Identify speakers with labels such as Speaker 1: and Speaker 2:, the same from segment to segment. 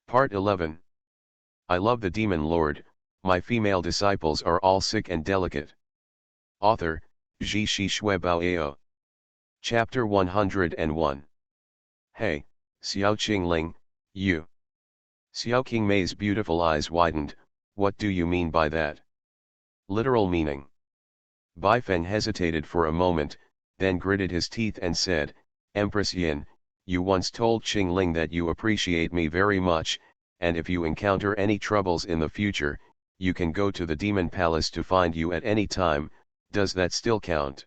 Speaker 1: Part 11. I love the demon lord, my female disciples are all sick and delicate. Author, Ji Shi Shui Bao. Chapter 101. Hey, Xiao Qingling, you. Xiao Qingmei's beautiful eyes widened. What do you mean by that? Literal meaning. Bai Feng hesitated for a moment, then gritted his teeth and said, Empress Yin, you once told Qingling that you appreciate me very much, and if you encounter any troubles in the future, you can go to the demon palace to find you at any time. Does that still count?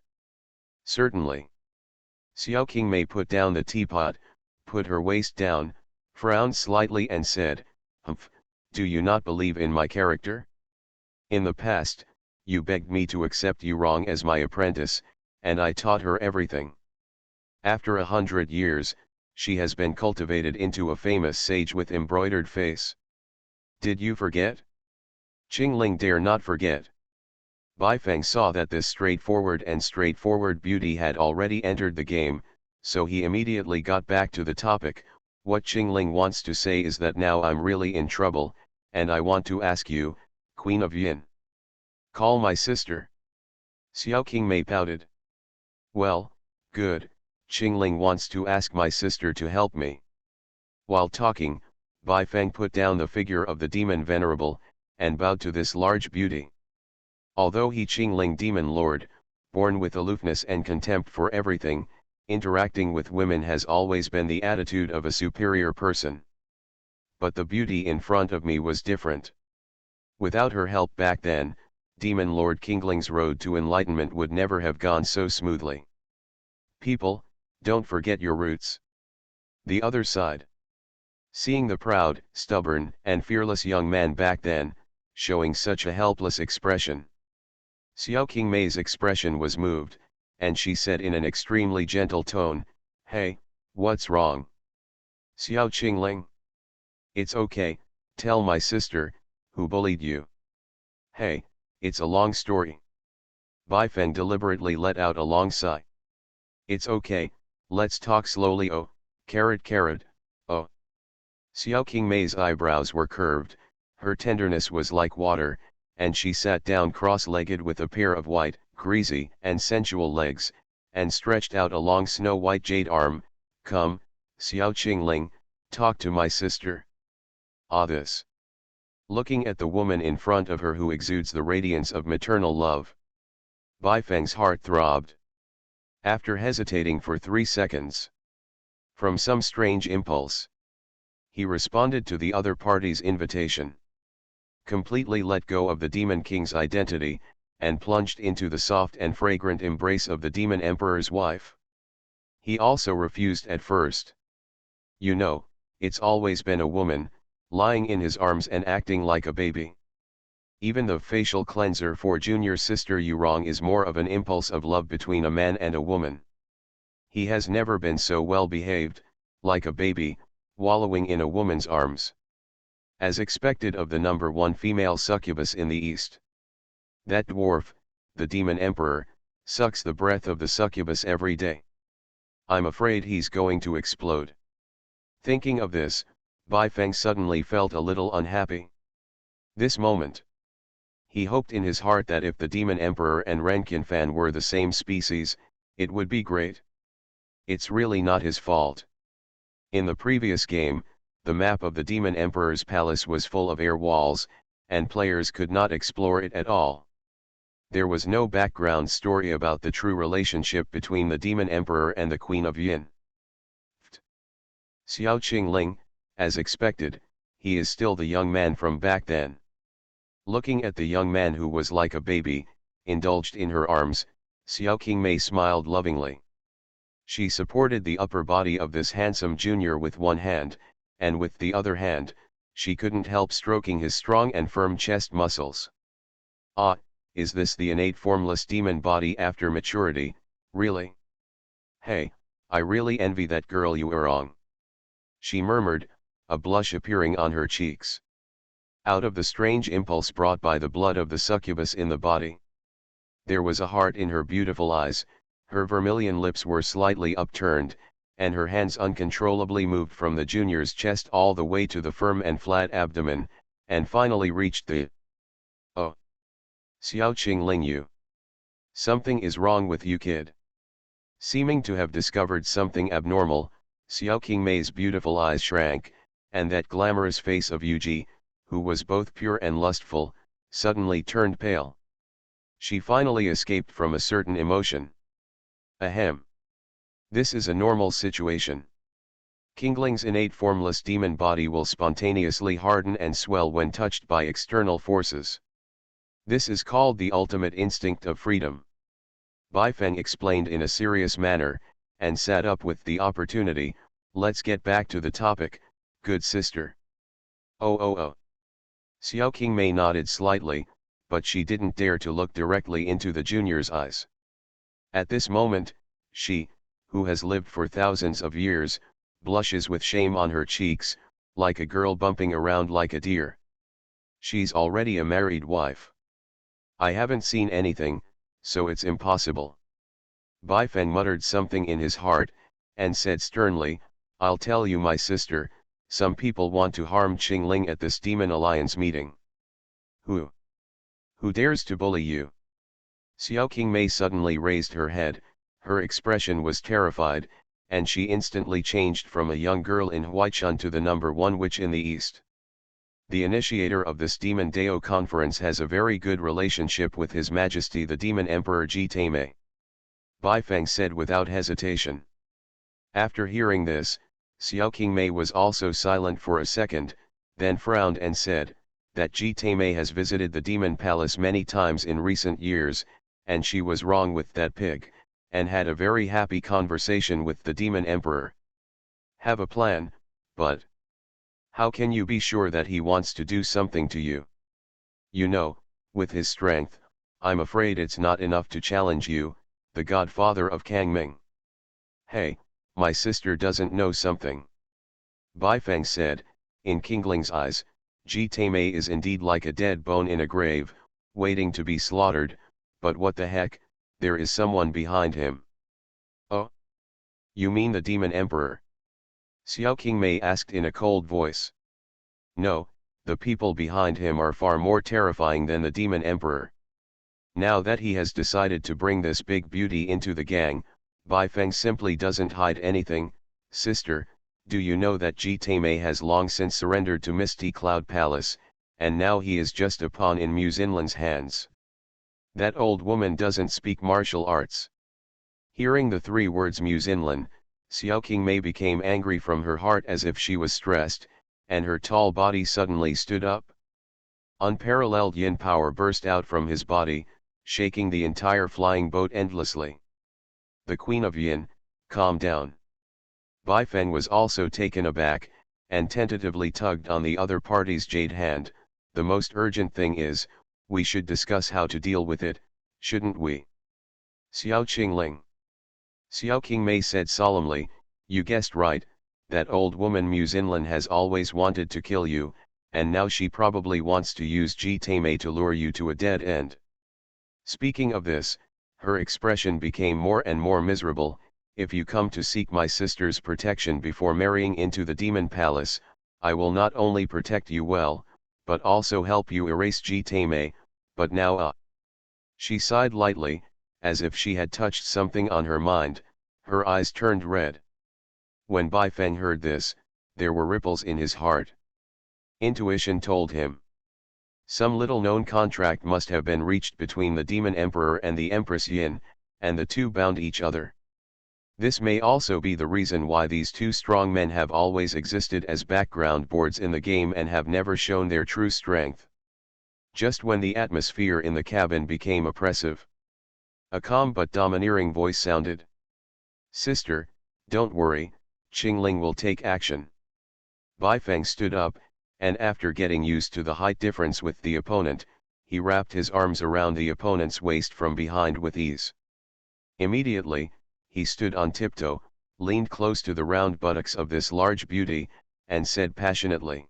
Speaker 1: Certainly. Xiao Qingmei put down the teapot, put her waist down, frowned slightly and said, Humph, do you not believe in my character? In the past, you begged me to accept you wrong as my apprentice, and I taught her everything. After 100 years, she has been cultivated into a famous sage with embroidered face. Did you forget? Qingling dare not forget. Bai Feng saw that this straightforward beauty had already entered the game, so he immediately got back to the topic. What Qingling wants to say is that now I'm really in trouble, and I want to ask you, Queen of Yin. Call my sister. Xiao Qingmei pouted. Well, good, Qingling wants to ask my sister to help me. While talking, Bai Feng put down the figure of the demon venerable, and bowed to this large beauty. Although he Qingling demon lord, born with aloofness and contempt for everything, interacting with women has always been the attitude of a superior person. But the beauty in front of me was different. Without her help back then, Demon Lord Qingling's road to enlightenment would never have gone so smoothly. People, don't forget your roots. The other side. Seeing the proud, stubborn, and fearless young man back then, showing such a helpless expression. Xiao Qingmei's expression was moved, and she said in an extremely gentle tone, Hey, what's wrong? Xiao Qingling? It's okay, tell my sister, who bullied you. Hey, it's a long story. Bai Feng deliberately let out a long sigh. It's okay, let's talk slowly. Oh, carrot. Oh. Xiao Qingmei's eyebrows were curved, her tenderness was like water, and she sat down cross-legged with a pair of white, greasy, and sensual legs, and stretched out a long snow-white jade arm. Come, Xiao Qingling, talk to my sister. Ah, this. Looking at the woman in front of her who exudes the radiance of maternal love. Bai Feng's heart throbbed. After hesitating for 3 seconds. From some strange impulse. He responded to the other party's invitation. Completely let go of the Demon King's identity, and plunged into the soft and fragrant embrace of the Demon Emperor's wife. He also refused at first. You know, it's always been a woman, lying in his arms and acting like a baby. Even the facial cleanser for junior sister Yurong is more of an impulse of love between a man and a woman. He has never been so well behaved, like a baby, wallowing in a woman's arms. As expected of the number 1 female succubus in the East. That dwarf, the Demon Emperor, sucks the breath of the succubus every day. I'm afraid he's going to explode. Thinking of this, Bai Feng suddenly felt a little unhappy. This moment. He hoped in his heart that if the Demon Emperor and Renqianfan were the same species, it would be great. It's really not his fault. In the previous game, the map of the Demon Emperor's palace was full of air walls, and players could not explore it at all. There was no background story about the true relationship between the Demon Emperor and the Queen of Yin. Xiao Qingling, as expected, he is still the young man from back then. Looking at the young man who was like a baby, indulged in her arms, Xiao Qingmei smiled lovingly. She supported the upper body of this handsome junior with one hand, and with the other hand, she couldn't help stroking his strong and firm chest muscles. Ah, is this the innate formless demon body after maturity, really? Hey, I really envy that girl Yurong. She murmured, a blush appearing on her cheeks. Out of the strange impulse brought by the blood of the succubus in the body. There was a heart in her beautiful eyes, her vermilion lips were slightly upturned, and her hands uncontrollably moved from the junior's chest all the way to the firm and flat abdomen, and finally reached the... Oh! Xiao Qingling, you. Something is wrong with you, kid. Seeming to have discovered something abnormal, Xiao Qingmei's beautiful eyes shrank, and that glamorous face of Yuji, who was both pure and lustful, suddenly turned pale. She finally escaped from a certain emotion. Ahem. This is a normal situation. Qingling's innate formless demon body will spontaneously harden and swell when touched by external forces. This is called the ultimate instinct of freedom. Baifeng explained in a serious manner, and sat up with the opportunity. Let's get back to the topic, good sister. Oh. Xiao Qingmei nodded slightly, but she didn't dare to look directly into the junior's eyes. At this moment, she, who has lived for thousands of years, blushes with shame on her cheeks, like a girl bumping around like a deer. She's already a married wife. I haven't seen anything, so it's impossible. Baifeng muttered something in his heart, and said sternly, I'll tell you, my sister, some people want to harm Qingling at this Demon Alliance meeting. Who? Who dares to bully you? Xiao Qingmei suddenly raised her head. Her expression was terrified, and she instantly changed from a young girl in Huaichun to the number one witch in the east. The initiator of this Demon Dao conference has a very good relationship with His Majesty the Demon Emperor Ji Taimei. Baifeng said without hesitation. After hearing this, Xiao Qingmei was also silent for a second, then frowned and said, that Ji Taimei has visited the Demon Palace many times in recent years, and she was wrong with that pig, and had a very happy conversation with the Demon Emperor. Have a plan, but how can you be sure that he wants to do something to you? You know, with his strength, I'm afraid it's not enough to challenge you, the godfather of Kangming. Hey, my sister doesn't know something. Baifeng said, in Qingling's eyes, Ji Taimei is indeed like a dead bone in a grave, waiting to be slaughtered, but what the heck, there is someone behind him. Oh? You mean the Demon Emperor? Xiao Qingmei asked in a cold voice. No, the people behind him are far more terrifying than the Demon Emperor. Now that he has decided to bring this big beauty into the gang, Baifeng simply doesn't hide anything. Sister, do you know that Ji Taimei has long since surrendered to Misty Cloud Palace, and now he is just a pawn in Mu Xinlan's hands? That old woman doesn't speak martial arts. Hearing the three words Mu Xinlan, Xiao Qingmei became angry from her heart as if she was stressed, and her tall body suddenly stood up. Unparalleled yin power burst out from his body, shaking the entire flying boat endlessly. The Queen of Yin, calm down. Baifeng was also taken aback, and tentatively tugged on the other party's jade hand. The most urgent thing is, we should discuss how to deal with it, shouldn't we? Xiao Qingling. Xiao Qingmei said solemnly, you guessed right, that old woman Mu Xinlan has always wanted to kill you, and now she probably wants to use Ji Taimei to lure you to a dead end. Speaking of this, her expression became more and more miserable. If you come to seek my sister's protection before marrying into the Demon Palace, I will not only protect you well, but also help you erase Ji Taimei, but now She sighed lightly, as if she had touched something on her mind. Her eyes turned red. When Baifeng heard this, there were ripples in his heart. Intuition told him. Some little-known contract must have been reached between the Demon Emperor and the Empress Yin, and the two bound each other. This may also be the reason why these two strong men have always existed as background boards in the game and have never shown their true strength. Just when the atmosphere in the cabin became oppressive, a calm but domineering voice sounded. Sister, don't worry, Qingling will take action. Baifeng stood up, and after getting used to the height difference with the opponent, he wrapped his arms around the opponent's waist from behind with ease. Immediately, he stood on tiptoe, leaned close to the round buttocks of this large beauty, and said passionately.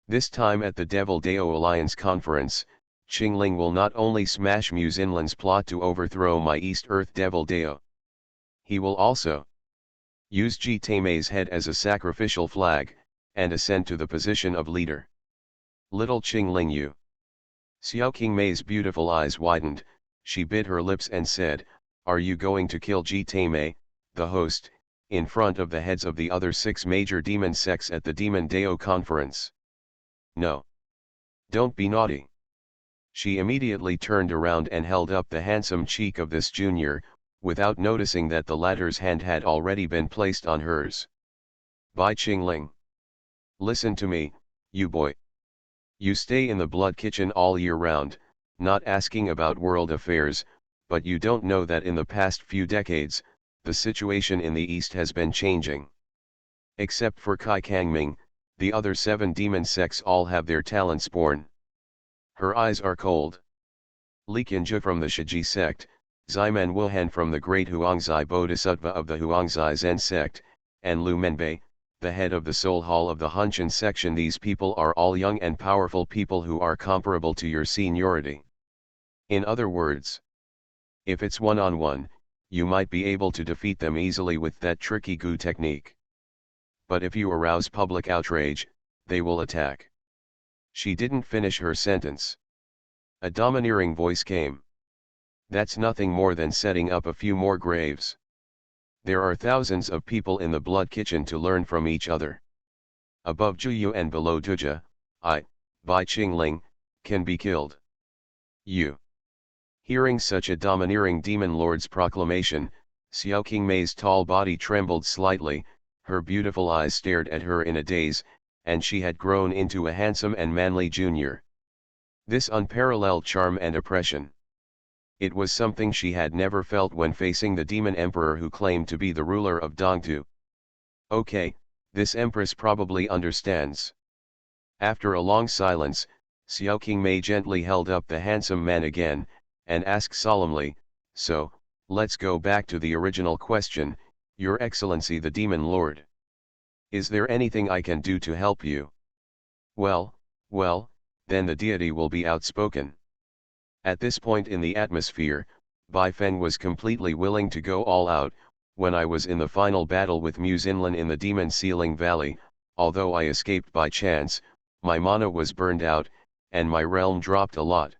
Speaker 1: This time at the Devil Dao Alliance conference, Qingling will not only smash Mu Xinlan's plot to overthrow my East Earth Devil Dao. He will also Use Ji Taimei's head as a sacrificial flag, and ascend to the position of leader. Little Qing Ling Yu. Xiao Qingmei's beautiful eyes widened, she bit her lips and said, "Are you going to kill Ji Taimei, the host, in front of the heads of the other 6 major demon sects at the Demon Dao conference?" "No. Don't be naughty." She immediately turned around and held up the handsome cheek of this junior, without noticing that the latter's hand had already been placed on hers. "Bai Qingling. Listen to me, you boy. You stay in the blood kitchen all year round, not asking about world affairs, but you don't know that in the past few decades, the situation in the East has been changing. Except for Kai Kangming, the other 7 demon sects all have their talents born." Her eyes are cold. Li Qianzhi from the Shiji sect, Ximen Wuhan from the great Huangzai Bodhisattva of the Huangzai Zen sect, and Lu Menbei, the head of the Soul Hall of the Hunshan section. These people are all young and powerful people who are comparable to your seniority. In other words, if it's one-on-one, you might be able to defeat them easily with that tricky Gu technique. But if you arouse public outrage, they will attack. She didn't finish her sentence. A domineering voice came. "That's nothing more than setting up a few more graves. There are thousands of people in the blood kitchen to learn from each other. Above Juyu and below Duja, I, Bai Qingling, can be killed." You. Hearing such a domineering demon lord's proclamation, Xiao Qingmei's tall body trembled slightly, her beautiful eyes stared at her in a daze, and she had grown into a handsome and manly junior. This unparalleled charm and oppression. It was something she had never felt when facing the demon emperor who claimed to be the ruler of Dongtu. Okay, this empress probably understands. After a long silence, Xiao Qingmei gently held up the handsome man again, and asked solemnly, "So, let's go back to the original question, Your Excellency the Demon Lord. Is there anything I can do to help you?" Well, then the deity will be outspoken." At this point in the atmosphere, Bai Feng was completely willing to go all out. "When I was in the final battle with Mu Xinlan in the Demon Sealing Valley, although I escaped by chance, my mana was burned out, and my realm dropped a lot."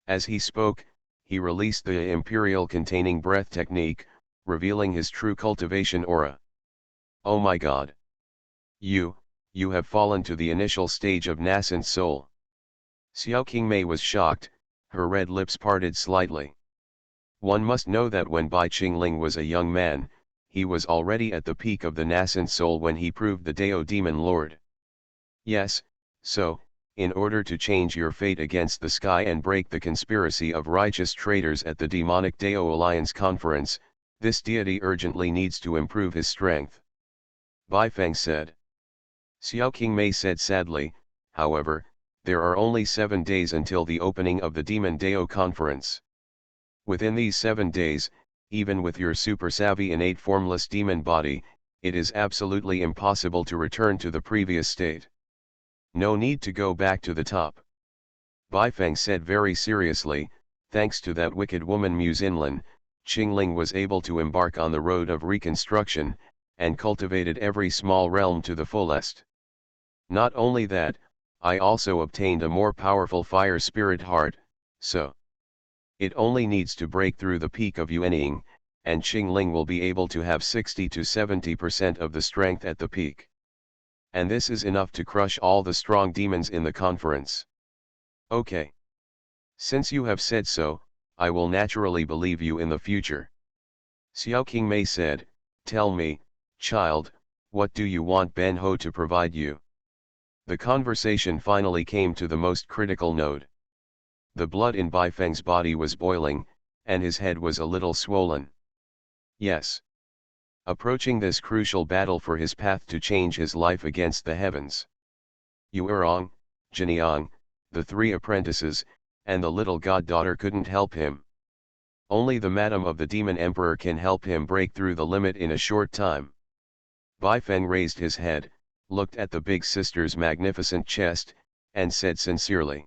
Speaker 1: As he spoke, he released the Imperial Containing Breath technique, revealing his true cultivation aura. "Oh my god! You have fallen to the initial stage of nascent soul." Xiao Qingmei was shocked, her red lips parted slightly. One must know that when Bai Qingling was a young man, he was already at the peak of the nascent soul when he proved the Dao Demon Lord. Yes, so, in order to change your fate against the sky and break the conspiracy of righteous traitors at the Demonic Dao Alliance Conference, this deity urgently needs to improve his strength. Bai Feng said. Xiao Qingmei said sadly, "However, there are only 7 days until the opening of the Demon Dao Conference. Within these 7 days, even with your super savvy innate formless demon body, it is absolutely impossible to return to the previous state. No need to go back to the top." Bai Feng said very seriously, "Thanks to that wicked woman Mu Xinlan, Qingling was able to embark on the road of reconstruction, and cultivated every small realm to the fullest. Not only that, I also obtained a more powerful fire spirit heart, so it only needs to break through the peak of Yuanying, and Qingling will be able to have 60 to 70% of the strength at the peak. And this is enough to crush all the strong demons in the conference." "Okay. Since you have said so, I will naturally believe you in the future." Xiao Qingmei said, "Tell me, child, what do you want Ben Ho to provide you?" The conversation finally came to the most critical node. The blood in Bai Feng's body was boiling, and his head was a little swollen. Yes. Approaching this crucial battle for his path to change his life against the heavens. Yuerong, Jiniang, the 3 apprentices, and the little goddaughter couldn't help him. Only the Madam of the Demon Emperor can help him break through the limit in a short time. Bai Feng raised his head, looked at the big sister's magnificent chest, and said sincerely,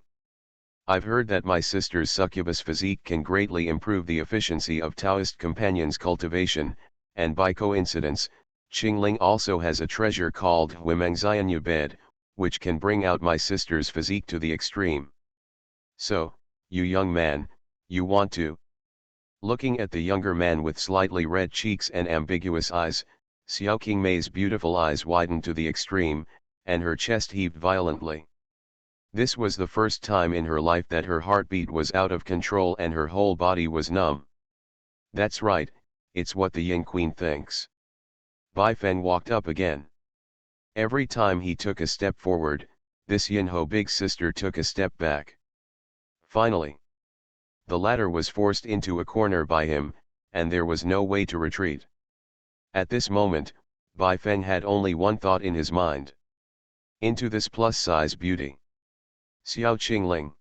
Speaker 1: "I've heard that my sister's succubus physique can greatly improve the efficiency of Taoist companions' cultivation, and by coincidence, Qingling also has a treasure called Wimengxianyu bed, which can bring out my sister's physique to the extreme. So, you young man, you want to? Looking at the younger man with slightly red cheeks and ambiguous eyes, Xiao Qingmei's beautiful eyes widened to the extreme, and her chest heaved violently. This was the first time in her life that her heartbeat was out of control and her whole body was numb. That's right, it's what the Yin Queen thinks. Bai Feng walked up again. Every time he took a step forward, this Yin Ho big sister took a step back. Finally, the latter was forced into a corner by him, and there was no way to retreat. At this moment, Bai Feng had only one thought in his mind. Into this plus-size beauty. Xiao Qingling.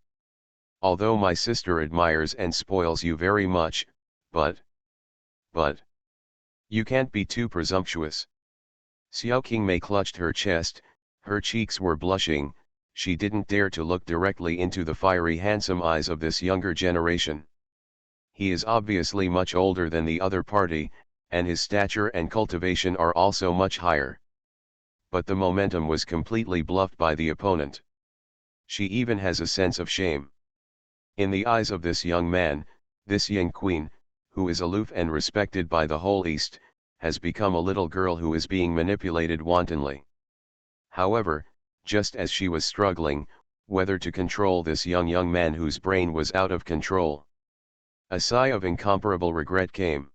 Speaker 1: Although my sister admires and spoils you very much, but, you can't be too presumptuous. Xiao Qingmei clutched her chest, her cheeks were blushing, she didn't dare to look directly into the fiery handsome eyes of this younger generation. He is obviously much older than the other party, and his stature and cultivation are also much higher. But the momentum was completely bluffed by the opponent. She even has a sense of shame. In the eyes of this young man, this Yin Queen, who is aloof and respected by the whole East, has become a little girl who is being manipulated wantonly. However, just as she was struggling, whether to control this young man whose brain was out of control, a sigh of incomparable regret came.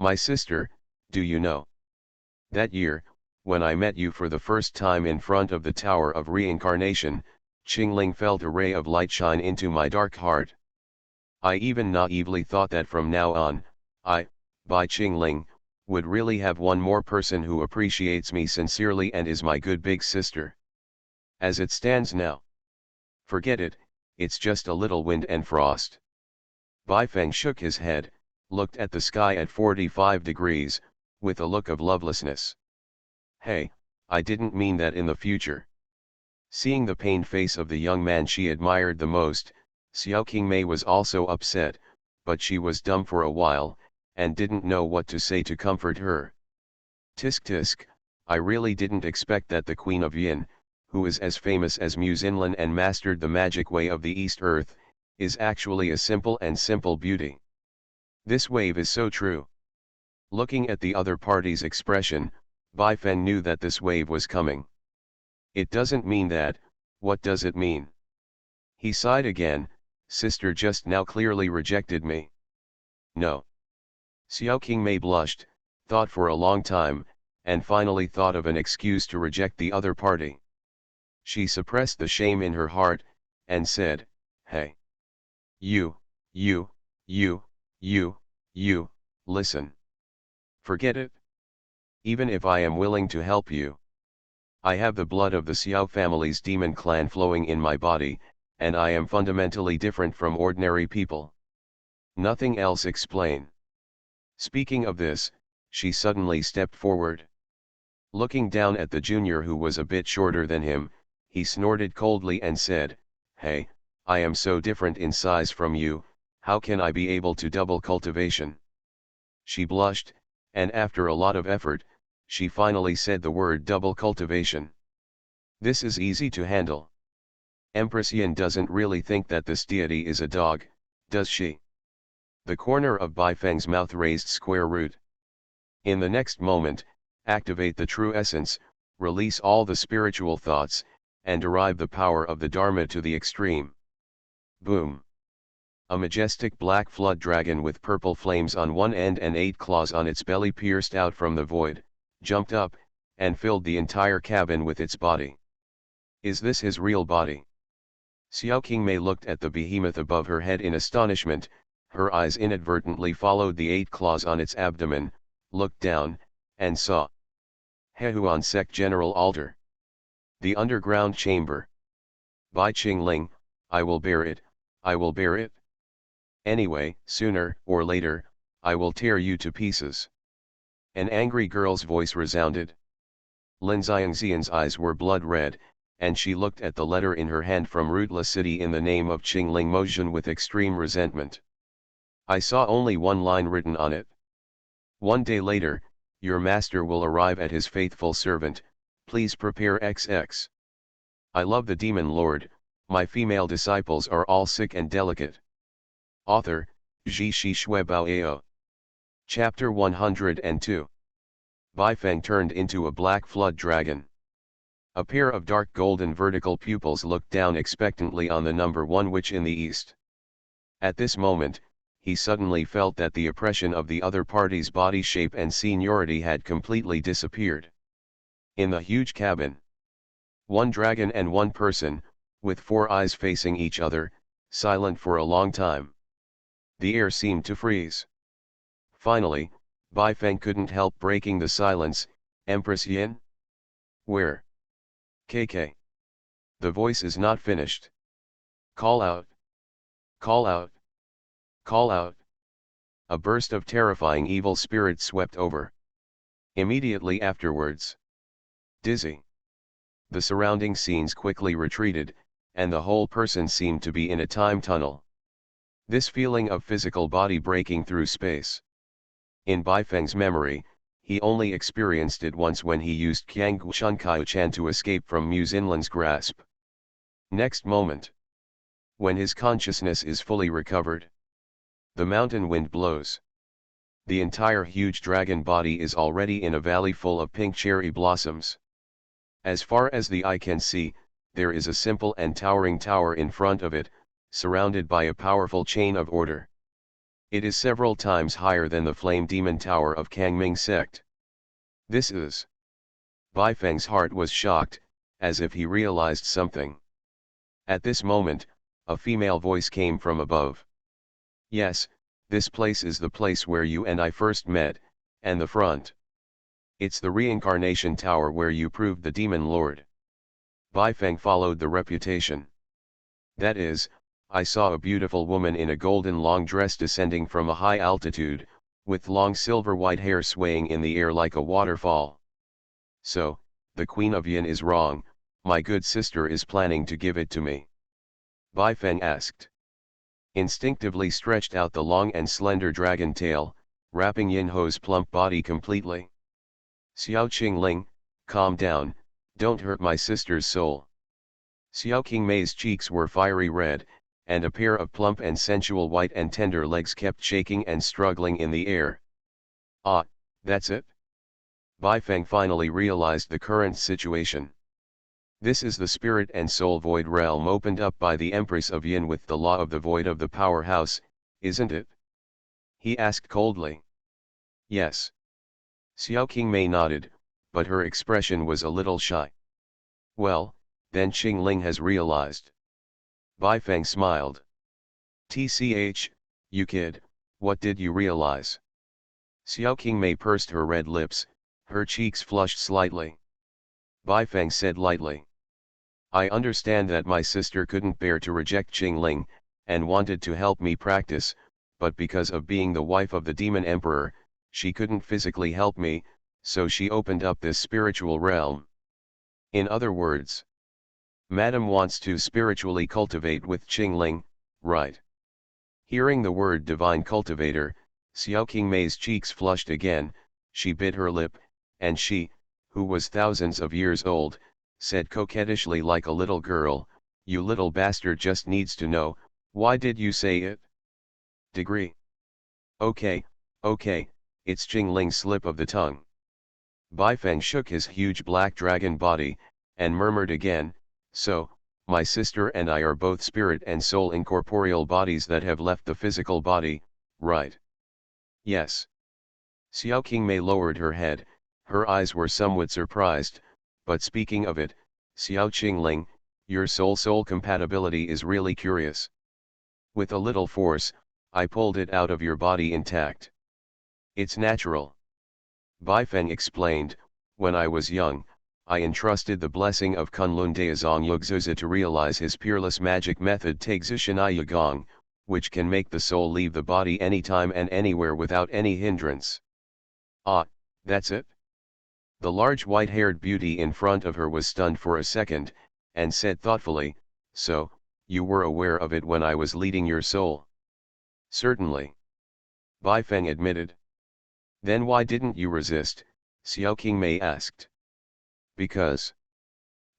Speaker 1: My sister, do you know? That year, when I met you for the first time in front of the Tower of Reincarnation, Qingling felt a ray of light shine into my dark heart. I even naively thought that from now on, I, Bai Qingling, would really have one more person who appreciates me sincerely and is my good big sister. As it stands now, forget it, it's just a little wind and frost. Bai Feng shook his head, looked at the sky at 45 degrees, with a look of lovelessness. Hey, I didn't mean that in the future. Seeing the pained face of the young man she admired the most, Xiao Qingmei was also upset, but she was dumb for a while, and didn't know what to say to comfort her. Tisk tisk, I really didn't expect that the Queen of Yin, who is as famous as Mu Xinlan and mastered the magic way of the East Earth, is actually a simple beauty. This wave is so true. Looking at the other party's expression, Bai Feng knew that this wave was coming. It doesn't mean that, what does it mean? He sighed again, sister just now clearly rejected me. No. Xiao Qingmei blushed, thought for a long time, and finally thought of an excuse to reject the other party. She suppressed the shame in her heart, and said, hey. You, listen. Forget it. Even if I am willing to help you. I have the blood of the Xiao family's demon clan flowing in my body, and I am fundamentally different from ordinary people. Nothing else explain. Speaking of this, she suddenly stepped forward. Looking down at the junior who was a bit shorter than him, he snorted coldly and said, hey, I am so different in size from you, how can I be able to double cultivation? She blushed, and after a lot of effort, she finally said the word double cultivation. This is easy to handle. Empress Yin doesn't really think that this deity is a dog, does she? The corner of Bai Feng's mouth raised square root. In the next moment, activate the true essence, release all the spiritual thoughts, and derive the power of the Dharma to the extreme. Boom. A majestic black flood dragon with purple flames on one end and 8 claws on its belly pierced out from the void, jumped up, and filled the entire cabin with its body. Is this his real body? Xiao Qingmei looked at the behemoth above her head in astonishment, her eyes inadvertently followed the 8 claws on its abdomen, looked down, and saw Hehuan Sect General Altar. The underground chamber. Bai Qingling, I will bear it, I will bear it. Anyway, sooner or later, I will tear you to pieces. An angry girl's voice resounded. Lin Xiangxian's eyes were blood red, and she looked at the letter in her hand from Rutla City in the name of Qingling Mozhen with extreme resentment. I saw only one line written on it. One day later, your master will arrive at his faithful servant, please prepare XX. I love the demon lord, my female disciples are all sick and delicate. Author, Ji Shi Shui Bao Ao. Chapter 102. Baifeng turned into a black flood dragon. A pair of dark golden vertical pupils looked down expectantly on the number 1 witch in the east. At this moment, he suddenly felt that the oppression of the other party's body shape and seniority had completely disappeared. In the huge cabin, one dragon and one person, with 4 eyes facing each other, silent for a long time. The air seemed to freeze. Finally, Baifeng couldn't help breaking the silence. Empress Yin? Where? KK. The voice is not finished. Call out. Call out. Call out. A burst of terrifying evil spirit swept over. Immediately afterwards. Dizzy. The surrounding scenes quickly retreated, and the whole person seemed to be in a time tunnel. This feeling of physical body breaking through space. In Baifeng's memory, he only experienced it once when he used Qianggu Shunkaiu-chan to escape from Mu Xinlan's grasp. Next moment. When his consciousness is fully recovered. The mountain wind blows. The entire huge dragon body is already in a valley full of pink cherry blossoms. As far as the eye can see, there is a simple and towering tower in front of it, surrounded by a powerful chain of order. It is several times higher than the Flame Demon Tower of Kangming sect. This is. Baifeng's heart was shocked, as if he realized something. At this moment, a female voice came from above. Yes, this place is the place where you and I first met, and the front. It's the reincarnation tower where you proved the demon lord. Baifeng followed the reputation. That is, I saw a beautiful woman in a golden long dress descending from a high altitude, with long silver white hair swaying in the air like a waterfall. So, the Queen of Yin is wrong, my good sister is planning to give it to me. Baifeng asked. Instinctively stretched out the long and slender dragon tail, wrapping Yin Ho's plump body completely. Xiao Qingling, calm down, don't hurt my sister's soul. Xiao Qingmei's cheeks were fiery red, and a pair of plump and sensual white and tender legs kept shaking and struggling in the air. Ah, that's it? Baifeng finally realized the current situation. This is the spirit and soul void realm opened up by the Empress of Yin with the law of the void of the powerhouse, isn't it? He asked coldly. Yes. Xiao Qingmei nodded, but her expression was a little shy. Well, then Qingling has realized. Baifeng smiled. TCH, you kid, what did you realize? Xiao Qingmei pursed her red lips, her cheeks flushed slightly. Baifeng said lightly. I understand that my sister couldn't bear to reject Qingling, and wanted to help me practice, but because of being the wife of the demon emperor, she couldn't physically help me, so she opened up this spiritual realm. In other words, Madam wants to spiritually cultivate with Qingling, right? Hearing the word divine cultivator, Xiao Qingmei's cheeks flushed again, she bit her lip, and she, who was thousands of years old, said coquettishly like a little girl, you little bastard just needs to know, why did you say it? Degree. Okay, it's Qingling's slip of the tongue. Baifeng shook his huge black dragon body, and murmured again, so, my sister and I are both spirit and soul incorporeal bodies that have left the physical body, right? Yes. Xiao Qingmei lowered her head, her eyes were somewhat surprised, but speaking of it, Xiao Qingling, your soul-soul compatibility is really curious. With a little force, I pulled it out of your body intact. It's natural. Baifeng explained, when I was young, I entrusted the blessing of Kunlun Daozong Yugzuzi to realize his peerless magic method Taixushanai Yagong, which can make the soul leave the body anytime and anywhere without any hindrance. Ah, that's it? The large white-haired beauty in front of her was stunned for a second, and said thoughtfully, so, you were aware of it when I was leading your soul? Certainly. Baifeng admitted. Then why didn't you resist, Xiao Qingmei asked. Because.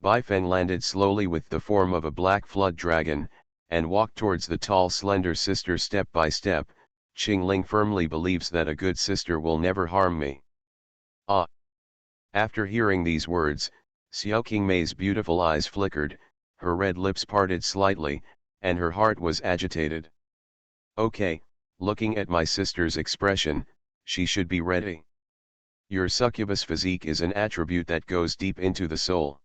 Speaker 1: Bai Feng landed slowly with the form of a black flood dragon, and walked towards the tall slender sister step by step. Qingling firmly believes that a good sister will never harm me. Ah! After hearing these words, Xiao Qingmei's beautiful eyes flickered, her red lips parted slightly, and her heart was agitated. Okay, looking at my sister's expression, she should be ready. Your succubus physique is an attribute that goes deep into the soul.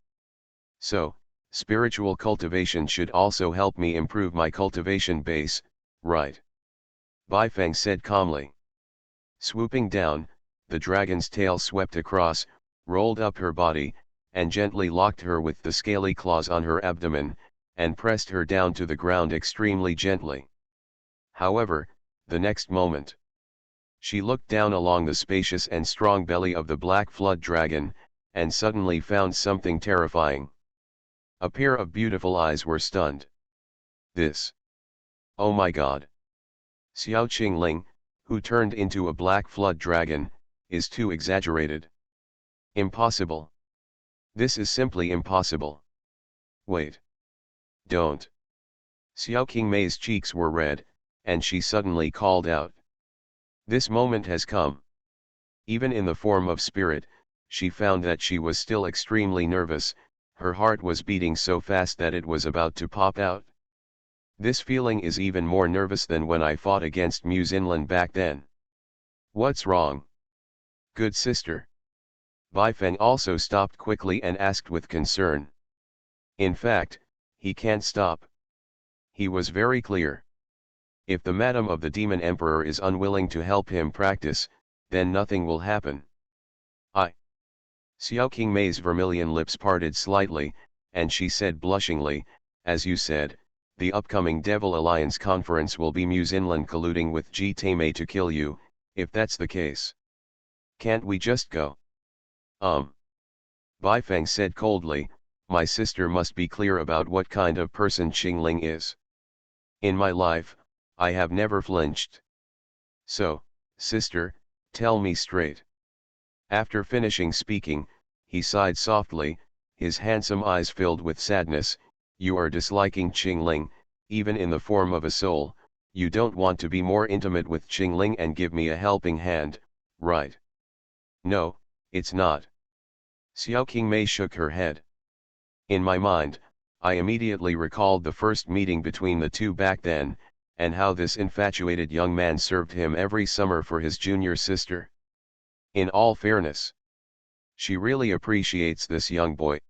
Speaker 1: So, spiritual cultivation should also help me improve my cultivation base, right? Bai Feng said calmly. Swooping down, the dragon's tail swept across, rolled up her body, and gently locked her with the scaly claws on her abdomen, and pressed her down to the ground extremely gently. However, the next moment, she looked down along the spacious and strong belly of the black flood dragon, and suddenly found something terrifying. A pair of beautiful eyes were stunned. This. Oh my God. Xiao Qingling, who turned into a black flood dragon, is too exaggerated. Impossible. This is simply impossible. Wait. Don't. Xiao Qingmei's cheeks were red, and she suddenly called out. This moment has come. Even in the form of spirit, she found that she was still extremely nervous, her heart was beating so fast that it was about to pop out. This feeling is even more nervous than when I fought against Mu Xinlan back then. What's wrong? Good sister. Bai Feng also stopped quickly and asked with concern. In fact, he can't stop. He was very clear. If the Madam of the Demon Emperor is unwilling to help him practice, then nothing will happen. Xiao Qingmei's vermilion lips parted slightly, and she said blushingly, as you said, the upcoming Devil Alliance conference will be Mu Xinlan colluding with Ji Taimei to kill you. If that's the case, can't we just go? Bai Feng said coldly, my sister must be clear about what kind of person Qingling is. In my life, I have never flinched. So, sister, tell me straight. After finishing speaking, he sighed softly, his handsome eyes filled with sadness. You are disliking Qingling, even in the form of a soul. You don't want to be more intimate with Qingling and give me a helping hand, right? No, it's not. Xiao Qingmei shook her head. In my mind, I immediately recalled the first meeting between the two back then, and how this infatuated young man served him every summer for his junior sister. In all fairness, she really appreciates this young boy.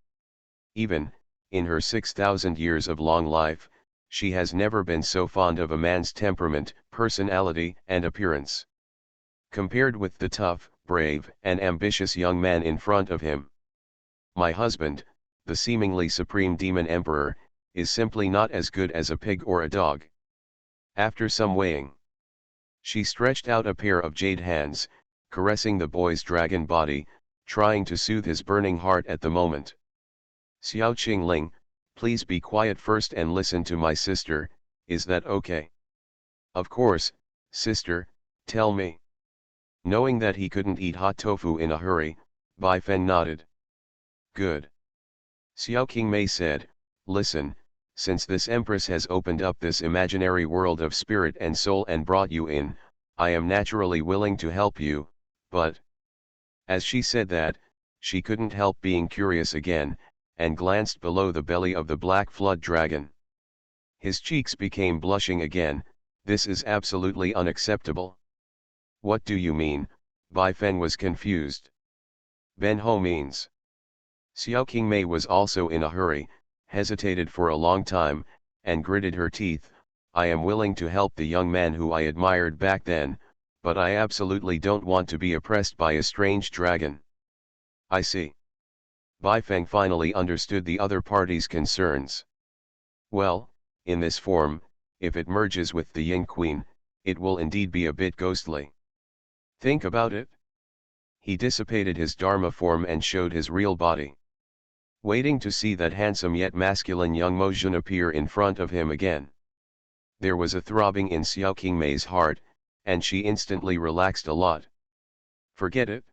Speaker 1: Even, in her 6,000 years of long life, she has never been so fond of a man's temperament, personality, and appearance. Compared with the tough, brave, and ambitious young man in front of him, my husband, the seemingly supreme demon emperor, is simply not as good as a pig or a dog. After some weighing, she stretched out a pair of jade hands, caressing the boy's dragon body, trying to soothe his burning heart at the moment. Xiao Qingling, please be quiet first and listen to my sister, is that okay? Of course, sister, tell me. Knowing that he couldn't eat hot tofu in a hurry, Bai Feng nodded. Good. Xiao Qingmei said, listen, since this empress has opened up this imaginary world of spirit and soul and brought you in, I am naturally willing to help you, but... As she said that, she couldn't help being curious again, and glanced below the belly of the black flood dragon. His cheeks became blushing again. This is absolutely unacceptable. What do you mean? Bai Feng was confused. Ben Ho means. Xiao Qingmei was also in a hurry, hesitated for a long time, and gritted her teeth. I am willing to help the young man who I admired back then, but I absolutely don't want to be oppressed by a strange dragon. I see. Bai Feng finally understood the other party's concerns. Well, in this form, if it merges with the Ying Queen, it will indeed be a bit ghostly. Think about it. He dissipated his Dharma form and showed his real body. Waiting to see that handsome yet masculine young Mojun appear in front of him again. There was a throbbing in Xiao Qingmei's heart, and she instantly relaxed a lot. Forget it.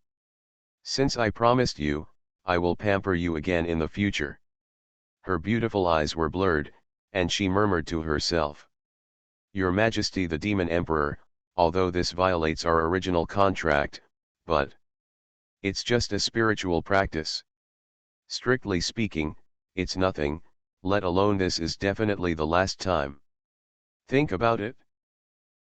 Speaker 1: Since I promised you, I will pamper you again in the future. Her beautiful eyes were blurred, and she murmured to herself. Your Majesty the Demon Emperor, although this violates our original contract, but it's just a spiritual practice. Strictly speaking, it's nothing, let alone this is definitely the last time. Think about it.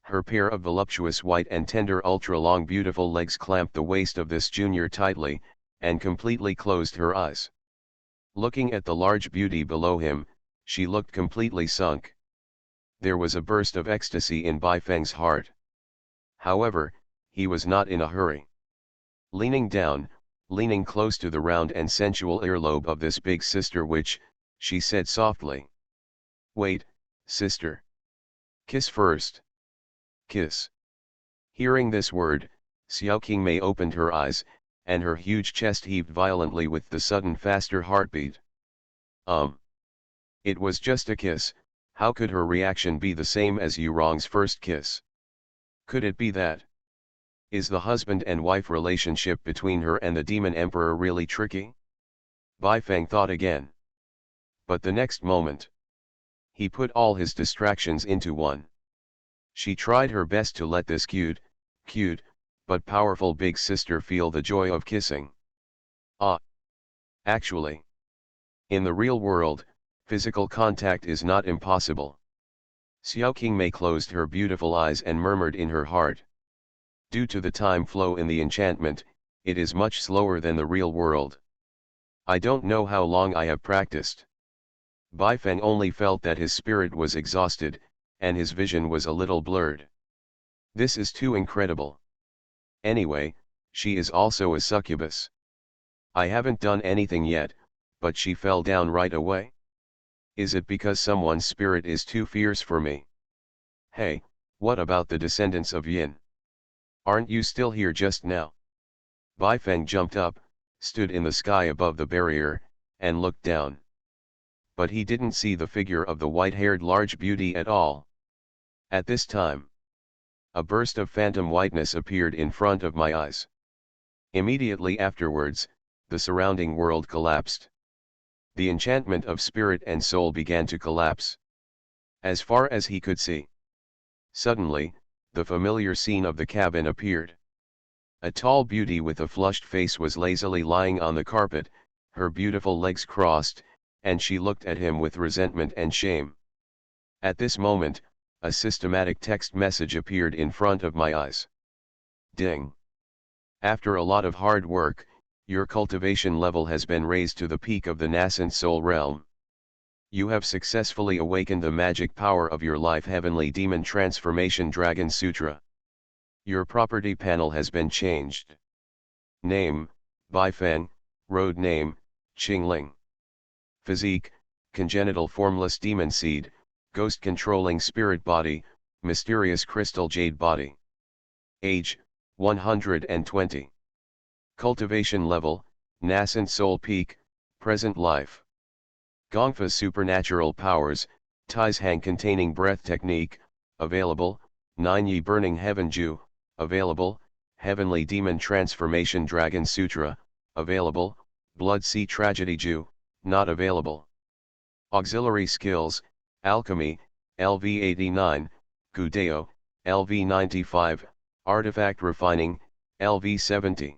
Speaker 1: Her pair of voluptuous white and tender ultra-long beautiful legs clamped the waist of this junior tightly, and completely closed her eyes. Looking at the large beauty below him, she looked completely sunk. There was a burst of ecstasy in Bai Feng's heart. However, he was not in a hurry. Leaning down, leaning close to the round and sensual earlobe of this big sister witch, she said softly. Wait, sister. Kiss first. Kiss. Hearing this word, Xiao Qingmei opened her eyes, and her huge chest heaved violently with the sudden faster heartbeat. It was just a kiss. How could her reaction be the same as Yurong's first kiss? Could it be that? Is the husband and wife relationship between her and the Demon Emperor really tricky? Bai Feng thought again. But the next moment, he put all his distractions into one. She tried her best to let this cute, but powerful big sister feel the joy of kissing. Actually, in the real world, physical contact is not impossible. Xiao Qingmei closed her beautiful eyes and murmured in her heart. Due to the time flow in the enchantment, it is much slower than the real world. I don't know how long I have practiced. Bai Feng only felt that his spirit was exhausted, and his vision was a little blurred. This is too incredible. Anyway, she is also a succubus. I haven't done anything yet, but she fell down right away. Is it because someone's spirit is too fierce for me? Hey, what about the descendants of Yin? Aren't you still here just now? Bai Feng jumped up, stood in the sky above the barrier, and looked down. But he didn't see the figure of the white-haired large beauty at all. At this time, a burst of phantom whiteness appeared in front of my eyes. Immediately afterwards, the surrounding world collapsed. The enchantment of spirit and soul began to collapse. As far as he could see. Suddenly, the familiar scene of the cabin appeared. A tall beauty with a flushed face was lazily lying on the carpet, her beautiful legs crossed, and she looked at him with resentment and shame. At this moment, a systematic text message appeared in front of my eyes. Ding! After a lot of hard work, your cultivation level has been raised to the peak of the nascent soul realm. You have successfully awakened the magic power of your life Heavenly Demon Transformation Dragon Sutra. Your property panel has been changed. Name, Bai Feng, road name, Qingling. Physique, congenital formless demon seed, ghost controlling spirit body, mysterious crystal jade body. Age, 120. Cultivation level, nascent soul peak, present life. Gongfa's supernatural powers, Tai's Hang containing breath technique, available, 9 Yi burning heaven Ju, available, Heavenly Demon Transformation Dragon Sutra, available, Blood Sea Tragedy Ju, not available. Auxiliary skills, Alchemy, LV89, Gudeo, LV95, Artifact Refining, LV70.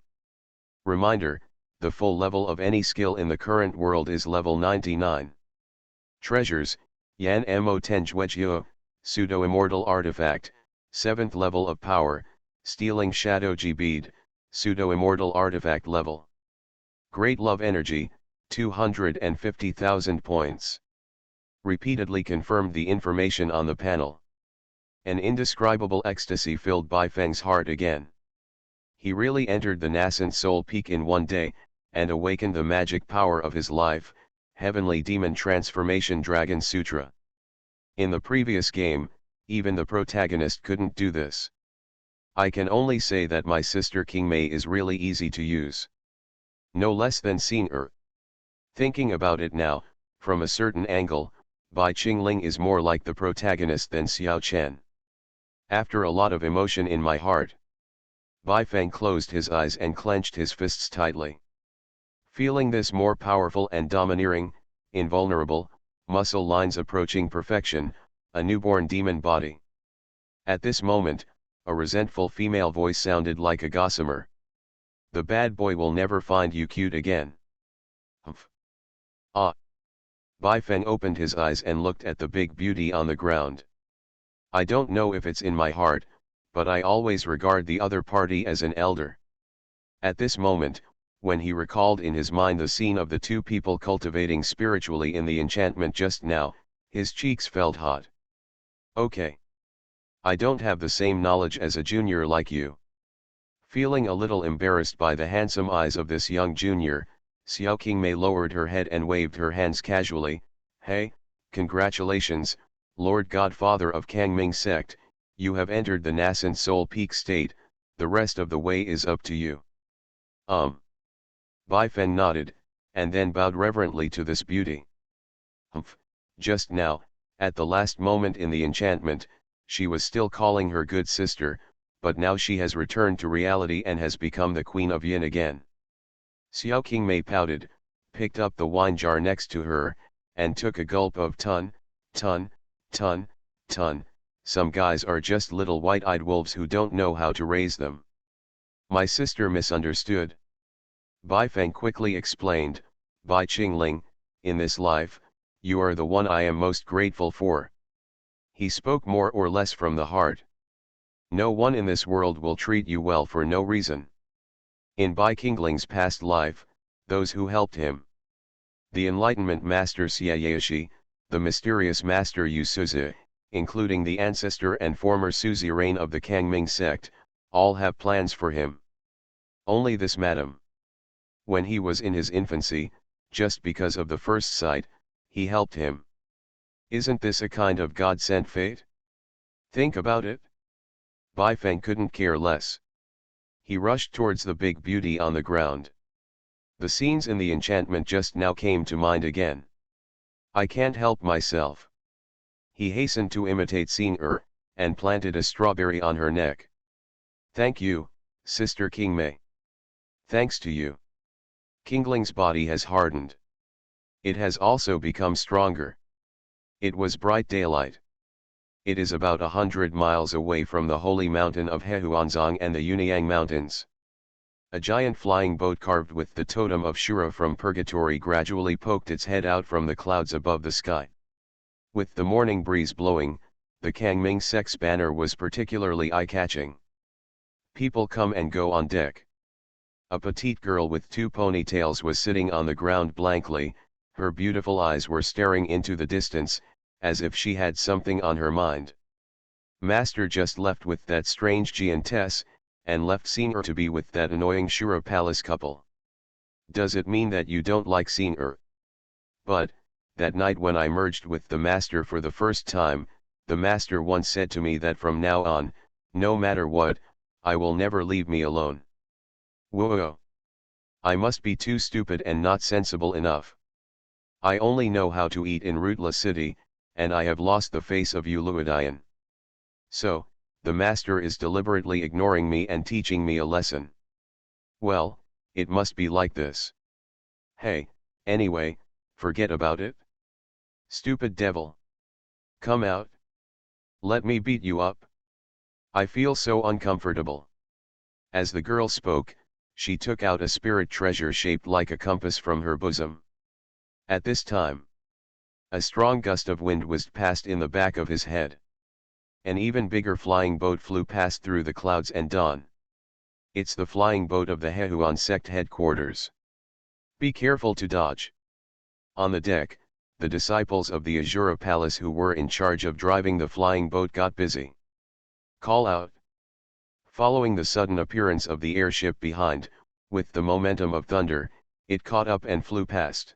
Speaker 1: Reminder, the full level of any skill in the current world is level 99. Treasures, Yan Mo Tenjuejio, Pseudo-Immortal Artifact, 7th level of power, Stealing Shadow Ji Bead, Pseudo-Immortal Artifact level. Great Love Energy, 250,000 points. Repeatedly confirmed the information on the panel. An indescribable ecstasy filled Bai Feng's heart again. He really entered the nascent soul peak in one day, and awakened the magic power of his life, Heavenly Demon Transformation Dragon Sutra. In the previous game, even the protagonist couldn't do this. I can only say that my sister Qingmei is really easy to use. No less than seeing her. Thinking about it now, from a certain angle, Bai Qingling is more like the protagonist than Xiao Chen. After a lot of emotion in my heart, Bai Feng closed his eyes and clenched his fists tightly. Feeling this more powerful and domineering, invulnerable, muscle lines approaching perfection, a newborn demon body. At this moment, a resentful female voice sounded like a gossamer. The bad boy will never find you cute again. Humph. Ah. Bai Feng opened his eyes and looked at the big beauty on the ground. I don't know if it's in my heart, but I always regard the other party as an elder. At this moment, when he recalled in his mind the scene of the two people cultivating spiritually in the enchantment just now, his cheeks felt hot. Okay. I don't have the same knowledge as a junior like you. Feeling a little embarrassed by the handsome eyes of this young junior, Xiao Qingmei lowered her head and waved her hands casually. Hey, congratulations, Lord Godfather of Kangming sect, you have entered the nascent soul peak state, the rest of the way is up to you. Bai Feng nodded, and then bowed reverently to this beauty. Humph, just now, at the last moment in the enchantment, she was still calling her good sister, but now she has returned to reality and has become the Queen of Yin again. Xiao Qingmei pouted, picked up the wine jar next to her, and took a gulp of ton. Some guys are just little white-eyed wolves who don't know how to raise them. My sister misunderstood. Bai Feng quickly explained, Bai Qingling, in this life, you are the one I am most grateful for. He spoke more or less from the heart. No one in this world will treat you well for no reason. In Bai Qingling's past life, those who helped him, the Enlightenment Master Xiaoyashi, the mysterious Master Yu Suzi, including the ancestor and former suzerain of the Kangming sect, all have plans for him. Only this madam. When he was in his infancy, just because of the first sight, he helped him. Isn't this a kind of God-sent fate? Think about it. Bai Feng couldn't care less. He rushed towards the big beauty on the ground. The scenes in the enchantment just now came to mind again. I can't help myself. He hastened to imitate Xing and planted a strawberry on her neck. Thank you, Sister Qingmei. Thanks to you. Qingling's body has hardened. It has also become stronger. It was bright daylight. It is about 100 miles away from the holy mountain of Hehuanzong and the Yunyang Mountains. A giant flying boat carved with the totem of Shura from purgatory gradually poked its head out from the clouds above the sky. With the morning breeze blowing, the Kangming sect's banner was particularly eye-catching. People come and go on deck. A petite girl with 2 ponytails was sitting on the ground blankly, her beautiful eyes were staring into the distance, as if she had something on her mind. Master just left with that strange giantess, and left Xing to be with that annoying Shura Palace couple. Does it mean that you don't like Xing? But, that night when I merged with the Master for the first time, the Master once said to me that from now on, no matter what, I will never leave me alone. Whoa! I must be too stupid and not sensible enough. I only know how to eat in Rutla City, and I have lost the face of Uluidian. So, the Master is deliberately ignoring me and teaching me a lesson. Well, it must be like this. Hey, anyway, forget about it. Stupid devil. Come out. Let me beat you up. I feel so uncomfortable. As the girl spoke, she took out a spirit treasure shaped like a compass from her bosom. At this time, a strong gust of wind whizzed past in the back of his head. An even bigger flying boat flew past through the clouds and dawn. It's the flying boat of the Hehuan sect headquarters. Be careful to dodge. On the deck, the disciples of the Azura Palace who were in charge of driving the flying boat got busy. Call out. Following the sudden appearance of the airship behind, with the momentum of thunder, it caught up and flew past.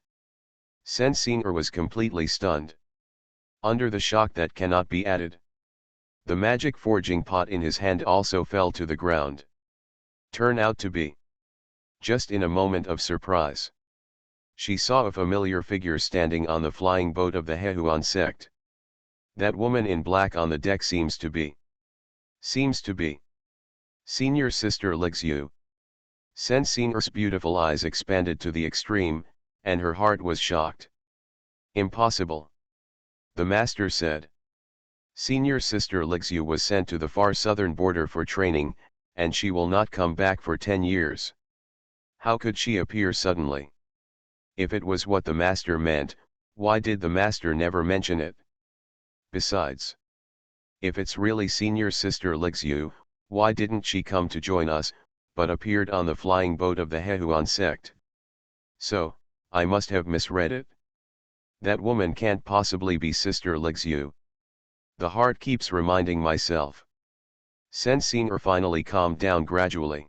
Speaker 1: Sen Xing was completely stunned. Under the shock that cannot be added. The magic forging pot in his hand also fell to the ground. Turn out to be. Just in a moment of surprise, she saw a familiar figure standing on the flying boat of the Hehuan sect. That woman in black on the deck seems to be. Senior sister licks you. Sensiner's beautiful eyes expanded to the extreme, and her heart was shocked. Impossible. The master said. Senior sister Lixu was sent to the far southern border for training, and she will not come back for 10 years. How could she appear suddenly? If it was what the master meant, why did the master never mention it? Besides, if it's really senior sister Lixu, why didn't she come to join us, but appeared on the flying boat of the Hehuan sect? So, I must have misread it. That woman can't possibly be Sister Lixu. The heart keeps reminding myself. Sensiner finally calmed down gradually.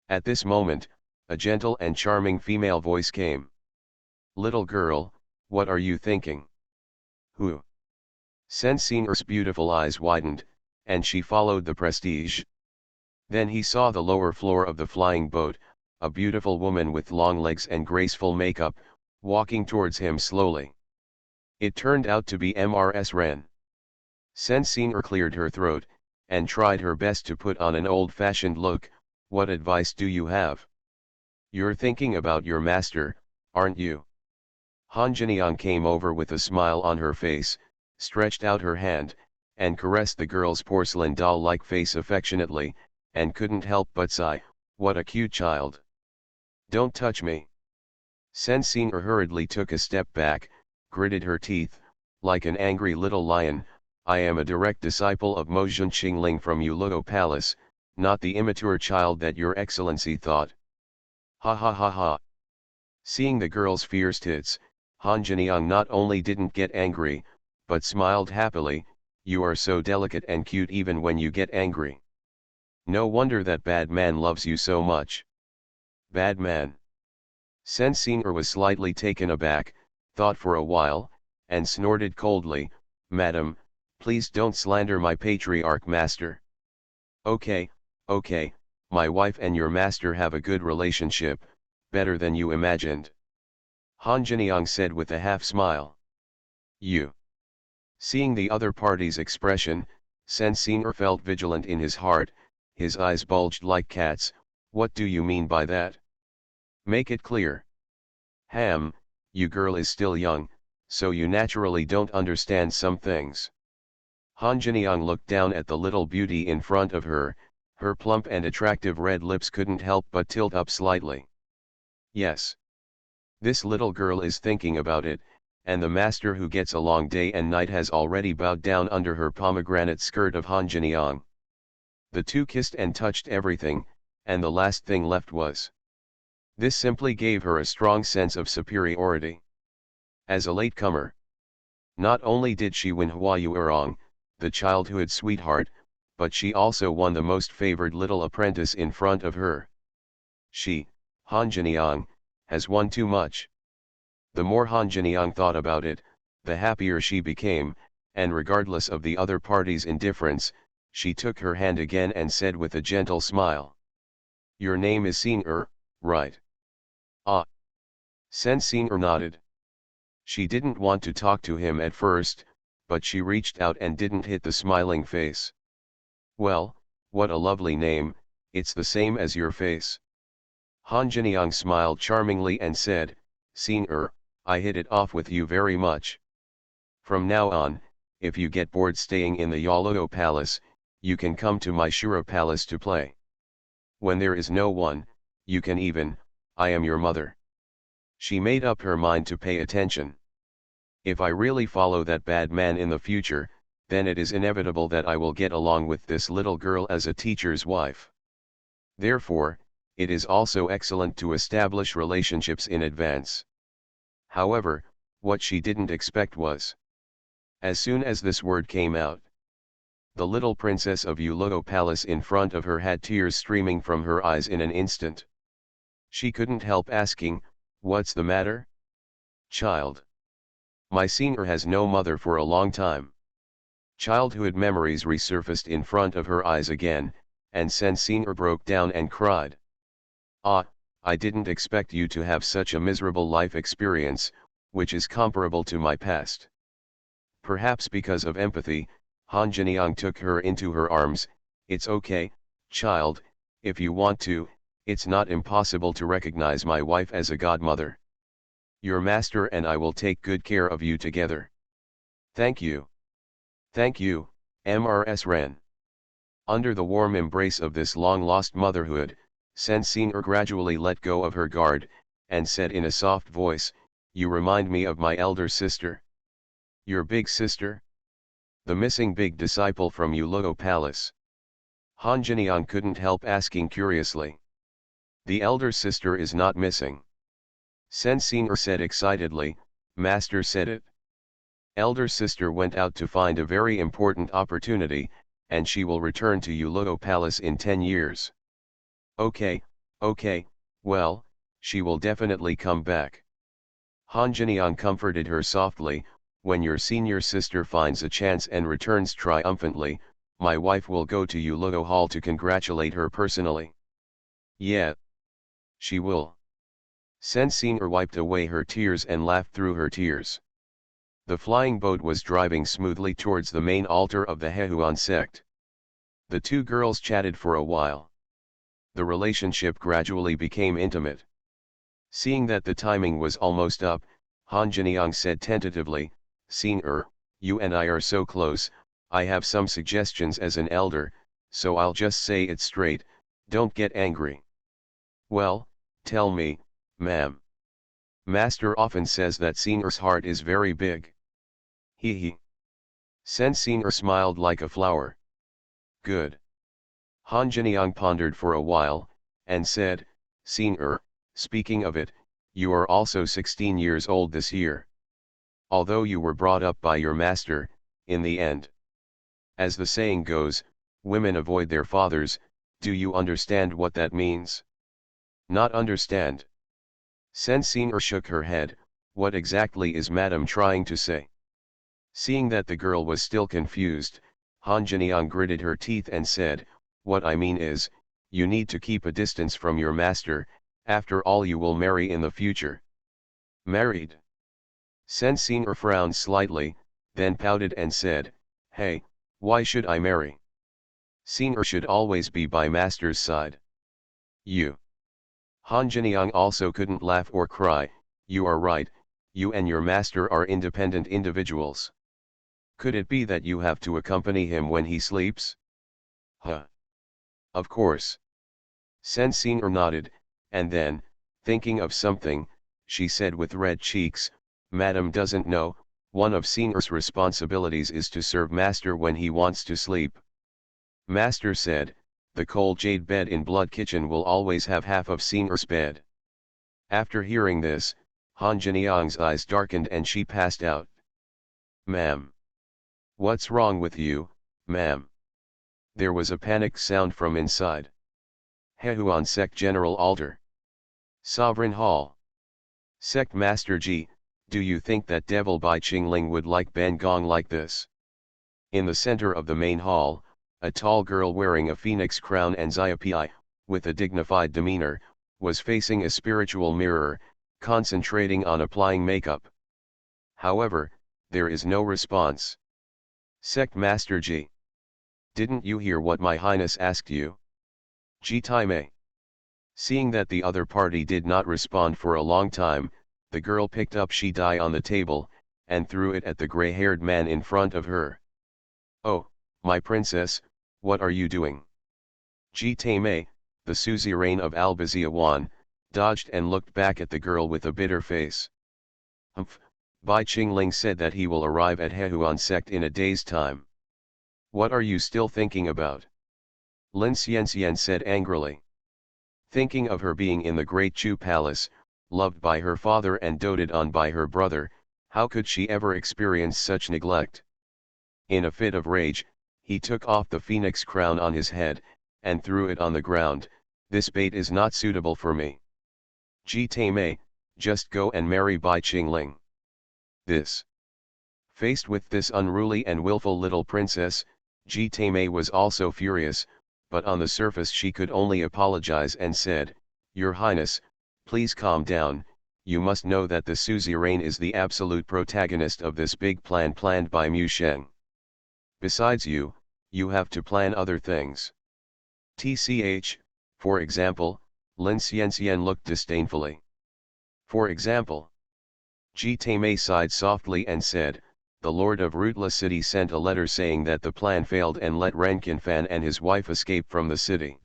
Speaker 1: At this moment, a gentle and charming female voice came. Little girl, what are you thinking? Who? Sensiner's beautiful eyes widened, and she followed the prestige. Then he saw the lower floor of the flying boat, a beautiful woman with long legs and graceful makeup, walking towards him slowly. It turned out to be Mrs. Ren. Sensiner cleared her throat, and tried her best to put on an old-fashioned look. What advice do you have? You're thinking about your master, aren't you? Han Jiniang came over with a smile on her face, stretched out her hand, and caressed the girl's porcelain doll-like face affectionately, and couldn't help but sigh, what a cute child. Don't touch me. Sensiner hurriedly took a step back, gritted her teeth, like an angry little lion. I am a direct disciple of Mojun Qingling from Yuluo Palace, not the immature child that your excellency thought. Ha ha ha ha. Seeing the girl's fierce tits, Han Jiniang not only didn't get angry, but smiled happily. You are so delicate and cute even when you get angry. No wonder that bad man loves you so much. Bad man. Sensiner was slightly taken aback, thought for a while, and snorted coldly, Madam, please don't slander my patriarch master. Okay, my wife and your master have a good relationship, better than you imagined. Han Jiniang said with a half-smile. You. Seeing the other party's expression, Sensiner felt vigilant in his heart, his eyes bulged like cats. What do you mean by that? Make it clear. Ham, you girl is still young, so you naturally don't understand some things. Han Jiniang looked down at the little beauty in front of her, her plump and attractive red lips couldn't help but tilt up slightly. Yes. This little girl is thinking about it, and the master who gets along day and night has already bowed down under her pomegranate skirt of Han Jiniang. The two kissed and touched everything, and the last thing left was. This simply gave her a strong sense of superiority. As a latecomer, not only did she win Hua Yuerong, the childhood sweetheart, but she also won the most favored little apprentice in front of her. She, Han Jiniang, has won too much. The more Han Jiniang thought about it, the happier she became, and regardless of the other party's indifference, she took her hand again and said with a gentle smile. Your name is Senior, right? Ah. Senior nodded. She didn't want to talk to him at first, but she reached out and didn't hit the smiling face. Well, what a lovely name, it's the same as your face. Han Jiniang smiled charmingly and said, Senior, I hit it off with you very much. From now on, if you get bored staying in the Yoluo Palace, you can come to my Shura Palace to play. When there is no one, you can even, I am your mother. She made up her mind to pay attention. If I really follow that bad man in the future, then it is inevitable that I will get along with this little girl as a teacher's wife. Therefore, it is also excellent to establish relationships in advance. However, what she didn't expect was. As soon as this word came out, the little princess of Yuluo Palace in front of her had tears streaming from her eyes in an instant. She couldn't help asking, what's the matter? Child. My senior has no mother for a long time. Childhood memories resurfaced in front of her eyes again, and Senior broke down and cried. Ah, I didn't expect you to have such a miserable life experience, which is comparable to my past. Perhaps because of empathy, Han Jiniang took her into her arms. It's okay, Child, if you want to, it's not impossible to recognize my wife as a godmother. Your master and I will take good care of you together. Thank you. Thank you, Mrs. Wren. Under the warm embrace of this long-lost motherhood, Senseinger gradually let go of her guard, and said in a soft voice, "You remind me of my elder sister." "Your big sister?" "The missing big disciple from Yuluo Palace." Han Jiniang couldn't help asking curiously. "The elder sister is not missing." Senseinger said excitedly, "Master said it." "Elder sister went out to find a very important opportunity, and she will return to Yuluo Palace in 10 years. Okay, well, she will definitely come back." Han Jiniang comforted her softly, "When your senior sister finds a chance and returns triumphantly, my wife will go to Yuluo Hall to congratulate her personally." "Yeah. She will." Senseinger wiped away her tears and laughed through her tears. The flying boat was driving smoothly towards the main altar of the Hehuan sect. The two girls chatted for a while. The relationship gradually became intimate. Seeing that the timing was almost up, Han Jiniang said tentatively, "Senior, you and I are so close, I have some suggestions as an elder, so I'll just say it straight, don't get angry." "Well, tell me, ma'am." "Master often says that Senior's heart is very big." He. Senior smiled like a flower. "Good." Han Jiniang pondered for a while, and said, "Senior, speaking of it, you are also 16 years old this year. Although you were brought up by your master, in the end. As the saying goes, women avoid their fathers, do you understand what that means?" "Not understand." Senior shook her head, "What exactly is madam trying to say?" Seeing that the girl was still confused, Han Jiniang gritted her teeth and said, "What I mean is, you need to keep a distance from your master, after all you will marry in the future." "Married?" Senior frowned slightly, then pouted and said, "Hey, why should I marry? Senior should always be by master's side." "You." Han Jiniang also couldn't laugh or cry, "You are right, you and your master are independent individuals. Could it be that you have to accompany him when he sleeps?" "Huh. Of course." Senior nodded, and then, thinking of something, she said with red cheeks, "Madam doesn't know, one of Senior's responsibilities is to serve master when he wants to sleep." Master said, "The cold jade bed in Blood Kitchen will always have half of Senior's bed." After hearing this, Han Jiniang's eyes darkened and she passed out. "Ma'am. What's wrong with you, ma'am?" There was a panicked sound from inside. Hehuan Sect General Altar. Sovereign Hall. "Sect Master Ji, do you think that Devil Bai Qingling would like Ban Gong like this?" In the center of the main hall, a tall girl wearing a phoenix crown and Xiapi, with a dignified demeanor, was facing a spiritual mirror, concentrating on applying makeup. However, there is no response. "Sect Master Ji. Didn't you hear what my highness asked you?" "Ji Taimei." Seeing that the other party did not respond for a long time, the girl picked up Shi Dai on the table, and threw it at the gray-haired man in front of her. "Oh, my princess, what are you doing?" Ji Taimei, the suzerain of Albaziawan, dodged and looked back at the girl with a bitter face. "Humph, Bai Qingling said that he will arrive at Hehuan sect in a day's time. What are you still thinking about?" Lin Xianxian said angrily. Thinking of her being in the Great Chu Palace, loved by her father and doted on by her brother, how could she ever experience such neglect? In a fit of rage, he took off the phoenix crown on his head, and threw it on the ground. "This bait is not suitable for me. Ji Taimei, just go and marry Bai Qingling." This. Faced with this unruly and willful little princess, Ji Taimei was also furious, but on the surface she could only apologize and said, "Your Highness, please calm down, you must know that the suzerain is the absolute protagonist of this big plan planned by Mu Sheng. Besides you have to plan other things." Tch, for example, Lin Xianxian looked disdainfully. For example, Ji Taimei sighed softly and said, the lord of Rutla city sent a letter saying that the plan failed and let Renkinfan and his wife escape from the city.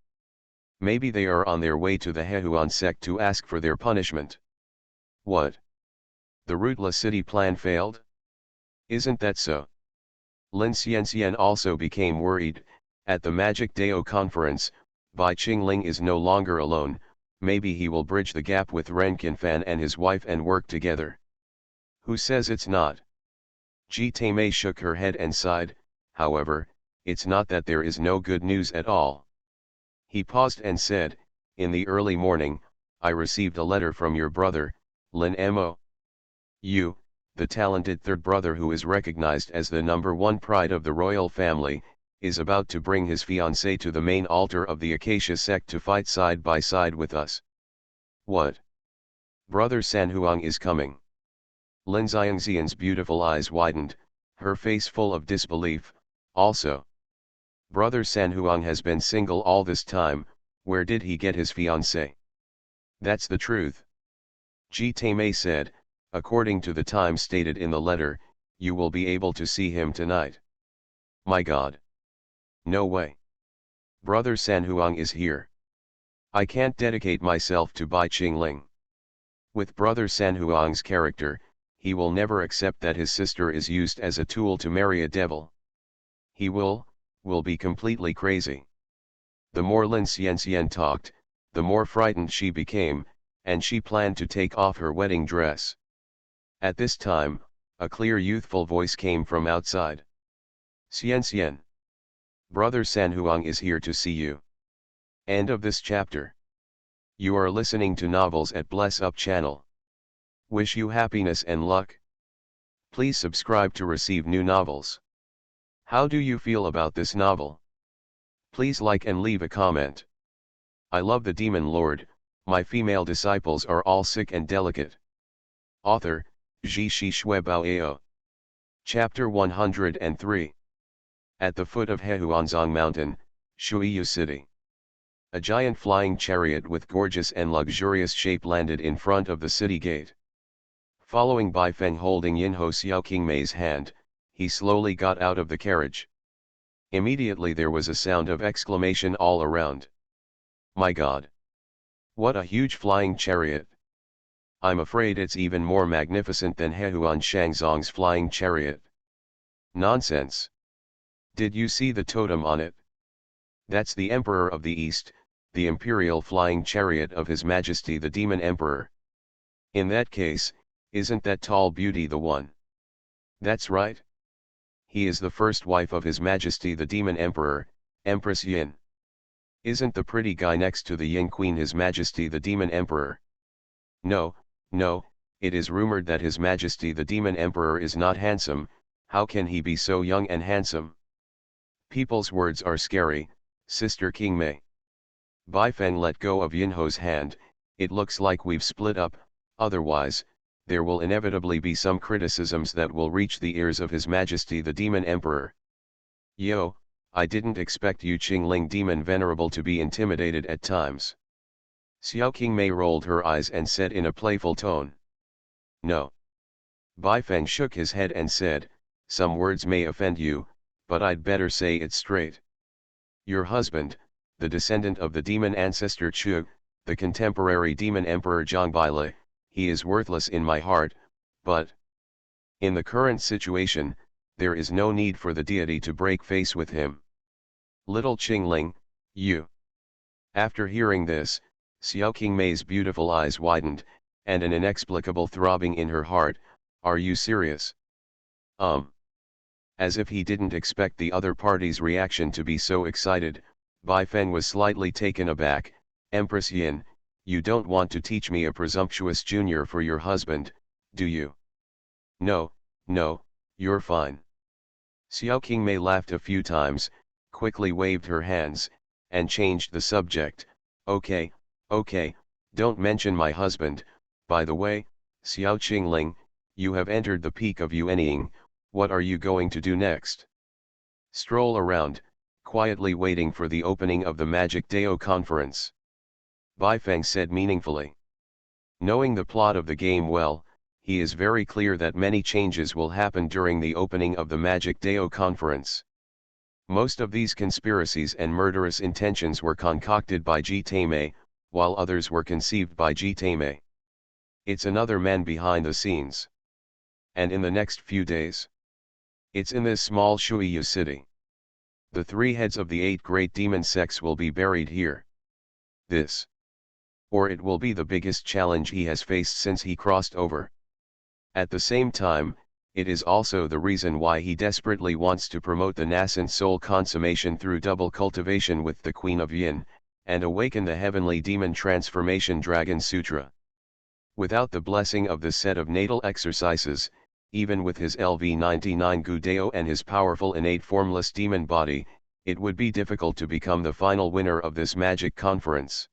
Speaker 1: Maybe they are on their way to the Hehuan sect to ask for their punishment. What? The Rutla city plan failed? Isn't that so? Lin Xianxian also became worried. At the Magic Dao conference, Bai Qingling is no longer alone. Maybe he will bridge the gap with Renkinfan and his wife and work together. Who says it's not? Ji Taimei shook her head and sighed. However, it's not that there is no good news at all. He paused and said, in the early morning, I received a letter from your brother, Lin Mo. You, the talented third brother who is recognized as the #1 pride of the royal family, is about to bring his fiancée to the main altar of the Acacia sect to fight side by side with us. What? Brother Sanhuang is coming. Lin Xiangxian's beautiful eyes widened, her face full of disbelief. Also, Brother Sanhuang has been single all this time. Where did he get his fiancée? That's the truth. Ji Taimei said, according to the time stated in the letter, you will be able to see him tonight. My God. No way. Brother Sanhuang is here. I can't dedicate myself to Bai Qingling. With Brother Sanhuang's character, he will never accept that his sister is used as a tool to marry a devil. He will be completely crazy. The more Lin Xianxian talked, the more frightened she became, and she planned to take off her wedding dress. At this time, a clear youthful voice came from outside. Xianxian. Brother Sanhuang is here to see you. End of this chapter. You are listening to novels at Bless Up channel. Wish you happiness and luck. Please subscribe to receive new novels. How do you feel about this novel? Please like and leave a comment. I love the Demon Lord, my female disciples are all sick and delicate. Author, Zhi Shi Shui Bao Ao. Chapter 103. At the foot of Hehuanzong Mountain, Shuiyu City. A giant flying chariot with gorgeous and luxurious shape landed in front of the city gate. Following Bai Feng holding Yinho Xiao Qingmei's hand, he slowly got out of the carriage. Immediately there was a sound of exclamation all around. My God! What a huge flying chariot! I'm afraid it's even more magnificent than Hehuan Shangzong's flying chariot. Nonsense! Did you see the totem on it? That's the Emperor of the East, the imperial flying chariot of His Majesty the Demon Emperor. In that case, isn't that tall beauty the one? That's right. He is the first wife of His Majesty the Demon Emperor, Empress Yin. Isn't the pretty guy next to the Yin Queen His Majesty the Demon Emperor? No, it is rumored that His Majesty the Demon Emperor is not handsome. How can he be so young and handsome? People's words are scary, Sister Qingmei. Bai Feng let go of Yinho's hand. It looks like we've split up, otherwise, there will inevitably be some criticisms that will reach the ears of His Majesty the Demon Emperor. Yo, I didn't expect you Qingling Demon Venerable to be intimidated at times. Xiao Qingmei rolled her eyes and said in a playful tone. No. Bai Feng shook his head and said, some words may offend you, but I'd better say it straight. Your husband, the descendant of the demon ancestor Chu, the contemporary demon emperor Zhongbaile, he is worthless in my heart, but in the current situation, there is no need for the deity to break face with him. Little Qingling, you. After hearing this, Xiao Qingmei's beautiful eyes widened, and an inexplicable throbbing in her heart. Are you serious? As if he didn't expect the other party's reaction to be so excited, Bai Feng was slightly taken aback. Empress Yin, you don't want to teach me a presumptuous junior for your husband, do you? No, you're fine. Xiao Qingmei laughed a few times, quickly waved her hands, and changed the subject. Okay, don't mention my husband. By the way, Xiao Qingling, you have entered the peak of Yuanying. What are you going to do next? Stroll around, quietly waiting for the opening of the Magic Dao conference. Baifeng said meaningfully. Knowing the plot of the game well, he is very clear that many changes will happen during the opening of the Magic Dao conference. Most of these conspiracies and murderous intentions were concocted by Ji Taimei, while others were conceived by Ji Taimei. It's another man behind the scenes. And in the next few days, it's in this small Shuiyu city. The 3 heads of the 8 great demon sects will be buried here. This, or it will be the biggest challenge he has faced since he crossed over. At the same time, it is also the reason why he desperately wants to promote the nascent soul consummation through double cultivation with the Queen of Yin, and awaken the heavenly demon transformation Dragon Sutra. Without the blessing of this set of natal exercises, even with his LV99 Gudeo and his powerful innate formless demon body, it would be difficult to become the final winner of this magic conference.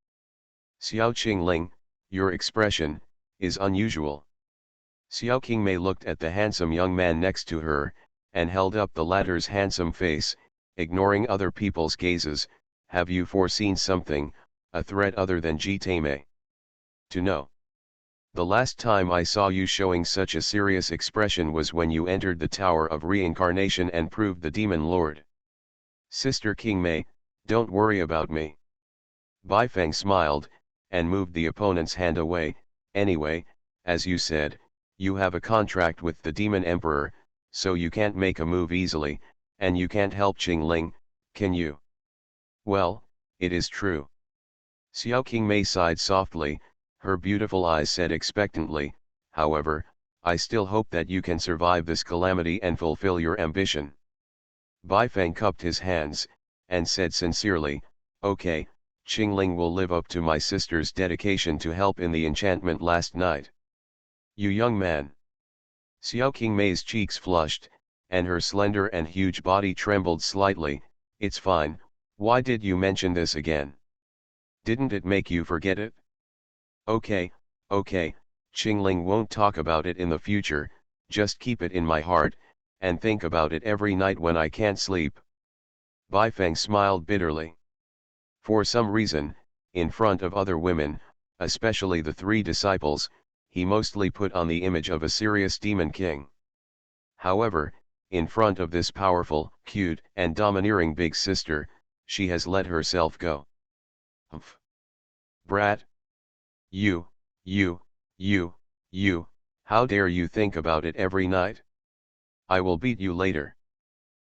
Speaker 1: Xiao Qingling, your expression is unusual. Xiao Qingmei looked at the handsome young man next to her, and held up the latter's handsome face, ignoring other people's gazes. Have you foreseen something, a threat other than Ji Taimei? To know. The last time I saw you showing such a serious expression was when you entered the Tower of Reincarnation and proved the Demon Lord. Sister Qingmei, don't worry about me. Baifeng smiled, and moved the opponent's hand away. Anyway, as you said, you have a contract with the Demon Emperor, so you can't make a move easily, and you can't help Qingling, can you? Well, it is true. Xiao Qingmei sighed softly, her beautiful eyes said expectantly, however, I still hope that you can survive this calamity and fulfill your ambition. Baifeng cupped his hands, and said sincerely, okay, Qingling will live up to my sister's dedication to help in the enchantment last night. You young man. Xiao Qingmei's cheeks flushed, and her slender and huge body trembled slightly. It's fine, why did you mention this again? Didn't it make you forget it? Okay, Qingling won't talk about it in the future, just keep it in my heart, and think about it every night when I can't sleep. Baifeng smiled bitterly. For some reason, in front of other women, especially the 3 disciples, he mostly put on the image of a serious demon king. However, in front of this powerful, cute, and domineering big sister, she has let herself go. Humph. Brat. You, how dare you think about it every night? I will beat you later.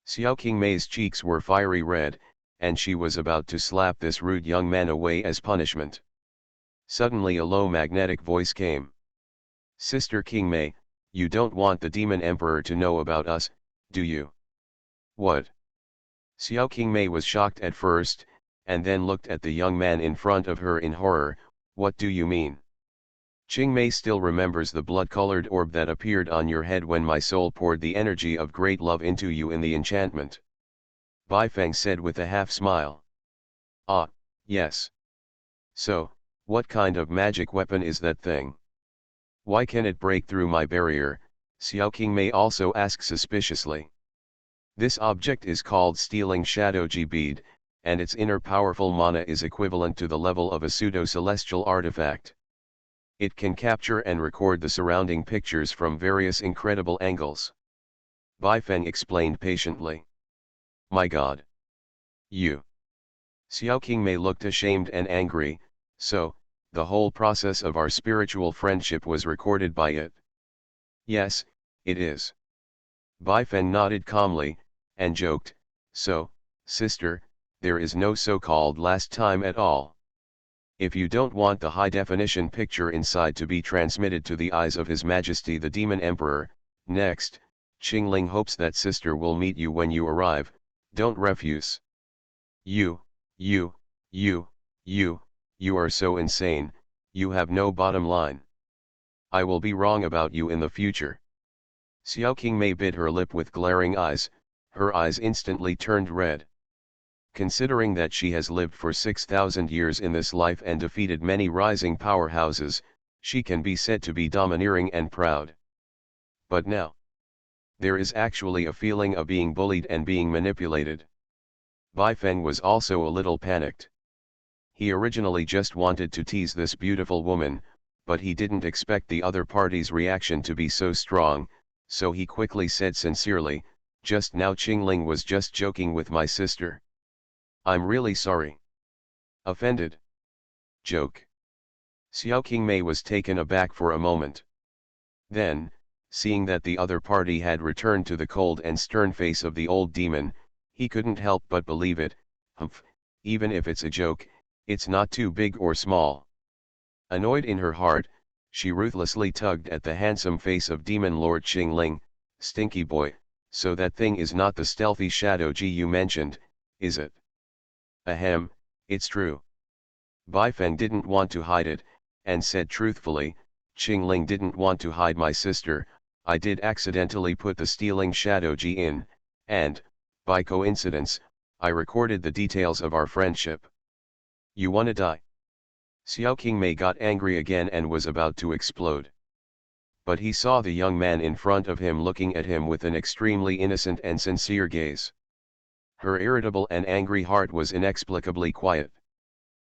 Speaker 1: Xiao Qingmei's cheeks were fiery red, and she was about to slap this rude young man away as punishment. Suddenly a low magnetic voice came. Sister Qingmei, you don't want the Demon Emperor to know about us, do you? What? Xiao Qingmei was shocked at first, and then looked at the young man in front of her in horror. What do you mean? Qingmei still remembers the blood-colored orb that appeared on your head when my soul poured the energy of great love into you in the enchantment. Baifeng said with a half-smile. Ah, yes. So, what kind of magic weapon is that thing? Why can it break through my barrier? Xiao Qingmei also asked suspiciously. This object is called Stealing Shadow Ji Bead, and its inner powerful mana is equivalent to the level of a pseudo-celestial artifact. It can capture and record the surrounding pictures from various incredible angles. Baifeng explained patiently. My God! You! Xiao Qingmei looked ashamed and angry. So, the whole process of our spiritual friendship was recorded by it? Yes, it is. Baifeng nodded calmly, and joked, so, sister, there is no so-called last time at all. If you don't want the high-definition picture inside to be transmitted to the eyes of His Majesty the Demon Emperor, next, Qingling hopes that sister will meet you when you arrive, don't refuse. You are so insane, you have no bottom line. I will be wrong about you in the future. Xiao Qingmei bit her lip with glaring eyes, her eyes instantly turned red. Considering that she has lived for 6,000 years in this life and defeated many rising powerhouses, she can be said to be domineering and proud. But now, there is actually a feeling of being bullied and being manipulated. Bai Feng was also a little panicked. He originally just wanted to tease this beautiful woman, but he didn't expect the other party's reaction to be so strong, so he quickly said sincerely, "Just now Qingling was just joking with my sister. I'm really sorry." Offended? Joke. Xiao Qingmei was taken aback for a moment. Then, seeing that the other party had returned to the cold and stern face of the old demon, he couldn't help but believe it. Humph, even if it's a joke, it's not too big or small. Annoyed in her heart, she ruthlessly tugged at the handsome face of Demon Lord Qingling. "Stinky boy, so that thing is not the stealthy shadow G you mentioned, is it?" "Ahem, it's true." Bai Feng didn't want to hide it, and said truthfully, "Qingling didn't want to hide my sister, I did accidentally put the stealing shadow G in, and, by coincidence, I recorded the details of our friendship." "You wanna die?" Xiao Qingmei got angry again and was about to explode. But he saw the young man in front of him looking at him with an extremely innocent and sincere gaze. Her irritable and angry heart was inexplicably quiet.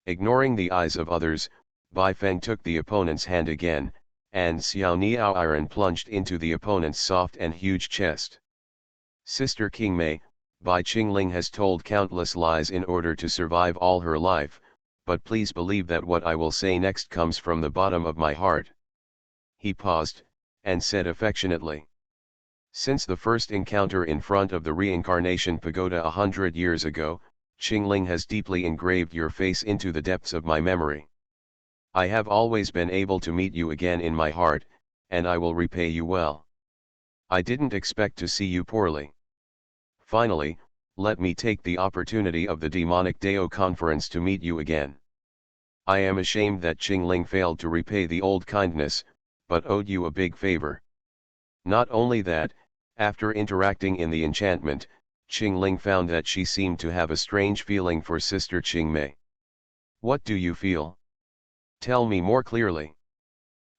Speaker 1: Ignoring the eyes of others, Bai Feng took the opponent's hand again, and Xiao Niao Iron plunged into the opponent's soft and huge chest. "Sister Qingmei, Bai Qingling has told countless lies in order to survive all her life, but please believe that what I will say next comes from the bottom of my heart." He paused, and said affectionately, "Since the first encounter in front of the reincarnation pagoda 100 years ago, Qingling has deeply engraved your face into the depths of my memory. I have always been able to meet you again in my heart, and I will repay you well. I didn't expect to see you poorly. Finally, let me take the opportunity of the demonic Dao conference to meet you again. I am ashamed that Qingling failed to repay the old kindness, but owed you a big favor. Not only that, after interacting in the enchantment, Qingling found that she seemed to have a strange feeling for Sister Qingmei. What do you feel? Tell me more clearly."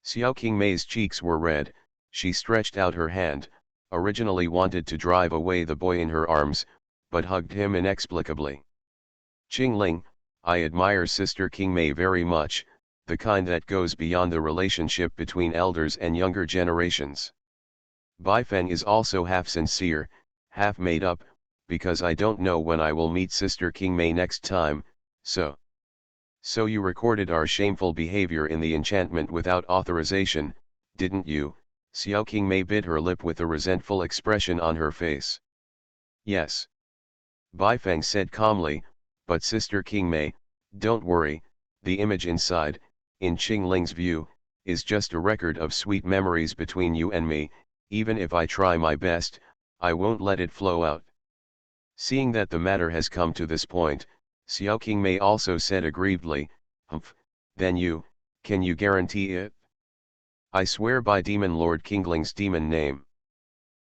Speaker 1: Xiao Qingmei's cheeks were red. She stretched out her hand, originally wanted to drive away the boy in her arms, but hugged him inexplicably. "Qingling, I admire Sister Qingmei very much, the kind that goes beyond the relationship between elders and younger generations. Bai Feng is also half sincere, half made up, because I don't know when I will meet Sister Qingmei next time, so you recorded our shameful behavior in the enchantment without authorization, didn't you?" Xiao Qingmei bit her lip with a resentful expression on her face. "Yes." Bai Feng said calmly, "But Sister Qingmei, don't worry, the image inside, in Qingling's view, is just a record of sweet memories between you and me. Even if I try my best, I won't let it flow out." Seeing that the matter has come to this point, Xiao Qingmei also said aggrievedly, "Humph, then can you guarantee it?" "I swear by Demon Lord Qingling's demon name."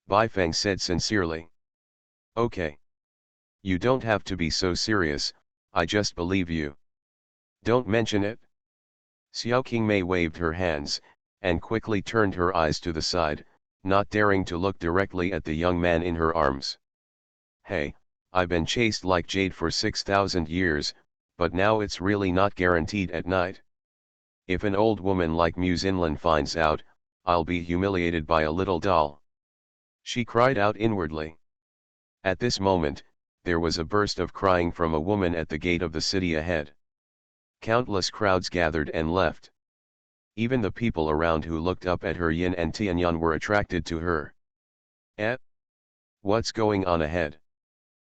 Speaker 1: Bai Feng said sincerely. "Okay. You don't have to be so serious, I just believe you. Don't mention it." Xiao Qingmei waved her hands, and quickly turned her eyes to the side, not daring to look directly at the young man in her arms. "Hey, I've been chaste like jade for 6,000 years, but now it's really not guaranteed at night. If an old woman like Muzinlin finds out, I'll be humiliated by a little doll," she cried out inwardly. At this moment, there was a burst of crying from a woman at the gate of the city ahead. Countless crowds gathered and left. Even the people around who looked up at her Yin and Tianyan were attracted to her. "Eh? What's going on ahead?"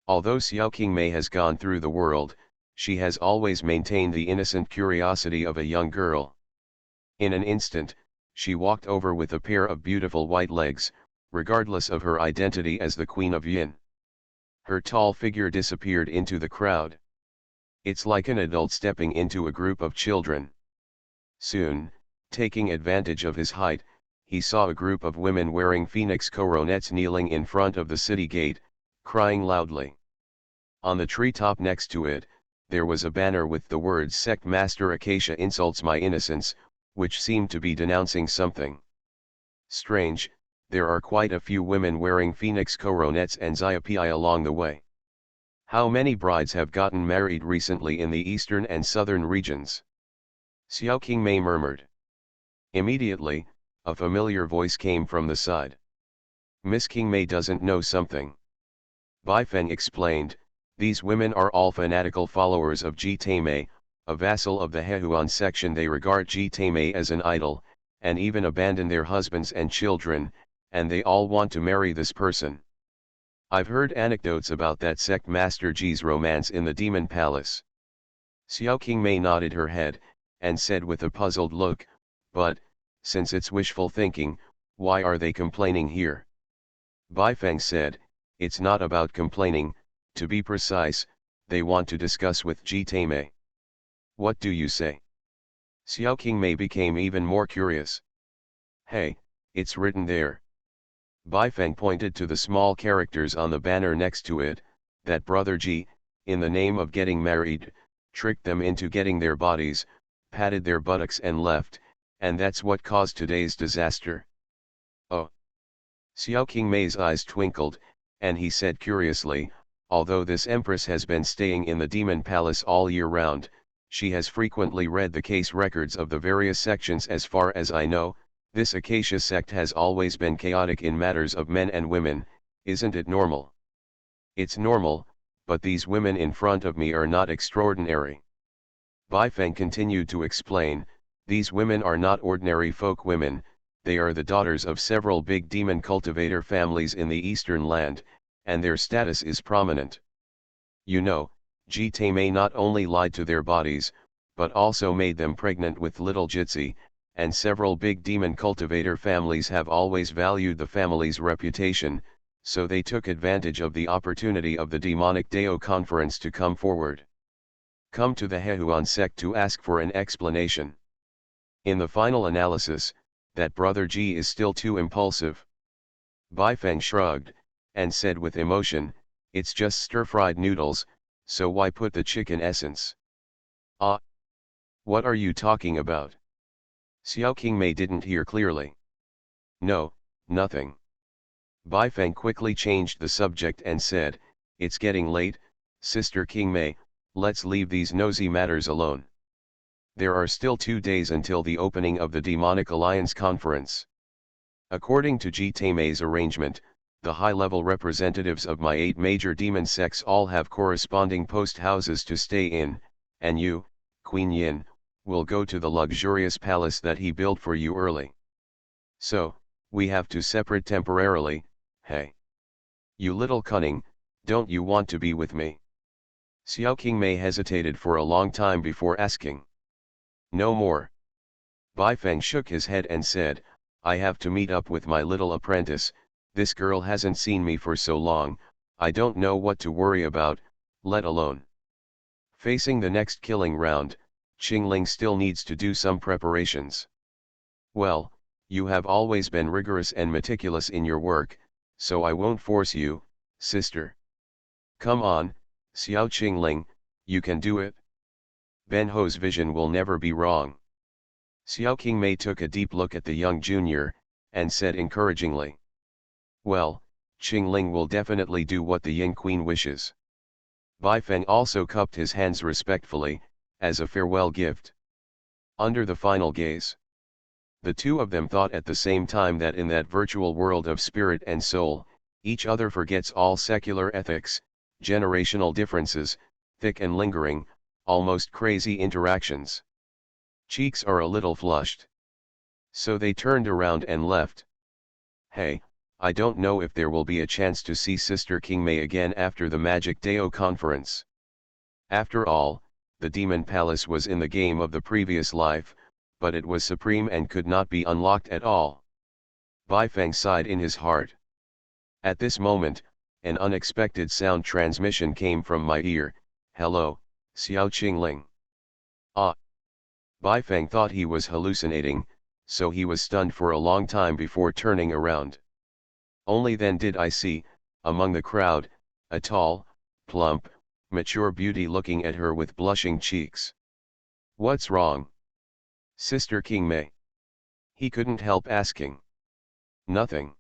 Speaker 1: Although Xiao Qingmei has gone through the world, she has always maintained the innocent curiosity of a young girl. In an instant, she walked over with a pair of beautiful white legs, regardless of her identity as the Queen of Yin. Her tall figure disappeared into the crowd. It's like an adult stepping into a group of children. Soon, taking advantage of his height, he saw a group of women wearing phoenix coronets kneeling in front of the city gate, crying loudly. On the treetop next to it, there was a banner with the words "Sect Master Acacia insults my innocence," which seemed to be denouncing something. Strange, there are quite a few women wearing phoenix coronets and xiapi along the way. How many brides have gotten married recently in the eastern and southern regions? Xiao Qingmei murmured. Immediately, a familiar voice came from the side. Miss Qingmei doesn't know something. Bai Feng explained, these women are all fanatical followers of Ji Taimei, a vassal of the Hehuan section. They regard Ji Taimei as an idol, and even abandon their husbands and children, and they all want to marry this person. I've heard anecdotes about that sect Master Ji's romance in the Demon Palace. Xiao Qingmei nodded her head, and said with a puzzled look, but, since it's wishful thinking, why are they complaining here? Bai Feng said, it's not about complaining, to be precise, they want to discuss with Ji Taimei. What do you say? Xiao Qingmei became even more curious. Hey, it's written there. Bai Feng pointed to the small characters on the banner next to it, that Brother Ji, in the name of getting married, tricked them into getting their bodies, patted their buttocks and left, and that's what caused today's disaster. Oh. Xiao Qingmei's eyes twinkled, and he said curiously, although this empress has been staying in the Demon Palace all year round, she has frequently read the case records of the various sections. As far as I know, this Acacia sect has always been chaotic in matters of men and women. Isn't it normal? It's normal, but these women in front of me are not extraordinary. Bai Feng continued to explain, these women are not ordinary folk women, they are the daughters of several big demon cultivator families in the eastern land, and their status is prominent. You know, Ji Taimei not only lied to their bodies, but also made them pregnant with little Jitsi, and several big demon cultivator families have always valued the family's reputation, so they took advantage of the opportunity of the demonic Dao conference to come forward. Come to the Hehuan sect to ask for an explanation. In the final analysis, that Brother Ji is still too impulsive. Bai Feng shrugged, and said with emotion, it's just stir-fried noodles, so why put the chicken essence? Ah! What are you talking about? Xiao Qingmei didn't hear clearly. No, nothing. Bai Feng quickly changed the subject and said, it's getting late, Sister Qingmei, let's leave these nosy matters alone. There are still 2 days until the opening of the Demonic Alliance Conference. According to Ji Taimei's arrangement, the high-level representatives of my 8 major demon sects all have corresponding post houses to stay in, and you, Queen Yin, will go to the luxurious palace that he built for you early. So, we have to separate temporarily. Hey! You little cunning, don't you want to be with me? Xiao Qingmei hesitated for a long time before asking. No more. Bai Feng shook his head and said, I have to meet up with my little apprentice. This girl hasn't seen me for so long, I don't know what to worry about, let alone facing the next killing round. Qingling still needs to do some preparations. Well, you have always been rigorous and meticulous in your work, so I won't force you, sister. Come on, Xiao Qingling, you can do it. Ben Ho's vision will never be wrong. Xiao Qingmei took a deep look at the young junior, and said encouragingly. Well, Qingling will definitely do what the Yin Queen wishes. Bai Feng also cupped his hands respectfully, as a farewell gift. Under the final gaze, the two of them thought at the same time that in that virtual world of spirit and soul, each other forgets all secular ethics, generational differences, thick and lingering, almost crazy interactions. Cheeks are a little flushed. So they turned around and left. Hey, I don't know if there will be a chance to see Sister Qingmei again after the Magic Dao conference. After all, the Demon Palace was in the game of the previous life, but it was supreme and could not be unlocked at all. Bai Feng sighed in his heart. At this moment, an unexpected sound transmission came from my ear. Hello, Xiao Qingling. Ah! Bai Feng thought he was hallucinating, so he was stunned for a long time before turning around. Only then did I see, among the crowd, a tall, plump, mature beauty looking at her with blushing cheeks. What's wrong? Sister Qingmei. He couldn't help asking. Nothing.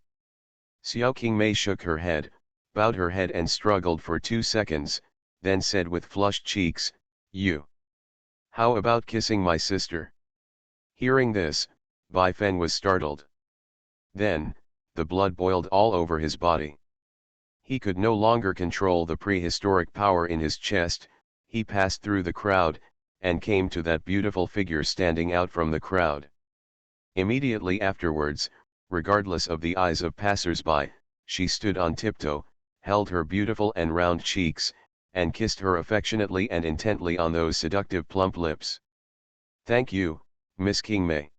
Speaker 1: Xiao Qingmei shook her head, bowed her head and struggled for 2 seconds, then said with flushed cheeks, "You. How about kissing my sister?" Hearing this, Bai Feng was startled. Then, the blood boiled all over his body. He could no longer control the prehistoric power in his chest. He passed through the crowd, and came to that beautiful figure standing out from the crowd. Immediately afterwards, regardless of the eyes of passers-by, she stood on tiptoe, held her beautiful and round cheeks, and kissed her affectionately and intently on those seductive plump lips. "Thank you, Miss Qingmei.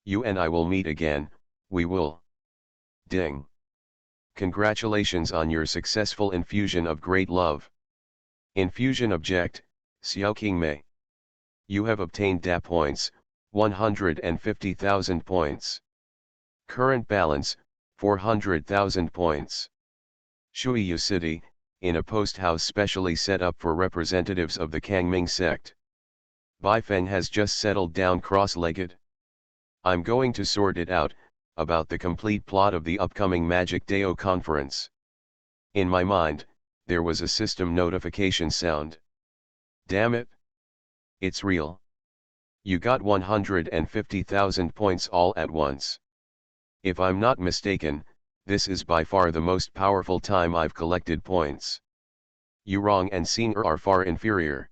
Speaker 1: You and I will meet again, we will." Ding. Congratulations on your successful infusion of great love. Infusion object, Xiao Qingmei. You have obtained DA points, 150,000 points. Current balance, 400,000 points. Shuiyu City, in a post house specially set up for representatives of the Kangming sect. Bai Feng has just settled down cross-legged. I'm going to sort it out, about the complete plot of the upcoming Magic Dao conference. In my mind, there was a system notification sound. Damn it! It's real. You got 150,000 points all at once. If I'm not mistaken, this is by far the most powerful time I've collected points. Yurong and Xing'er are far inferior.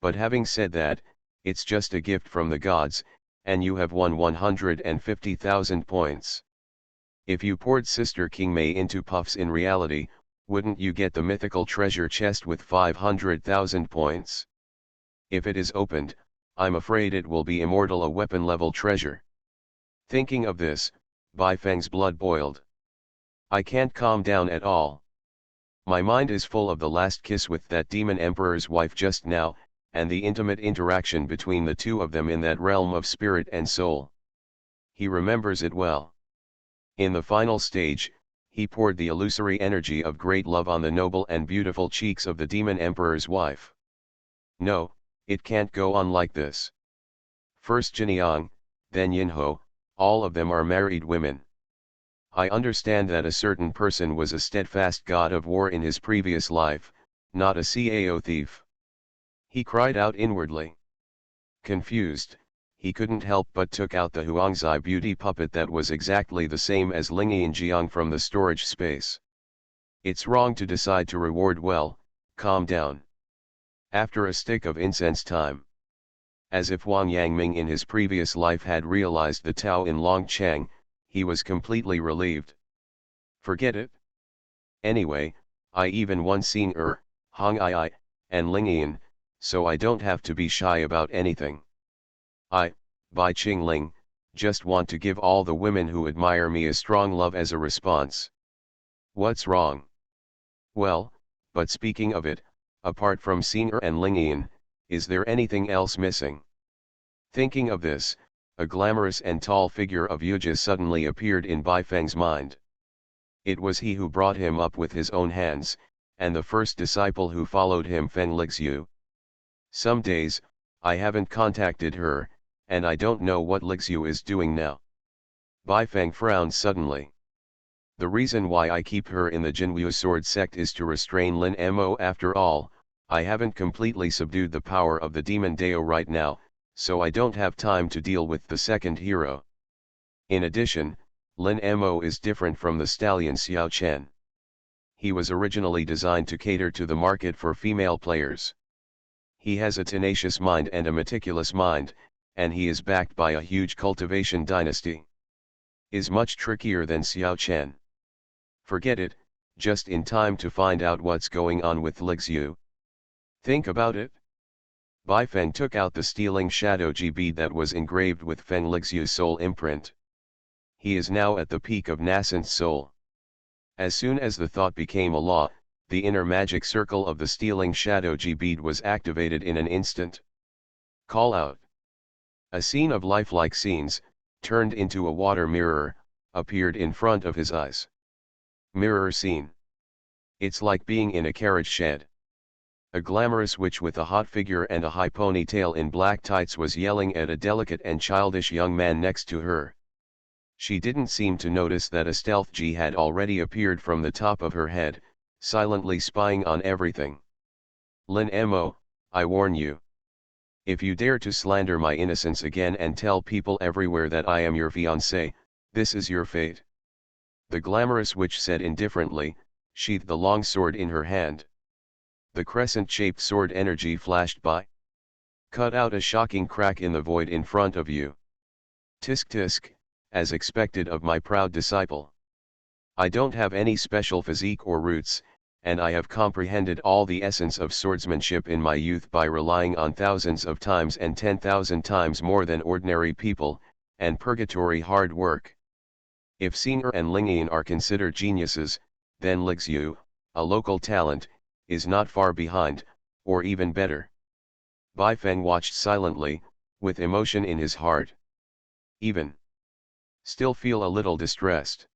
Speaker 1: But having said that, it's just a gift from the gods, and you have won 150,000 points. If you poured Sister Qingmei into puffs in reality, wouldn't you get the mythical treasure chest with 500,000 points? If it is opened, I'm afraid it will be immortal, a weapon-level treasure. Thinking of this, Bai Feng's blood boiled. I can't calm down at all. My mind is full of the last kiss with that demon emperor's wife just now, and the intimate interaction between the two of them in that realm of spirit and soul. He remembers it well. In the final stage, he poured the illusory energy of great love on the noble and beautiful cheeks of the demon emperor's wife. No, it can't go on like this. First Jinyang, then Yinho, all of them are married women. I understand that a certain person was a steadfast god of war in his previous life, not a Cao thief. He cried out inwardly. Confused, he couldn't help but took out the Huangzai beauty puppet that was exactly the same as Lingyi and Jiang from the storage space. It's wrong to decide to reward well, calm down. After a stick of incense time. As if Wang Yangming in his previous life had realized the Tao in Longchang, he was completely relieved. Forget it. Anyway, I even won Xing'er, Hong Ai, and Lingyan, so I don't have to be shy about anything. I, Bai Qingling, just want to give all the women who admire me a strong love as a response. What's wrong? Well, but speaking of it, apart from Xing'er and Lingyan, is there anything else missing? Thinking of this, a glamorous and tall figure of Yuja suddenly appeared in Bai Feng's mind. It was he who brought him up with his own hands, and the first disciple who followed him, Feng Lixu. Some days, I haven't contacted her, and I don't know what Lixu is doing now. Bai Feng frowned suddenly. The reason why I keep her in the Jinwu sword sect is to restrain Lin Mo. After all, I haven't completely subdued the power of the demon Dao right now, so I don't have time to deal with the second hero. In addition, Lin Mo is different from the stallion Xiao Chen. He was originally designed to cater to the market for female players. He has a tenacious mind and a meticulous mind, and he is backed by a huge cultivation dynasty. Is much trickier than Xiao Chen. Forget it, just in time to find out what's going on with Lixu. Think about it. Bai Feng took out the stealing shadow G bead that was engraved with Feng Lixu's soul imprint. He is now at the peak of nascent soul. As soon as the thought became a law, the inner magic circle of the stealing shadow G bead was activated in an instant. Call out. A scene of lifelike scenes, turned into a water mirror, appeared in front of his eyes. Mirror scene. It's like being in a carriage shed. A glamorous witch with a hot figure and a high ponytail in black tights was yelling at a delicate and childish young man next to her. She didn't seem to notice that a stealth G had already appeared from the top of her head, silently spying on everything. Lin Mo, I warn you. If you dare to slander my innocence again and tell people everywhere that I am your fiancé, this is your fate. The glamorous witch said indifferently, sheathed the long sword in her hand. The crescent-shaped sword energy flashed by. Cut out a shocking crack in the void in front of you. Tisk tisk, as expected of my proud disciple. I don't have any special physique or roots, and I have comprehended all the essence of swordsmanship in my youth by relying on thousands of times and 10,000 times more than ordinary people, and purgatory hard work. If Singer and Lingyan are considered geniuses, then Lixu, a local talent, is not far behind, or even better. Bai Feng watched silently, with emotion in his heart. Even still feel a little distressed.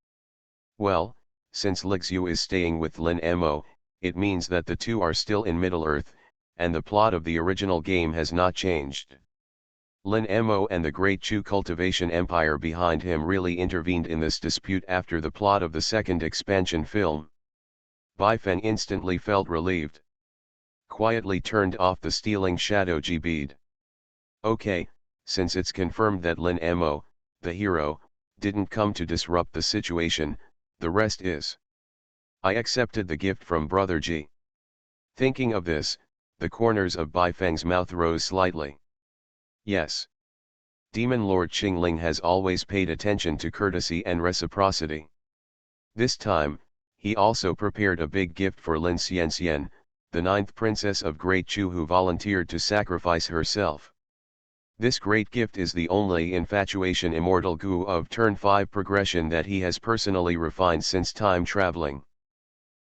Speaker 1: Well, since Lixu is staying with Lin Mo, it means that the two are still in Middle-earth, and the plot of the original game has not changed. Lin Mo and the Great Chu cultivation empire behind him really intervened in this dispute after the plot of the second expansion film. Bai Feng instantly felt relieved. Quietly turned off the stealing shadow G bead. Okay, since it's confirmed that Lin Mo, the hero, didn't come to disrupt the situation, the rest is. I accepted the gift from Brother G. Thinking of this, the corners of Bai Feng's mouth rose slightly. Yes. Demon Lord Qingling has always paid attention to courtesy and reciprocity. This time, he also prepared a big gift for Lin Xianxian, the 9th princess of Great Chu who volunteered to sacrifice herself. This great gift is the only infatuation immortal Gu of Turn 5 progression that he has personally refined since time traveling.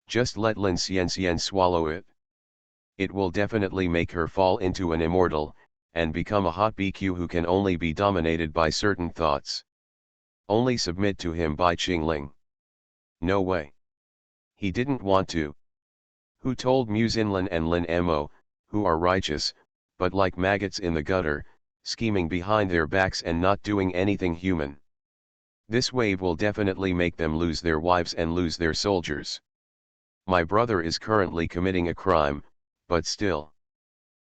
Speaker 1: Just let Lin Xianxian swallow it. It will definitely make her fall into an immortal, and become a hot BQ who can only be dominated by certain thoughts. Only submit to him by Qingling. No way. He didn't want to. Who told Mu Xinlin and Lin Mo, who are righteous, but like maggots in the gutter, scheming behind their backs and not doing anything human. This wave will definitely make them lose their wives and lose their soldiers. My brother is currently committing a crime, but still.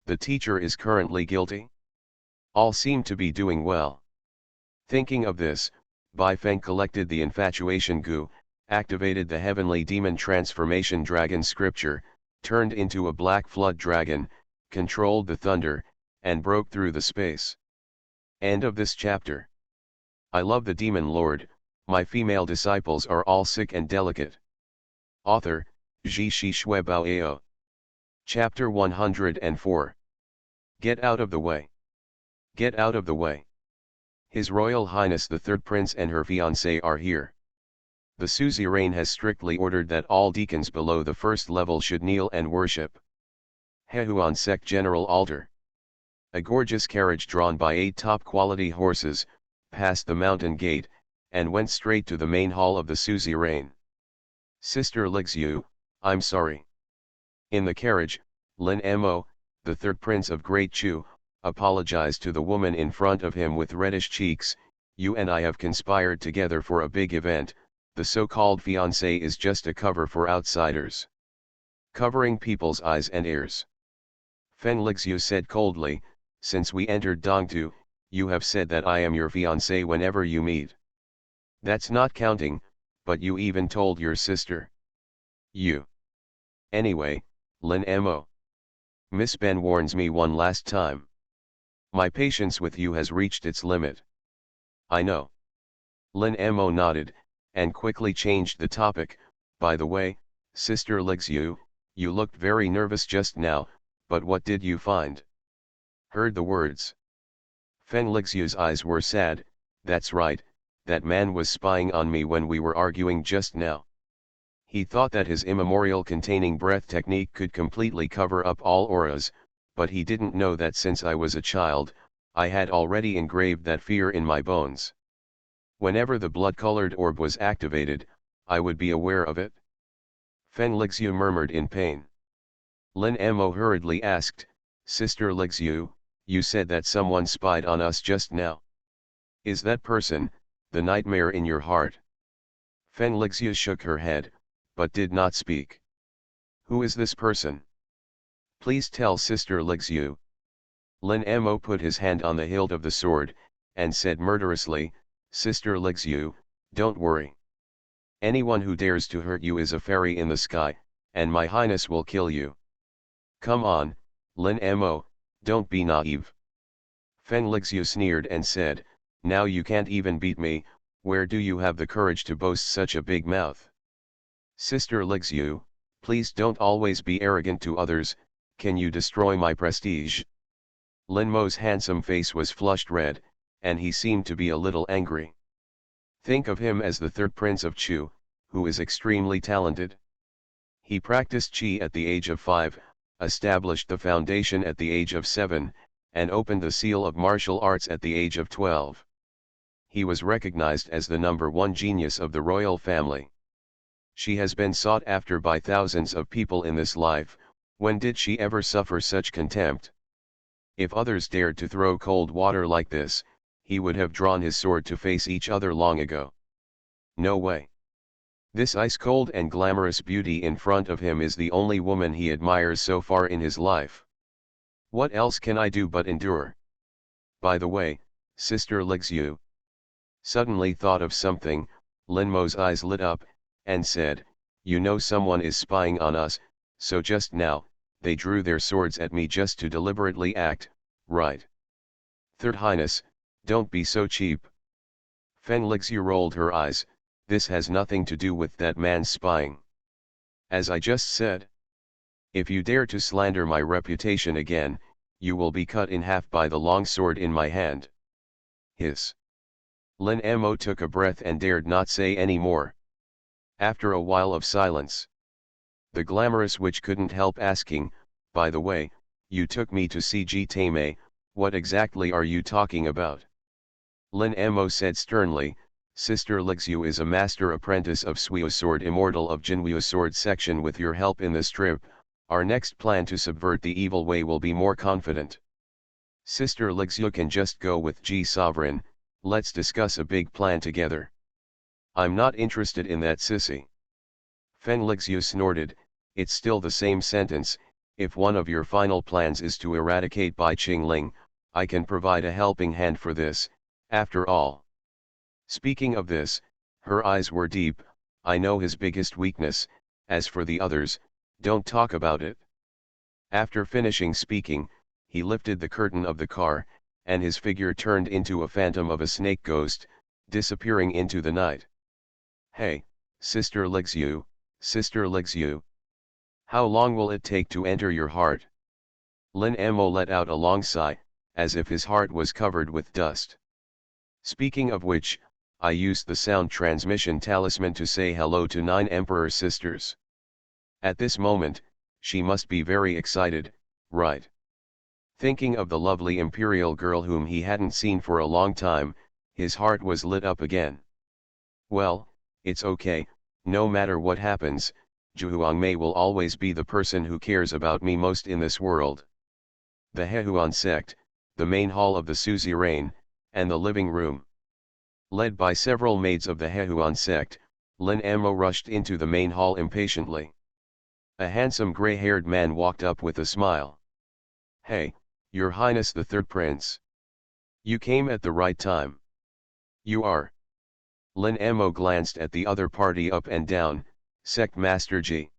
Speaker 1: The teacher is currently guilty? All seem to be doing well. Thinking of this, Bai Feng collected the infatuation Gu, activated the heavenly demon transformation dragon scripture, turned into a black flood dragon, controlled the thunder, and broke through the space. End of this chapter. I love the Demon Lord, my female disciples are all sick and delicate. Author, Zhi Shi Shui Bao. Chapter 104. Get out of the way. Get out of the way. His Royal Highness the Third Prince and her fiancé are here. The suzerain has strictly ordered that all deacons below the first level should kneel and worship. Hehuan Sect General Altar. A gorgeous carriage drawn by 8 top-quality horses, passed the mountain gate, and went straight to the main hall of the suzerain. Sister Lixu, I'm sorry. In the carriage, Lin Mo, the third prince of Great Chu, apologized to the woman in front of him with reddish cheeks. You and I have conspired together for a big event, the so-called fiancé is just a cover for outsiders. Covering people's eyes and ears. Feng Lixu said coldly, since we entered Dongtu, you have said that I am your fiancé whenever you meet. That's not counting, but you even told your sister. You. Anyway, Lin Mo. Miss Ben warns me one last time. My patience with you has reached its limit. I know. Lin Mo nodded, and quickly changed the topic. By the way, Sister Lixu, you looked very nervous just now, but what did you find? Heard the words. Feng Lixu's eyes were sad. That's right, that man was spying on me when we were arguing just now. He thought that his immemorial containing breath technique could completely cover up all auras, but he didn't know that since I was a child, I had already engraved that fear in my bones. Whenever the blood-colored orb was activated, I would be aware of it. Feng Lixu murmured in pain. Lin Mo hurriedly asked, Sister Lixu, you said that someone spied on us just now. Is that person, the nightmare in your heart? Feng Lixu shook her head, but did not speak. Who is this person? Please tell Sister Lixu. Lin Mo put his hand on the hilt of the sword, and said murderously, Sister Lixu, don't worry. Anyone who dares to hurt you is a fairy in the sky, and my highness will kill you. Come on, Lin Mo, don't be naive. Feng Lixu sneered and said, now you can't even beat me, where do you have the courage to boast such a big mouth? Sister Lixu, please don't always be arrogant to others, can you destroy my prestige? Lin Mo's handsome face was flushed red, and he seemed to be a little angry. Think of him as the third prince of Chu, who is extremely talented. He practiced Qi at the age of 5, established the foundation at the age of 7, and opened the seal of martial arts at the age of 12. He was recognized as the #1 genius of the royal family. She has been sought after by thousands of people in this life, when did she ever suffer such contempt? If others dared to throw cold water like this, he would have drawn his sword to face each other long ago. No way. This ice-cold and glamorous beauty in front of him is the only woman he admires so far in his life. What else can I do but endure? By the way, Sister Lixu. Suddenly thought of something, Lin Mo's eyes lit up, and said, you know someone is spying on us, so just now, they drew their swords at me just to deliberately act, right? Third Highness, don't be so cheap. Feng Lixu rolled her eyes, this has nothing to do with that man's spying. As I just said. If you dare to slander my reputation again, you will be cut in half by the long sword in my hand. Hiss. Lin Mo took a breath and dared not say any more. After a while of silence, the glamorous witch couldn't help asking, by the way, you took me to see Ji Taimei, what exactly are you talking about? Lin Mo said sternly, Sister Lixu is a master apprentice of Suiu Sword Immortal of Jinwu Sword section. With your help in this trip, our next plan to subvert the evil way will be more confident. Sister Lixu can just go with Ji Sovereign, let's discuss a big plan together. I'm not interested in that sissy. Feng Lixu snorted, it's still the same sentence, if one of your final plans is to eradicate Bai Qingling, I can provide a helping hand for this, after all. Speaking of this, her eyes were deep, I know his biggest weakness, as for the others, don't talk about it. After finishing speaking, he lifted the curtain of the car, and his figure turned into a phantom of a snake ghost, disappearing into the night. Hey, Sister Lixu, Sister Lixu. How long will it take to enter your heart? Lin Mo let out a long sigh, as if his heart was covered with dust. Speaking of which, I used the sound transmission talisman to say hello to 9 Emperor sisters. At this moment, she must be very excited, right? Thinking of the lovely imperial girl whom he hadn't seen for a long time, his heart was lit up again. Well, it's okay, no matter what happens, Zhuangmei will always be the person who cares about me most in this world. The Hehuan sect, the main hall of the suzerain, and the living room. Led by several maids of the Hehuan sect, Lin Mo rushed into the main hall impatiently. A handsome gray-haired man walked up with a smile. Hey, Your Highness the Third Prince. You came at the right time. You are. Lin Mo glanced at the other party up and down, Sect Master Ji.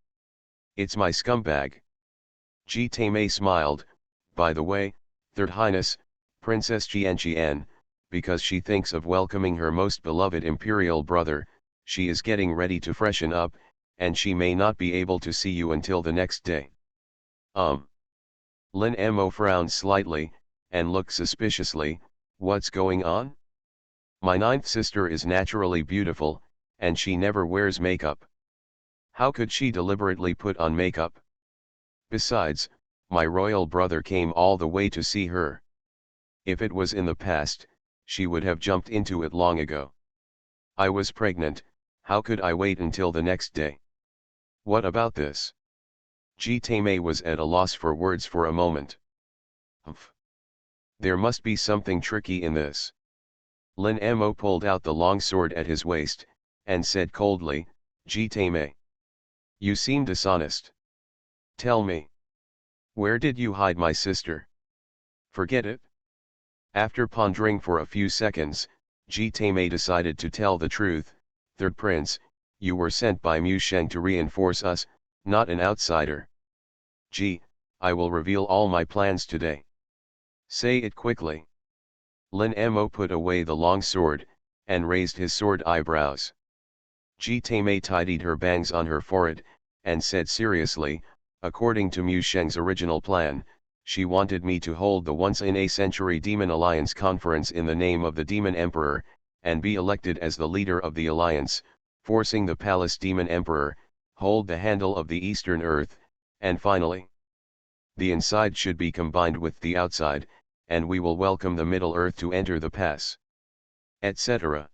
Speaker 1: It's my scumbag. Ji Taimei smiled, by the way, Third Highness, Princess Jian, because she thinks of welcoming her most beloved imperial brother, she is getting ready to freshen up, and she may not be able to see you until the next day. Lin Mo frowned slightly, and looked suspiciously, what's going on? My 9th sister is naturally beautiful, and she never wears makeup. How could she deliberately put on makeup? Besides, my royal brother came all the way to see her. If it was in the past, she would have jumped into it long ago. I was pregnant, how could I wait until the next day? What about this? Ji Taimei was at a loss for words for a moment. Humph. There must be something tricky in this. Lin Mo pulled out the long sword at his waist, and said coldly, Ji Taimei. You seem dishonest. Tell me. Where did you hide my sister? Forget it. After pondering for a few seconds, Tame decided to tell the truth. Third Prince, you were sent by Mu Sheng to reinforce us, not an outsider. I will reveal all my plans today. Say it quickly. Lin Mo put away the long sword, and raised his sword eyebrows. Tame tidied her bangs on her forehead, and said seriously, according to Mu Sheng's original plan, she wanted me to hold the once-in-a-century Demon Alliance conference in the name of the Demon Emperor, and be elected as the leader of the alliance, forcing the Palace Demon Emperor, hold the handle of the Eastern Earth, and finally, the inside should be combined with the outside, and we will welcome the Middle Earth to enter the pass. Etc.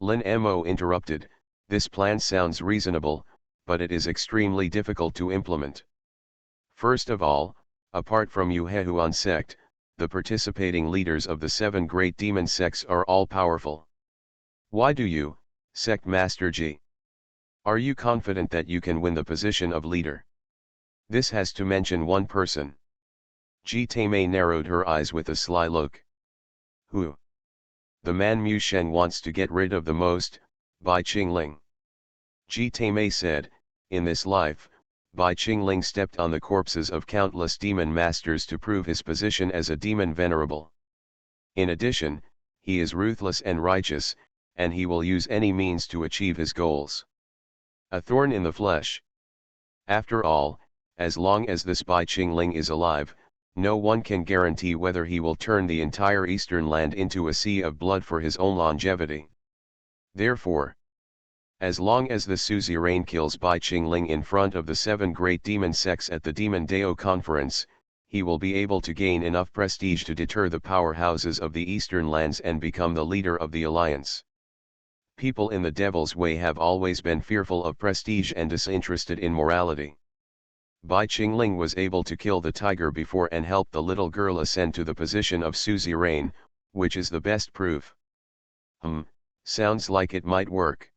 Speaker 1: Lin Mo interrupted, this plan sounds reasonable, but it is extremely difficult to implement. First of all, apart from Yu Hehuan sect, the participating leaders of the 7 great demon sects are all powerful. Why do you, Sect Master G? Are you confident that you can win the position of leader? This has to mention one person. Tame narrowed her eyes with a sly look. Who? The man Mu Sheng wants to get rid of the most, Bai Qingling. Tame said, in this life, Bai Qingling stepped on the corpses of countless demon masters to prove his position as a demon venerable. In addition, he is ruthless and righteous, and he will use any means to achieve his goals. A thorn in the flesh. After all, as long as this Bai Qingling is alive, no one can guarantee whether he will turn the entire eastern land into a sea of blood for his own longevity. Therefore, as long as the suzerain kills Bai Qingling in front of the 7 great demon sects at the Demon Dao conference, he will be able to gain enough prestige to deter the powerhouses of the eastern lands and become the leader of the alliance. People in the Devil's Way have always been fearful of prestige and disinterested in morality. Bai Qingling was able to kill the tiger before and help the little girl ascend to the position of suzerain, which is the best proof. Sounds like it might work.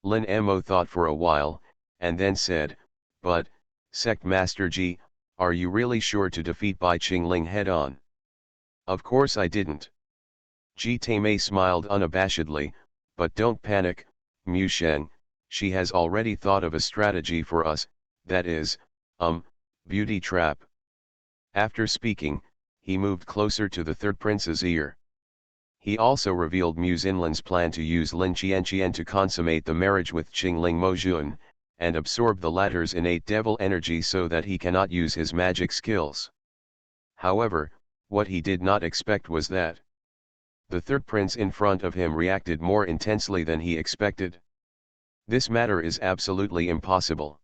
Speaker 1: Lin Mo thought for a while, and then said, but, Sect Master G, are you really sure to defeat Bai Qingling head-on? Of course I didn't. Tame smiled unabashedly, but don't panic, Mu Sheng, she has already thought of a strategy for us, that is, beauty trap. After speaking, he moved closer to the third prince's ear. He also revealed Mu Xinlan's plan to use Lin Qianqian to consummate the marriage with Qingling Mojun, and absorb the latter's innate devil energy so that he cannot use his magic skills. However, what he did not expect was that the third prince in front of him reacted more intensely than he expected. This matter is absolutely impossible.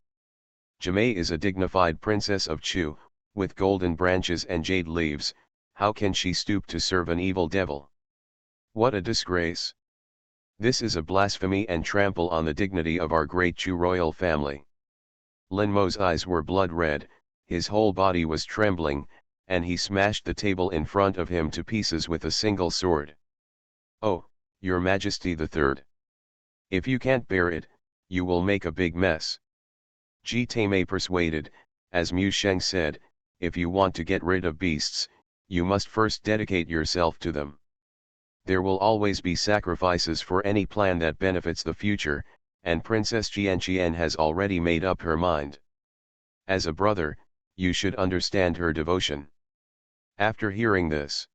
Speaker 1: Jimei is a dignified princess of Chu, with golden branches and jade leaves, how can she stoop to serve an evil devil? What a disgrace! This is a blasphemy and trample on the dignity of our great Chu royal family. Lin Mo's eyes were blood red, his whole body was trembling, and he smashed the table in front of him to pieces with a single sword. Oh, Your Majesty the Third. If you can't bear it, you will make a big mess. Tame persuaded, as Mu Sheng said, if you want to get rid of beasts, you must first dedicate yourself to them. There will always be sacrifices for any plan that benefits the future, and Princess Qianqian has already made up her mind. As a brother, you should understand her devotion. After hearing this,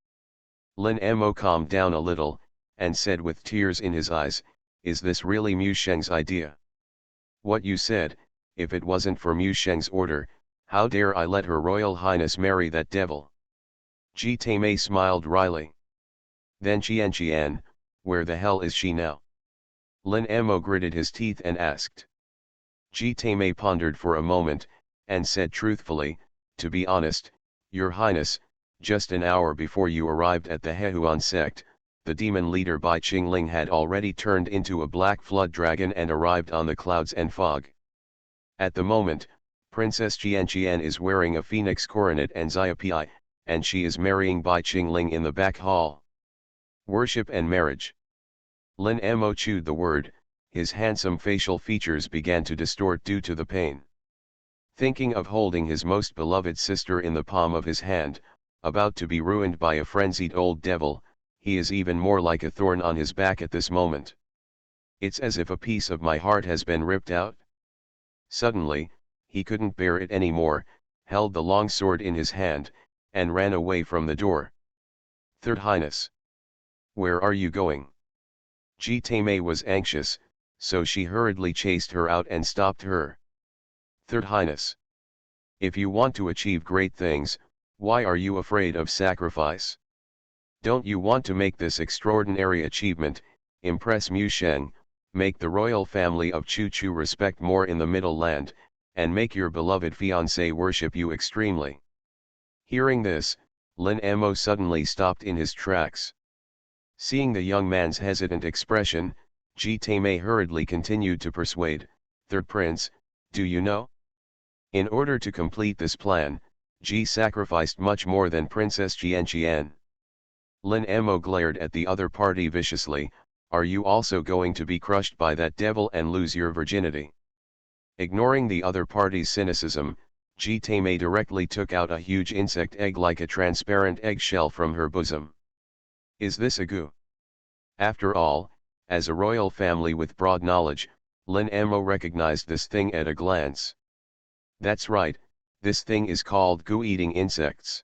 Speaker 1: Lin Mo calmed down a little, and said with tears in his eyes, is this really Mu Sheng's idea? What you said, if it wasn't for Mu Sheng's order, how dare I let Her Royal Highness marry that devil? Tame smiled wryly. Then Qianqian, where the hell is she now? Lin Mo gritted his teeth and asked. Tame pondered for a moment, and said truthfully, to be honest, Your Highness, just an hour before you arrived at the Hehuan sect, the demon leader Bai Qingling had already turned into a black flood dragon and arrived on the clouds and fog. At the moment, Princess Qianqian is wearing a phoenix coronet and Xiapi, and she is marrying Bai Qingling in the back hall. Worship and marriage. Lin Mo chewed the word, his handsome facial features began to distort due to the pain. Thinking of holding his most beloved sister in the palm of his hand, about to be ruined by a frenzied old devil, he is even more like a thorn on his back at this moment. It's as if a piece of my heart has been ripped out. Suddenly, he couldn't bear it anymore, held the long sword in his hand, and ran away from the door. Third Highness. Where are you going? Jitame was anxious, so she hurriedly chased her out and stopped her. Third Highness. If you want to achieve great things, why are you afraid of sacrifice? Don't you want to make this extraordinary achievement, impress Mu Sheng, make the royal family of Chu Chu respect more in the Middle Land, and make your beloved fiancé worship you extremely? Hearing this, Lin Mo suddenly stopped in his tracks. Seeing the young man's hesitant expression, Jitame hurriedly continued to persuade, Third Prince, do you know? In order to complete this plan, Ji sacrificed much more than Princess Jianqian. Lin Mo glared at the other party viciously, are you also going to be crushed by that devil and lose your virginity? Ignoring the other party's cynicism, Jitame directly took out a huge insect egg like a transparent eggshell from her bosom. Is this a goo? After all, as a royal family with broad knowledge, Lin Mo recognized this thing at a glance. That's right, this thing is called goo-eating insects.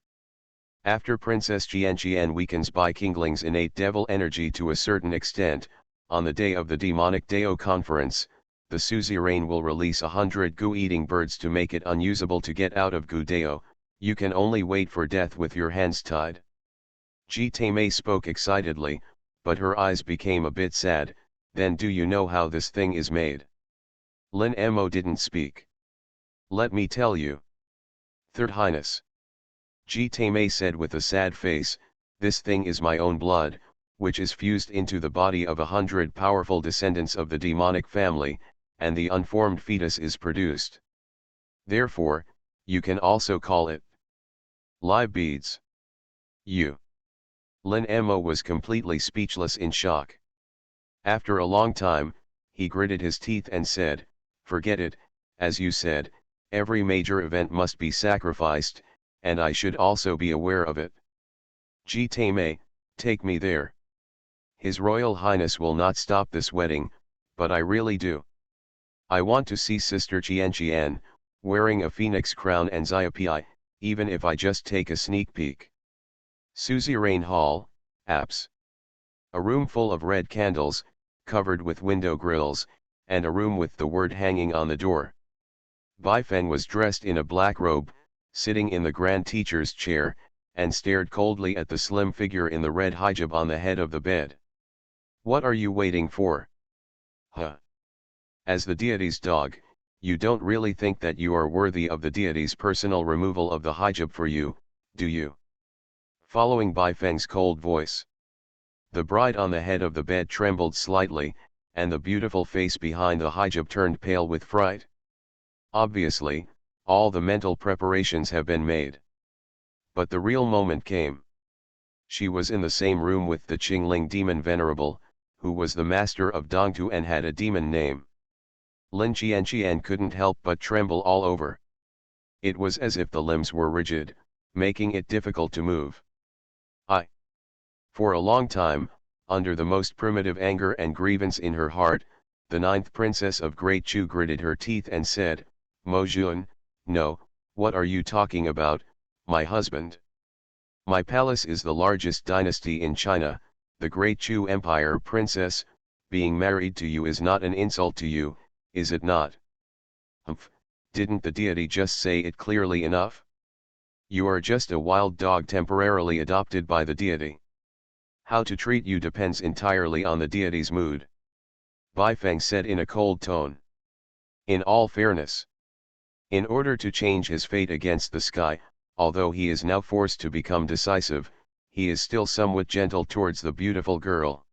Speaker 1: After Princess Jianqian weakens by Kingling's innate devil energy to a certain extent, on the day of the demonic Dao conference, the suzerain will release 100 goo-eating birds to make it unusable to get out of Goo Dao. You can only wait for death with your hands tied. Jitame spoke excitedly, but her eyes became a bit sad. Then do you know how this thing is made? Lin Mo didn't speak. Let me tell you. Third Highness. Jitame said with a sad face, this thing is my own blood, which is fused into the body of 100 powerful descendants of the demonic family, and the unformed fetus is produced. Therefore, you can also call it live beads. You. Lin Mo was completely speechless in shock. After a long time, he gritted his teeth and said, forget it, as you said, every major event must be sacrificed, and I should also be aware of it. Jitame, take me there. His Royal Highness will not stop this wedding, but I really do. I want to see Sister Jianqian, wearing a phoenix crown and Xiaopi, even if I just take a sneak peek. Suzerain Hall, Apps. A room full of red candles, covered with window grills, and a room with the word hanging on the door. Baifeng was dressed in a black robe, sitting in the Grand Teacher's chair, and stared coldly at the slim figure in the red hijab on the head of the bed. What are you waiting for? Huh? As the deity's dog, you don't really think that you are worthy of the deity's personal removal of the hijab for you, do you? Following Baifeng's cold voice. The bride on the head of the bed trembled slightly, and the beautiful face behind the hijab turned pale with fright. Obviously, all the mental preparations have been made. But the real moment came. She was in the same room with the Qingling demon venerable, who was the master of Dongtu and had a demon name. Lin Qianqian couldn't help but tremble all over. It was as if the limbs were rigid, making it difficult to move. For a long time, under the most primitive anger and grievance in her heart, the 9th princess of Great Chu gritted her teeth and said, Mo Jun, no, what are you talking about, my husband? My palace is the largest dynasty in China, the Great Chu Empire princess, being married to you is not an insult to you, is it not? Humph, didn't the deity just say it clearly enough? You are just a wild dog temporarily adopted by the deity. How to treat you depends entirely on the deity's mood. Baifeng said in a cold tone. In all fairness. In order to change his fate against the sky, although he is now forced to become decisive, he is still somewhat gentle towards the beautiful girl.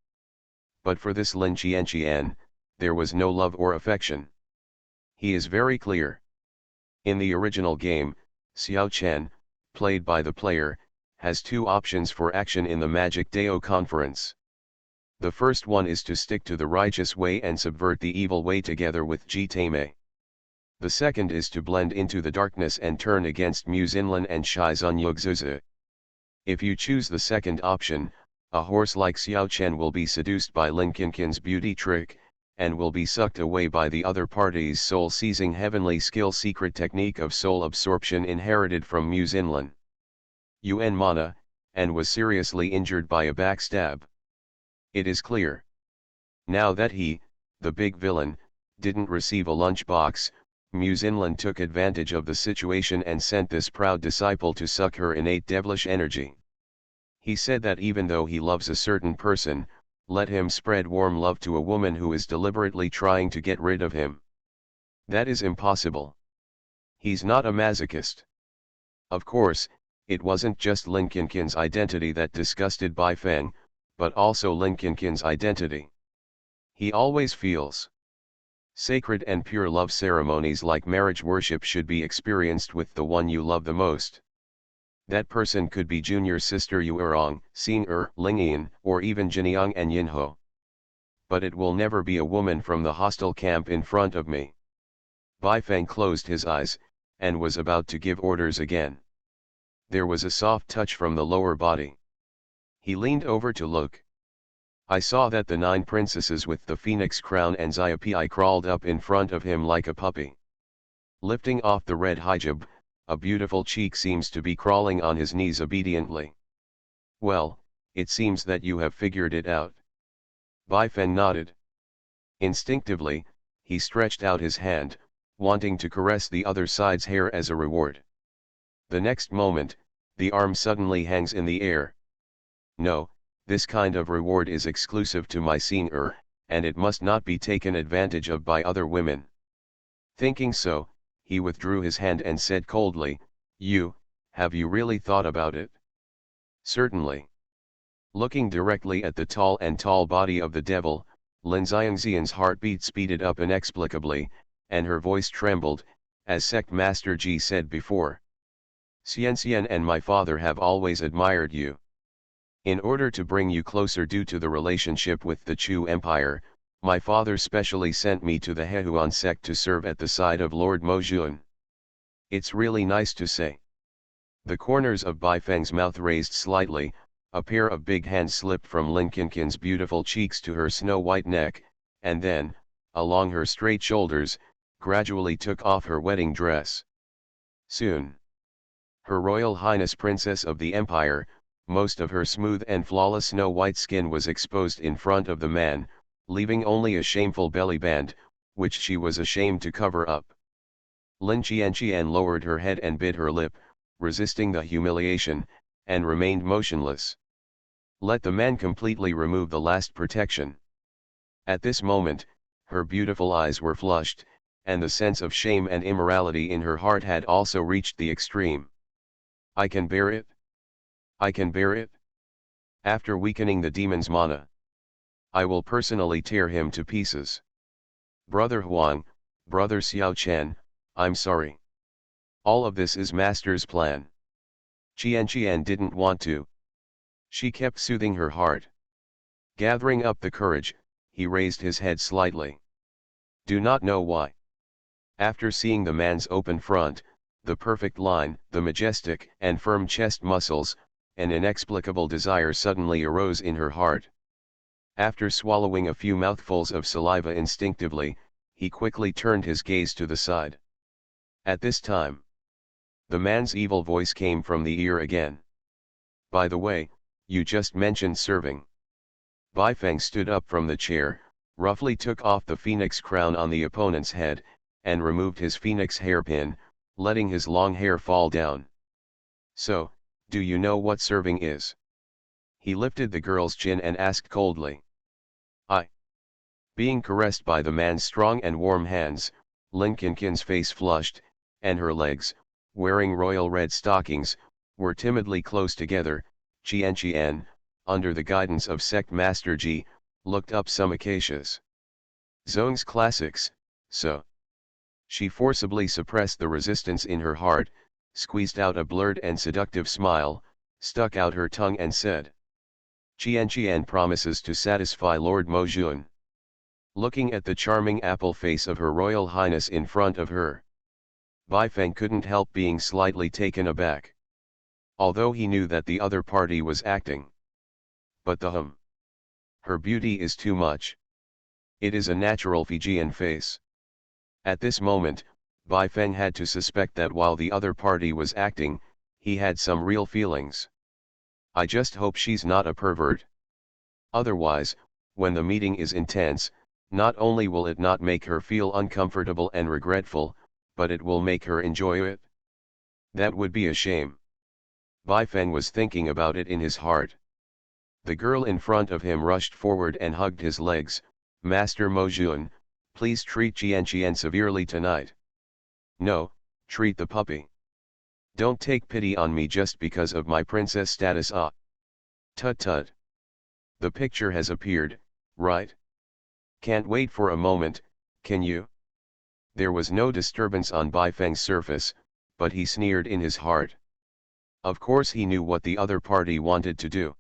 Speaker 1: But for this Lin Qianqian, there was no love or affection. He is very clear. In the original game, Xiao Chen, played by the player, has two options for action in the Magic Dao conference. The first one is to stick to the righteous way and subvert the evil way together with Jitame. The second is to blend into the darkness and turn against Muzinlan and Shizun Yugzuzi. If you choose the second option, a horse like Xiao Chen will be seduced by Lin Qinqin's beauty trick, and will be sucked away by the other party's soul-seizing heavenly skill secret technique of soul absorption inherited from Muzinlan. Yuan Mana, and was seriously injured by a backstab. It is clear. Now that he, the big villain, didn't receive a lunchbox, Muzinlan took advantage of the situation and sent this proud disciple to suck her innate devilish energy. He said that even though he loves a certain person, let him spread warm love to a woman who is deliberately trying to get rid of him. That is impossible. He's not a masochist. Of course, it wasn't just Lin Qinqin's identity that disgusted Bai Feng, but also Lin Qinqin's identity. He always feels sacred and pure love ceremonies like marriage worship should be experienced with the one you love the most. That person could be junior sister Yuerong, Xing Lingyan, or even Jiniang and Yinho. But it will never be a woman from the hostile camp in front of me. Bai Feng closed his eyes, and was about to give orders again. There was a soft touch from the lower body. He leaned over to look. I saw that the 9 princesses with the phoenix crown and Xiaopi crawled up in front of him like a puppy. Lifting off the red hijab, a beautiful cheek seems to be crawling on his knees obediently. Well, it seems that you have figured it out. Bai Feng nodded. Instinctively, he stretched out his hand, wanting to caress the other side's hair as a reward. The next moment, the arm suddenly hangs in the air. No, this kind of reward is exclusive to my Xing and it must not be taken advantage of by other women. Thinking so, he withdrew his hand and said coldly, have you really thought about it? Certainly. Looking directly at the tall body of the devil, Lin Xiangxian's heartbeat speeded up inexplicably, and her voice trembled, as Sect Master Ji said before. Xianxian and my father have always admired you. In order to bring you closer due to the relationship with the Chu Empire, my father specially sent me to the Hehuan sect to serve at the side of Lord Mojun. It's really nice to say. The corners of Bai Feng's mouth raised slightly, a pair of big hands slipped from Lin Qinqin's beautiful cheeks to her snow-white neck, and then, along her straight shoulders, gradually took off her wedding dress. Soon, Her Royal Highness Princess of the Empire, most of her smooth and flawless snow-white skin was exposed in front of the man, leaving only a shameful belly band, which she was ashamed to cover up. Lin Qianqian lowered her head and bit her lip, resisting the humiliation, and remained motionless. Let the man completely remove the last protection. At this moment, her beautiful eyes were flushed, and the sense of shame and immorality in her heart had also reached the extreme. I can bear it. I can bear it. After weakening the demon's mana, I will personally tear him to pieces. Brother Huang, Brother Xiao Chen, I'm sorry. All of this is Master's plan. Qianqian didn't want to. She kept soothing her heart. Gathering up the courage, he raised his head slightly. Do not know why. After seeing the man's open front, the perfect line, the majestic and firm chest muscles, an inexplicable desire suddenly arose in her heart. After swallowing a few mouthfuls of saliva instinctively, he quickly turned his gaze to the side. At this time, the man's evil voice came from the ear again. By the way, you just mentioned serving. Bai Feng stood up from the chair, roughly took off the phoenix crown on the opponent's head, and removed his phoenix hairpin, letting his long hair fall down. So, do you know what serving is? He lifted the girl's chin and asked coldly. Being caressed by the man's strong and warm hands, Lin Qinqin's face flushed, and her legs, wearing royal red stockings, were timidly close together. Qianqian, under the guidance of Sect Master Ji, looked up some acacias. Zong's classics, so. She forcibly suppressed the resistance in her heart, squeezed out a blurred and seductive smile, stuck out her tongue and said. Qianqian promises to satisfy Lord Mojun. Looking at the charming apple face of Her Royal Highness in front of her, Bai Feng couldn't help being slightly taken aback. Although he knew that the other party was acting. But her beauty is too much. It is a natural Fijian face. At this moment, Bai Feng had to suspect that while the other party was acting, he had some real feelings. I just hope she's not a pervert. Otherwise, when the meeting is intense, not only will it not make her feel uncomfortable and regretful, but it will make her enjoy it. That would be a shame. Bai Feng was thinking about it in his heart. The girl in front of him rushed forward and hugged his legs. Master Mojun, please treat Qian severely tonight. No, treat the puppy. Don't take pity on me just because of my princess status. Tut tut. The picture has appeared, right? Can't wait for a moment, can you? There was no disturbance on Bai Feng's surface, but he sneered in his heart. Of course he knew what the other party wanted to do.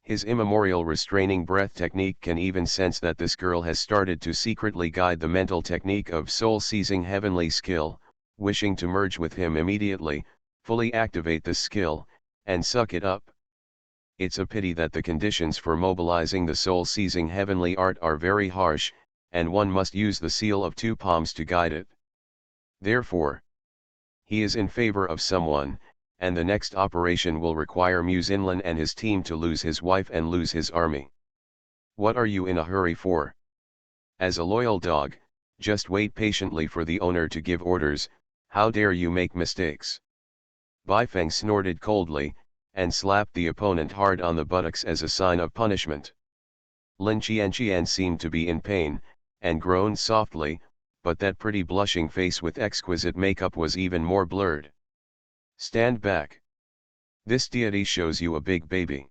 Speaker 1: His immemorial restraining breath technique can even sense that this girl has started to secretly guide the mental technique of soul-seizing heavenly skill, wishing to merge with him immediately, fully activate this skill, and suck it up. It's a pity that the conditions for mobilizing the soul-seizing heavenly art are very harsh, and one must use the seal of two palms to guide it. Therefore, he is in favor of someone, and the next operation will require Muzinlin and his team to lose his wife and lose his army. What are you in a hurry for? As a loyal dog, just wait patiently for the owner to give orders. How dare you make mistakes? Bai Feng snorted coldly, and slapped the opponent hard on the buttocks as a sign of punishment. Lin Qian seemed to be in pain, and groaned softly, but that pretty blushing face with exquisite makeup was even more blurred. Stand back. This deity shows you a big baby.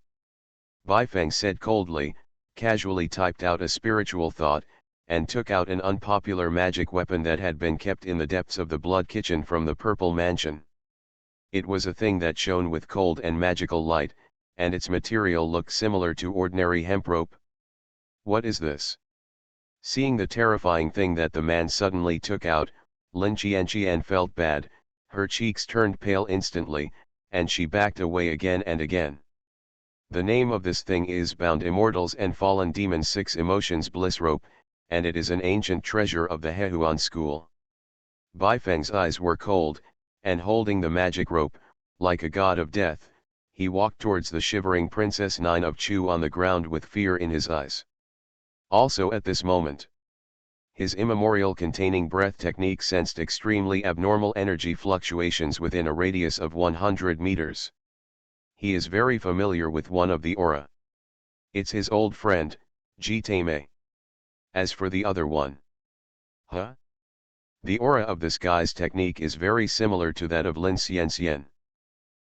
Speaker 1: Bai Feng said coldly, casually typed out a spiritual thought, and took out an unpopular magic weapon that had been kept in the depths of the blood kitchen from the purple mansion. It was a thing that shone with cold and magical light, and its material looked similar to ordinary hemp rope. What is this? Seeing the terrifying thing that the man suddenly took out, Lin Qian felt bad. Her cheeks turned pale instantly, and she backed away again and again. The name of this thing is Bound Immortals and Fallen Demons 6 Emotions Bliss Rope, and it is an ancient treasure of the Hehuan school. Bai Feng's eyes were cold, and holding the magic rope, like a god of death, he walked towards the shivering Princess Nine of Chu on the ground with fear in his eyes. Also at this moment, his immemorial containing breath technique sensed extremely abnormal energy fluctuations within a radius of 100 meters. He is very familiar with one of the aura. It's his old friend, Ji Taimei. As for the other one. Huh? The aura of this guy's technique is very similar to that of Lin Xian.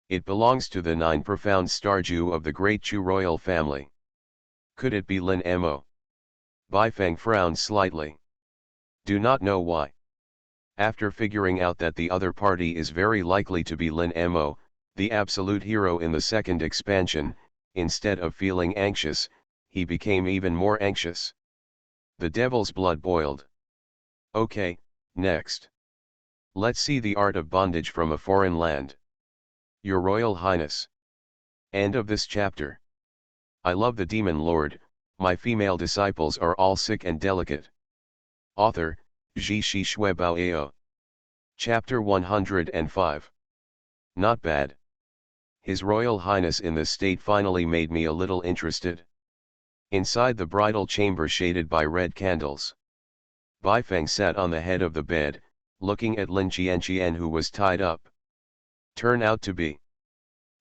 Speaker 1: It belongs to the 9 profound star Ju of the great Chu royal family. Could it be Lin Mo? Bai Feng frowned slightly. Do not know why. After figuring out that the other party is very likely to be Lin Mo, the absolute hero in the second expansion, instead of feeling anxious, he became even more anxious. The devil's blood boiled. Okay, next. Let's see the art of bondage from a foreign land. Your Royal Highness. End of this chapter. I love the Demon Lord, my female disciples are all sick and delicate. Author, Zhi Shi Shui Bao Ao. Chapter 105. Not bad. His Royal Highness in this state finally made me a little interested. Inside the bridal chamber shaded by red candles, Bai Feng sat on the head of the bed, looking at Lin Qian who was tied up. Turn out to be.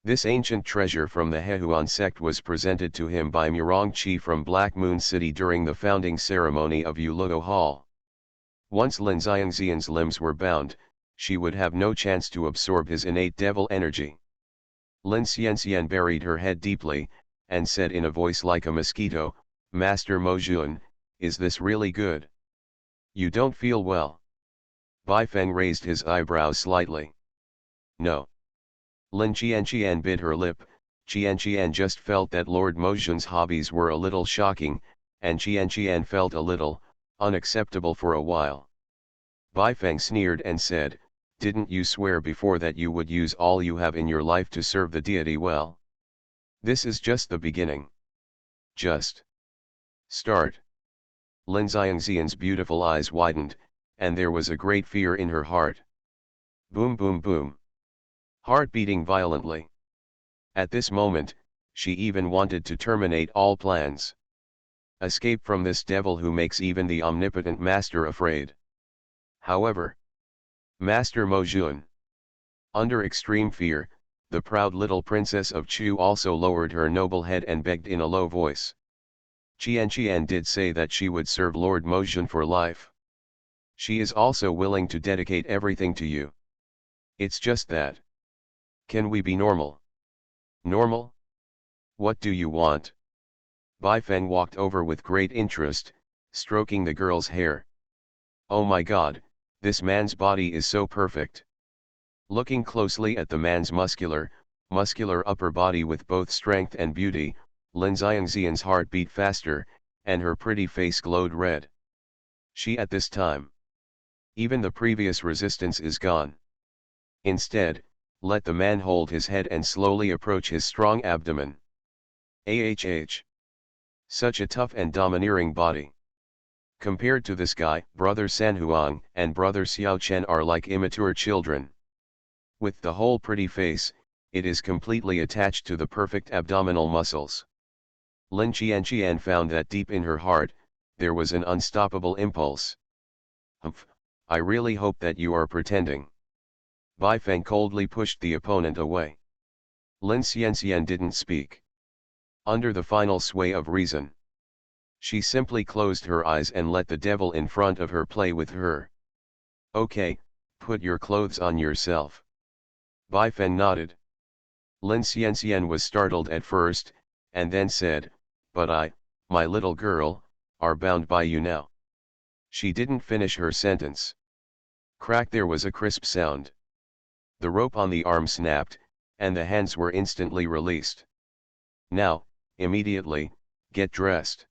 Speaker 1: This ancient treasure from the Hehuan sect was presented to him by Murong Qi from Black Moon City during the founding ceremony of Yuluo Hall. Once Lin Xiangxian's limbs were bound, she would have no chance to absorb his innate devil energy. Lin Xianxian buried her head deeply, and said in a voice like a mosquito, Master Mojun, is this really good? You don't feel well? Bai Feng raised his eyebrows slightly. No. Lin Qian bit her lip. Qian just felt that Lord Mojun's hobbies were a little shocking, and Qian felt a little unacceptable for a while. Bai Feng sneered and said, Didn't you swear before that you would use all you have in your life to serve the deity well? This is just the beginning. Just start. Lin Xiangxian's beautiful eyes widened, and there was a great fear in her heart. Boom boom boom. Heart beating violently. At this moment, she even wanted to terminate all plans. Escape from this devil who makes even the omnipotent master afraid. However, Master Mo Jun. Under extreme fear, the proud little princess of Chu also lowered her noble head and begged in a low voice. Qian did say that she would serve Lord Mo Jun for life. She is also willing to dedicate everything to you. It's just that. Can we be normal? Normal? What do you want? Bai Feng walked over with great interest, stroking the girl's hair. Oh my god, this man's body is so perfect. Looking closely at the man's muscular upper body with both strength and beauty, Lin Xiangxian's heart beat faster, and her pretty face glowed red. She at this time. Even the previous resistance is gone. Instead, let the man hold his head and slowly approach his strong abdomen. Such a tough and domineering body. Compared to this guy, brother Sanhuang and brother Xiao Chen are like immature children. With the whole pretty face, it is completely attached to the perfect abdominal muscles. Lin Qian found that deep in her heart, there was an unstoppable impulse. Humph, I really hope that you are pretending. Bai Feng coldly pushed the opponent away. Lin Xian didn't speak. Under the final sway of reason, she simply closed her eyes and let the devil in front of her play with her. Okay, put your clothes on yourself. Bai Feng nodded. Lin Xian was startled at first, and then said, but I, my little girl, are bound by you now. She didn't finish her sentence. Crack, there was a crisp sound. The rope on the arm snapped, and the hands were instantly released. Now, immediately, get dressed.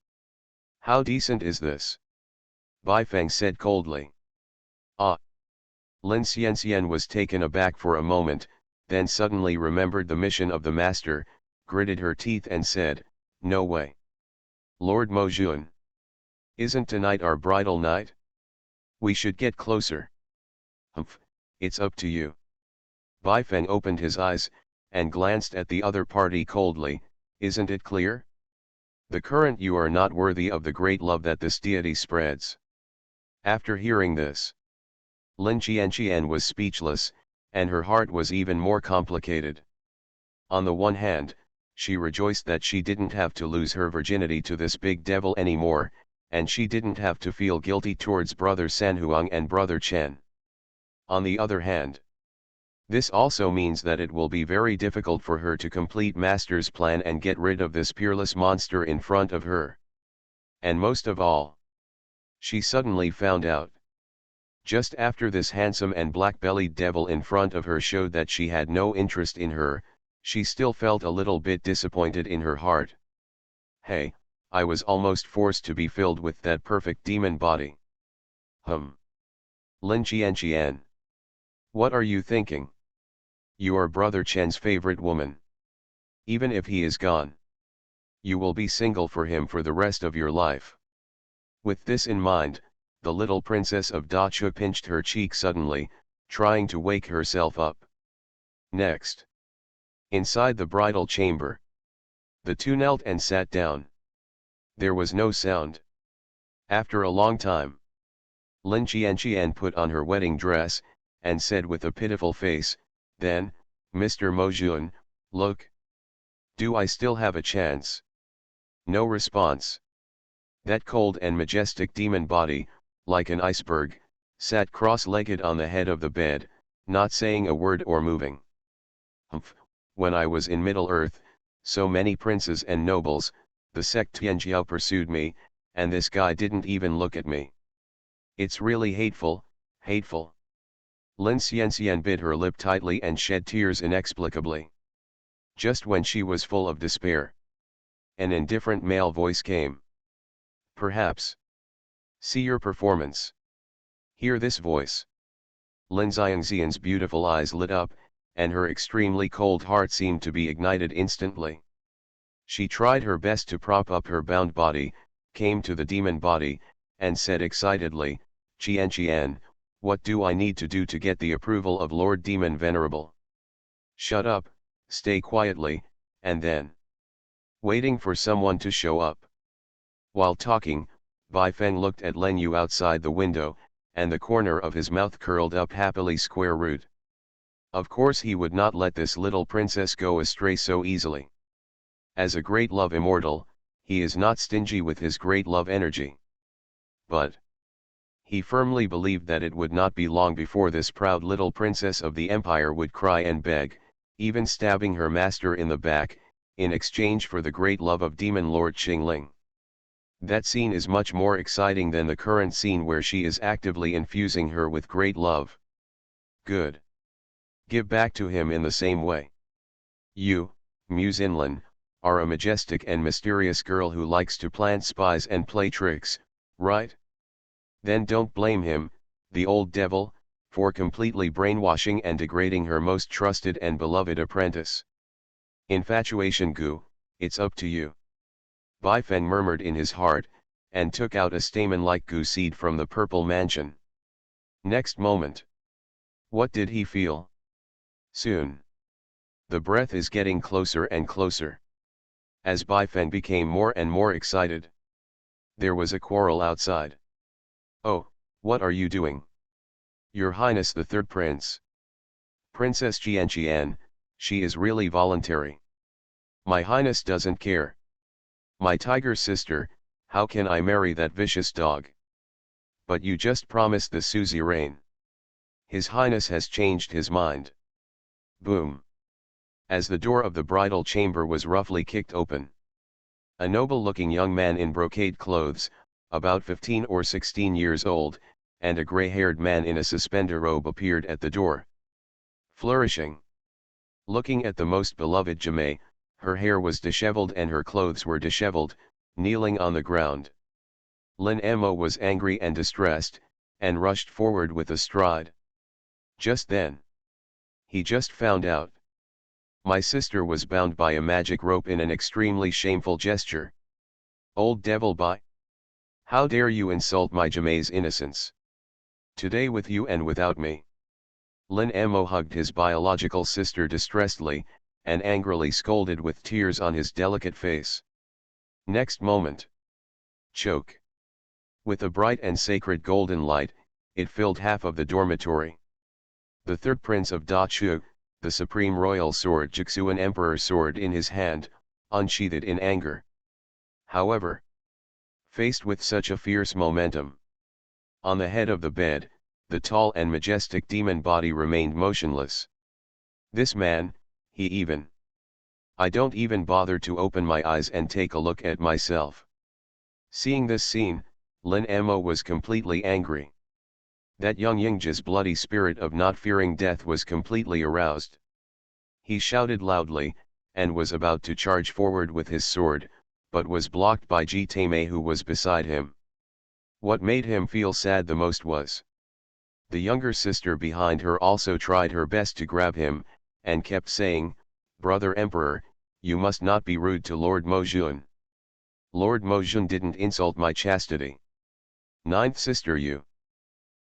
Speaker 1: How decent is this? Bai Feng said coldly. Ah. Lin Xian was taken aback for a moment, then suddenly remembered the mission of the master, gritted her teeth and said, no way. Lord Mo Jun. Isn't tonight our bridal night? We should get closer. Humph, it's up to you. Bai Feng opened his eyes, and glanced at the other party coldly, isn't it clear? The current you are not worthy of the great love that this deity spreads. After hearing this, Lin Qian was speechless, and her heart was even more complicated. On the one hand, she rejoiced that she didn't have to lose her virginity to this big devil anymore, and she didn't have to feel guilty towards brother Sanhuang and brother Chen. On the other hand, this also means that it will be very difficult for her to complete Master's plan and get rid of this peerless monster in front of her. And most of all, she suddenly found out. Just after this handsome and black-bellied devil in front of her showed that she had no interest in her, she still felt a little bit disappointed in her heart. Hey, I was almost forced to be filled with that perfect demon body. Lin Qian. What are you thinking? You are brother Chen's favorite woman. Even if he is gone, you will be single for him for the rest of your life. With this in mind, the little princess of Dachu pinched her cheek suddenly, trying to wake herself up. Next, inside the bridal chamber, the two knelt and sat down. There was no sound. After a long time, Lin Qian put on her wedding dress, and said with a pitiful face, then, Mr. Mo Jun, look. Do I still have a chance? No response. That cold and majestic demon body, like an iceberg, sat cross-legged on the head of the bed, not saying a word or moving. Humph, when I was in Middle-earth, so many princes and nobles, the sect Tianjiao pursued me, and this guy didn't even look at me. It's really hateful, hateful. Lin Xian bit her lip tightly and shed tears inexplicably. Just when she was full of despair, an indifferent male voice came. Perhaps. See your performance. Hear this voice. Lin Xiangxian's beautiful eyes lit up, and her extremely cold heart seemed to be ignited instantly. She tried her best to prop up her bound body, came to the demon body, and said excitedly, "Qian, what do I need to do to get the approval of Lord Demon Venerable?" "Shut up, stay quietly, and then." Waiting for someone to show up. While talking, Bai Feng looked at Len Yu outside the window, and the corner of his mouth curled up happily square root. Of course he would not let this little princess go astray so easily. As a great love immortal, he is not stingy with his great love energy. But he firmly believed that it would not be long before this proud little princess of the empire would cry and beg, even stabbing her master in the back, in exchange for the great love of Demon Lord Qingling. That scene is much more exciting than the current scene where she is actively infusing her with great love. Good. Give back to him in the same way. You, Muse Inlin, are a majestic and mysterious girl who likes to plant spies and play tricks, right? Then don't blame him, the old devil, for completely brainwashing and degrading her most trusted and beloved apprentice. Infatuation Gu, it's up to you. Bai Feng murmured in his heart, and took out a stamen-like Gu seed from the purple mansion. Next moment. What did he feel? Soon. The breath is getting closer and closer. As Bai Feng became more and more excited. There was a quarrel outside. "Oh, what are you doing?" "Your Highness the Third Prince." "Princess Qian, she is really voluntary." "My Highness doesn't care." "My tiger sister, how can I marry that vicious dog?" "But you just promised the suzerain." "His Highness has changed his mind." Boom. As the door of the bridal chamber was roughly kicked open. A noble-looking young man in brocade clothes, about 15 or 16 years old, and a gray-haired man in a suspender robe appeared at the door. Flourishing. Looking at the most beloved Jame, her hair was disheveled and her clothes were disheveled, kneeling on the ground. Lin Mo was angry and distressed, and rushed forward with a stride. Just then. He just found out. My sister was bound by a magic rope in an extremely shameful gesture. Old devil Bai! How dare you insult my Jame's innocence? Today with you and without me. Lin Mo hugged his biological sister distressedly, and angrily scolded with tears on his delicate face. Next moment. Choke. With a bright and sacred golden light, it filled half of the dormitory. The third prince of Da Chu, the supreme royal sword Jixuan emperor sword in his hand, unsheathed in anger. However, faced with such a fierce momentum, on the head of the bed, the tall and majestic demon body remained motionless. This man, I don't even bother to open my eyes and take a look at myself. Seeing this scene, Lin Mo was completely angry. That young Yingji's bloody spirit of not fearing death was completely aroused. He shouted loudly, and was about to charge forward with his sword, but was blocked by Ji Taimei who was beside him. What made him feel sad the most was the younger sister behind her also tried her best to grab him, and kept saying, "Brother Emperor, you must not be rude to Lord Mojun. Lord Mojun didn't insult my chastity." Ninth sister you.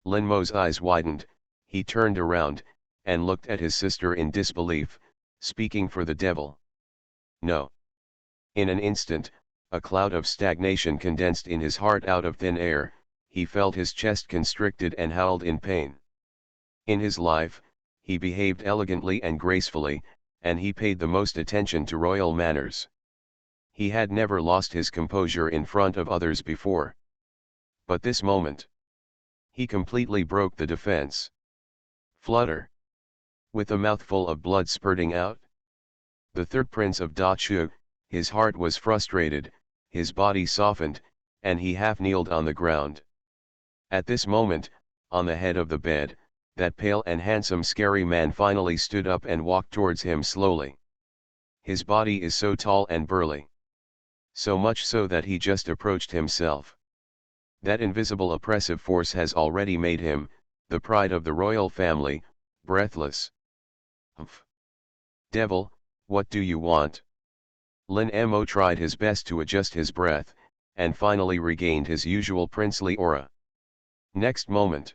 Speaker 1: Lin Mo's eyes widened, he turned around, and looked at his sister in disbelief, speaking for the devil. No. In an instant, a cloud of stagnation condensed in his heart out of thin air, he felt his chest constricted and howled in pain. In his life, he behaved elegantly and gracefully, and he paid the most attention to royal manners. He had never lost his composure in front of others before. But this moment, he completely broke the defense. Flutter. With a mouthful of blood spurting out. The third prince of Da Chu, his heart was frustrated, his body softened, and he half kneeled on the ground. At this moment, on the head of the bed, that pale and handsome scary man finally stood up and walked towards him slowly. His body is so tall and burly. So much so that he just approached himself. That invisible oppressive force has already made him, the pride of the royal family, breathless. Humph. Devil, what do you want? Lin Mo tried his best to adjust his breath, and finally regained his usual princely aura. Next moment,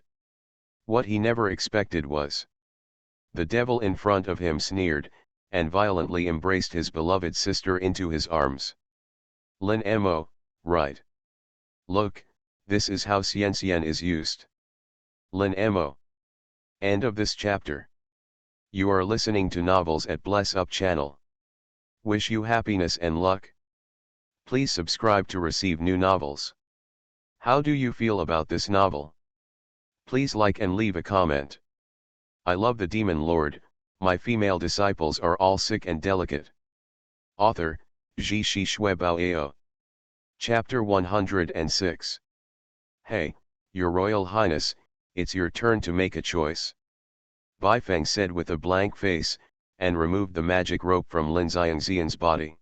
Speaker 1: what he never expected was the devil in front of him sneered, and violently embraced his beloved sister into his arms. Lin Mo, right. Look, this is how Xian is used. Lin Mo. End of this chapter. You are listening to novels at Bless Up channel. Wish you happiness and luck. Please subscribe to receive new novels. How do you feel about this novel? Please like and leave a comment. I love the Demon Lord, my female disciples are all sick and delicate. Author, Ji Shi Shui Bao Ao. Chapter 106. Hey, Your Royal Highness, it's your turn to make a choice. Bai Feng said with a blank face, and removed the magic rope from Lin Xiangxian's body.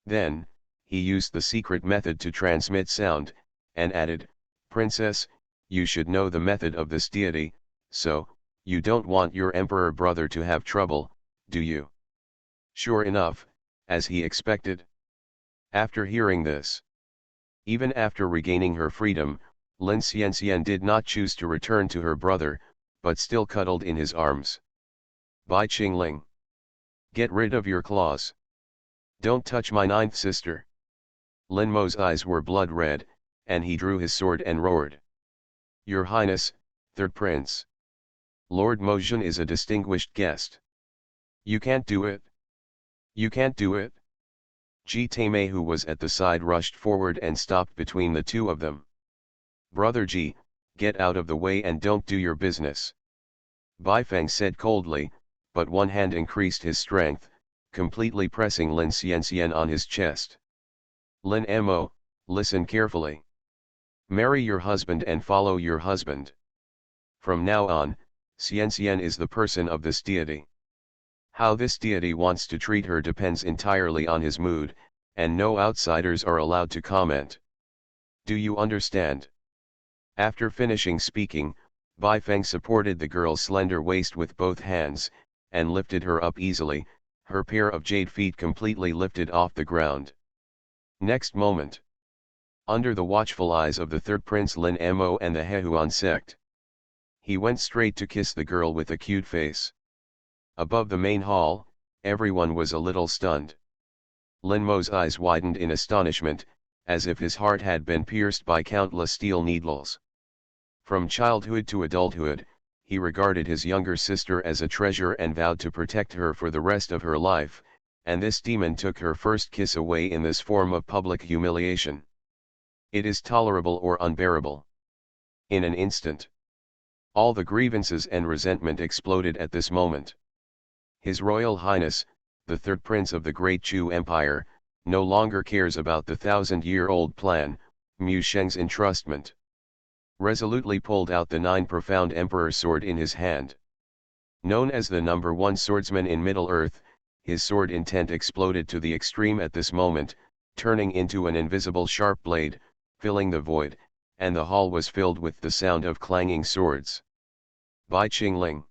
Speaker 1: Then, he used the secret method to transmit sound, and added, Princess, you should know the method of this deity, so, you don't want your emperor brother to have trouble, do you? Sure enough, as he expected. After hearing this, even after regaining her freedom, Lin Xianxian did not choose to return to her brother, but still cuddled in his arms. Bai Qingling. Get rid of your claws. Don't touch my ninth sister. Lin Mo's eyes were blood red, and he drew his sword and roared. Your Highness, Third Prince. Lord Mojun is a distinguished guest. You can't do it. You can't do it. Ji Taimei, who was at the side, rushed forward and stopped between the two of them. Brother Ji, get out of the way and don't do your business. Bai Feng said coldly, but one hand increased his strength, completely pressing Lin Xianxian on his chest. Lin Mo, listen carefully. Marry your husband and follow your husband. From now on, Xianxian is the person of this deity. How this deity wants to treat her depends entirely on his mood, and no outsiders are allowed to comment. Do you understand? After finishing speaking, Bai Feng supported the girl's slender waist with both hands, and lifted her up easily, her pair of jade feet completely lifted off the ground. Next moment, under the watchful eyes of the third prince Lin Mo and the Hehuan sect, he went straight to kiss the girl with a cute face. Above the main hall, everyone was a little stunned. Lin Mo's eyes widened in astonishment, as if his heart had been pierced by countless steel needles. From childhood to adulthood, he regarded his younger sister as a treasure and vowed to protect her for the rest of her life, and this demon took her first kiss away in this form of public humiliation. It is tolerable or unbearable? In an instant, all the grievances and resentment exploded at this moment. His Royal Highness, the third prince of the Great Chu Empire, no longer cares about the 1,000-year-old plan, Mu Sheng's entrustment. Resolutely pulled out the 9 profound emperor sword in his hand. Known as the number 1 swordsman in Middle-earth, his sword intent exploded to the extreme at this moment, turning into an invisible sharp blade, filling the void, and the hall was filled with the sound of clanging swords. Bai Qingling.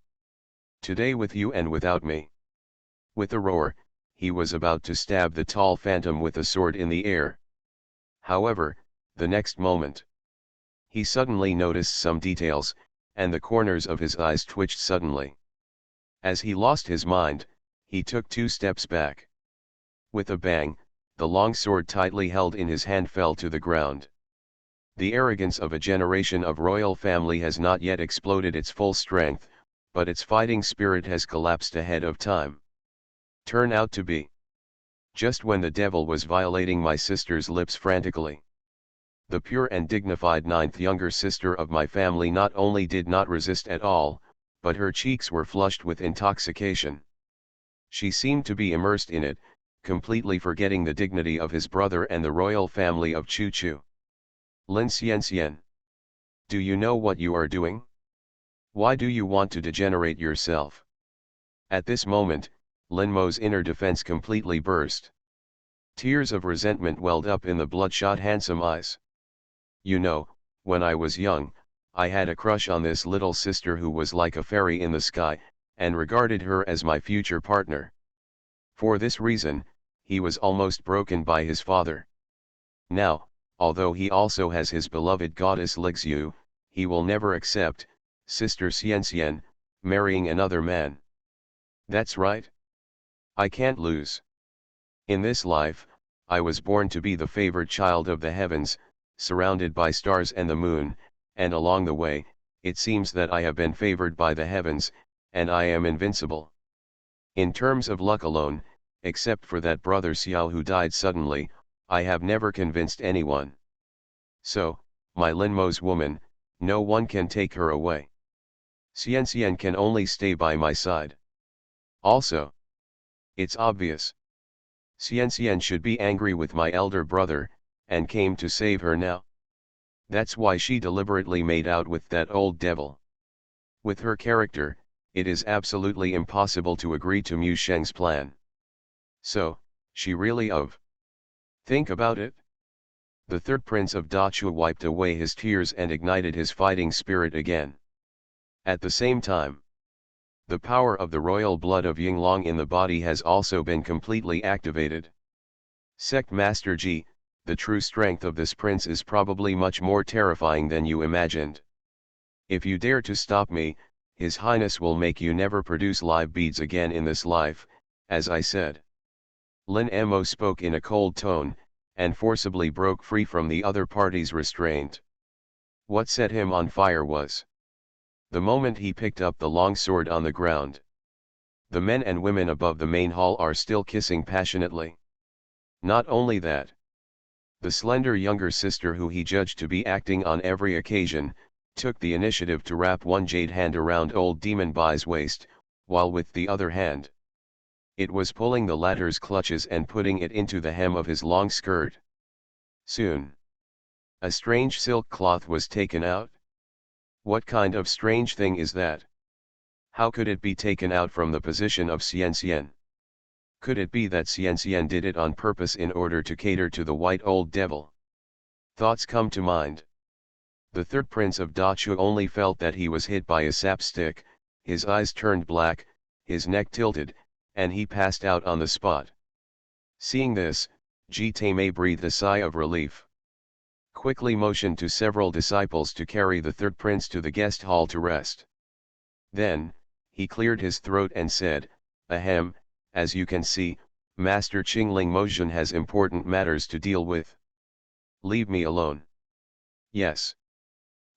Speaker 1: Today with you and without me. With a roar, he was about to stab the tall phantom with a sword in the air. However, the next moment, he suddenly noticed some details, and the corners of his eyes twitched suddenly. As he lost his mind, he took 2 steps back. With a bang, the long sword tightly held in his hand fell to the ground. The arrogance of a generation of royal family has not yet exploded its full strength, but its fighting spirit has collapsed ahead of time. Turn out to be. Just when the devil was violating my sister's lips frantically. The pure and dignified 9th younger sister of my family not only did not resist at all, but her cheeks were flushed with intoxication. She seemed to be immersed in it, completely forgetting the dignity of his brother and the royal family of Chu Chu. Lin Xianxian. Do you know what you are doing? Why do you want to degenerate yourself? At this moment, Lin Mo's inner defense completely burst. Tears of resentment welled up in the bloodshot handsome eyes. You know, when I was young, I had a crush on this little sister who was like a fairy in the sky, and regarded her as my future partner. For this reason, he was almost broken by his father. Now, although he also has his beloved goddess Lixu, he will never accept, Sister Xianxian, marrying another man. That's right. I can't lose. In this life, I was born to be the favored child of the heavens, surrounded by stars and the moon, and along the way, it seems that I have been favored by the heavens, and I am invincible. In terms of luck alone, except for that brother Xiao who died suddenly, I have never convinced anyone. So, my Linmo's woman, no one can take her away. Xianxian can only stay by my side. Also, it's obvious. Xianxian should be angry with my elder brother, and came to save her now. That's why she deliberately made out with that old devil. With her character, it is absolutely impossible to agree to Mu Sheng's plan. So, she really of. Think about it. The third prince of Dachua wiped away his tears and ignited his fighting spirit again. At the same time, the power of the royal blood of Yinglong in the body has also been completely activated. Sect Master Ji, the true strength of this prince is probably much more terrifying than you imagined. If you dare to stop me, His Highness will make you never produce live beads again in this life, as I said. Lin Mo spoke in a cold tone, and forcibly broke free from the other party's restraint. What set him on fire was the moment he picked up the long sword on the ground. The men and women above the main hall are still kissing passionately. Not only that, the slender younger sister who he judged to be acting on every occasion, took the initiative to wrap one jade hand around old Demon Bai's waist, while with the other hand, it was pulling the latter's clutches and putting it into the hem of his long skirt. Soon, a strange silk cloth was taken out. What kind of strange thing is that? How could it be taken out from the position of Xianxian? Could it be that Xianxian did it on purpose in order to cater to the white old devil? Thoughts come to mind. The third prince of Dachua only felt that he was hit by a sapstick, his eyes turned black, his neck tilted, and he passed out on the spot. Seeing this, Ji Tame breathed a sigh of relief. Quickly motioned to several disciples to carry the third prince to the guest hall to rest. Then, he cleared his throat and said, "Ahem, as you can see, Master Qingling Mozhen has important matters to deal with. Leave me alone." Yes.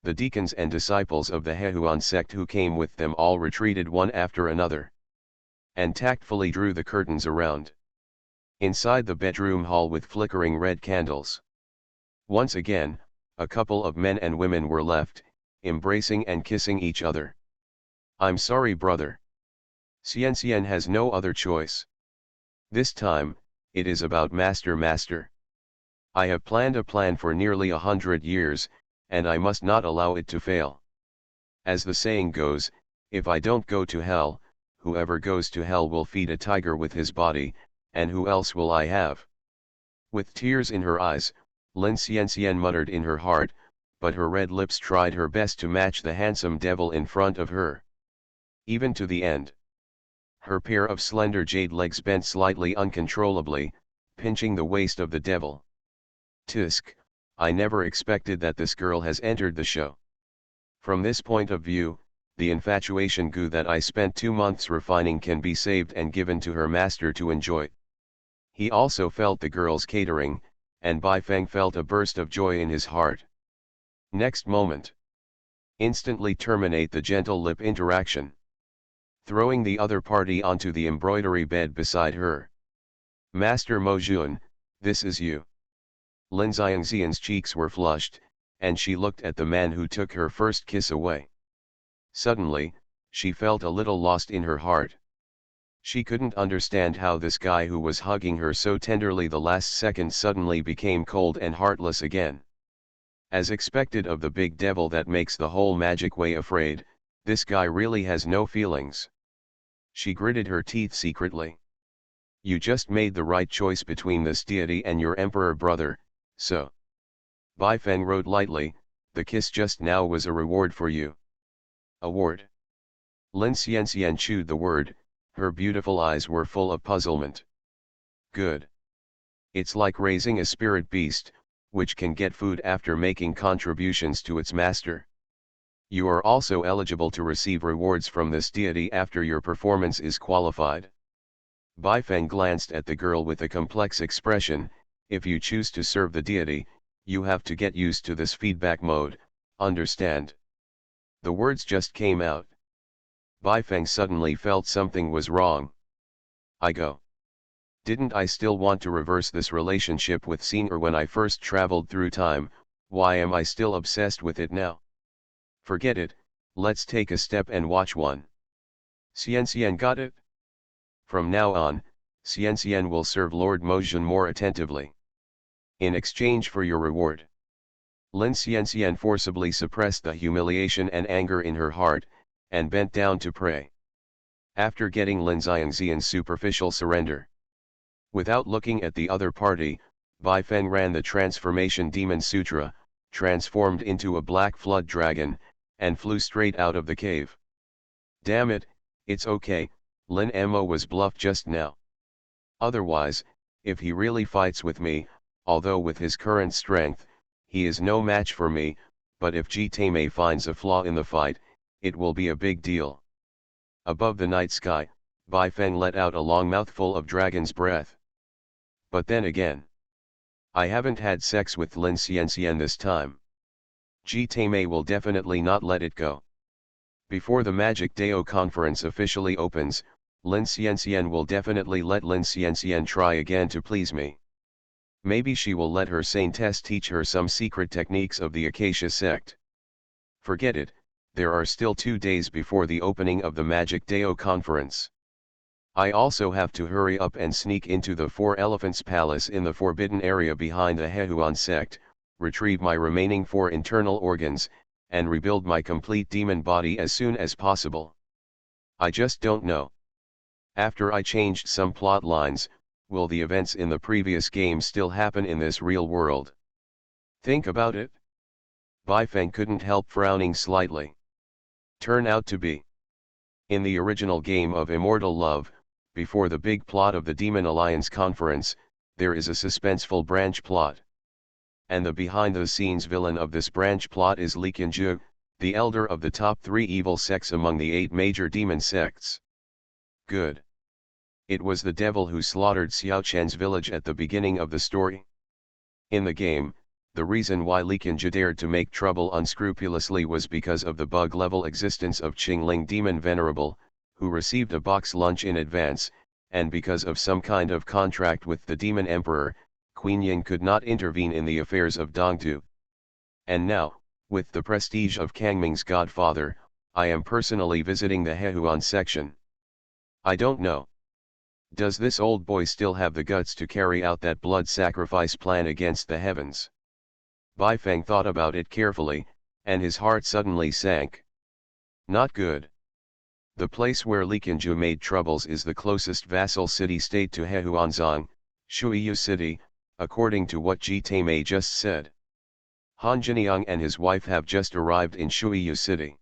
Speaker 1: The deacons and disciples of the Hehuan sect who came with them all retreated one after another, and tactfully drew the curtains around. Inside the bedroom hall with flickering red candles, once again, a couple of men and women were left, embracing and kissing each other. "I'm sorry, brother. Xianxian has no other choice. This time, it is about Master. I have planned a plan for nearly 100 years, and I must not allow it to fail. As the saying goes, if I don't go to hell, whoever goes to hell will feed a tiger with his body, and who else will I have?" With tears in her eyes, Lin Xianxian muttered in her heart, but her red lips tried her best to match the handsome devil in front of her. Even to the end. Her pair of slender jade legs bent slightly uncontrollably, pinching the waist of the devil. Tisk, I never expected that this girl has entered the show. From this point of view, the infatuation goo that I spent 2 months refining can be saved and given to her master to enjoy. He also felt the girl's catering, and Bai Feng felt a burst of joy in his heart. Next moment, instantly terminate the gentle lip interaction. Throwing the other party onto the embroidery bed beside her. "Master Mo Jun, this is you." Lin Xiangxian's cheeks were flushed, and she looked at the man who took her first kiss away. Suddenly, she felt a little lost in her heart. She couldn't understand how this guy who was hugging her so tenderly the last second suddenly became cold and heartless again. As expected of the big devil that makes the whole magic way afraid, this guy really has no feelings. She gritted her teeth secretly. "You just made the right choice between this deity and your emperor brother, so." Bai Feng wrote lightly, the kiss just now was a reward for you. Award. Lin Xianxian chewed the word, her beautiful eyes were full of puzzlement. Good. It's like raising a spirit beast, which can get food after making contributions to its master. You are also eligible to receive rewards from this deity after your performance is qualified. Baifeng glanced at the girl with a complex expression. If you choose to serve the deity, you have to get used to this feedback mode, understand? The words just came out. Baifeng suddenly felt something was wrong. I go. Didn't I still want to reverse this relationship with Senior when I first traveled through time? Why am I still obsessed with it now? Forget it, let's take a step and watch one. Xianxian got it? From now on, Xianxian will serve Lord Mojun more attentively. In exchange for your reward. Lin Xianxian forcibly suppressed the humiliation and anger in her heart, and bent down to pray. After getting Lin Xianxian's superficial surrender. Without looking at the other party, Baifeng ran the Transformation Demon Sutra, transformed into a black flood dragon, and flew straight out of the cave. Damn it, it's okay, Lin Mo was bluffed just now. Otherwise, if he really fights with me, although with his current strength, he is no match for me, but if Ji Taimei finds a flaw in the fight, it will be a big deal. Above the night sky, Baifeng let out a long mouthful of dragon's breath. But then again, I haven't had sex with Lin Xianxian this time. Ji Taimei will definitely not let it go. Before the Magic Dao conference officially opens, Lin Xianxian will definitely let Lin Xianxian try again to please me. Maybe she will let her saintess teach her some secret techniques of the Acacia sect. Forget it, there are still 2 days before the opening of the Magic Dao conference. I also have to hurry up and sneak into the Four Elephants Palace in the forbidden area behind the Hehuan sect, retrieve my remaining 4 internal organs, and rebuild my complete demon body as soon as possible. I just don't know. After I changed some plot lines, will the events in the previous game still happen in this real world? Think about it. Baifeng couldn't help frowning slightly. Turn out to be. In the original game of Immortal Love, before the big plot of the Demon Alliance conference, there is a suspenseful branch plot. And the behind-the-scenes villain of this branch plot is Li Qianzhu, the elder of the top 3 evil sects among the 8 major demon sects. Good. It was the devil who slaughtered Xiao Chen's village at the beginning of the story. In the game, the reason why Li Qianzhu dared to make trouble unscrupulously was because of the bug-level existence of Qingling Demon Venerable, who received a box lunch in advance, and because of some kind of contract with the Demon Emperor, Queen Yin could not intervene in the affairs of Dongtu. And now, with the prestige of Kangming's godfather, I am personally visiting the Hehuan section. I don't know. Does this old boy still have the guts to carry out that blood sacrifice plan against the heavens? Baifeng thought about it carefully, and his heart suddenly sank. Not good. The place where Li Qianzhu made troubles is the closest vassal city-state to Hehuanzong, Shuiyu City, according to what Ji Taimei just said. Han Jiniang and his wife have just arrived in Shuiyu City.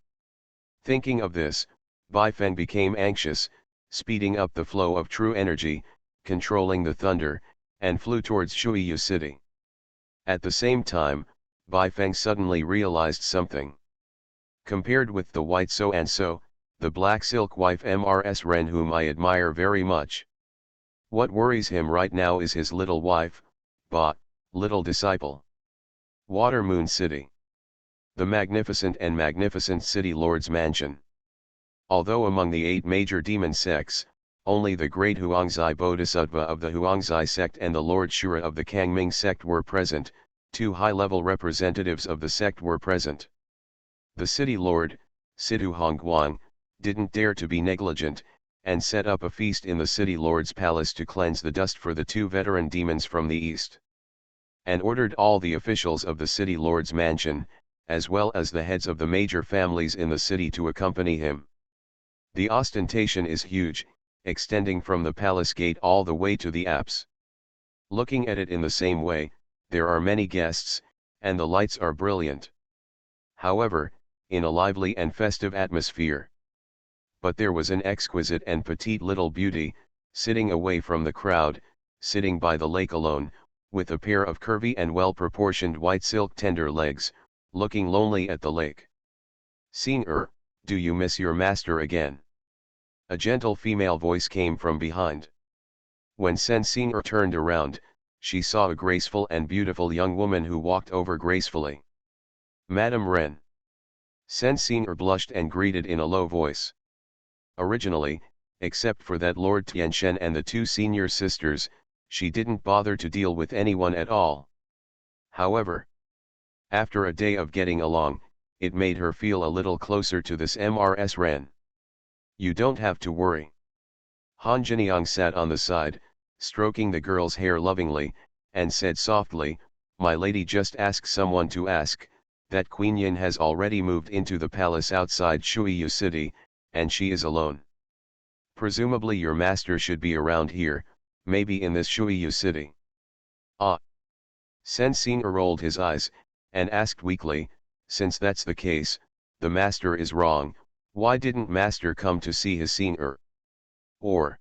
Speaker 1: Thinking of this, Baifeng became anxious, speeding up the flow of true energy, controlling the thunder, and flew towards Shuiyu City. At the same time, Baifeng suddenly realized something. Compared with the white so-and-so, the black silk wife Mrs. Ren, whom I admire very much. What worries him right now is his little wife, little disciple. Water Moon City. The magnificent city lord's mansion. Although among the 8 major demon sects, only the great Huangzai Bodhisattva of the Huangzai sect and the Lord Shura of the Kangming sect were present, 2 high-level representatives of the sect were present. The city lord, Situ Hongguang, didn't dare to be negligent, and set up a feast in the city lord's palace to cleanse the dust for the 2 veteran demons from the east. And ordered all the officials of the city lord's mansion, as well as the heads of the major families in the city to accompany him. The ostentation is huge, extending from the palace gate all the way to the apse. Looking at it in the same way, there are many guests, and the lights are brilliant. however, in a lively and festive atmosphere. But there was an exquisite and petite little beauty, sitting away from the crowd, sitting by the lake alone, with a pair of curvy and well-proportioned white silk tender legs, looking lonely at the lake. "Senior, do you miss your master again?" A gentle female voice came from behind. When Senior turned around, she saw a graceful and beautiful young woman who walked over gracefully. "Madame Ren." Senior blushed and greeted in a low voice. Originally, except for that Lord Tianchen and the two senior sisters, she didn't bother to deal with anyone at all. However, after a day of getting along, it made her feel a little closer to this Mrs. Ren. "You don't have to worry." Han Jiniang sat on the side, stroking the girl's hair lovingly, and said softly, "My lady just asked someone to ask, that Queen Yin has already moved into the palace outside Shuiyu City, and she is alone. Presumably your master should be around here, maybe in this Shuiyu City." "Ah." Senior rolled his eyes, and asked weakly, "Since that's the case, the master is wrong. Why didn't master come to see his senior? Or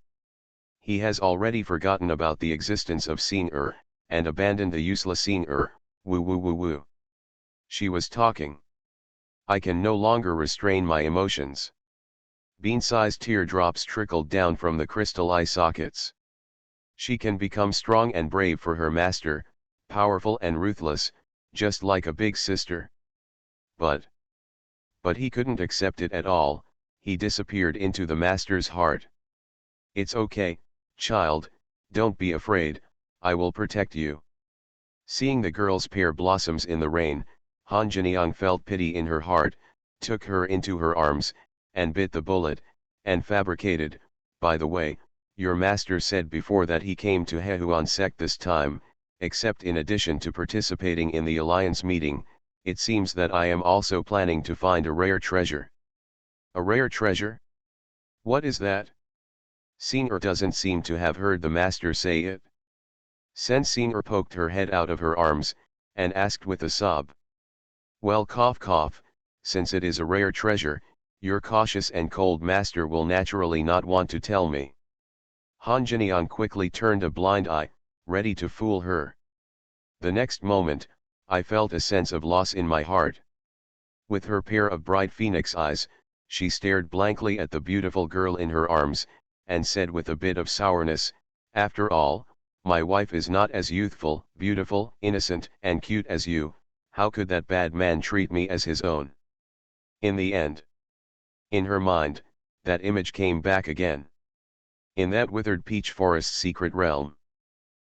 Speaker 1: he has already forgotten about the existence of senior, and abandoned the useless senior, woo woo woo woo." She was talking. I can no longer restrain my emotions. Bean-sized teardrops trickled down from the crystal eye sockets. She can become strong and brave for her master, powerful and ruthless, just like a big sister. But he couldn't accept it at all. He disappeared into the master's heart. "It's okay, child, don't be afraid, I will protect you." Seeing the girl's pear blossoms in the rain, Han Jiniang felt pity in her heart, took her into her arms, and bit the bullet, and fabricated, "By the way, your master said before that he came to Hehuan sect this time, except in addition to participating in the alliance meeting, it seems that I am also planning to find a rare treasure." "A rare treasure? What is that?" Senior doesn't seem to have heard the master say it. Senior poked her head out of her arms, and asked with a sob. "Well, cough cough, since it is a rare treasure, your cautious and cold master will naturally not want to tell me." Han Jiniang quickly turned a blind eye, ready to fool her. The next moment, I felt a sense of loss in my heart. With her pair of bright phoenix eyes, she stared blankly at the beautiful girl in her arms, and said with a bit of sourness, "After all, my wife is not as youthful, beautiful, innocent, and cute as you. How could that bad man treat me as his own?" In the end, in her mind, that image came back again. In that withered peach forest secret realm,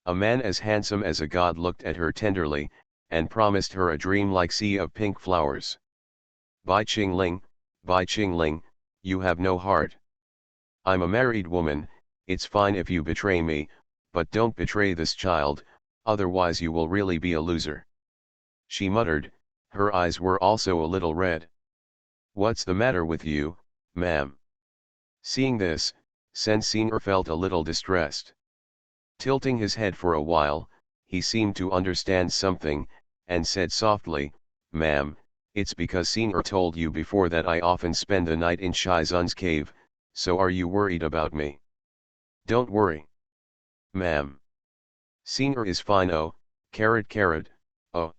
Speaker 1: a man as handsome as a god looked at her tenderly, and promised her a dream-like sea of pink flowers. Bai Qingling, you have no heart. I'm a married woman, it's fine if you betray me, but don't betray this child, otherwise you will really be a loser." She muttered, her eyes were also a little red. "What's the matter with you, ma'am?" Seeing this, Senior felt a little distressed. Tilting his head for a while, he seemed to understand something, and said softly, "Ma'am, it's because Senior told you before that I often spend the night in Shizun's cave, so are you worried about me?" "Don't worry, ma'am. Senior is fine, oh, carrot, oh."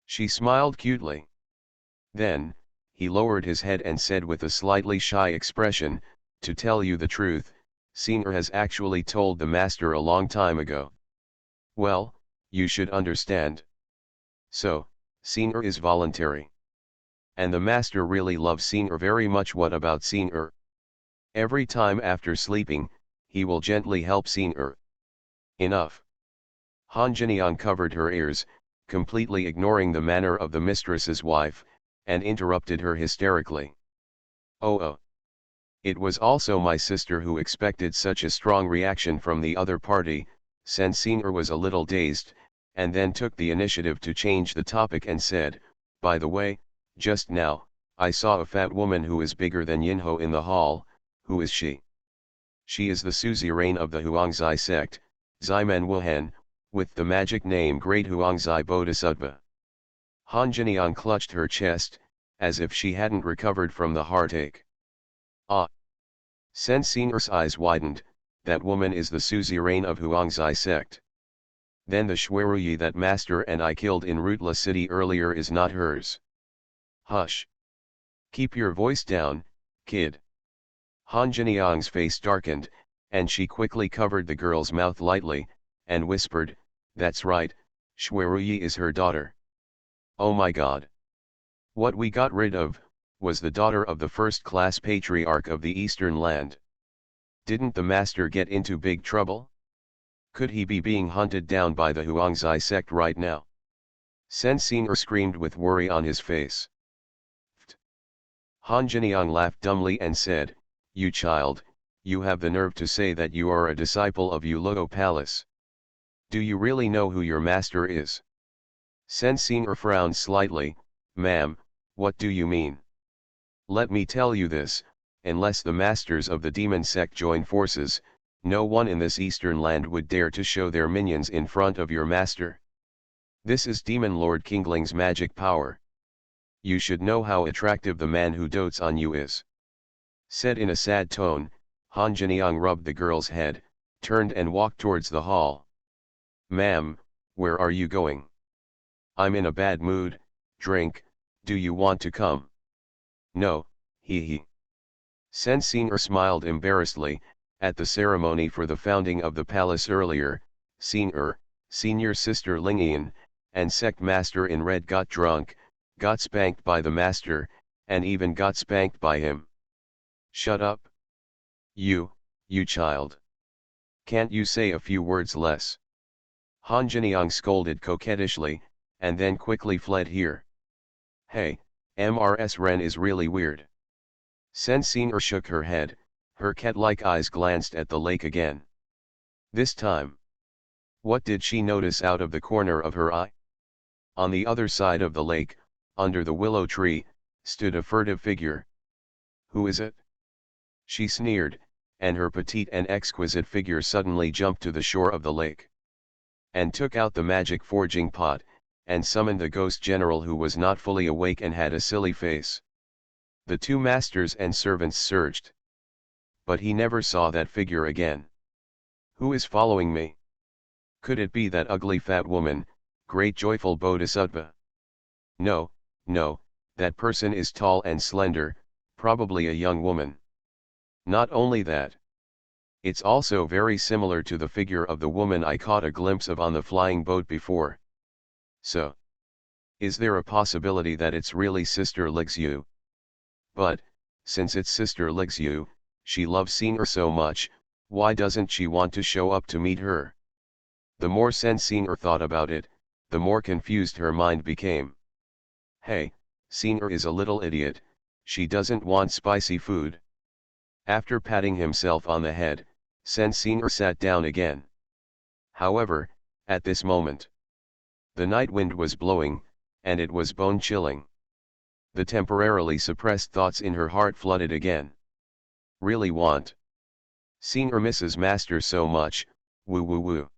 Speaker 1: She smiled cutely. Then, he lowered his head and said with a slightly shy expression, "To tell you the truth, Senior has actually told the master a long time ago." "Well, you should understand. So, Senior is voluntary. And the master really loves Senior very much. What about Senior? Every time after sleeping, he will gently help Senior." "Enough." Han Jiniang covered her ears, completely ignoring the manner of the mistress's wife, and interrupted her hysterically. "Oh. It was also my sister who expected such a strong reaction from the other party." Senior was a little dazed, and then took the initiative to change the topic and said, "By the way, just now, I saw a fat woman who is bigger than Yinho in the hall. Who is she?" "She is the suzerain of the Huangzai sect, Ximen Wuhan, with the magic name Great Huangzai Bodhisattva." Han Jiniang clutched her chest, as if she hadn't recovered from the heartache. Ah! Sensei's eyes widened, that woman is the suzerain of Huangzi sect. Then the Shuiruyi that master and I killed in Rutla city earlier is not hers. Hush! Keep your voice down, kid. Han Jiniang's face darkened, and she quickly covered the girl's mouth lightly, and whispered, "That's right, Shuiruyi is her daughter." Oh my god! What we got rid of, was the daughter of the first-class patriarch of the Eastern land. Didn't the master get into big trouble? Could he be being hunted down by the Huangzi sect right now? Sensei screamed with worry on his face. Han Jiniang laughed dumbly and said, "You child, you have the nerve to say that you are a disciple of Yuluo Palace. Do you really know who your master is?" Sensei frowned slightly. "Ma'am, what do you mean? Let me tell you this, unless the masters of the demon sect join forces, no one in this eastern land would dare to show their minions in front of your master. This is Demon Lord Kingling's magic power. You should know how attractive the man who dotes on you is." Said in a sad tone, Han Jiniang rubbed the girl's head, turned and walked towards the hall. "Ma'am, where are you going?" "I'm in a bad mood, drink, do you want to come?" "No, he. Sensei smiled embarrassedly. At the ceremony for the founding of the palace earlier, senior sister Lingian, and sect master in red got drunk, got spanked by the master, and even got spanked by him." "Shut up. You child. Can't you say a few words less?" Han Jiniang scolded coquettishly, and then quickly fled here. "Hey, Mrs. Ren is really weird." Sensei shook her head, her cat-like eyes glanced at the lake again. This time, what did she notice out of the corner of her eye? On the other side of the lake, under the willow tree, stood a furtive figure. "Who is it?" she sneered, and her petite and exquisite figure suddenly jumped to the shore of the lake, and took out the magic forging pot, and summoned the ghost general who was not fully awake and had a silly face. The two masters and servants searched, but he never saw that figure again. "Who is following me? Could it be that ugly fat woman, great joyful Bodhisattva? No, that person is tall and slender, probably a young woman. Not only that, it's also very similar to the figure of the woman I caught a glimpse of on the flying boat before. So, is there a possibility that it's really Sister Lixu? But, since it's Sister Lixu, she loves seeing her so much, why doesn't she want to show up to meet her?" The more Sensei thought about it, the more confused her mind became. Hey, Senior is a little idiot, she doesn't want spicy food. After patting himself on the head, Sensei sat down again. However, at this moment, the night wind was blowing, and it was bone-chilling. The temporarily suppressed thoughts in her heart flooded again. Really want. Senior Mrs. Master so much, woo woo woo.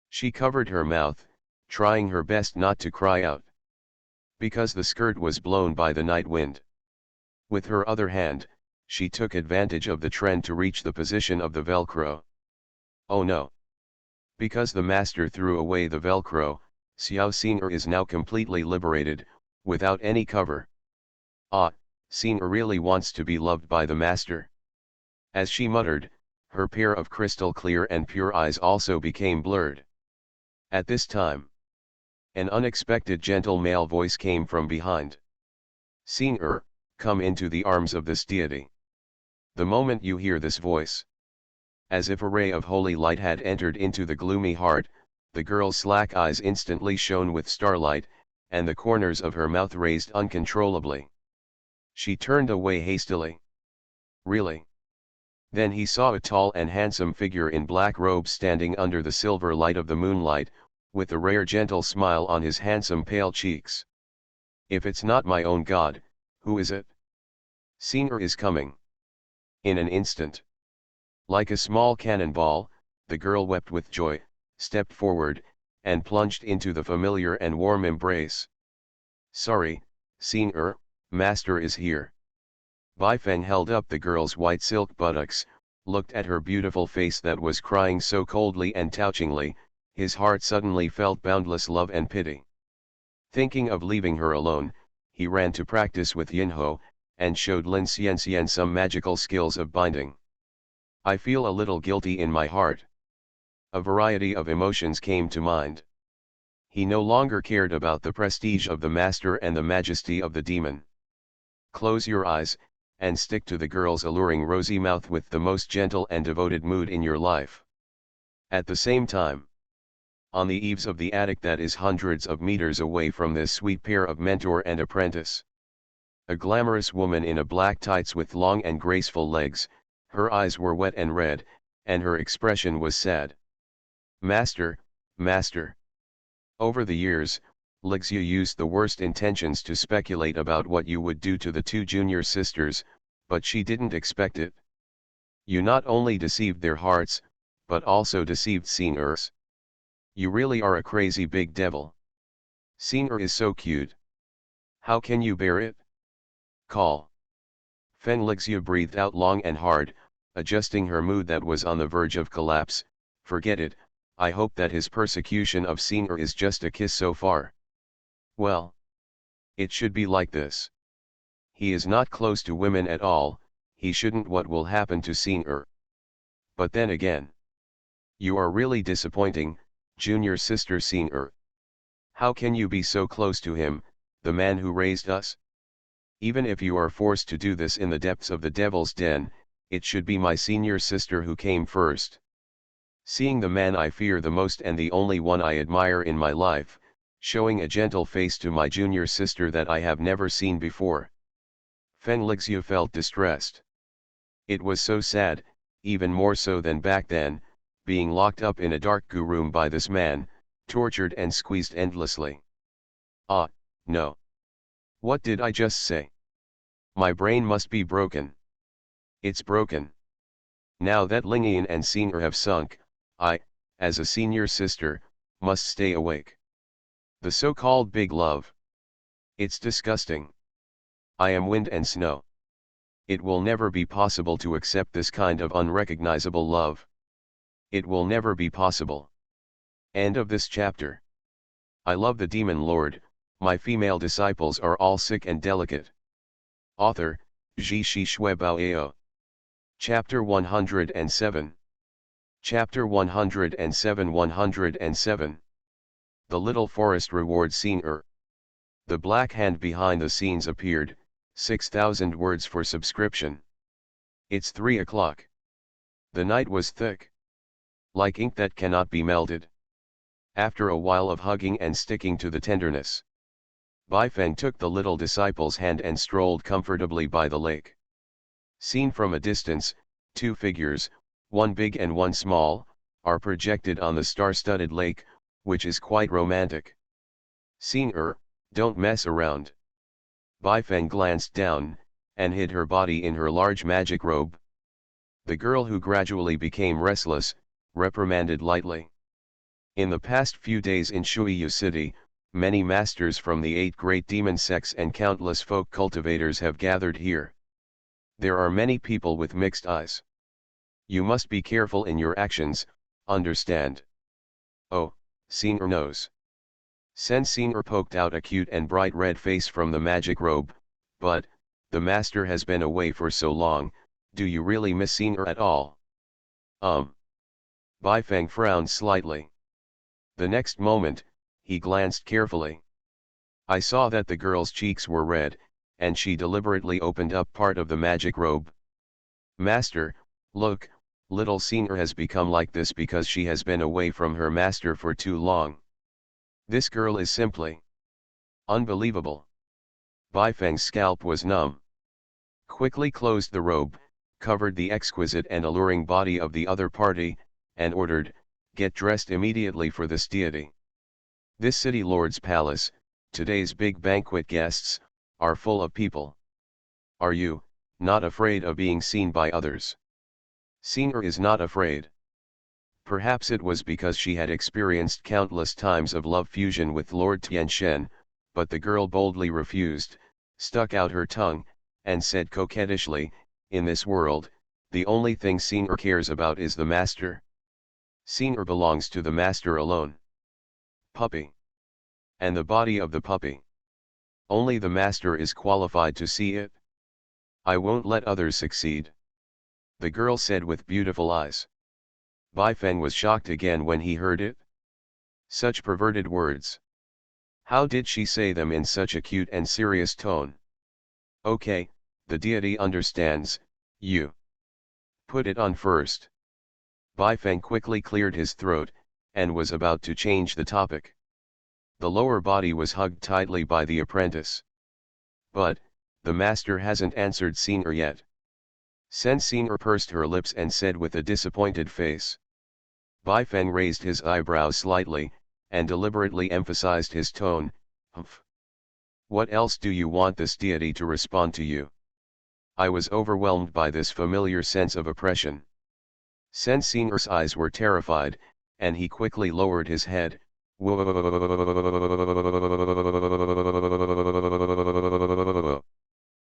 Speaker 1: She covered her mouth, trying her best not to cry out, because the skirt was blown by the night wind. With her other hand, she took advantage of the trend to reach the position of the Velcro. Oh no! Because the master threw away the Velcro, Xiao Senior is now completely liberated, without any cover. Ah, Senior really wants to be loved by the master. As she muttered, her pair of crystal clear and pure eyes also became blurred. At this time, an unexpected gentle male voice came from behind. "Senior, come into the arms of this deity." The moment you hear this voice, as if a ray of holy light had entered into the gloomy heart, the girl's slack eyes instantly shone with starlight, and the corners of her mouth raised uncontrollably. She turned away hastily. Really? Then he saw a tall and handsome figure in black robes standing under the silver light of the moonlight, with a rare gentle smile on his handsome pale cheeks. If it's not my own god, who is it? Senior is coming. In an instant. Like a small cannonball, the girl wept with joy, stepped forward, and plunged into the familiar and warm embrace. Sorry, Senior, Master is here. Bai Feng held up the girl's white silk buttocks, looked at her beautiful face that was crying so coldly and touchingly, his heart suddenly felt boundless love and pity. Thinking of leaving her alone, he ran to practice with Yinho, and showed Lin Xianxian some magical skills of binding. I feel a little guilty in my heart. A variety of emotions came to mind. He no longer cared about the prestige of the master and the majesty of the demon. Close your eyes, and stick to the girl's alluring rosy mouth with the most gentle and devoted mood in your life. At the same time, on the eaves of the attic that is hundreds of meters away from this sweet pair of mentor and apprentice, a glamorous woman in a black tights with long and graceful legs, her eyes were wet and red, and her expression was sad. Master, master. Over the years, Lixia used the worst intentions to speculate about what you would do to the two junior sisters, but she didn't expect it. You not only deceived their hearts, but also deceived Xing'er's. You really are a crazy big devil. Xing'er is so cute. How can you bear it? Call. Fen Lixia breathed out long and hard, adjusting her mood that was on the verge of collapse. Forget it, I hope that his persecution of Xing'er is just a kiss so far. Well, it should be like this. He is not close to women at all, he shouldn't. What will happen to Xing'er? But then again, you are really disappointing, junior sister Xing'er. How can you be so close to him, the man who raised us? Even if you are forced to do this in the depths of the devil's den, it should be my senior sister who came first. Seeing the man I fear the most and the only one I admire in my life, showing a gentle face to my junior sister that I have never seen before. Fen Lixia felt distressed. It was so sad, even more so than back then, being locked up in a dark goo room by this man, tortured and squeezed endlessly. Ah, no. What did I just say? My brain must be broken. It's broken. Now that Lingyan and Xing'er have sunk, I, as a senior sister, must stay awake. The so-called big love. It's disgusting. I am wind and snow. It will never be possible to accept this kind of unrecognizable love. It will never be possible. End of this chapter. I love the Demon Lord, my female disciples are all sick and delicate. Author, Zhi Shi Shui Bao. Chapter 107. Chapter 107. The Little Forest rewards Xing'er. The black hand behind the scenes appeared, 6,000 words for subscription. It's 3 o'clock. The night was thick. Like ink that cannot be melted. After a while of hugging and sticking to the tenderness, Bai Feng took the little disciple's hand and strolled comfortably by the lake. Seen from a distance, two figures, one big and one small, are projected on the star-studded lake, which is quite romantic. Xing'er, don't mess around. Bai Feng glanced down, and hid her body in her large magic robe. The girl, who gradually became restless, reprimanded lightly. In the past few days in Shuiyu City, many masters from the 8 great demon sects and countless folk cultivators have gathered here. There are many people with mixed eyes. You must be careful in your actions, understand? Oh, Xing'er knows. Sen Xing'er poked out a cute and bright red face from the magic robe, but, the master has been away for so long, do you really miss Xing'er at all? Bai Feng frowned slightly. The next moment, he glanced carefully. I saw that the girl's cheeks were red, and she deliberately opened up part of the magic robe. Master, look, little Xing'er has become like this because she has been away from her master for too long. This girl is simply unbelievable. Bai Feng's scalp was numb. Quickly closed the robe, covered the exquisite and alluring body of the other party, and ordered, get dressed immediately for this deity. This city lord's palace, today's big banquet guests, are full of people. Are you, not afraid of being seen by others? Xing'er is not afraid. Perhaps it was because she had experienced countless times of love fusion with Lord Tianxian, but the girl boldly refused, stuck out her tongue, and said coquettishly, in this world, the only thing Senior cares about is the master. Senior belongs to the master alone. Puppy. And the body of the puppy. Only the master is qualified to see it. I won't let others succeed. The girl said with beautiful eyes. Bai Feng was shocked again when he heard it. Such perverted words. How did she say them in such a cute and serious tone? Okay, the deity understands, you. Put it on first. Bai Feng quickly cleared his throat, and was about to change the topic. The lower body was hugged tightly by the apprentice. But, the master hasn't answered Senior yet. Sen Senior pursed her lips and said with a disappointed face. Bai Feng raised his eyebrows slightly, and deliberately emphasized his tone, humph. What else do you want this deity to respond to you? I was overwhelmed by this familiar sense of oppression. Sen Senior's eyes were terrified, and he quickly lowered his head.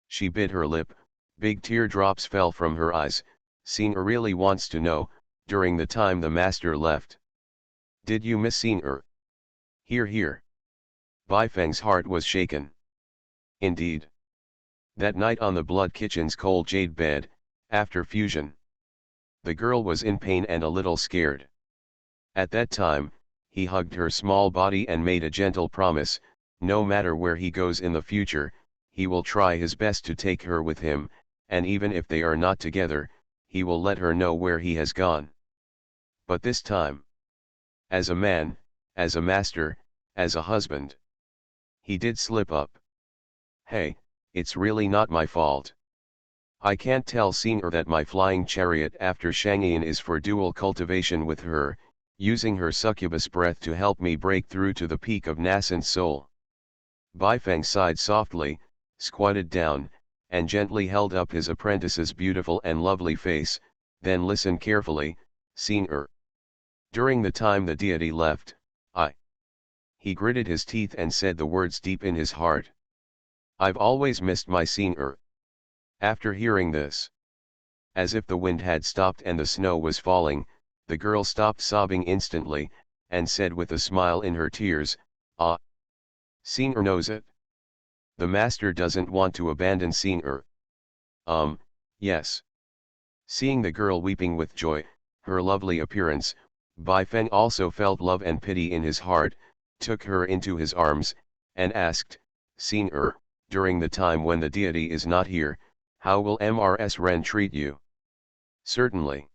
Speaker 1: She bit her lip, big teardrops fell from her eyes. Senior really wants to know, during the time the master left. Did you miss Senior? Hear, hear. Bai Feng's heart was shaken. Indeed. That night on the Blood Kitchen's cold jade bed, after fusion. The girl was in pain and a little scared. At that time, he hugged her small body and made a gentle promise, no matter where he goes in the future, he will try his best to take her with him, and even if they are not together, he will let her know where he has gone. But this time, as a man, as a master, as a husband, he did slip up. Hey, it's really not my fault. I can't tell Senior that my flying chariot after Shangyin is for dual cultivation with her, using her succubus breath to help me break through to the peak of nascent soul. Bai Feng sighed softly, squatted down, and gently held up his apprentice's beautiful and lovely face, then listened carefully. Senior. During the time the deity left, He gritted his teeth and said the words deep in his heart. I've always missed my Senior. After hearing this, as if the wind had stopped and the snow was falling, the girl stopped sobbing instantly, and said with a smile in her tears, Ah! Senior knows it. The master doesn't want to abandon Senior. Yes. Seeing the girl weeping with joy, her lovely appearance, Bai Feng also felt love and pity in his heart, took her into his arms, and asked, Senior, during the time when the deity is not here, how will Mrs. Ren treat you? Certainly.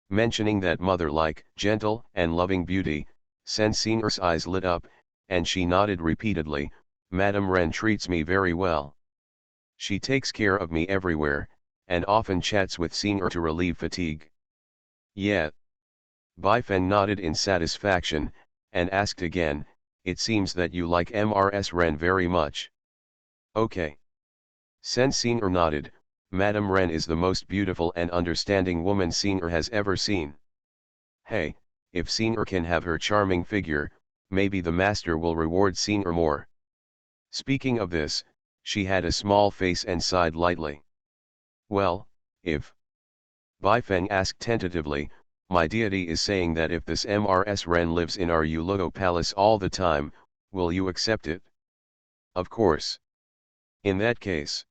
Speaker 1: Mentioning that mother-like, gentle, and loving beauty, Sen Senior's eyes lit up, and she nodded repeatedly, Madame Ren treats me very well. She takes care of me everywhere, and often chats with Senior to relieve fatigue. Yeah. Bai Feng nodded in satisfaction, and asked again, it seems that you like Mrs. Ren very much. Okay. Sen Senior nodded, Madame Ren is the most beautiful and understanding woman Senior has ever seen. Hey, if Senior can have her charming figure, maybe the master will reward Senior more. Speaking of this, she had a small face and sighed lightly. Well, if Bai Feng asked tentatively, my deity is saying that if this Mrs. Ren lives in our Yuluo palace all the time, will you accept it? Of course. In that case,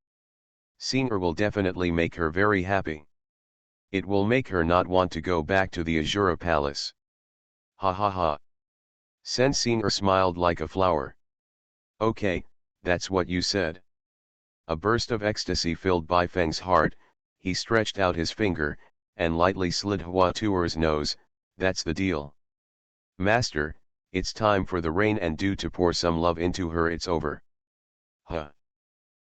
Speaker 1: Senior will definitely make her very happy. It will make her not want to go back to the Azura palace. Ha ha ha. Sen Senior smiled like a flower. Okay, that's what you said. A burst of ecstasy filled Bai Feng's heart, he stretched out his finger, and lightly slid Hua Tuer's nose, that's the deal. Master, it's time for the rain and dew to pour some love into her, it's over. Huh.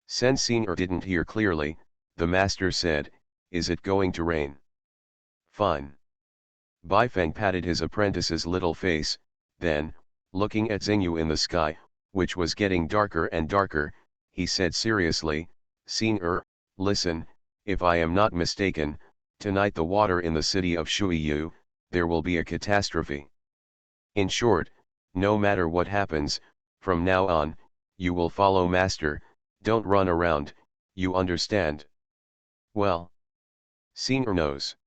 Speaker 1: Sen Senior didn't hear clearly, the master said, is it going to rain? Fine. Bai Feng patted his apprentice's little face, then, looking at Xingyu in the sky, which was getting darker and darker, he said seriously, Senior, listen, if I am not mistaken, tonight the water in the city of Shuiyu, there will be a catastrophe. In short, no matter what happens, from now on, you will follow Master, Don't run around, you understand? Well, Senior knows.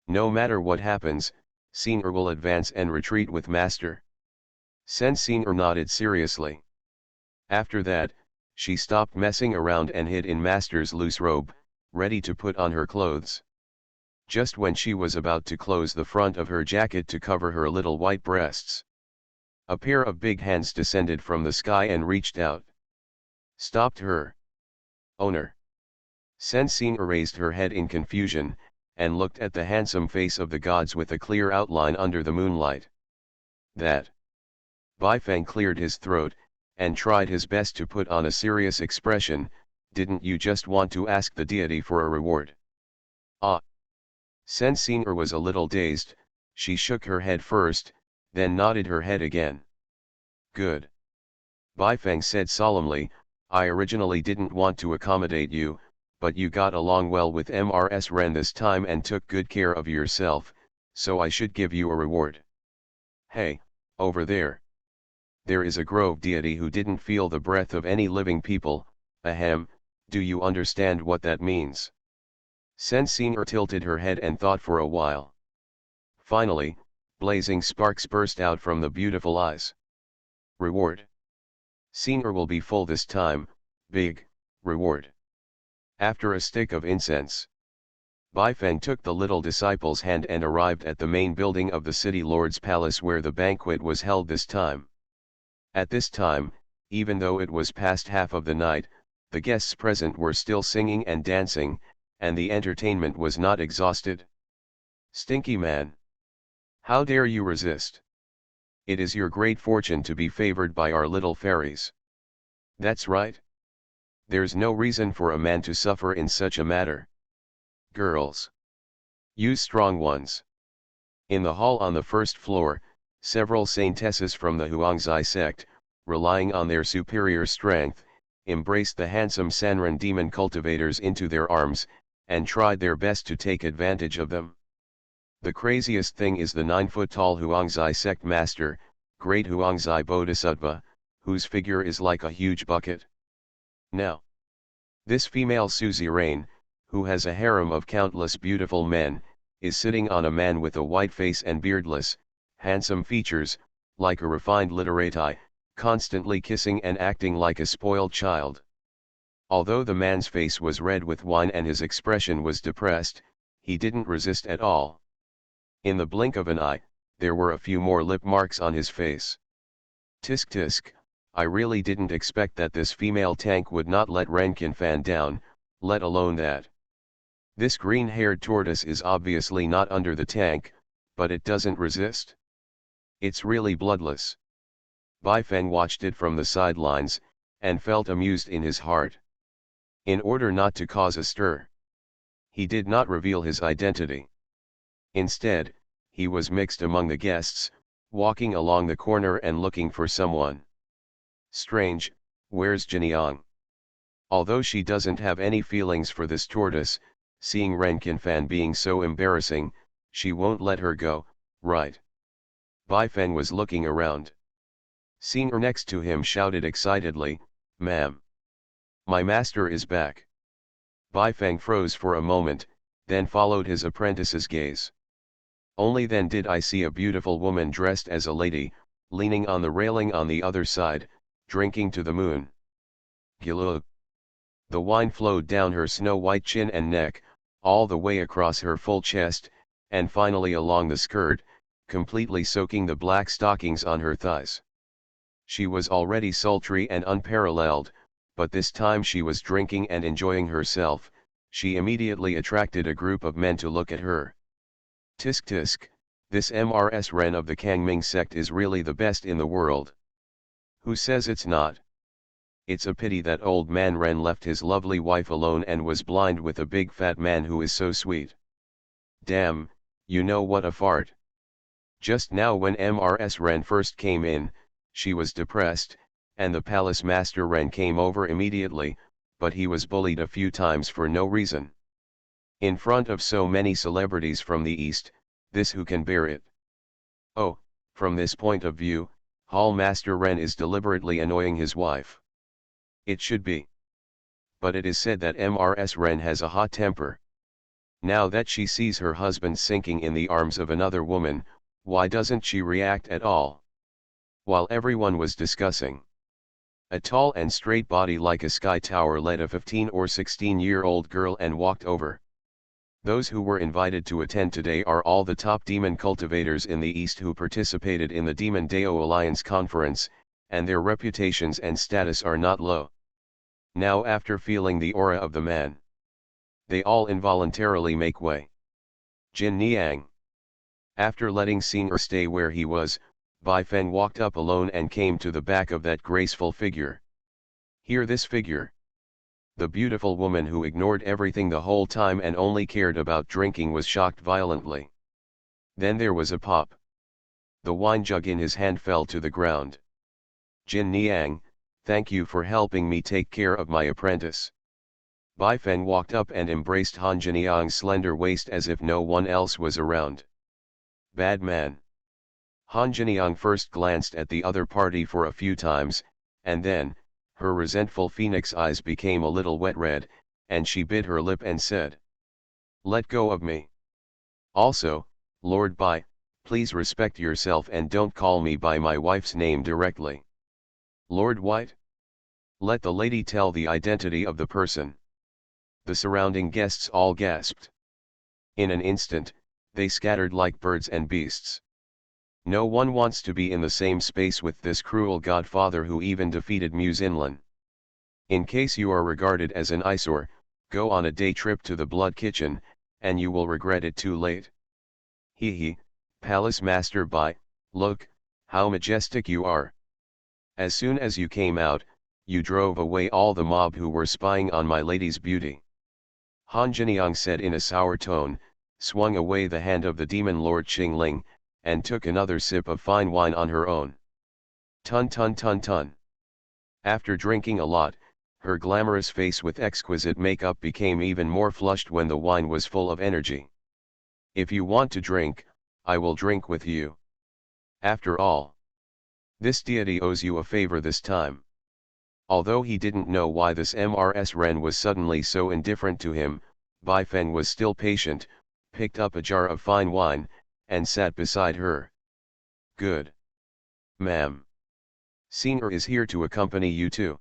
Speaker 1: No matter what happens, Senior will advance and retreat with Master. Senior nodded seriously. After that, she stopped messing around and hid in Master's loose robe, ready to put on her clothes. Just when she was about to close the front of her jacket to cover her little white breasts, a pair of big hands descended from the sky and reached out. Stopped her. Owner. Senior raised her head in confusion, and looked at the handsome face of the gods with a clear outline under the moonlight. That. Baifeng cleared his throat, and tried his best to put on a serious expression. Didn't you just want to ask the deity for a reward? Ah. Senior was a little dazed. She shook her head first, then nodded her head again. Good. Baifeng said solemnly, I originally didn't want to accommodate you, but you got along well with Mrs. Ren this time and took good care of yourself, so I should give you a reward. Hey, over there. There is a grove deity who didn't feel the breath of any living people. Ahem, do you understand what that means? Senior tilted her head and thought for a while. Finally, blazing sparks burst out from the beautiful eyes. Reward. Senior will be full this time, big, reward. After a stick of incense, Baifeng took the little disciple's hand and arrived at the main building of the city lord's palace where the banquet was held this time. At this time, even though it was past half of the night, the guests present were still singing and dancing, and the entertainment was not exhausted. Stinky man! How dare you resist? It is your great fortune to be favored by our little fairies. That's right. There's no reason for a man to suffer in such a matter. Girls. Use strong ones. In the hall on the first floor, several saintesses from the Huangzi sect, relying on their superior strength, embraced the handsome Sanren demon cultivators into their arms, and tried their best to take advantage of them. The craziest thing is the 9-foot-tall Huangzi sect master, Great Huangzi Bodhisattva, whose figure is like a huge bucket. Now, this female suzerain, who has a harem of countless beautiful men, is sitting on a man with a white face and beardless, handsome features, like a refined literati, constantly kissing and acting like a spoiled child. Although the man's face was red with wine and his expression was depressed, he didn't resist at all. In the blink of an eye, there were a few more lip marks on his face. Tisk tisk, I really didn't expect that this female tank would not let Renkin Fan down, let alone that. This green-haired tortoise is obviously not under the tank, but it doesn't resist. It's really bloodless. Baifeng watched it from the sidelines, and felt amused in his heart. In order not to cause a stir, he did not reveal his identity. Instead, he was mixed among the guests, walking along the corner and looking for someone. Strange, where's Jinyang? Although she doesn't have any feelings for this tortoise, seeing Renkin Fan being so embarrassing, she won't let her go, right? Baifeng was looking around. Senior next to him shouted excitedly, Ma'am! My master is back. Baifeng froze for a moment, then followed his apprentice's gaze. Only then did I see a beautiful woman dressed as a lady, leaning on the railing on the other side, drinking to the moon. Gilug. The wine flowed down her snow-white chin and neck, all the way across her full chest, and finally along the skirt, completely soaking the black stockings on her thighs. She was already sultry and unparalleled, but this time she was drinking and enjoying herself. She immediately attracted a group of men to look at her. Tisk tisk, this Mrs. Ren of the Kangming sect is really the best in the world. Who says it's not? It's a pity that old man Ren left his lovely wife alone and was blind with a big fat man who is so sweet. Damn, you know what a fart. Just now when Mrs. Ren first came in, she was depressed, and the palace master Ren came over immediately, but he was bullied a few times for no reason. In front of so many celebrities from the East, this who can bear it? Oh, from this point of view, Hall Master Ren is deliberately annoying his wife. It should be. but it is said that Mrs. Ren has a hot temper. Now that she sees her husband sinking in the arms of another woman, why doesn't she react at all? While everyone was discussing, a tall and straight body like a sky tower led a 15 or 16-year-old girl and walked over. Those who were invited to attend today are all the top demon cultivators in the East who participated in the Demon Deo Alliance conference, and their reputations and status are not low. Now after feeling the aura of the man, they all involuntarily make way. Jin Niang. After letting Xing stay where he was, Bai Feng walked up alone and came to the back of that graceful figure. Hear this figure. The beautiful woman who ignored everything the whole time and only cared about drinking was shocked violently. Then there was a pop. The wine jug in his hand fell to the ground. Jin Niang, thank you for helping me take care of my apprentice. Bai Feng walked up and embraced Han Jiniang's slender waist as if no one else was around. Bad man. Han Jiniang first glanced at the other party for a few times, and then, her resentful phoenix eyes became a little wet red, and she bit her lip and said, "Let go of me. Also, Lord Bai, please respect yourself and don't call me by my wife's name directly." Lord White? Let the lady tell the identity of the person. The surrounding guests all gasped. In an instant, they scattered like birds and beasts. No one wants to be in the same space with this cruel godfather who even defeated Mu Xinlan. In case you are regarded as an eyesore, go on a day trip to the Blood Kitchen, and you will regret it too late. Hee, Palace Master Bai, look, how majestic you are. As soon as you came out, you drove away all the mob who were spying on my lady's beauty. Han Jiniang said in a sour tone, swung away the hand of the demon lord Qingling, and took another sip of fine wine on her own. Tun tun tun tun. After drinking a lot, her glamorous face with exquisite makeup became even more flushed when the wine was full of energy. If you want to drink, I will drink with you. After all, this deity owes you a favor this time. Although he didn't know why this Mrs. Ren was suddenly so indifferent to him, Bai Feng was still patient, picked up a jar of fine wine, and sat beside her. Good. Ma'am. Senior is here to accompany you too.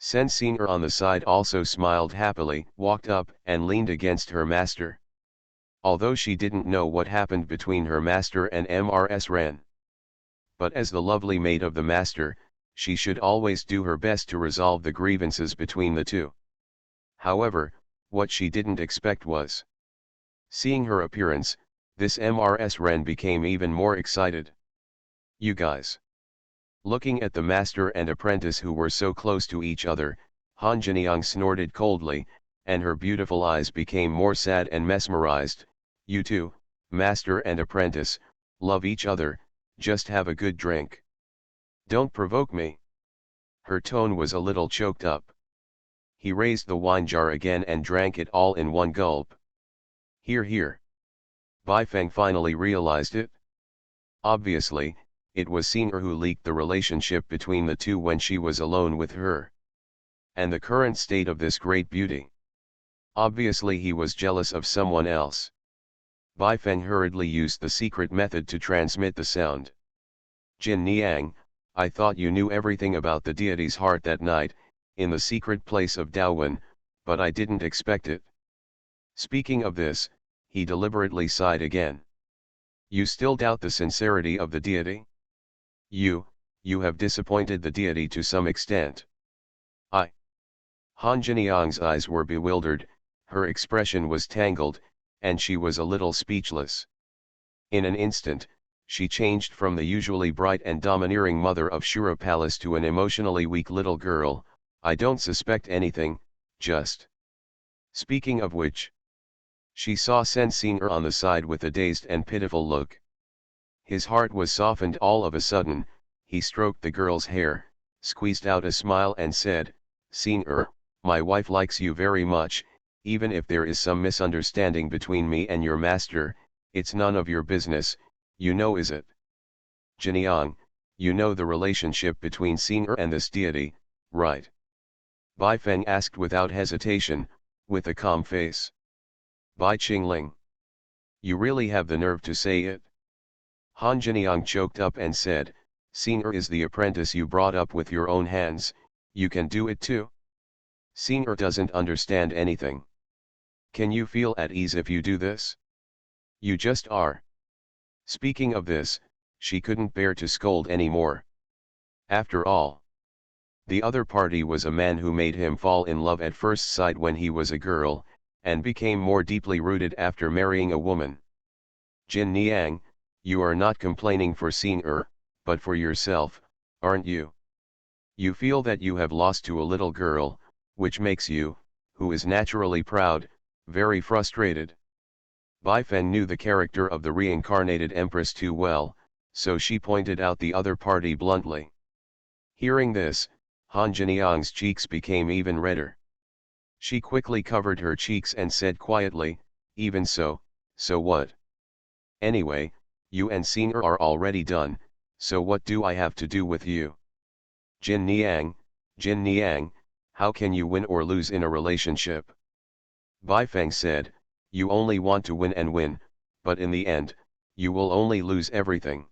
Speaker 1: Sen Senior on the side also smiled happily, walked up and leaned against her master. Although she didn't know what happened between her master and Mrs. Ren. But as the lovely maid of the master, she should always do her best to resolve the grievances between the two. However, what she didn't expect was, seeing her appearance, this Mrs. Ren became even more excited. You guys. Looking at the master and apprentice who were so close to each other, Han Jiniang snorted coldly, and her beautiful eyes became more sad and mesmerized. You two, master and apprentice, love each other, just have a good drink. Don't provoke me. Her tone was a little choked up. He raised the wine jar again and drank it all in one gulp. Here. Bai Feng finally realized it. Obviously, it was Senior who leaked the relationship between the two when she was alone with her. And the current state of this great beauty. Obviously he was jealous of someone else. Bai Feng hurriedly used the secret method to transmit the sound. Jin Niang, I thought you knew everything about the deity's heart that night, in the secret place of Daowen, but I didn't expect it. Speaking of this, he deliberately sighed again. You still doubt the sincerity of the deity? You have disappointed the deity to some extent. Han Jiniang's eyes were bewildered, her expression was tangled, and she was a little speechless. In an instant, she changed from the usually bright and domineering mother of Shura Palace to an emotionally weak little girl. I don't suspect anything, just. Speaking of which, she saw Sen Senior on the side with a dazed and pitiful look. His heart was softened all of a sudden. He stroked the girl's hair, squeezed out a smile and said, Senior, my wife likes you very much, even if there is some misunderstanding between me and your master, it's none of your business, you know, is it? Jiniang, you know the relationship between Senior and this deity, right? Bai Feng asked without hesitation, with a calm face. Bai Qingling. You really have the nerve to say it? Han Jiniang choked up and said, Xing'er is the apprentice you brought up with your own hands, you can do it too? Xing'er doesn't understand anything. Can you feel at ease if you do this? You just are. Speaking of this, she couldn't bear to scold anymore. After all, the other party was a man who made him fall in love at first sight when he was a girl, and became more deeply rooted after marrying a woman. Jin Niang, you are not complaining for Xing'er, but for yourself, aren't you? You feel that you have lost to a little girl, which makes you, who is naturally proud, very frustrated. Bai Feng knew the character of the reincarnated empress too well, so she pointed out the other party bluntly. Hearing this, Han Jiniang's cheeks became even redder. She quickly covered her cheeks and said quietly, even so, so what? Anyway, you and Xing'er are already done, so what do I have to do with you? Jin Niang, how can you win or lose in a relationship? Bai Feng said, you only want to win and win, but in the end, you will only lose everything.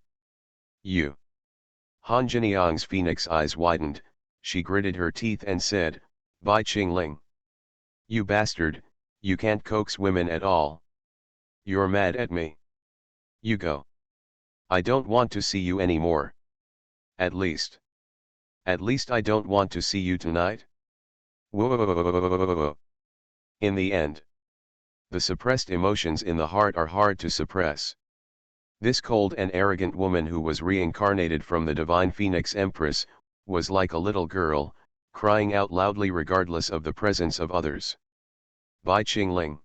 Speaker 1: You. Han Jiniang's phoenix eyes widened, she gritted her teeth and said, Bai Qingling. You bastard, you can't coax women at all. You're mad at me. You go. I don't want to see you anymore. At least I don't want to see you tonight. Whoa. In the end, the suppressed emotions in the heart are hard to suppress. This cold and arrogant woman who was reincarnated from the divine Phoenix Empress, was like a little girl, crying out loudly regardless of the presence of others. Bai Qingling.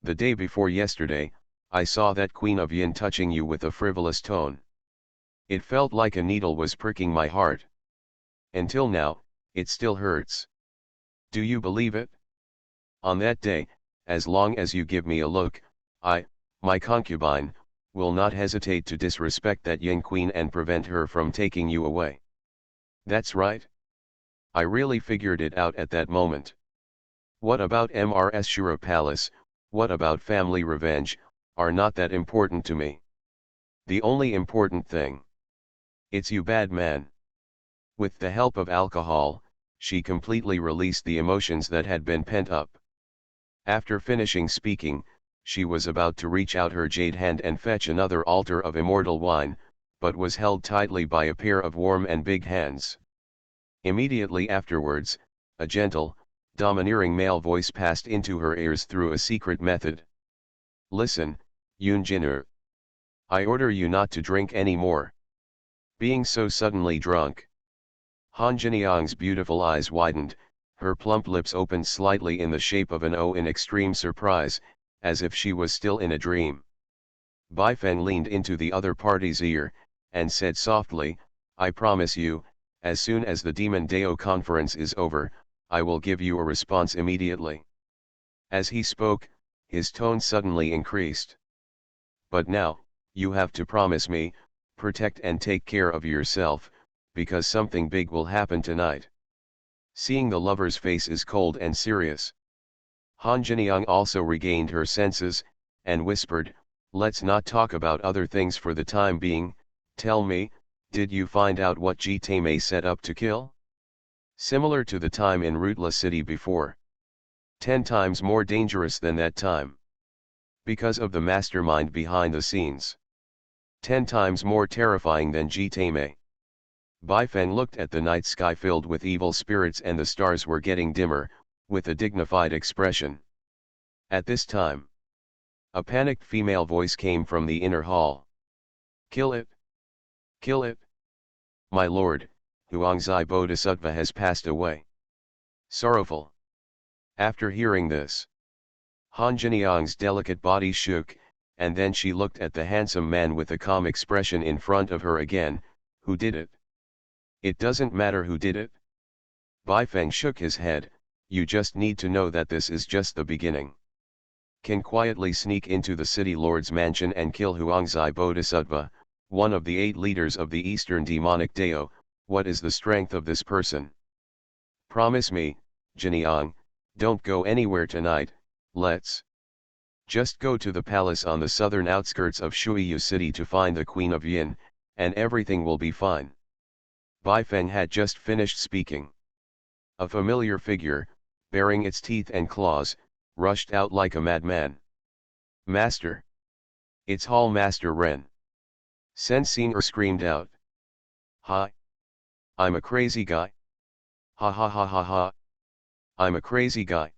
Speaker 1: The day before yesterday, I saw that Queen of Yin touching you with a frivolous tone. It felt like a needle was pricking my heart. Until now, it still hurts. Do you believe it? On that day, as long as you give me a look, I, my concubine, will not hesitate to disrespect that Yin Queen and prevent her from taking you away. That's right. I really figured it out at that moment. What about Mrs. Shura Palace, what about family revenge, are not that important to me. The only important thing. It's you, bad man. With the help of alcohol, she completely released the emotions that had been pent up. After finishing speaking, she was about to reach out her jade hand and fetch another altar of immortal wine, but was held tightly by a pair of warm and big hands. Immediately afterwards, a gentle, domineering male voice passed into her ears through a secret method. Listen, Yun Jin'er. I order you not to drink any more. Being so suddenly drunk. Han Jiniang's beautiful eyes widened, her plump lips opened slightly in the shape of an O in extreme surprise, as if she was still in a dream. Bai Feng leaned into the other party's ear, and said softly, I promise you, as soon as the Demon Dao conference is over, I will give you a response immediately. As he spoke, his tone suddenly increased. But now, you have to promise me, protect and take care of yourself, because something big will happen tonight. Seeing the lover's face is cold and serious. Han Jiniang also regained her senses, and whispered, let's not talk about other things for the time being. Tell me, did you find out what Ji Taimei set up to kill? Similar to the time in Rutla City before. 10 times more dangerous than that time. Because of the mastermind behind the scenes. 10 times more terrifying than Ji Taimei. Bai Feng looked at the night sky filled with evil spirits and the stars were getting dimmer, with a dignified expression. At this time, a panicked female voice came from the inner hall. Kill it! Kill it! My lord, Huangzai Bodhisattva has passed away. Sorrowful. After hearing this, Han Jiniang's delicate body shook, and then she looked at the handsome man with a calm expression in front of her again. Who did it? It doesn't matter who did it. Bai Feng shook his head, you just need to know that this is just the beginning. Can quietly sneak into the city lord's mansion and kill Huangzai Bodhisattva, one of the 8 leaders of the Eastern demonic Dao. What is the strength of this person? Promise me, Jiniang, don't go anywhere tonight, let's just go to the palace on the southern outskirts of Shuiyu City to find the Queen of Yin, and everything will be fine. Bai Feng had just finished speaking. A familiar figure, baring its teeth and claws, rushed out like a madman. Master! It's Hall Master Ren! Sen Senior screamed out. Hi! I'm a crazy guy! Ha ha ha ha ha! I'm a crazy guy!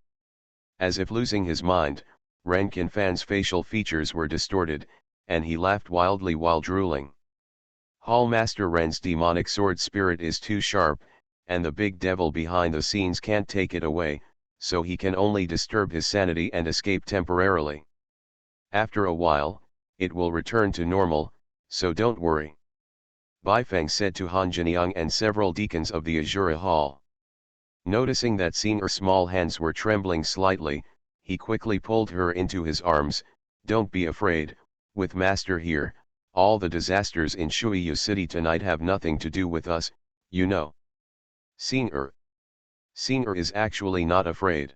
Speaker 1: As if losing his mind, Ren Qinfan's facial features were distorted, and he laughed wildly while drooling. Hall Master Ren's demonic sword spirit is too sharp, and the big devil behind the scenes can't take it away, so he can only disturb his sanity and escape temporarily. After a while, it will return to normal, so don't worry. Bai Feng said to Han Jiniang and several deacons of the Azura Hall. Noticing that Senior's small hands were trembling slightly, he quickly pulled her into his arms. Don't be afraid, with Master here, all the disasters in Shuiyu City tonight have nothing to do with us, you know. Senior is actually not afraid.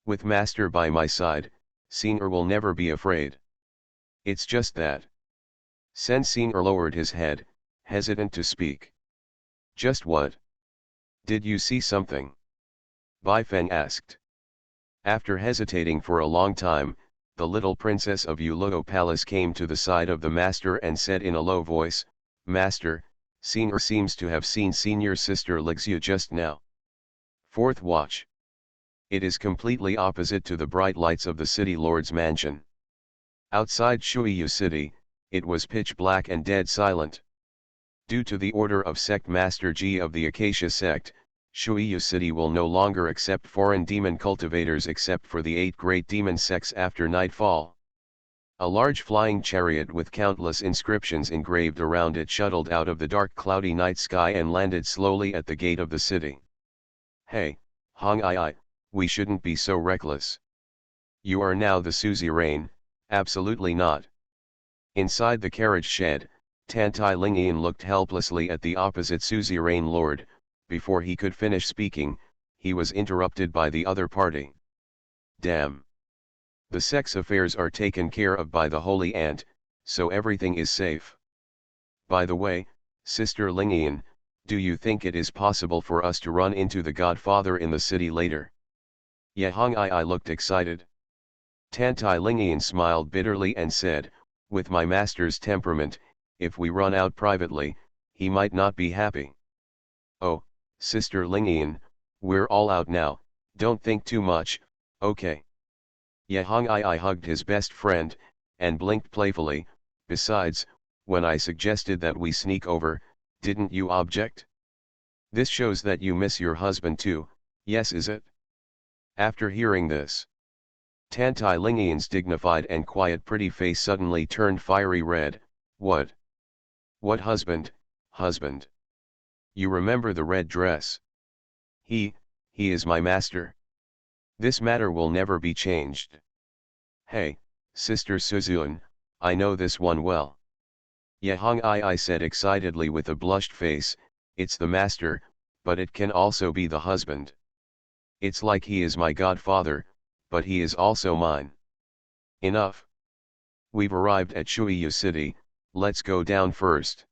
Speaker 1: With Master by my side, Senior will never be afraid. It's just that. Sen Senior lowered his head, hesitant to speak. Just what? Did you see something? Bai Feng asked. After hesitating for a long time, the little princess of Yuluo Palace came to the side of the master and said in a low voice, Master, Senior seems to have seen Senior's sister Lixu just now. Fourth watch. It is completely opposite to the bright lights of the city lord's mansion. Outside Shuiyu City, it was pitch black and dead silent. Due to the order of Sect Master Ji of the Acacia Sect, Shuiyu City will no longer accept foreign demon cultivators except for the 8 great demon sects after nightfall. A large flying chariot with countless inscriptions engraved around it shuttled out of the dark cloudy night sky and landed slowly at the gate of the city. Hey, Hong Ai, we shouldn't be so reckless. You are now the suzerain, absolutely not. Inside the carriage shed, Tantai Lingian looked helplessly at the opposite suzerain lord. Before he could finish speaking, he was interrupted by the other party. Damn. The sex affairs are taken care of by the Holy Ant, so everything is safe. By the way, Sister Lingian, do you think it is possible for us to run into the Godfather in the city later? Yehong I looked excited. Tantai Lingian smiled bitterly and said, with my master's temperament, if we run out privately, he might not be happy. Oh, Sister Lingian, we're all out now, don't think too much, okay. Yehong I hugged his best friend, and blinked playfully. Besides, when I suggested that we sneak over, didn't you object? This shows that you miss your husband too, yes is it? After hearing this, Tantai Lingian's dignified and quiet pretty face suddenly turned fiery red. What? What husband, husband? You remember the red dress? He is my master. This matter will never be changed. Hey, Sister Suzun, I know this one well. Yehong I said excitedly with a blushed face, it's the master, but it can also be the husband. It's like he is my godfather, but he is also mine. Enough. We've arrived at Shuiyu City, let's go down first.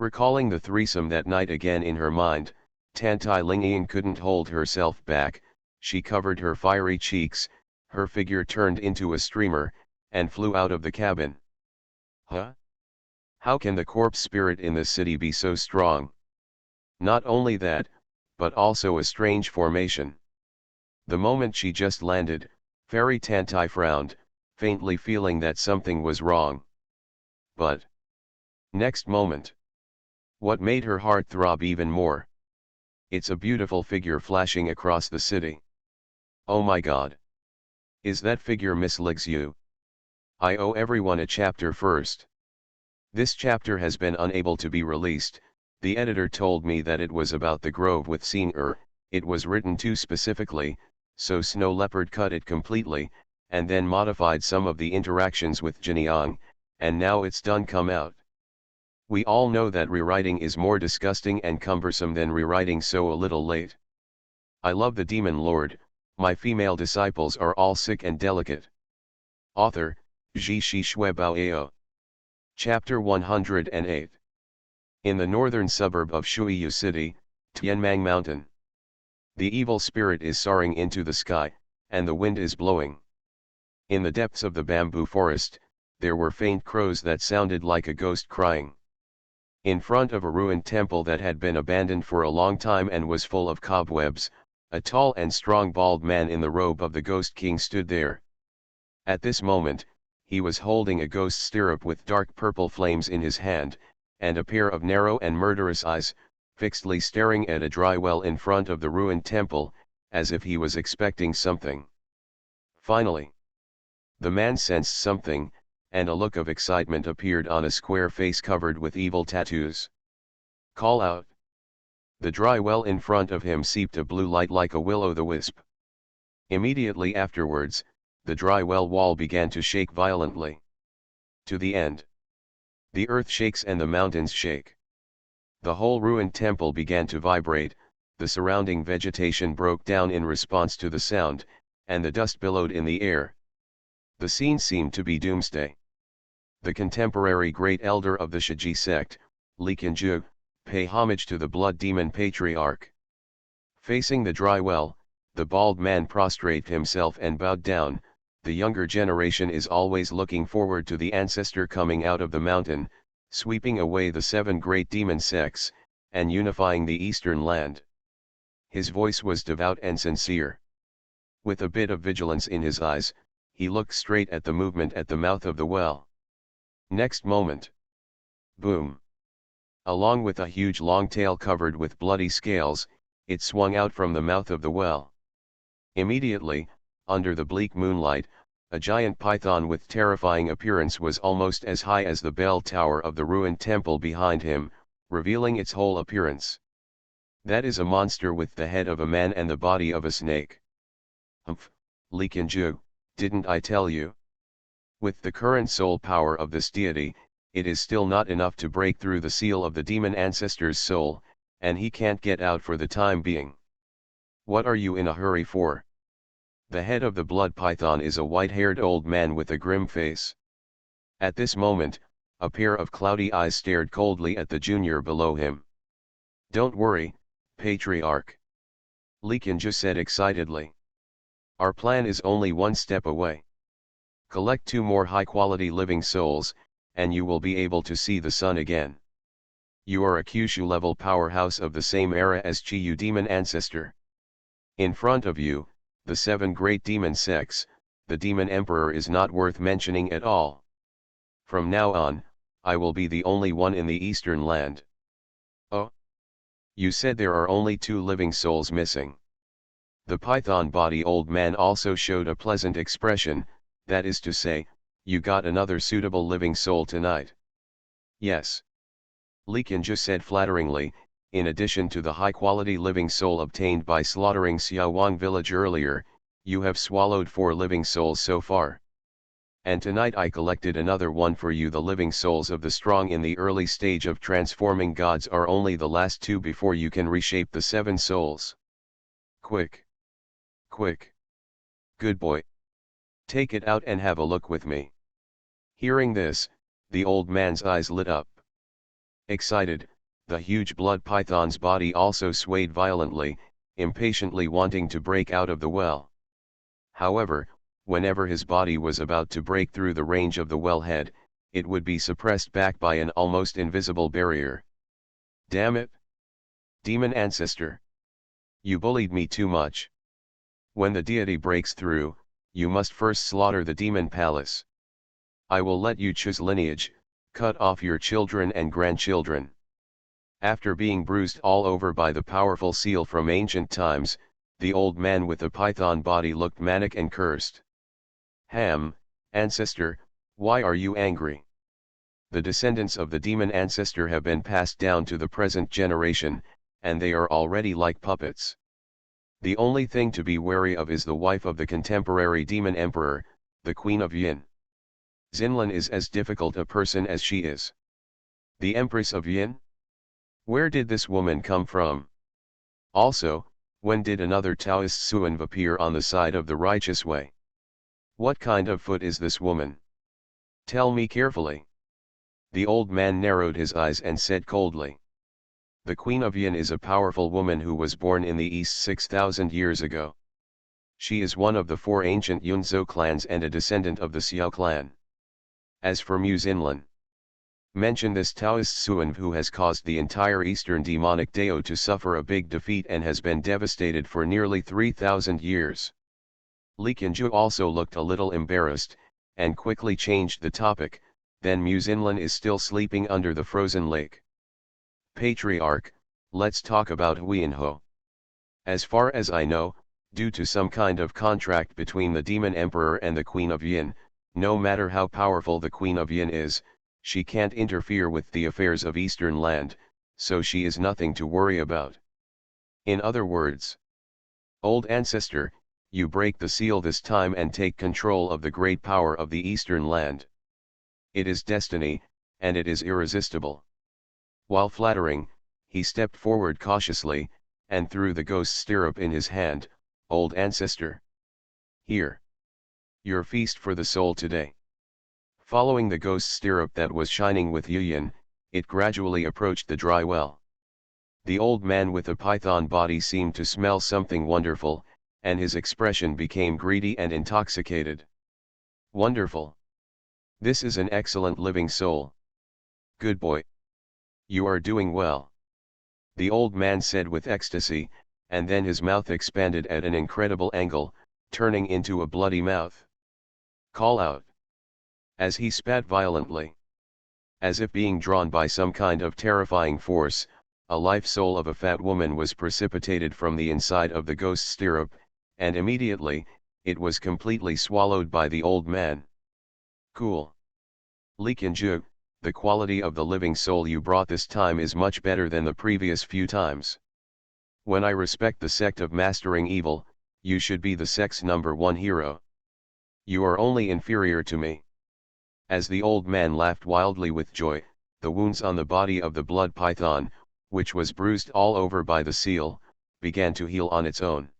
Speaker 1: Recalling the threesome that night again in her mind, Tantai Lingian couldn't hold herself back. She covered her fiery cheeks, her figure turned into a streamer, and flew out of the cabin. Huh? How can the corpse spirit in this city be so strong? Not only that, but also a strange formation. The moment she just landed, Fairy Tantai frowned, faintly feeling that something was wrong. But next moment, what made her heart throb even more? It's a beautiful figure flashing across the city. Oh my god. Is that figure Miss Lixu? I owe everyone a chapter first. This chapter has been unable to be released. The editor told me that it was about the grove with Senior. It was written too specifically, so Snow Leopard cut it completely, and then modified some of the interactions with Jiniang, and now it's done come out. We all know that rewriting is more disgusting and cumbersome than rewriting so a little late. I love the demon lord, my female disciples are all sick and delicate. Author, Ji Shi Shui Bao. Chapter 108. In the northern suburb of Shuiyu City, Tianmang Mountain. The evil spirit is soaring into the sky, and the wind is blowing. In the depths of the bamboo forest, there were faint crows that sounded like a ghost crying. In front of a ruined temple that had been abandoned for a long time and was full of cobwebs, a tall and strong bald man in the robe of the Ghost King stood there. At this moment, he was holding a ghost stirrup with dark purple flames in his hand, and a pair of narrow and murderous eyes, fixedly staring at a dry well in front of the ruined temple, as if he was expecting something. Finally, the man sensed something, and a look of excitement appeared on a square face covered with evil tattoos. "Call out." The dry well in front of him seeped a blue light like a will-o'-the-wisp. Immediately afterwards, the dry well wall began to shake violently. To the end. The earth shakes and the mountains shake. The whole ruined temple began to vibrate, the surrounding vegetation broke down in response to the sound, and the dust billowed in the air. The scene seemed to be doomsday. The contemporary great elder of the Shiji sect, Li Qinzhu, pay homage to the blood demon patriarch. Facing the dry well, the bald man prostrated himself and bowed down. The younger generation is always looking forward to the ancestor coming out of the mountain, sweeping away the 7 great demon sects, and unifying the eastern land. His voice was devout and sincere. With a bit of vigilance in his eyes, he looked straight at the movement at the mouth of the well. Next moment. Boom! Along with a huge long tail covered with bloody scales, it swung out from the mouth of the well. Immediately, under the bleak moonlight, a giant python with terrifying appearance was almost as high as the bell tower of the ruined temple behind him, revealing its whole appearance. "That is a monster with the head of a man and the body of a snake." "Humph, Li Qinzhu, didn't I tell you? With the current soul power of this deity, it is still not enough to break through the seal of the demon ancestor's soul, and he can't get out for the time being. What are you in a hurry for?" The head of the blood python is a white-haired old man with a grim face. At this moment, a pair of cloudy eyes stared coldly at the junior below him. "Don't worry, patriarch," Li Qinzhu said excitedly. "Our plan is only one step away. Collect 2 more high-quality living souls, and you will be able to see the sun again. You are a Kyushu-level powerhouse of the same era as Chiyu demon ancestor. In front of you, the 7 great demon sects, the demon emperor is not worth mentioning at all. From now on, I will be the only one in the eastern land." "Oh? You said there are only 2 living souls missing." The python body old man also showed a pleasant expression, "That is to say, you got another suitable living soul tonight." "Yes." Li Qinzhu said flatteringly, "In addition to the high-quality living soul obtained by slaughtering Xiaowang village earlier, you have swallowed 4 living souls so far. And tonight I collected another one for you. The living souls of the strong in the early stage of transforming gods are only the last 2 before you can reshape the 7 souls. Quick! Quick! Good boy! Take it out and have a look with me." Hearing this, the old man's eyes lit up. Excited, the huge blood python's body also swayed violently, impatiently wanting to break out of the well. However, whenever his body was about to break through the range of the wellhead, it would be suppressed back by an almost invisible barrier. "Damn it! Demon ancestor! You bullied me too much. When the deity breaks through, you must first slaughter the demon palace. I will let you choose lineage, cut off your children and grandchildren." After being bruised all over by the powerful seal from ancient times, the old man with the python body looked manic and cursed. Ancestor, why are you angry? The descendants of the demon ancestor have been passed down to the present generation, and they are already like puppets. The only thing to be wary of is the wife of the contemporary demon emperor, the Queen of Yin. Xinlan is as difficult a person as she is. The Empress of Yin? Where did this woman come from? Also, When did another Taoist Suanv appear on the side of the righteous way? What kind of foot is this woman? Tell me carefully. The old man narrowed his eyes and said coldly. The Queen of Yin is a powerful woman who was born in the East 6,000 years ago. She is one of the four ancient Yunzhou clans and a descendant of the Xiao clan. As for Mu Xinlan, mention this Taoist Suanv who has caused the entire Eastern demonic Dao to suffer a big defeat and has been devastated for nearly 3,000 years. Li Qianzhu also looked a little embarrassed, and quickly changed the topic. Then Mu Xinlan is still sleeping under the frozen lake. Patriarch, let's talk about Huinho. As far as I know, due to some kind of contract between the Demon Emperor and the Queen of Yin, no matter how powerful the Queen of Yin is, she can't interfere with the affairs of Eastern land, so she is nothing to worry about. In other words, old ancestor, you break the seal this time and take control of the great power of the Eastern land. It is destiny, and it is irresistible. While flattering, he stepped forward cautiously, and threw the ghost's stirrup in his hand. Old ancestor, here. Your feast for the soul today. Following the ghost's stirrup that was shining with Yuyin, it gradually approached the dry well. The old man with the python body seemed to smell something wonderful, and his expression became greedy and intoxicated. Wonderful. This is an excellent living soul. Good boy. You are doing well. The old man said with ecstasy, and then his mouth expanded at an incredible angle, turning into a bloody mouth. Call out. As he spat violently. As if being drawn by some kind of terrifying force, a life soul of a fat woman was precipitated from the inside of the ghost's stirrup, and immediately, it was completely swallowed by the old man. Cool. Li Qianzhu, the quality of the living soul you brought this time is much better than the previous few times. When I respect the sect of mastering evil, you should be the sect's #1 hero. You are only inferior to me. As the old man laughed wildly with joy, the wounds on the body of the blood python, which was bruised all over by the seal, began to heal on its own.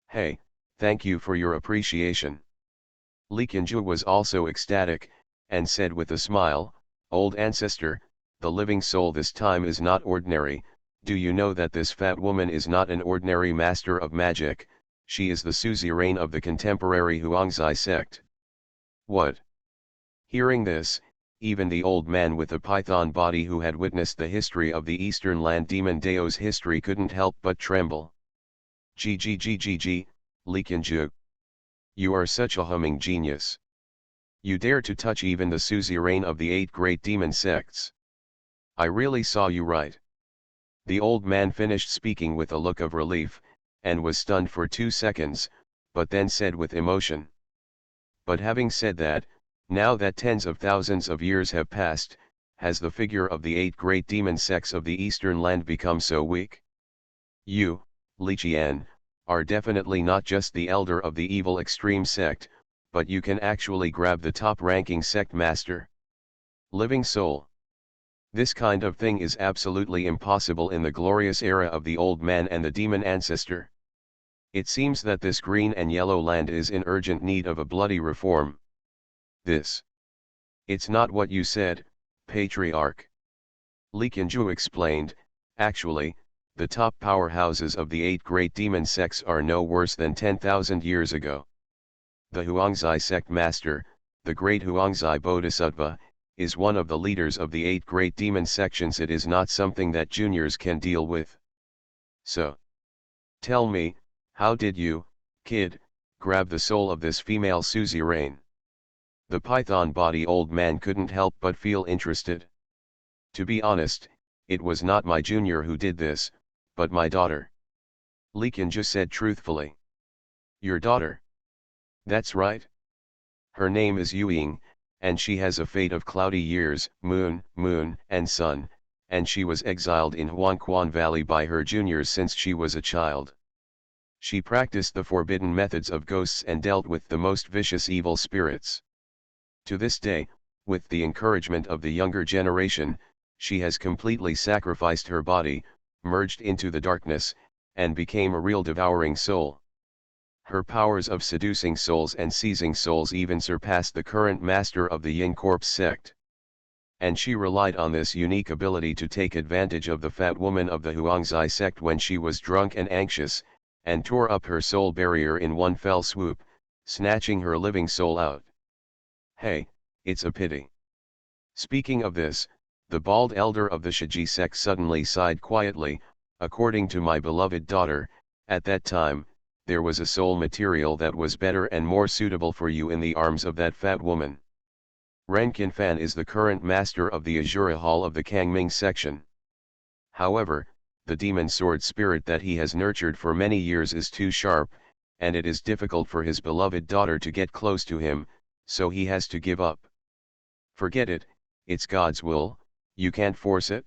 Speaker 1: Hey, thank you for your appreciation. Li Qianzhu was also ecstatic, and said with a smile, Old ancestor, the living soul this time is not ordinary. Do you know that this fat woman is not an ordinary master of magic? She is the suzerain of the contemporary Huangzi sect. What? Hearing this, even the old man with the python body who had witnessed the history of the Eastern Land Demon Dao's history couldn't help but tremble. Li Qianzhu. You are such a humming genius. You dare to touch even the suzerain of the 8 great demon sects. I really saw you right. The old man finished speaking with a look of relief, and was stunned for 2 seconds, but then said with emotion. But having said that, now that tens of thousands of years have passed, has the figure of the 8 great demon sects of the Eastern Land become so weak? You, Li Qian, are definitely not just the elder of the evil extreme sect, but you can actually grab the top-ranking sect master. Living soul. This kind of thing is absolutely impossible in the glorious era of the old man and the demon ancestor. It seems that this green and yellow land is in urgent need of a bloody reform. This. It's not what you said, Patriarch. Li Qianzhu explained, actually, the top powerhouses of the 8 great demon sects are no worse than 10,000 years ago. The Huangzi sect master, the great Huangzi Bodhisattva, is one of the leaders of the 8 great demon sections. It is not something that juniors can deal with. So, tell me, how did you, kid, grab the soul of this female suzerain? The python body old man couldn't help but feel interested. To be honest, it was not my junior who did this, but my daughter. Li Qianzhu said truthfully. Your daughter? That's right. Her name is Yuying, and she has a fate of cloudy years, moon, and sun, and she was exiled in Huangquan Valley by her juniors since she was a child. She practiced the forbidden methods of ghosts and dealt with the most vicious evil spirits. To this day, with the encouragement of the younger generation, she has completely sacrificed her body, merged into the darkness, and became a real devouring soul. Her powers of seducing souls and seizing souls even surpassed the current master of the Yin Corpse sect. And she relied on this unique ability to take advantage of the fat woman of the Huangzi sect when she was drunk and anxious, and tore up her soul barrier in one fell swoop, snatching her living soul out. Hey, it's a pity. Speaking of this, the bald elder of the Shiji sect suddenly sighed quietly. According to my beloved daughter, at that time, there was a soul material that was better and more suitable for you in the arms of that fat woman. Ren Qinfan is the current master of the Azura Hall of the Kangming section. However, the demon sword spirit that he has nurtured for many years is too sharp, and it is difficult for his beloved daughter to get close to him, so he has to give up. Forget it, it's God's will, you can't force it.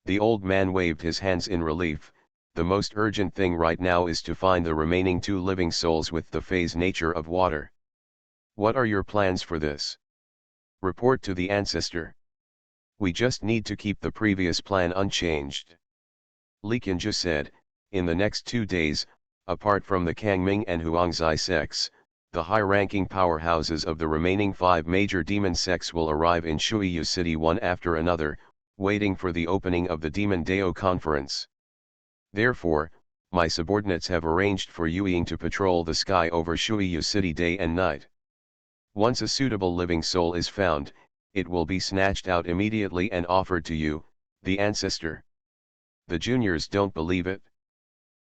Speaker 1: The old man waved his hands in relief. The most urgent thing right now is to find the remaining 2 living souls with the phase nature of water. What are your plans for this? Report to the ancestor. We just need to keep the previous plan unchanged. Li Qianzhi said, in the next 2 days, apart from the Kangming and Huangzi sects, the high-ranking powerhouses of the remaining 5 major demon sects will arrive in Shuiyu City one after another, waiting for the opening of the Demon Dao Conference. Therefore, my subordinates have arranged for Yu Ying to patrol the sky over Shuiyu City day and night. Once a suitable living soul is found, it will be snatched out immediately and offered to you, the ancestor. The juniors don't believe it.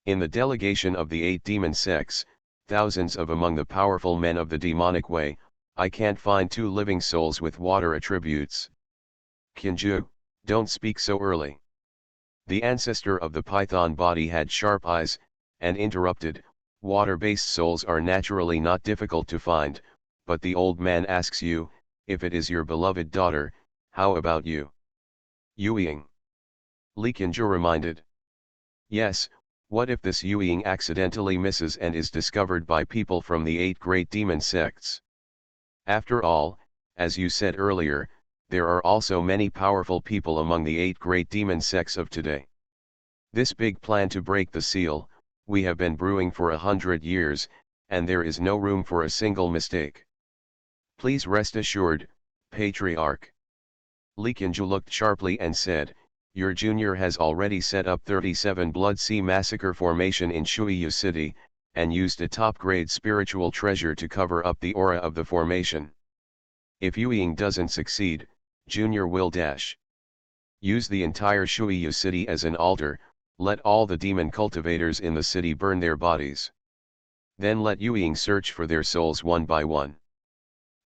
Speaker 1: In the delegation of the 8 demon sects, thousands of among the powerful men of the demonic way, I can't find 2 living souls with water attributes. Qianzhi, don't speak so early. The ancestor of the python body had sharp eyes, and interrupted. Water-based souls are naturally not difficult to find, but the old man asks you, if it is your beloved daughter, how about you? Yu Ying. Li Qianzhi reminded. Yes, what if this Yu Ying accidentally misses and is discovered by people from the 8 great demon sects? After all, as you said earlier, there are also many powerful people among the 8 great demon sects of today. This big plan to break the seal, we have been brewing for 100 years, and there is no room for a single mistake. Please rest assured, Patriarch. Li Qianzhi looked sharply and said, your junior has already set up 37 Blood Sea Massacre formation in Shuiyu City, and used a top-grade spiritual treasure to cover up the aura of the formation. If Yu Ying doesn't succeed, Junior will dash. Use the entire Shuiyu City as an altar, let all the demon cultivators in the city burn their bodies. Then let Yu Ying search for their souls one by one.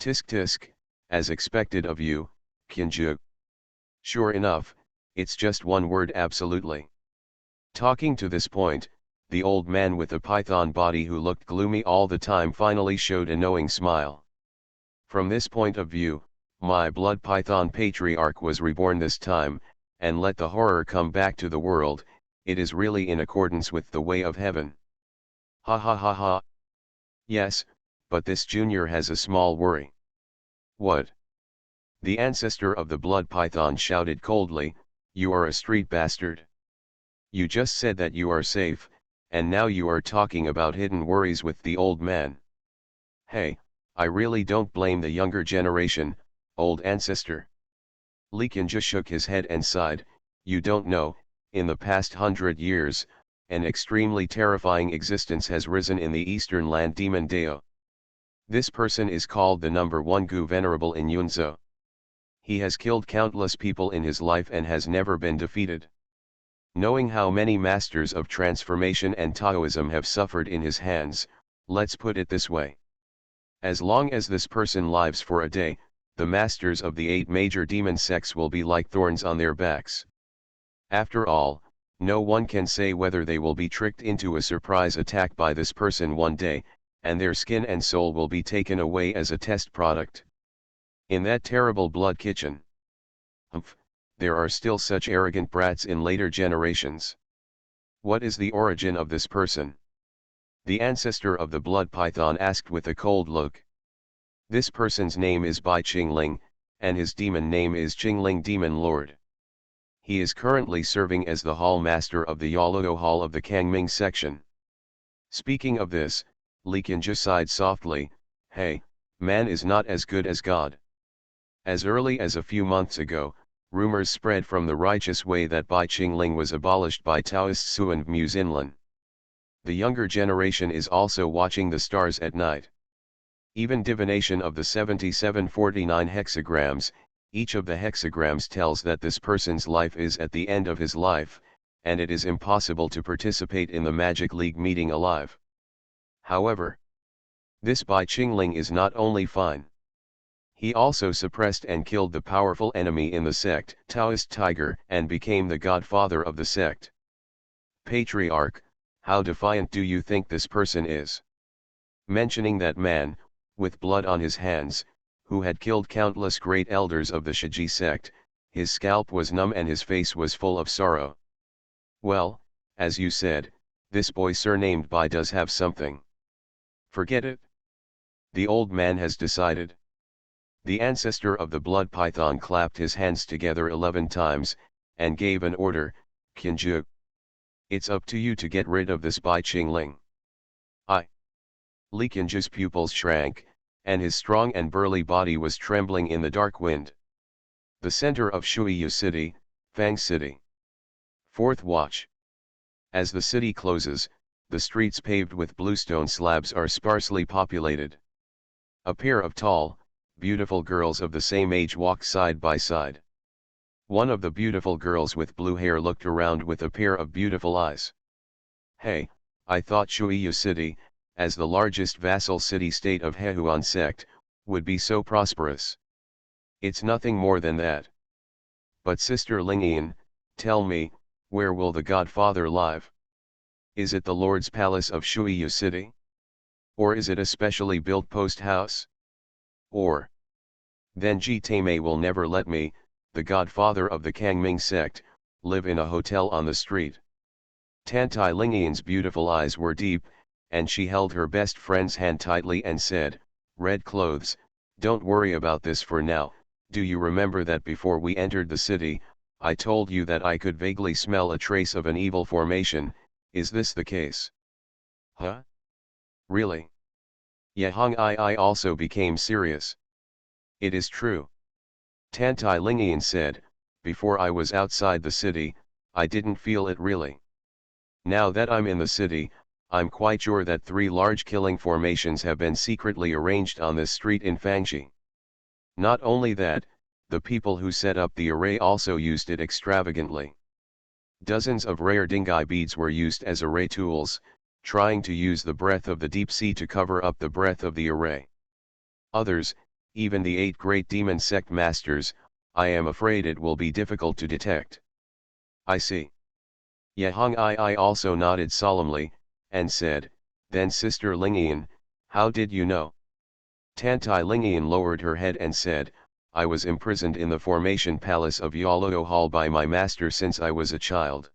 Speaker 1: Tisk tisk, as expected of you, Qianzhi. Sure enough, it's just one word absolutely. Talking to this point, the old man with the python body who looked gloomy all the time finally showed a knowing smile. From this point of view, my blood python patriarch was reborn this time, and let the horror come back to the world, it is really in accordance with the way of heaven. Ha ha ha ha. Yes, but this junior has a small worry. What? The ancestor of the blood python shouted coldly, you are a street bastard. You just said that you are safe, and now you are talking about hidden worries with the old man. Hey, I really don't blame the younger generation, old ancestor. Li Qianzhi shook his head and sighed, you don't know, in the past 100 years, an extremely terrifying existence has risen in the eastern land demon Dao. This person is called the number 1 Gu Venerable in Yunzhou. He has killed countless people in his life and has never been defeated. Knowing how many masters of transformation and Taoism have suffered in his hands, let's put it this way. As long as this person lives for a day, the masters of the 8 major demon sects will be like thorns on their backs. After all, no one can say whether they will be tricked into a surprise attack by this person one day, and their skin and soul will be taken away as a test product. In that terrible blood kitchen. Humph, there are still such arrogant brats in later generations. What is the origin of this person? The ancestor of the blood python asked with a cold look. This person's name is Bai Qingling, and his demon name is Qingling Demon Lord. He is currently serving as the hall master of the Yoluo Hall of the Kangming section. Speaking of this, Li Qianzhi sighed softly, "Hey, man is not as good as God." As early as a few months ago, rumors spread from the righteous way that Bai Qingling was abolished by Taoist Su and Mu Xinlan. The younger generation is also watching the stars at night. Even divination of the 7749 hexagrams, each of the hexagrams tells that this person's life is at the end of his life, and it is impossible to participate in the Magic League meeting alive. However, this Bai Qingling is not only fine. He also suppressed and killed the powerful enemy in the sect, Taoist Tiger, and became the godfather of the sect. Patriarch, how defiant do you think this person is? Mentioning that man, with blood on his hands, who had killed countless great elders of the Shiji sect, his scalp was numb and his face was full of sorrow. Well, as you said, this boy surnamed Bai does have something. Forget it. The old man has decided. The ancestor of the blood python clapped his hands together 11 times, and gave an order, Qianzhi. It's up to you to get rid of this Bai Qingling. Li Qianzhi's pupils shrank, and his strong and burly body was trembling in the dark wind. The center of Shuiyu City, Fang City. Fourth watch. As the city closes, the streets paved with bluestone slabs are sparsely populated. A pair of tall, beautiful girls of the same age walk side by side. One of the beautiful girls with blue hair looked around with a pair of beautiful eyes. Hey, I thought Shuiyu City, as the largest vassal city-state of Hehuan sect, would be so prosperous. It's nothing more than that. But Sister Lingyan, tell me, where will the Godfather live? Is it the Lord's palace of Shuiyu City? Or is it a specially built post house? Or then Ji Tame will never let me, the godfather of the Kangming sect, live in a hotel on the street. Tantai Lingyan's beautiful eyes were deep, and she held her best friend's hand tightly and said, "Red clothes, don't worry about this for now. Do you remember that before we entered the city, I told you that I could vaguely smell a trace of an evil formation? Is this the case?" Huh? Really? Yehong I also became serious. It is true. Tantai Lingyan said, before I was outside the city, I didn't feel it really. Now that I'm in the city, I'm quite sure that 3 large killing formations have been secretly arranged on this street in Fangxi. Not only that, the people who set up the array also used it extravagantly. Dozens of rare dingai beads were used as array tools, trying to use the breath of the deep sea to cover up the breath of the array. Others, even the 8 great demon sect masters, I am afraid it will be difficult to detect. I see. Yehong I also nodded solemnly, and said, then Sister Lingyan, how did you know? Tantai Lingyan lowered her head and said, I was imprisoned in the formation palace of Yoluo Hall by my master since I was a child.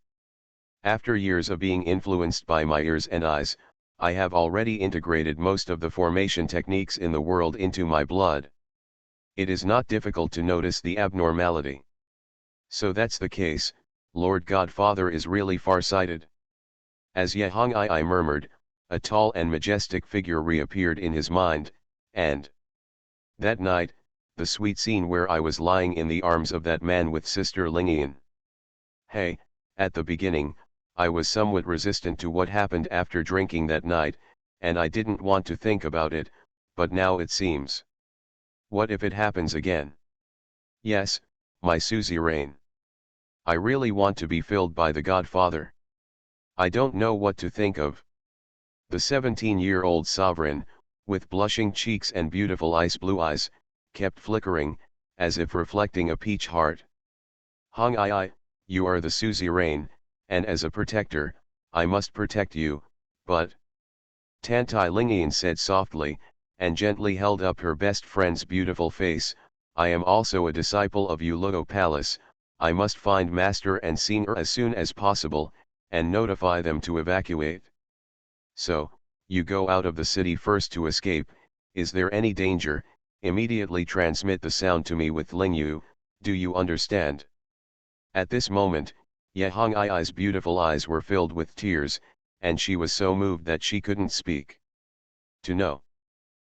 Speaker 1: After years of being influenced by my ears and eyes, I have already integrated most of the formation techniques in the world into my blood. It is not difficult to notice the abnormality. So that's the case, Lord Godfather is really far-sighted. As Yehong I murmured, a tall and majestic figure reappeared in his mind, and that night, the sweet scene where I was lying in the arms of that man with Sister Lingyan. Hey, at the beginning, I was somewhat resistant to what happened after drinking that night, and I didn't want to think about it, but now it seems. What if it happens again? Yes, my suzerain. I really want to be filled by the Godfather. I don't know what to think of. The 17-year-old sovereign, with blushing cheeks and beautiful ice blue eyes, kept flickering, as if reflecting a peach heart. Hong I, you are the suzerain, and as a protector, I must protect you, but... Tantai Lingyan said softly, and gently held up her best friend's beautiful face, I am also a disciple of Yuluo Palace, I must find Master and Senior as soon as possible, and notify them to evacuate. So, you go out of the city first to escape, is there any danger, immediately transmit the sound to me with Lingyu, do you understand? At this moment, Ye Hong Ai's beautiful eyes were filled with tears, and she was so moved that she couldn't speak. To know.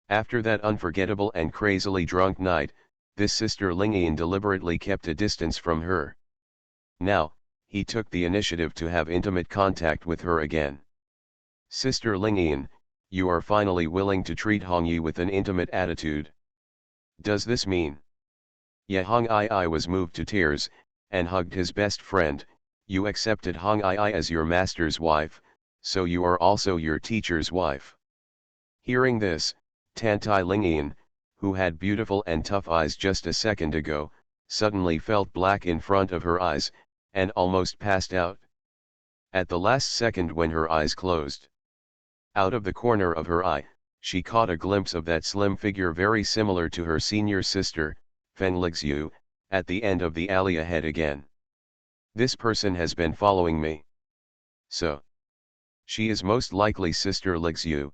Speaker 1: After that unforgettable and crazily drunk night, this sister Lingyan deliberately kept a distance from her. Now, he took the initiative to have intimate contact with her again. Sister Lingyan, you are finally willing to treat Hong Yi with an intimate attitude. Does this mean? Ye Hong Ai was moved to tears, and hugged his best friend. You accepted Hong Ai as your master's wife, so you are also your teacher's wife. Hearing this, Tantai Lingyan, who had beautiful and tough eyes just a second ago, suddenly felt black in front of her eyes, and almost passed out. At the last second when her eyes closed, out of the corner of her eye, she caught a glimpse of that slim figure very similar to her senior sister, Feng Lixiu, at the end of the alley ahead again. This person has been following me. So. She is most likely Sister Lixiu.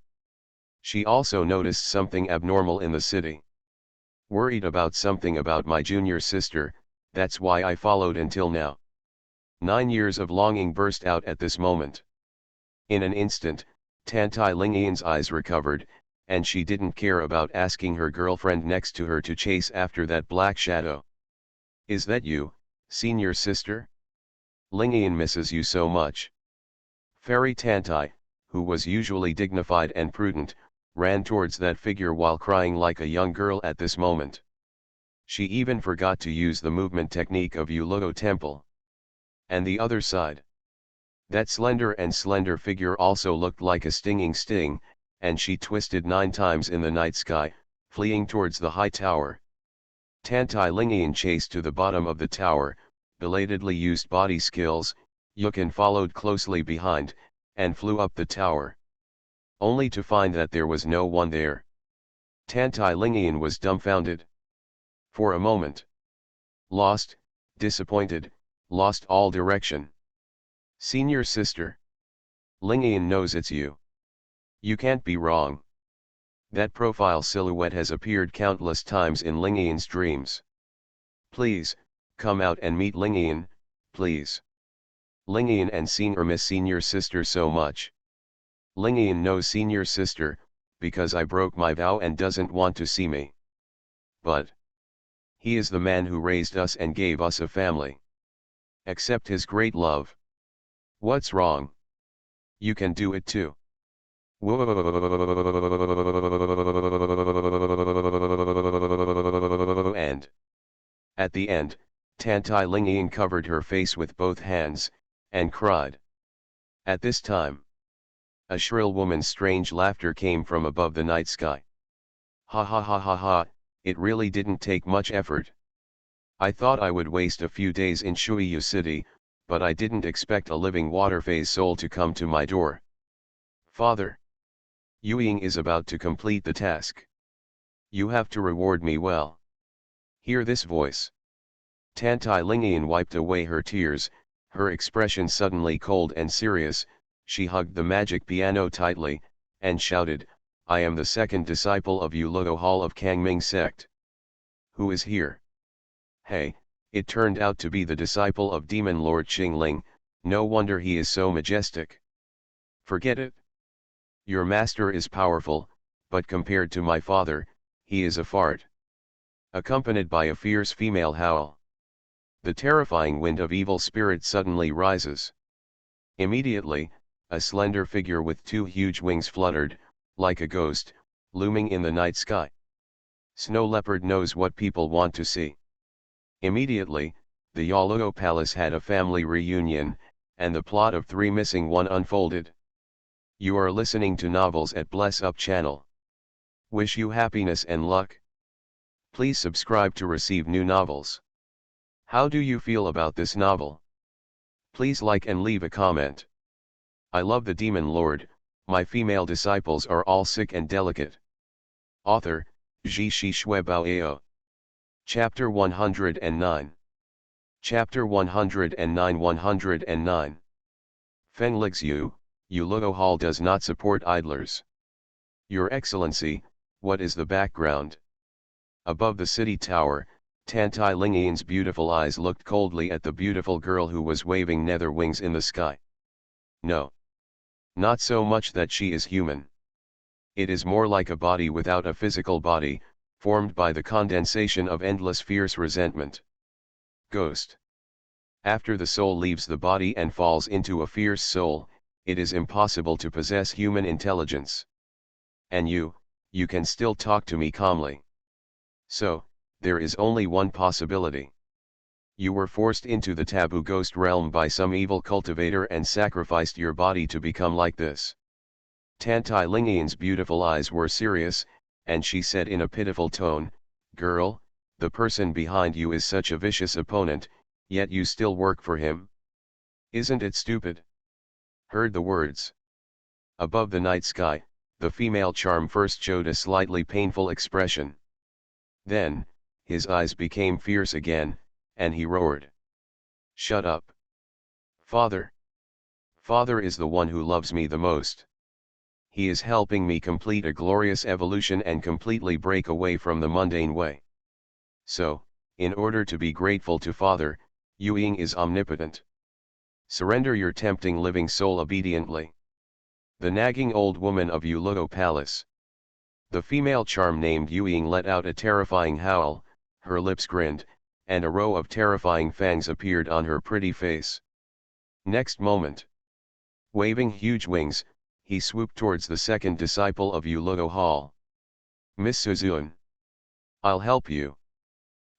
Speaker 1: She also noticed something abnormal in the city. Worried about something about my junior sister, that's why I followed until now. 9 years of longing burst out at this moment. In an instant, Tantai Lingyan's eyes recovered, and she didn't care about asking her girlfriend next to her to chase after that black shadow. Is that you, senior sister? Lingyan misses you so much. Fairy Tantai, who was usually dignified and prudent, ran towards that figure while crying like a young girl at this moment. She even forgot to use the movement technique of Yuluo Temple. And the other side. That slender figure also looked like a stinging sting, and she twisted 9 times in the night sky, fleeing towards the high tower. Tantai Lingyan chased to the bottom of the tower, belatedly used body skills. Yukin followed closely behind, and flew up the tower. Only to find that there was no one there. Tantai Lingyan was dumbfounded. For a moment. Lost, disappointed, lost all direction. Senior sister. Lingyan knows it's you. You can't be wrong. That profile silhouette has appeared countless times in Lingyan's dreams. Please, come out and meet Lingyan, please. Lingyan and Senior miss senior sister so much. Lingyan knows senior sister, because I broke my vow and doesn't want to see me. But he is the man who raised us and gave us a family. Accept his great love. What's wrong? You can do it too. And at the end, Tantai Lingyan covered her face with both hands, and cried. At this time, a shrill woman's strange laughter came from above the night sky. Ha ha ha ha ha, it really didn't take much effort. I thought I would waste a few days in Shuiyu City, but I didn't expect a living water phase soul to come to my door. Father. Yuying is about to complete the task. You have to reward me well. Hear this voice. Tantai Lingyan wiped away her tears, her expression suddenly cold and serious. She hugged the magic piano tightly, and shouted, I am the second disciple of Yuluo Hall of Kangming sect. Who is here? Hey, it turned out to be the disciple of Demon Lord Qingling, no wonder he is so majestic. Forget it. Your master is powerful, but compared to my father, he is a fart. Accompanied by a fierce female howl. The terrifying wind of evil spirit suddenly rises. Immediately, a slender figure with 2 huge wings fluttered, like a ghost, looming in the night sky. Snow Leopard knows what people want to see. Immediately, the Yuluo Palace had a family reunion, and the plot of 3 Missing 1 unfolded. You are listening to Novels at Bless Up channel. Wish you happiness and luck. Please subscribe to receive new novels. How do you feel about this novel? Please like and leave a comment. I love the Demon Lord, my female disciples are all sick and delicate. Author, Ji Shi Shui Bao. Chapter 109. Chapter 109 109. Feng Lixiu, Yuluo Hall does not support idlers. Your Excellency, what is the background? Above the city tower, Tantai Lingian's beautiful eyes looked coldly at the beautiful girl who was waving nether wings in the sky. No. Not so much that she is human. It is more like a body without a physical body, formed by the condensation of endless fierce resentment. Ghost. After the soul leaves the body and falls into a fierce soul, it is impossible to possess human intelligence. And you can still talk to me calmly. So, there is only one possibility. You were forced into the taboo ghost realm by some evil cultivator and sacrificed your body to become like this. Tantai Lingian's beautiful eyes were serious, and she said in a pitiful tone, "Girl, the person behind you is such a vicious opponent, yet you still work for him. Isn't it stupid?" Heard the words. Above the night sky, the female charm first showed a slightly painful expression. Then, his eyes became fierce again, and he roared. "Shut up. Father. Father is the one who loves me the most. He is helping me complete a glorious evolution and completely break away from the mundane way. So, in order to be grateful to Father, Ying is omnipotent. Surrender your tempting living soul obediently." The nagging old woman of Yuluo Palace. The female charm named Ying let out a terrifying howl, her lips grinned, and a row of terrifying fangs appeared on her pretty face. Next moment, waving huge wings, he swooped towards the second disciple of Yuluo Hall. "Miss Suzun. I'll help you."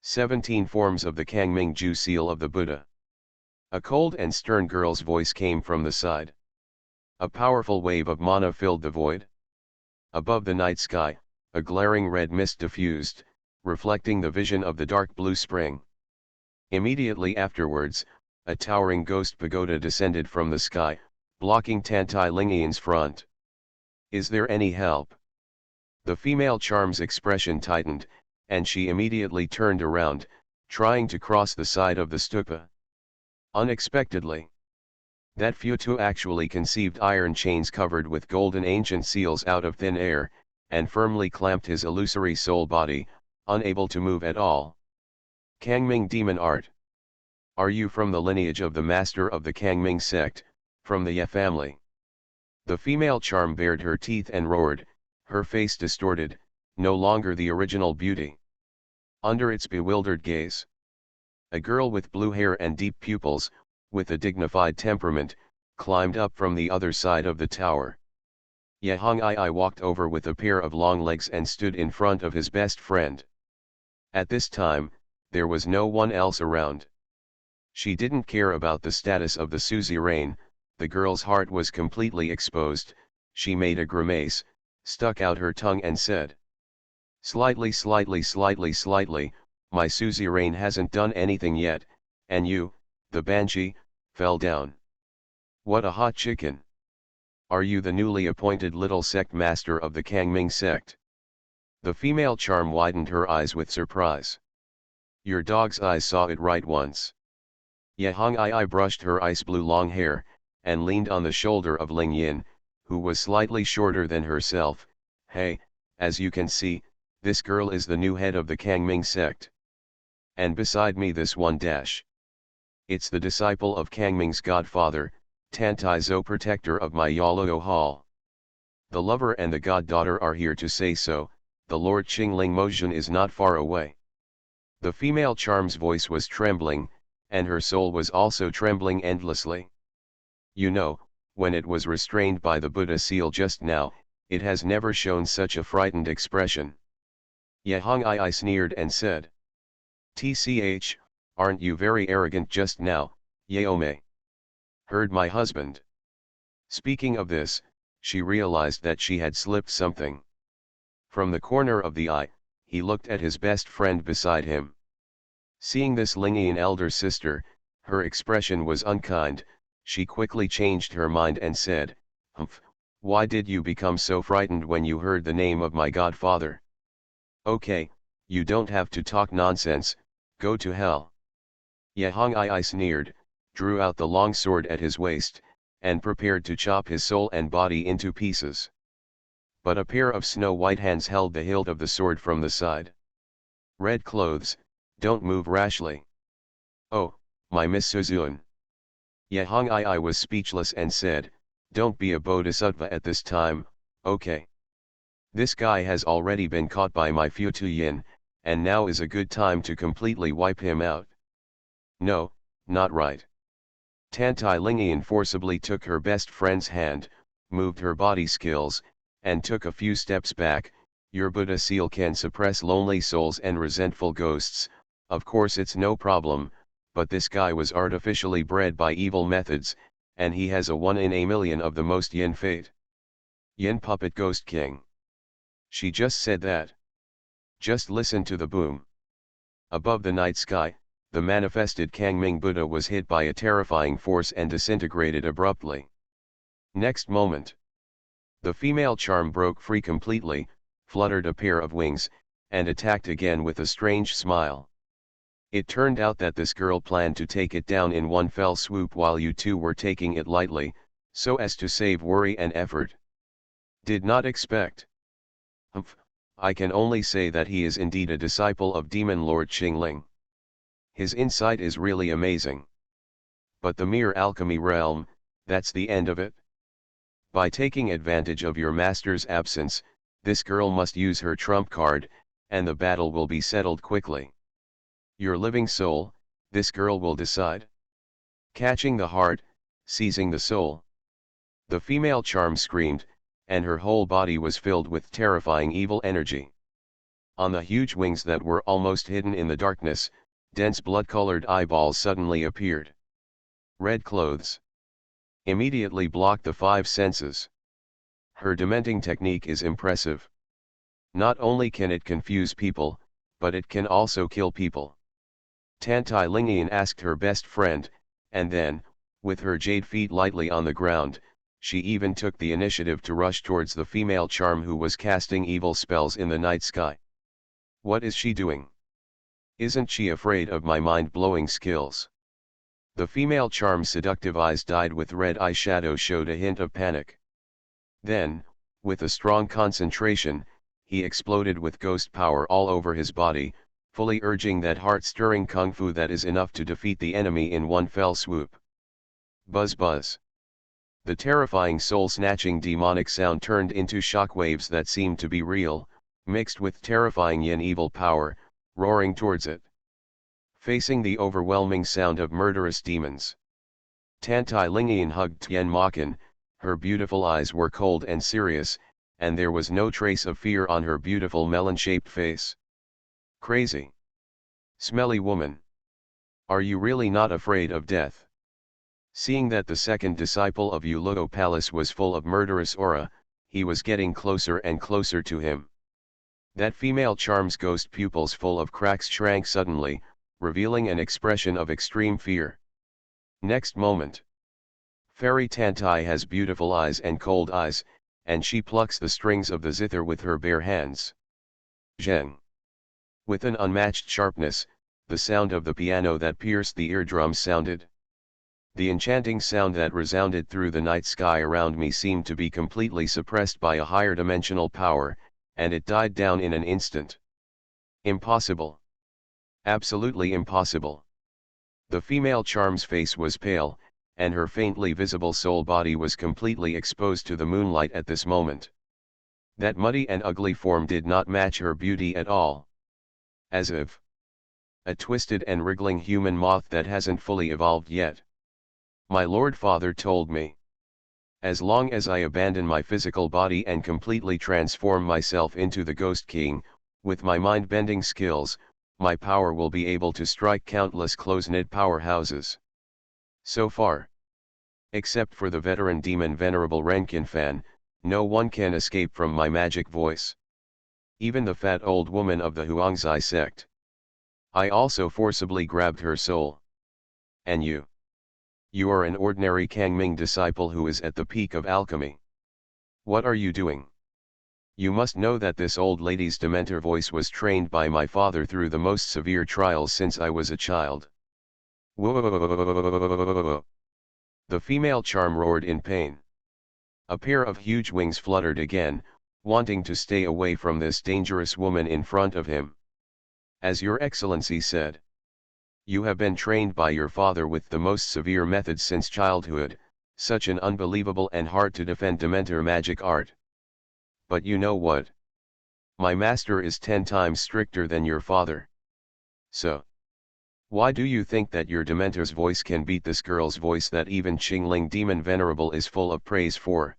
Speaker 1: 17 Forms of the Kangming Ju Seal of the Buddha. A cold and stern girl's voice came from the side. A powerful wave of mana filled the void. Above the night sky, a glaring red mist diffused, reflecting the vision of the dark blue spring. Immediately afterwards, a towering ghost pagoda descended from the sky, blocking Tantai Lingian's front. "Is there any help?" The female charm's expression tightened, and she immediately turned around, trying to cross the side of the stupa. Unexpectedly, that Futu actually conceived iron chains covered with golden ancient seals out of thin air, and firmly clamped his illusory soul body, unable to move at all. Kangming Demon Art. Are you from the lineage of the master of the Kangming sect, from the Ye family? The female charm bared her teeth and roared, her face distorted, no longer the original beauty. Under its bewildered gaze, a girl with blue hair and deep pupils, with a dignified temperament, climbed up from the other side of the tower. Ye Hongii walked over with a pair of long legs and stood in front of his best friend. At this time, there was no one else around. She didn't care about the status of the suzerain. The girl's heart was completely exposed. She made a grimace, stuck out her tongue and said, "Slightly, my suzerain hasn't done anything yet, and you, the banshee, fell down. What a hot chicken. Are you the newly appointed little sect master of the Kangming sect?" The female charm widened her eyes with surprise. Your dog's eyes saw it right once. Ye Hongii brushed her ice blue long hair, and leaned on the shoulder of Ling Yin, who was slightly shorter than herself. "Hey, as you can see, this girl is the new head of the Kangming sect. And beside me this one dash. It's the disciple of Kangming's godfather, Tantai Zo, protector of my Yoluo Hall. The lover and the goddaughter are here to say so. The Lord Qingling Mojun is not far away." The female charm's voice was trembling, and her soul was also trembling endlessly. You know, when it was restrained by the Buddha seal just now, it has never shown such a frightened expression. Ye Hongii sneered and said, "Tch, aren't you very arrogant just now, Yeome? Heard my husband." Speaking of this, she realized that she had slipped something. From the corner of the eye, he looked at his best friend beside him. Seeing this Lingian elder sister, her expression was unkind. She quickly changed her mind and said, "Humph, why did you become so frightened when you heard the name of my godfather? Okay, you don't have to talk nonsense, go to hell." Ye Hongii sneered, drew out the long sword at his waist, and prepared to chop his soul and body into pieces. But a pair of snow-white hands held the hilt of the sword from the side. Red clothes, Don't move rashly. Oh, my Miss Suzune. Yehong I was speechless and said, don't be a bodhisattva at this time, okay. This guy has already been caught by my Futu Yin, and now is a good time to completely wipe him out. No, not right. Tantai Lingian forcibly took her best friend's hand, moved her body skills, and took a few steps back. Your Buddha seal can suppress lonely souls and resentful ghosts, of course it's no problem, but this guy was artificially bred by evil methods, and he has a 1 in a million of the most yin fate. Yin puppet ghost king. She just said that. Just listen to the boom. Above the night sky, the manifested Kangming Buddha was hit by a terrifying force and disintegrated abruptly. Next moment, the female charm broke free completely, fluttered a pair of wings, and attacked again with a strange smile. It turned out that this girl planned to take it down in one fell swoop while you two were taking it lightly, so as to save worry and effort. Did not expect. Humph, I can only say that he is indeed a disciple of Demon Lord Qingling. His insight is really amazing. But the mere alchemy realm, that's the end of it. By taking advantage of your master's absence, this girl must use her trump card, and the battle will be settled quickly. Your living soul, this girl will decide. Catching the heart, seizing the soul. The female charm screamed, and her whole body was filled with terrifying evil energy. On the huge wings that were almost hidden in the darkness, dense blood-colored eyeballs suddenly appeared. Red clothes immediately blocked the 5 senses. Her dementing technique is impressive. Not only can it confuse people, but it can also kill people. Tantai Lingian asked her best friend, and then, with her jade feet lightly on the ground, she even took the initiative to rush towards the female charm who was casting evil spells in the night sky. What is she doing? Isn't she afraid of my mind-blowing skills? The female charm's seductive eyes dyed with red eyeshadow showed a hint of panic. Then, with a strong concentration, he exploded with ghost power all over his body, fully urging that heart-stirring kung fu that is enough to defeat the enemy in one fell swoop. Buzz buzz. The terrifying soul-snatching demonic sound turned into shockwaves that seemed to be real, mixed with terrifying yin evil power, roaring towards it. Facing the overwhelming sound of murderous demons, Tantai Lingian hugged Tien Makin. Her beautiful eyes were cold and serious, and there was no trace of fear on her beautiful melon-shaped face. Crazy. Smelly woman. Are you really not afraid of death? Seeing that the second disciple of Uluo Palace was full of murderous aura, he was getting closer and closer to him. That female charm's ghost pupils full of cracks shrank suddenly, revealing an expression of extreme fear. Next moment, Fairy Tantai has beautiful eyes and cold eyes, and she plucks the strings of the zither with her bare hands. Zheng. With an unmatched sharpness, the sound of the piano that pierced the eardrums sounded. The enchanting sound that resounded through the night sky around me seemed to be completely suppressed by a higher dimensional power, and it died down in an instant. Impossible. Absolutely impossible. The female charm's face was pale, and her faintly visible soul body was completely exposed to the moonlight at this moment. That muddy and ugly form did not match her beauty at all. As if a twisted and wriggling human moth that hasn't fully evolved yet. My Lord Father told me, as long as I abandon my physical body and completely transform myself into the Ghost King, with my mind-bending skills, my power will be able to strike countless close-knit powerhouses. So far, except for the veteran demon Venerable Renkinfan, no one can escape from my magic voice. Even the fat old woman of the Huangzai sect. I also forcibly grabbed her soul. And you? You are an ordinary Kangming disciple who is at the peak of alchemy. What are you doing? You must know that this old lady's Dementor voice was trained by my father through the most severe trials since I was a child. Whoa! The female charm roared in pain. A pair of huge wings fluttered again, wanting to stay away from this dangerous woman in front of him. As your excellency said. You have been trained by your father with the most severe methods since childhood, such an unbelievable and hard to defend Dementor magic art. But you know what? My master is 10 times stricter than your father. So, why do you think that your Dementor's voice can beat this girl's voice that even Qingling Demon Venerable is full of praise for?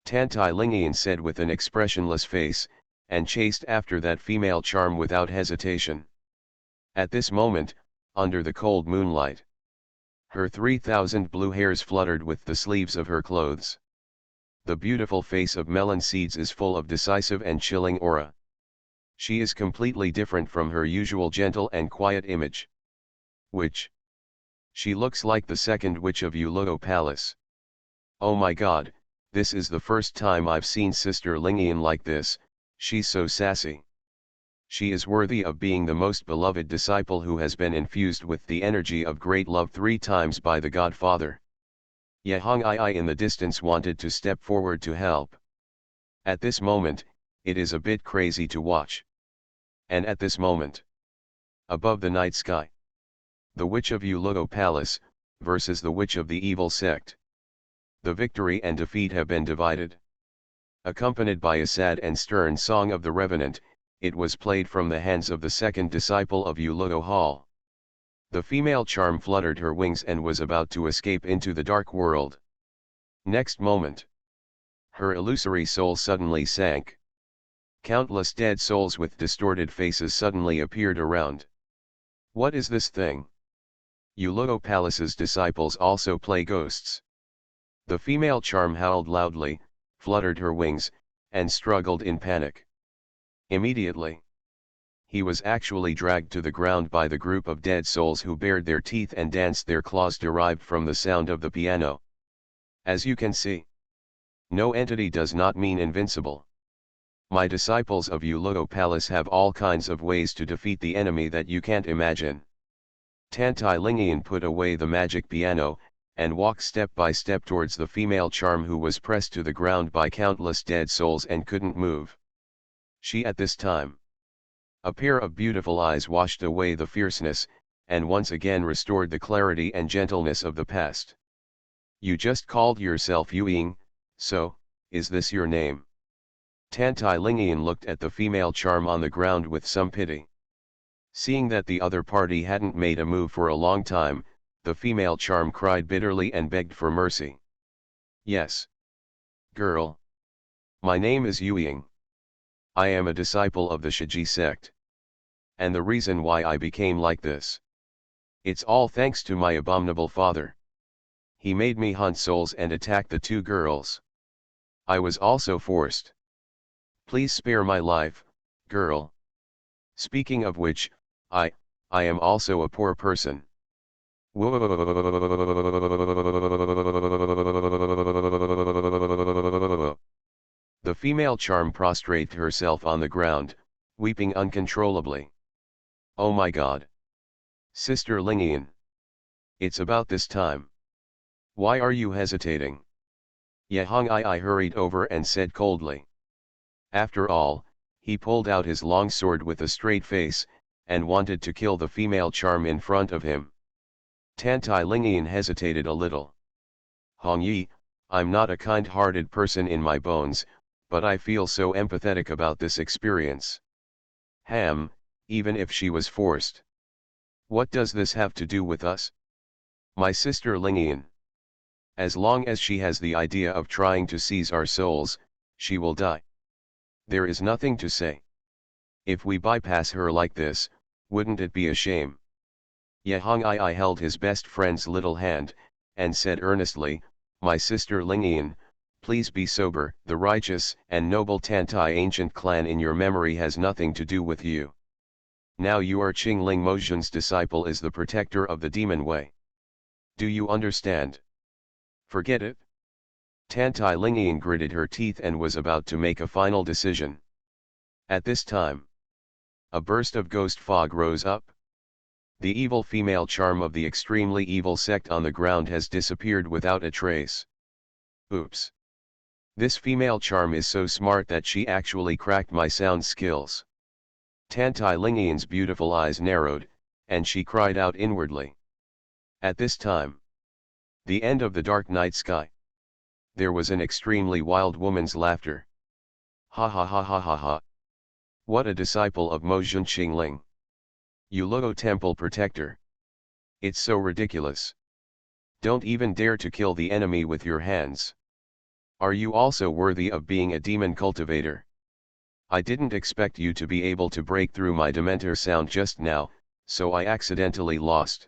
Speaker 1: Tantai Lingian said with an expressionless face, and chased after that female charm without hesitation. At this moment, under the cold moonlight, her 3,000 blue hairs fluttered with the sleeves of her clothes. The beautiful face of Melon Seeds is full of decisive and chilling aura. She is completely different from her usual gentle and quiet image. Which? She looks like the second witch of Yuluo Palace. Oh my god, this is the first time I've seen Sister Lingian like this, she's so sassy. She is worthy of being the most beloved disciple who has been infused with the energy of great love 3 times by the Godfather. Yehong I in the distance wanted to step forward to help. At this moment, it is a bit crazy to watch. And at this moment, above the night sky, the Witch of Yuluo Palace, versus the Witch of the Evil Sect. The victory and defeat have been divided. Accompanied by a sad and stern song of the Revenant, it was played from the hands of the second disciple of Yuluo Hall. The female charm fluttered her wings and was about to escape into the dark world. Next moment, her illusory soul suddenly sank. Countless dead souls with distorted faces suddenly appeared around. What is this thing? Yuluo Palace's disciples also play ghosts. The female charm howled loudly, fluttered her wings, and struggled in panic. Immediately, he was actually dragged to the ground by the group of dead souls who bared their teeth and danced their claws derived from the sound of the piano. As you can see, no entity does not mean invincible. My disciples of Yuluo Palace have all kinds of ways to defeat the enemy that you can't imagine. Tantai Lingian put away the magic piano, and walked step by step towards the female charm who was pressed to the ground by countless dead souls and couldn't move. She at this time. A pair of beautiful eyes washed away the fierceness, and once again restored the clarity and gentleness of the past. You just called yourself Yuying, so, is this your name? Tantai Lingian looked at the female charm on the ground with some pity. Seeing that the other party hadn't made a move for a long time, the female charm cried bitterly and begged for mercy. Yes. Girl. My name is Yuying. I am a disciple of the Shiji sect. And the reason why I became like this. It's all thanks to my abominable father. He made me hunt souls and attack the 2 girls. I was also forced. Please spare my life, girl. Speaking of which, I am also a poor person. The female charm prostrated herself on the ground, weeping uncontrollably. Oh my god. Sister Lingian. It's about this time. Why are you hesitating? Yehong I hurried over and said coldly. After all, he pulled out his long sword with a straight face, and wanted to kill the female charm in front of him. Tantai Lingian hesitated a little. Hong Yi, I'm not a kind-hearted person in my bones, but I feel so empathetic about this experience. Even if she was forced. What does this have to do with us? My sister Lingian. As long as she has the idea of trying to seize our souls, she will die. There is nothing to say. If we bypass her like this, wouldn't it be a shame? Yehong I held his best friend's little hand, and said earnestly, my sister Lingian, please be sober. The righteous and noble Tantai ancient clan in your memory has nothing to do with you. Now you are Qingling Mozhen's disciple is the protector of the demon way. Do you understand? Forget it. Tantai Lingian gritted her teeth and was about to make a final decision. At this time, a burst of ghost fog rose up. The evil female charm of the extremely evil sect on the ground has disappeared without a trace. Oops. This female charm is so smart that she actually cracked my sound skills. Tantai Lingian's beautiful eyes narrowed, and she cried out inwardly. At this time, the end of the dark night sky, there was an extremely wild woman's laughter. Ha ha ha ha ha ha. What a disciple of Mo Junqingling. You Luo Temple Protector. It's so ridiculous. Don't even dare to kill the enemy with your hands. Are you also worthy of being a demon cultivator? I didn't expect you to be able to break through my Dementor sound just now, so I accidentally lost.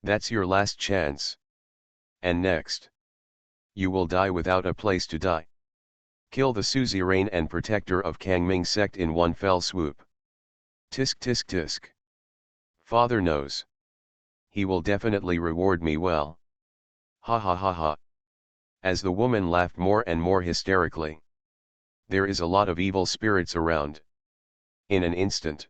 Speaker 1: That's your last chance. And next, you will die without a place to die. Kill the suzerain and protector of Kangming sect in one fell swoop. Tisk tisk tisk. Father knows. He will definitely reward me well. Ha ha ha ha. As the woman laughed more and more hysterically. There is a lot of evil spirits around. In an instant,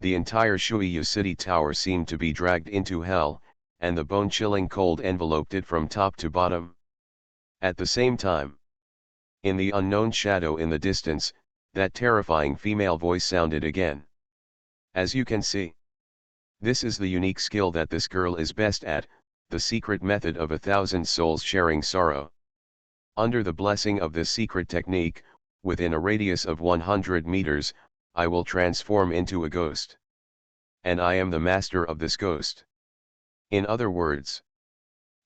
Speaker 1: the entire Shuiyu city tower seemed to be dragged into hell, and the bone-chilling cold enveloped it from top to bottom. At the same time, in the unknown shadow in the distance, that terrifying female voice sounded again. As you can see, this is the unique skill that this girl is best at, the secret method of 1,000 souls sharing sorrow. Under the blessing of this secret technique, within a radius of 100 meters, I will transform into a ghost. And I am the master of this ghost. In other words,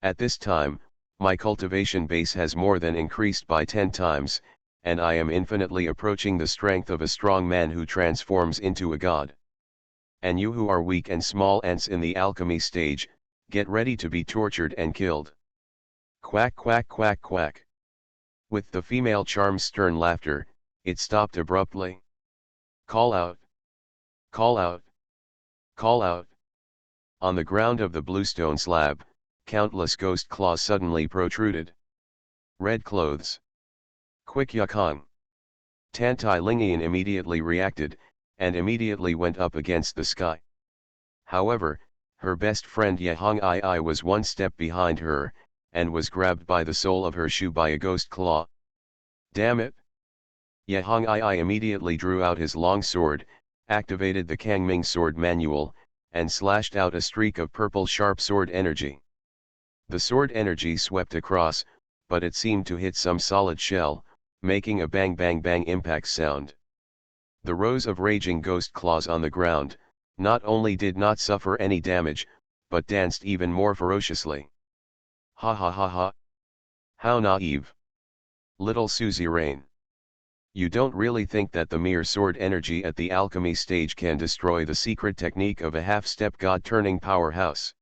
Speaker 1: at this time, my cultivation base has more than increased by 10 times, and I am infinitely approaching the strength of a strong man who transforms into a god. And you who are weak and small ants in the alchemy stage, get ready to be tortured and killed. Quack quack quack quack. With the female charm's stern laughter, it stopped abruptly. Call out! Call out! Call out! On the ground of the bluestone slab, countless ghost claws suddenly protruded. Red clothes. Quick Yakong. Tantai Lingian immediately reacted, and immediately went up against the sky. However, her best friend Yehong Ai was one step behind her, and was grabbed by the sole of her shoe by a ghost claw. Damn it! Yehong Ai immediately drew out his long sword, activated the Kangming sword manual, and slashed out a streak of purple sharp sword energy. The sword energy swept across, but it seemed to hit some solid shell, making a bang bang bang impact sound. The rows of raging ghost claws on the ground, not only did not suffer any damage, but danced even more ferociously. Ha ha ha ha. How naive. Little suzerain. You don't really think that the mere sword energy at the alchemy stage can destroy the secret technique of a half-step god-turning powerhouse.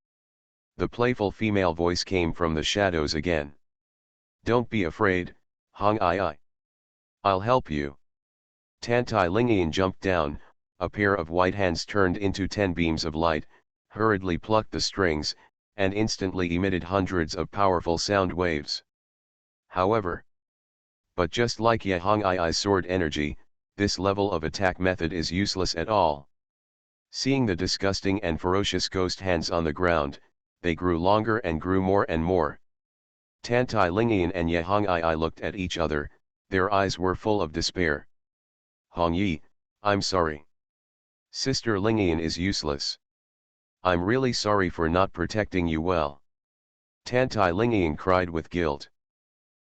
Speaker 1: The playful female voice came from the shadows again. Don't be afraid, Hong Ai. I'll help you. Tantai Lingian jumped down, a pair of white hands turned into 10 beams of light, hurriedly plucked the strings, and instantly emitted hundreds of powerful sound waves. However, but just like Yehong Ai's sword energy, this level of attack method is useless at all. Seeing the disgusting and ferocious ghost hands on the ground, they grew longer and grew more and more. Tantai Lingian and Yehong Ai looked at each other, their eyes were full of despair. Hong Yi, I'm sorry. Sister Lingian is useless. I'm really sorry for not protecting you well. Tantai Lingian cried with guilt.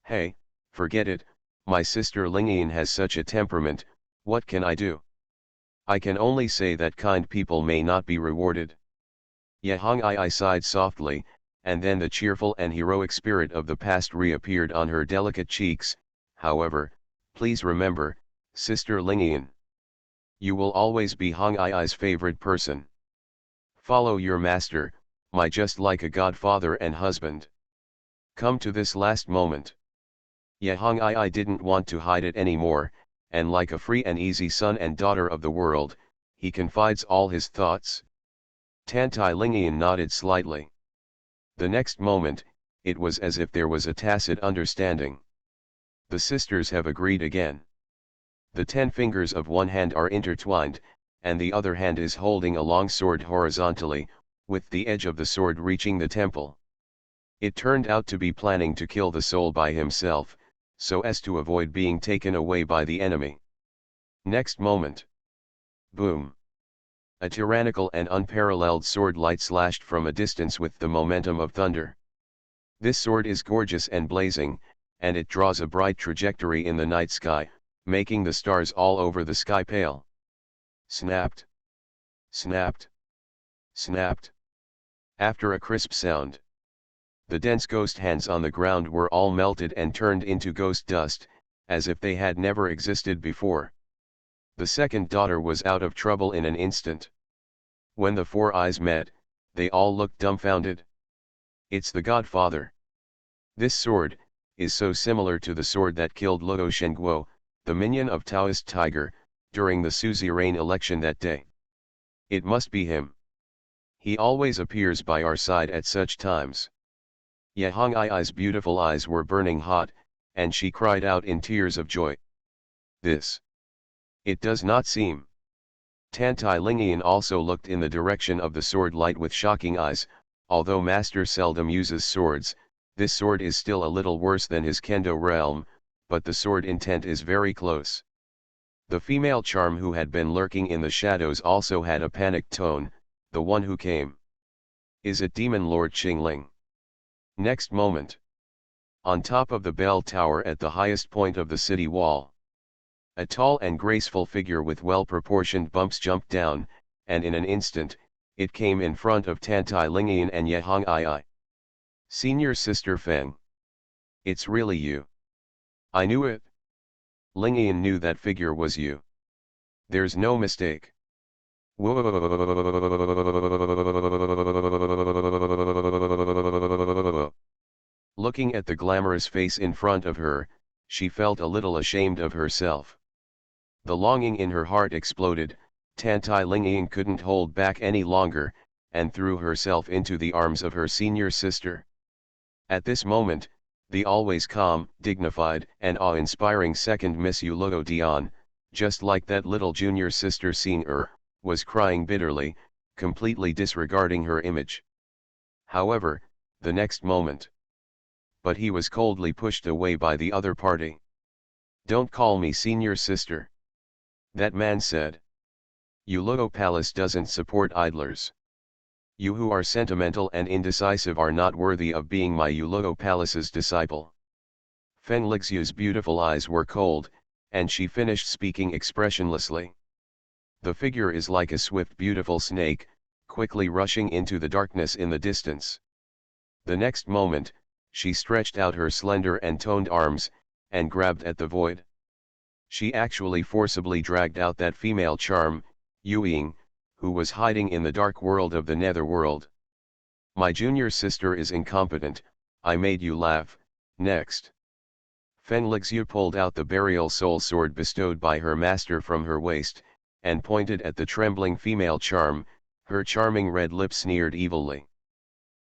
Speaker 1: Hey, forget it, my sister Lingian has such a temperament, what can I do? I can only say that kind people may not be rewarded. Yehong Ai sighed softly, and then the cheerful and heroic spirit of the past reappeared on her delicate cheeks. However, please remember, Sister Lingian, you will always be Hong Ai's favorite person. Follow your master, my just like a godfather and husband. Come to this last moment. Yehong Ai didn't want to hide it anymore, and like a free and easy son and daughter of the world, he confides all his thoughts. Tantai Lingian nodded slightly. The next moment, it was as if there was a tacit understanding. The sisters have agreed again. The 10 fingers of one hand are intertwined, and the other hand is holding a long sword horizontally, with the edge of the sword reaching the temple. It turned out to be planning to kill the soul by himself, so as to avoid being taken away by the enemy. Next moment, Boom. A tyrannical and unparalleled sword light slashed from a distance with the momentum of thunder. This sword is gorgeous and blazing, and it draws a bright trajectory in the night sky, making the stars all over the sky pale. Snapped. Snapped. Snapped. After a crisp sound, the dense ghost hands on the ground were all melted and turned into ghost dust, as if they had never existed before. The second daughter was out of trouble in an instant. When the four eyes met, they all looked dumbfounded. It's the Godfather. This sword is so similar to the sword that killed Luo Shengguo, the minion of Taoist Tiger, during the suzerain election that day. It must be him. He always appears by our side at such times. Ye Hongai's beautiful eyes were burning hot, and she cried out in tears of joy. This. It does not seem. Tantai Lingian also looked in the direction of the sword light with shocking eyes. Although Master seldom uses swords, this sword is still a little worse than his kendo realm, but the sword intent is very close. The female charm who had been lurking in the shadows also had a panicked tone, the one who came. Is it Demon Lord Qingling? Next moment. On top of the bell tower at the highest point of the city wall, a tall and graceful figure with well-proportioned bumps jumped down, and in an instant, it came in front of Tantai Lingian and Ye Hongai. Senior Sister Feng. It's really you. I knew it. Lingian knew that figure was you. There's no mistake. Looking at the glamorous face in front of her, she felt a little ashamed of herself. The longing in her heart exploded. Tantai Lingian couldn't hold back any longer, and threw herself into the arms of her senior sister. At this moment, the always calm, dignified, and awe-inspiring second Miss Yuluo Dian, just like that little junior sister seeing her, was crying bitterly, completely disregarding her image. However, the next moment. But he was coldly pushed away by the other party. Don't call me senior sister. That man said. Yuluo Palace doesn't support idlers. You who are sentimental and indecisive are not worthy of being my Yuluo Palace's disciple. Feng Lixiu's beautiful eyes were cold, and she finished speaking expressionlessly. The figure is like a swift beautiful snake, quickly rushing into the darkness in the distance. The next moment, she stretched out her slender and toned arms, and grabbed at the void. She actually forcibly dragged out that female charm, Yueying, who was hiding in the dark world of the netherworld. My junior sister is incompetent, I made you laugh. Next. Feng Lixiu pulled out the burial soul sword bestowed by her master from her waist, and pointed at the trembling female charm. Her charming red lips sneered evilly.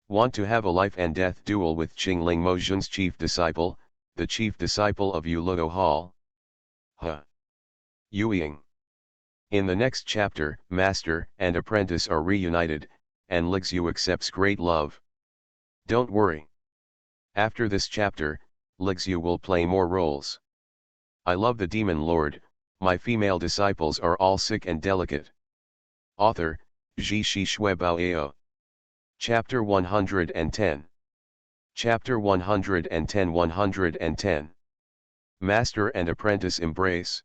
Speaker 1: Want to have a life and death duel with Qingling Mozhun's chief disciple, the chief disciple of Yuluo Hall? Huh. Yueying. In the next chapter, master and apprentice are reunited, and Lixiu accepts great love. Don't worry. After this chapter, Lixiu will play more roles. I love the Demon Lord, my female disciples are all sick and delicate. Author, Zhi Shi Shuebaoao. Chapter 110. Chapter 110. Master and apprentice embrace.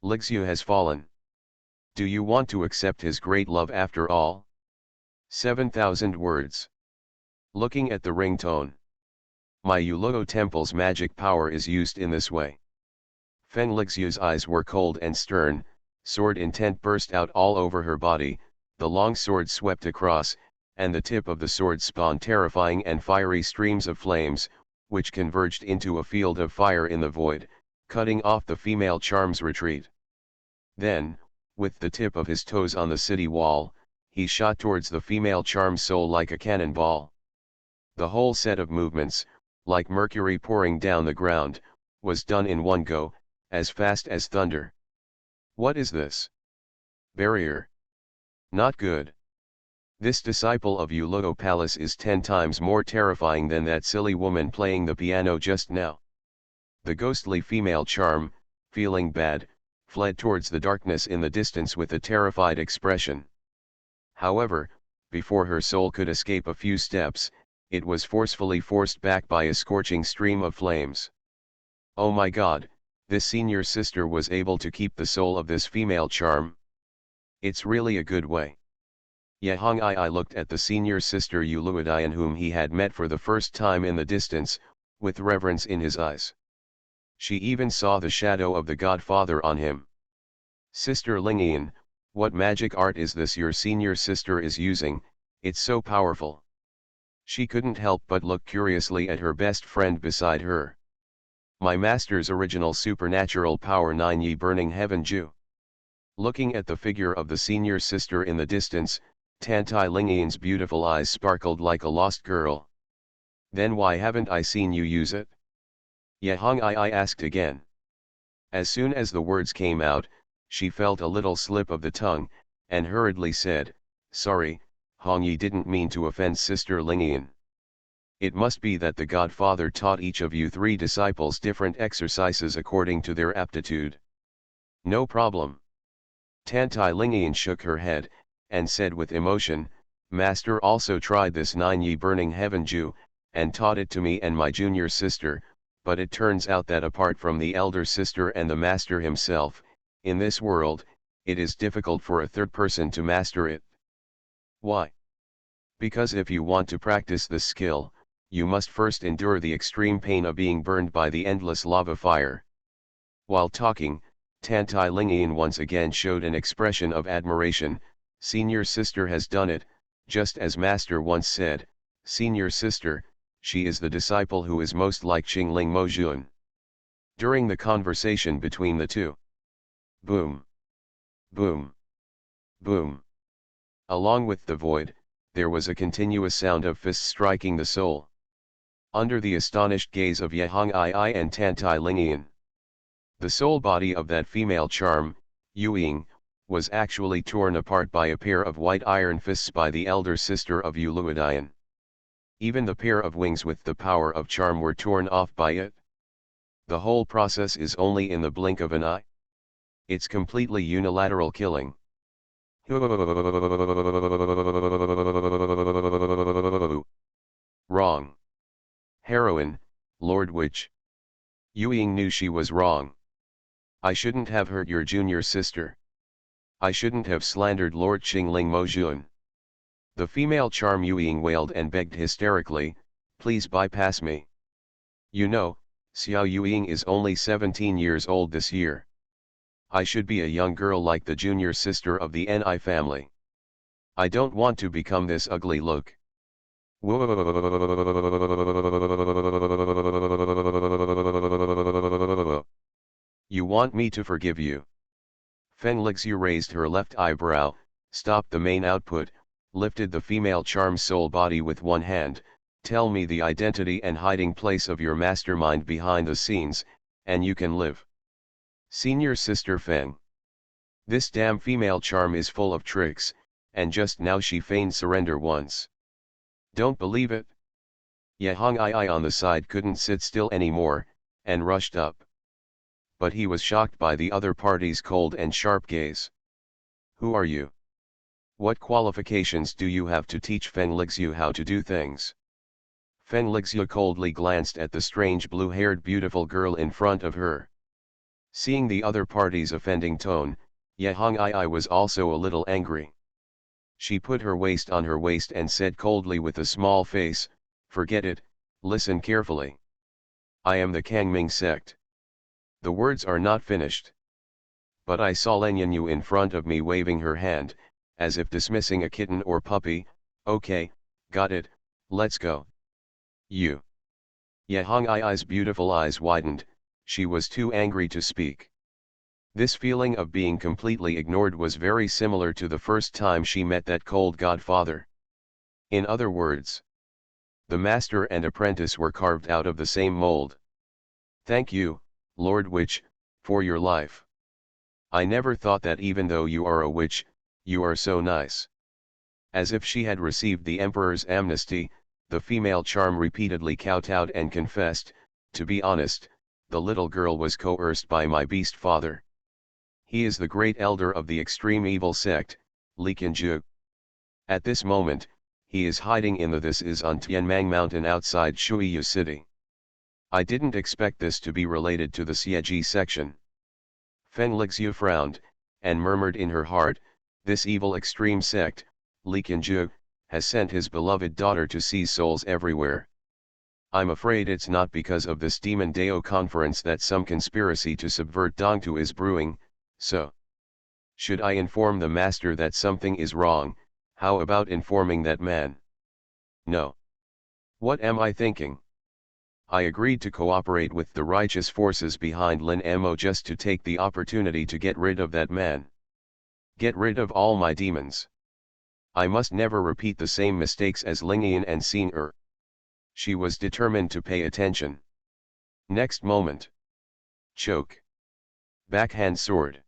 Speaker 1: Lixiu has fallen. Do you want to accept his great love after all? 7,000 words. Looking at the ringtone. My Yuluo temple's magic power is used in this way. Feng Lixiu's eyes were cold and stern, sword intent burst out all over her body, the long sword swept across, and the tip of the sword spawned terrifying and fiery streams of flames, which converged into a field of fire in the void, cutting off the female charm's retreat. Then, with the tip of his toes on the city wall, he shot towards the female charm's soul like a cannonball. The whole set of movements, like mercury pouring down the ground, was done in one go, as fast as thunder. What is this? Barrier. Not good. This disciple of Yuluo Palace is 10 times more terrifying than that silly woman playing the piano just now. The ghostly female charm, feeling bad, fled towards the darkness in the distance with a terrified expression. However, before her soul could escape a few steps, it was forcefully forced back by a scorching stream of flames. Oh my God, this senior sister was able to keep the soul of this female charm. It's really a good way. Yehong I looked at the senior sister Uluidian whom he had met for the first time in the distance, with reverence in his eyes. She even saw the shadow of the Godfather on him. Sister Lingian, what magic art is this your senior sister is using? It's so powerful. She couldn't help but look curiously at her best friend beside her. My master's original supernatural power 9 Ye Burning Heaven Ju. Looking at the figure of the senior sister in the distance, Tantai Lingian's beautiful eyes sparkled like a lost girl. Then why haven't I seen you use it? Yehong I asked again. As soon as the words came out, she felt a little slip of the tongue, and hurriedly said, "Sorry, Hong Yi didn't mean to offend Sister Lingian. It must be that the Godfather taught each of you 3 disciples different exercises according to their aptitude." "No problem." Tantai Lingian shook her head, and said with emotion, "Master also tried this 9 Ye Burning Heaven Ju, and taught it to me and my junior sister, but it turns out that apart from the elder sister and the master himself, in this world, it is difficult for a third person to master it." "Why?" "Because if you want to practice this skill, you must first endure the extreme pain of being burned by the endless lava fire." While talking, Tantai Lingian once again showed an expression of admiration. "Senior sister has done it, just as master once said, senior sister, she is the disciple who is most like Qingling Mojun." During the conversation between the two, boom, boom, boom. Along with the void, there was a continuous sound of fists striking the soul. Under the astonished gaze of Yehong I and Tantai Lingian, the soul body of that female charm, Yuing, was actually torn apart by a pair of white iron fists by the elder sister of Uluidian. Even the pair of wings with the power of charm were torn off by it. The whole process is only in the blink of an eye. It's completely unilateral killing. Wrong. Heroine, Lord Witch. Yuing knew she was wrong. "I shouldn't have hurt your junior sister. I shouldn't have slandered Lord Qingling Mojun." The female charm Yuing wailed and begged hysterically, "Please bypass me. You know, Xiao Yuing is only 17 years old this year. I should be a young girl like the junior sister of the Ni family. I don't want to become this ugly look." "You want me to forgive you?" Feng Lixu raised her left eyebrow, stopped the main output, lifted the female charm soul body with one hand. "Tell me the identity and hiding place of your mastermind behind the scenes, and you can live." "Senior sister Feng. This damn female charm is full of tricks, and just now she feigned surrender once. Don't believe it?" Yehong I on the side couldn't sit still anymore, and rushed up. But he was shocked by the other party's cold and sharp gaze. "Who are you? What qualifications do you have to teach Feng Lixu how to do things?" Feng Lixu coldly glanced at the strange blue-haired beautiful girl in front of her. Seeing the other party's offending tone, Yehong I was also a little angry. She put her waist on her waist and said coldly with a small face, "Forget it, listen carefully. I am the Kangming sect." The words are not finished. But I saw Lenyanyu in front of me waving her hand, as if dismissing a kitten or puppy. "Okay, got it, let's go." "You." Yehong I's beautiful eyes widened, she was too angry to speak. This feeling of being completely ignored was very similar to the first time she met that cold godfather. In other words, the master and apprentice were carved out of the same mold. "Thank you, Lord Witch, for your life. I never thought that even though you are a witch, you are so nice." As if she had received the emperor's amnesty, the female charm repeatedly kowtowed and confessed, "To be honest, the little girl was coerced by my beast father. He is the great elder of the extreme evil sect, Likanju. At this moment, he is hiding in the This Is on Tianmang Mountain outside Shuiyu City. I didn't expect this to be related to the Xieji section. Feng Lixu frowned, and murmured in her heart, this evil extreme sect, Likanju, has sent his beloved daughter to seize souls everywhere. I'm afraid it's not because of this Demon Dao conference that some conspiracy to subvert Dongtu is brewing, so. Should I inform the master that something is wrong? How about informing that man? No. What am I thinking? I agreed to cooperate with the righteous forces behind Lin Mo just to take the opportunity to get rid of that man. Get rid of all my demons. I must never repeat the same mistakes as Lingyan and Xin. She was determined to pay attention. Next moment. Choke. Backhand sword.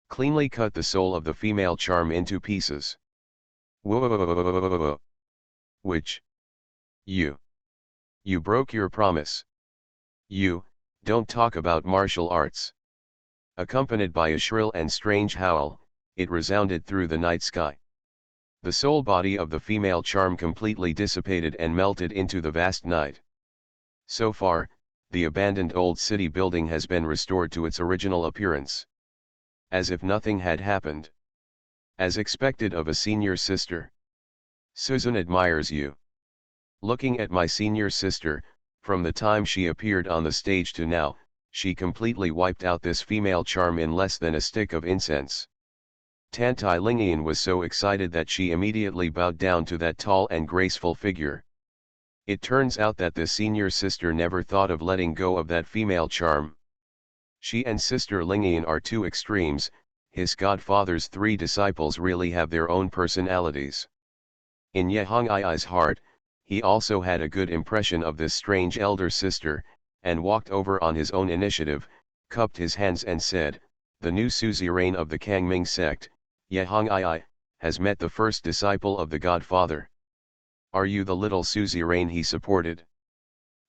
Speaker 1: Cleanly cut the soul of the female charm into pieces. Whoa. Which? You broke your promise. You, don't talk about martial arts. Accompanied by a shrill and strange howl, it resounded through the night sky. The soul body of the female charm completely dissipated and melted into the vast night. So far, the abandoned old city building has been restored to its original appearance. As if nothing had happened. As expected of a senior sister. Susan admires you. Looking at my senior sister, from the time she appeared on the stage to now, she completely wiped out this female charm in less than a stick of incense. Tantai Lingyan was so excited that she immediately bowed down to that tall and graceful figure. It turns out that the senior sister never thought of letting go of that female charm. She and Sister Lingyan are two extremes. His godfather's three disciples really have their own personalities. In Ye Hongai's heart, he also had a good impression of this strange elder sister, and walked over on his own initiative, cupped his hands and said, the new suzerain of the Kangming sect, Ye Hongai, has met the first disciple of the godfather. Are you the little suzerain he supported?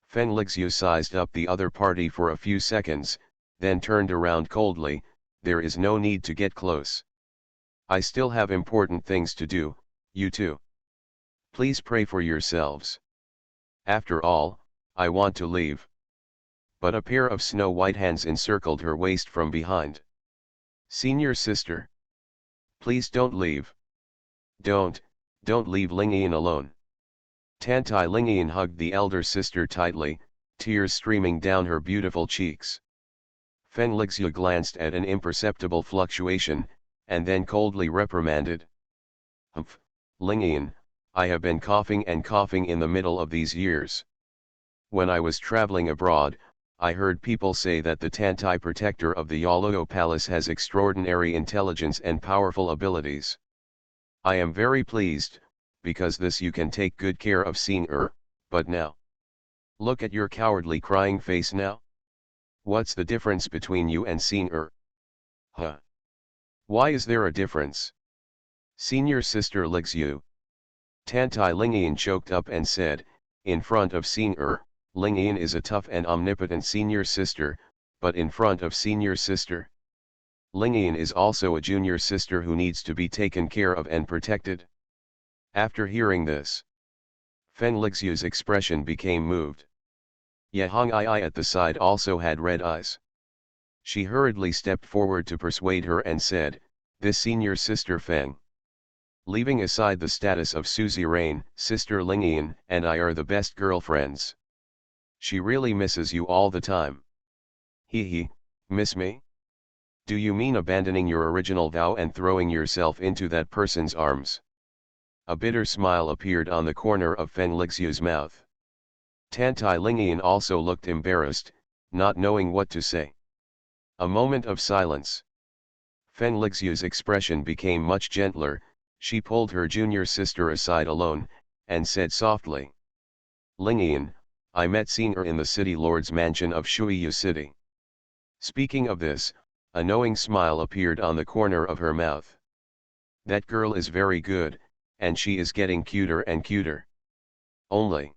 Speaker 1: Feng Lixu sized up the other party for a few seconds, then turned around coldly, there is no need to get close. I still have important things to do, you too. Please pray for yourselves. After all, I want to leave. But a pair of snow-white hands encircled her waist from behind. Senior sister. Please don't leave. Don't leave Lingyan alone. Tantai Lingyan hugged the elder sister tightly, tears streaming down her beautiful cheeks. Feng Lixu glanced at an imperceptible fluctuation, and then coldly reprimanded. Humph, Lingyan, I have been coughing and coughing in the middle of these years. When I was traveling abroad, I heard people say that the Tantai protector of the Yaluo Palace has extraordinary intelligence and powerful abilities. I am very pleased, because this you can take good care of Xin, but now. Look at your cowardly crying face now. What's the difference between you and Xin? Huh? Why is there a difference? Senior sister Lixu. Tantai Lingyan choked up and said, in front of Xin, Lingyan is a tough and omnipotent senior sister, but in front of senior sister, Lingyan is also a junior sister who needs to be taken care of and protected. After hearing this, Feng Lixu's expression became moved. Ye Hongai at the side also had red eyes. She hurriedly stepped forward to persuade her and said, this senior sister Feng. Leaving aside the status of suzerain, Sister Lingyan and I are the best girlfriends. She really misses you all the time. He, miss me? Do you mean abandoning your original vow and throwing yourself into that person's arms? A bitter smile appeared on the corner of Feng Lixu's mouth. Tantai Lingyan also looked embarrassed, not knowing what to say. A moment of silence. Feng Lixu's expression became much gentler. She pulled her junior sister aside alone, and said softly. Lingyan, I met Xin in the city lord's mansion of Shuiyu City. Speaking of this, a knowing smile appeared on the corner of her mouth. That girl is very good, and she is getting cuter and cuter. Only.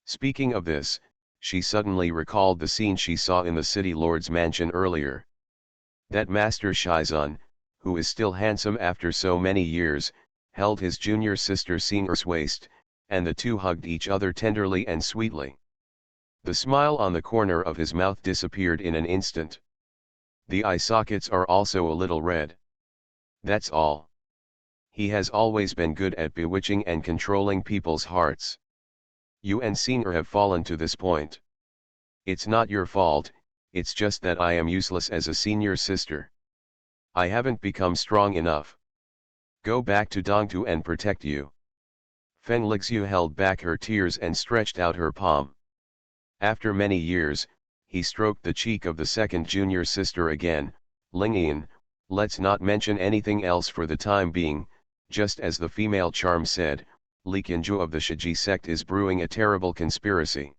Speaker 1: Speaking of this, she suddenly recalled the scene she saw in the city lord's mansion earlier. That Master Shizun, who is still handsome after so many years, held his junior sister Singer's waist, and the two hugged each other tenderly and sweetly. The smile on the corner of his mouth disappeared in an instant. The eye sockets are also a little red. That's all. He has always been good at bewitching and controlling people's hearts. You and Singer have fallen to this point. It's not your fault, it's just that I am useless as a senior sister. I haven't become strong enough. Go back to Dongtu and protect you. Feng Lixu held back her tears and stretched out her palm. After many years, he stroked the cheek of the second junior sister again. Lingyan, let's not mention anything else for the time being. Just as the female charm said, Li Qianzhu of the Shiji sect is brewing a terrible conspiracy.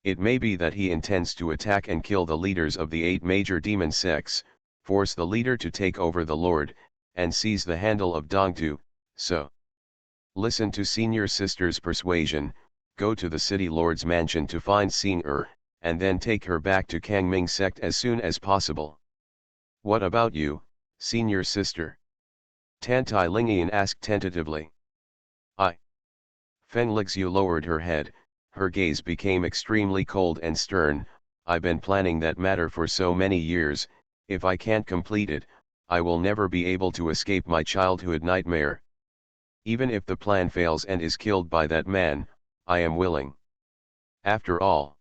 Speaker 1: It may be that he intends to attack and kill the leaders of the 8 major demon sects, force the leader to take over the Lord, and seize the handle of Dongtu. So, listen to senior sister's persuasion, go to the city lord's mansion to find Xing and then take her back to Kangming sect as soon as possible. What about you, senior sister? Tantai Lingyan asked tentatively. Feng Lixu lowered her head, her gaze became extremely cold and stern. I've been planning that matter for so many years. If I can't complete it, I will never be able to escape my childhood nightmare. Even if the plan fails and is killed by that man, I am willing. After all,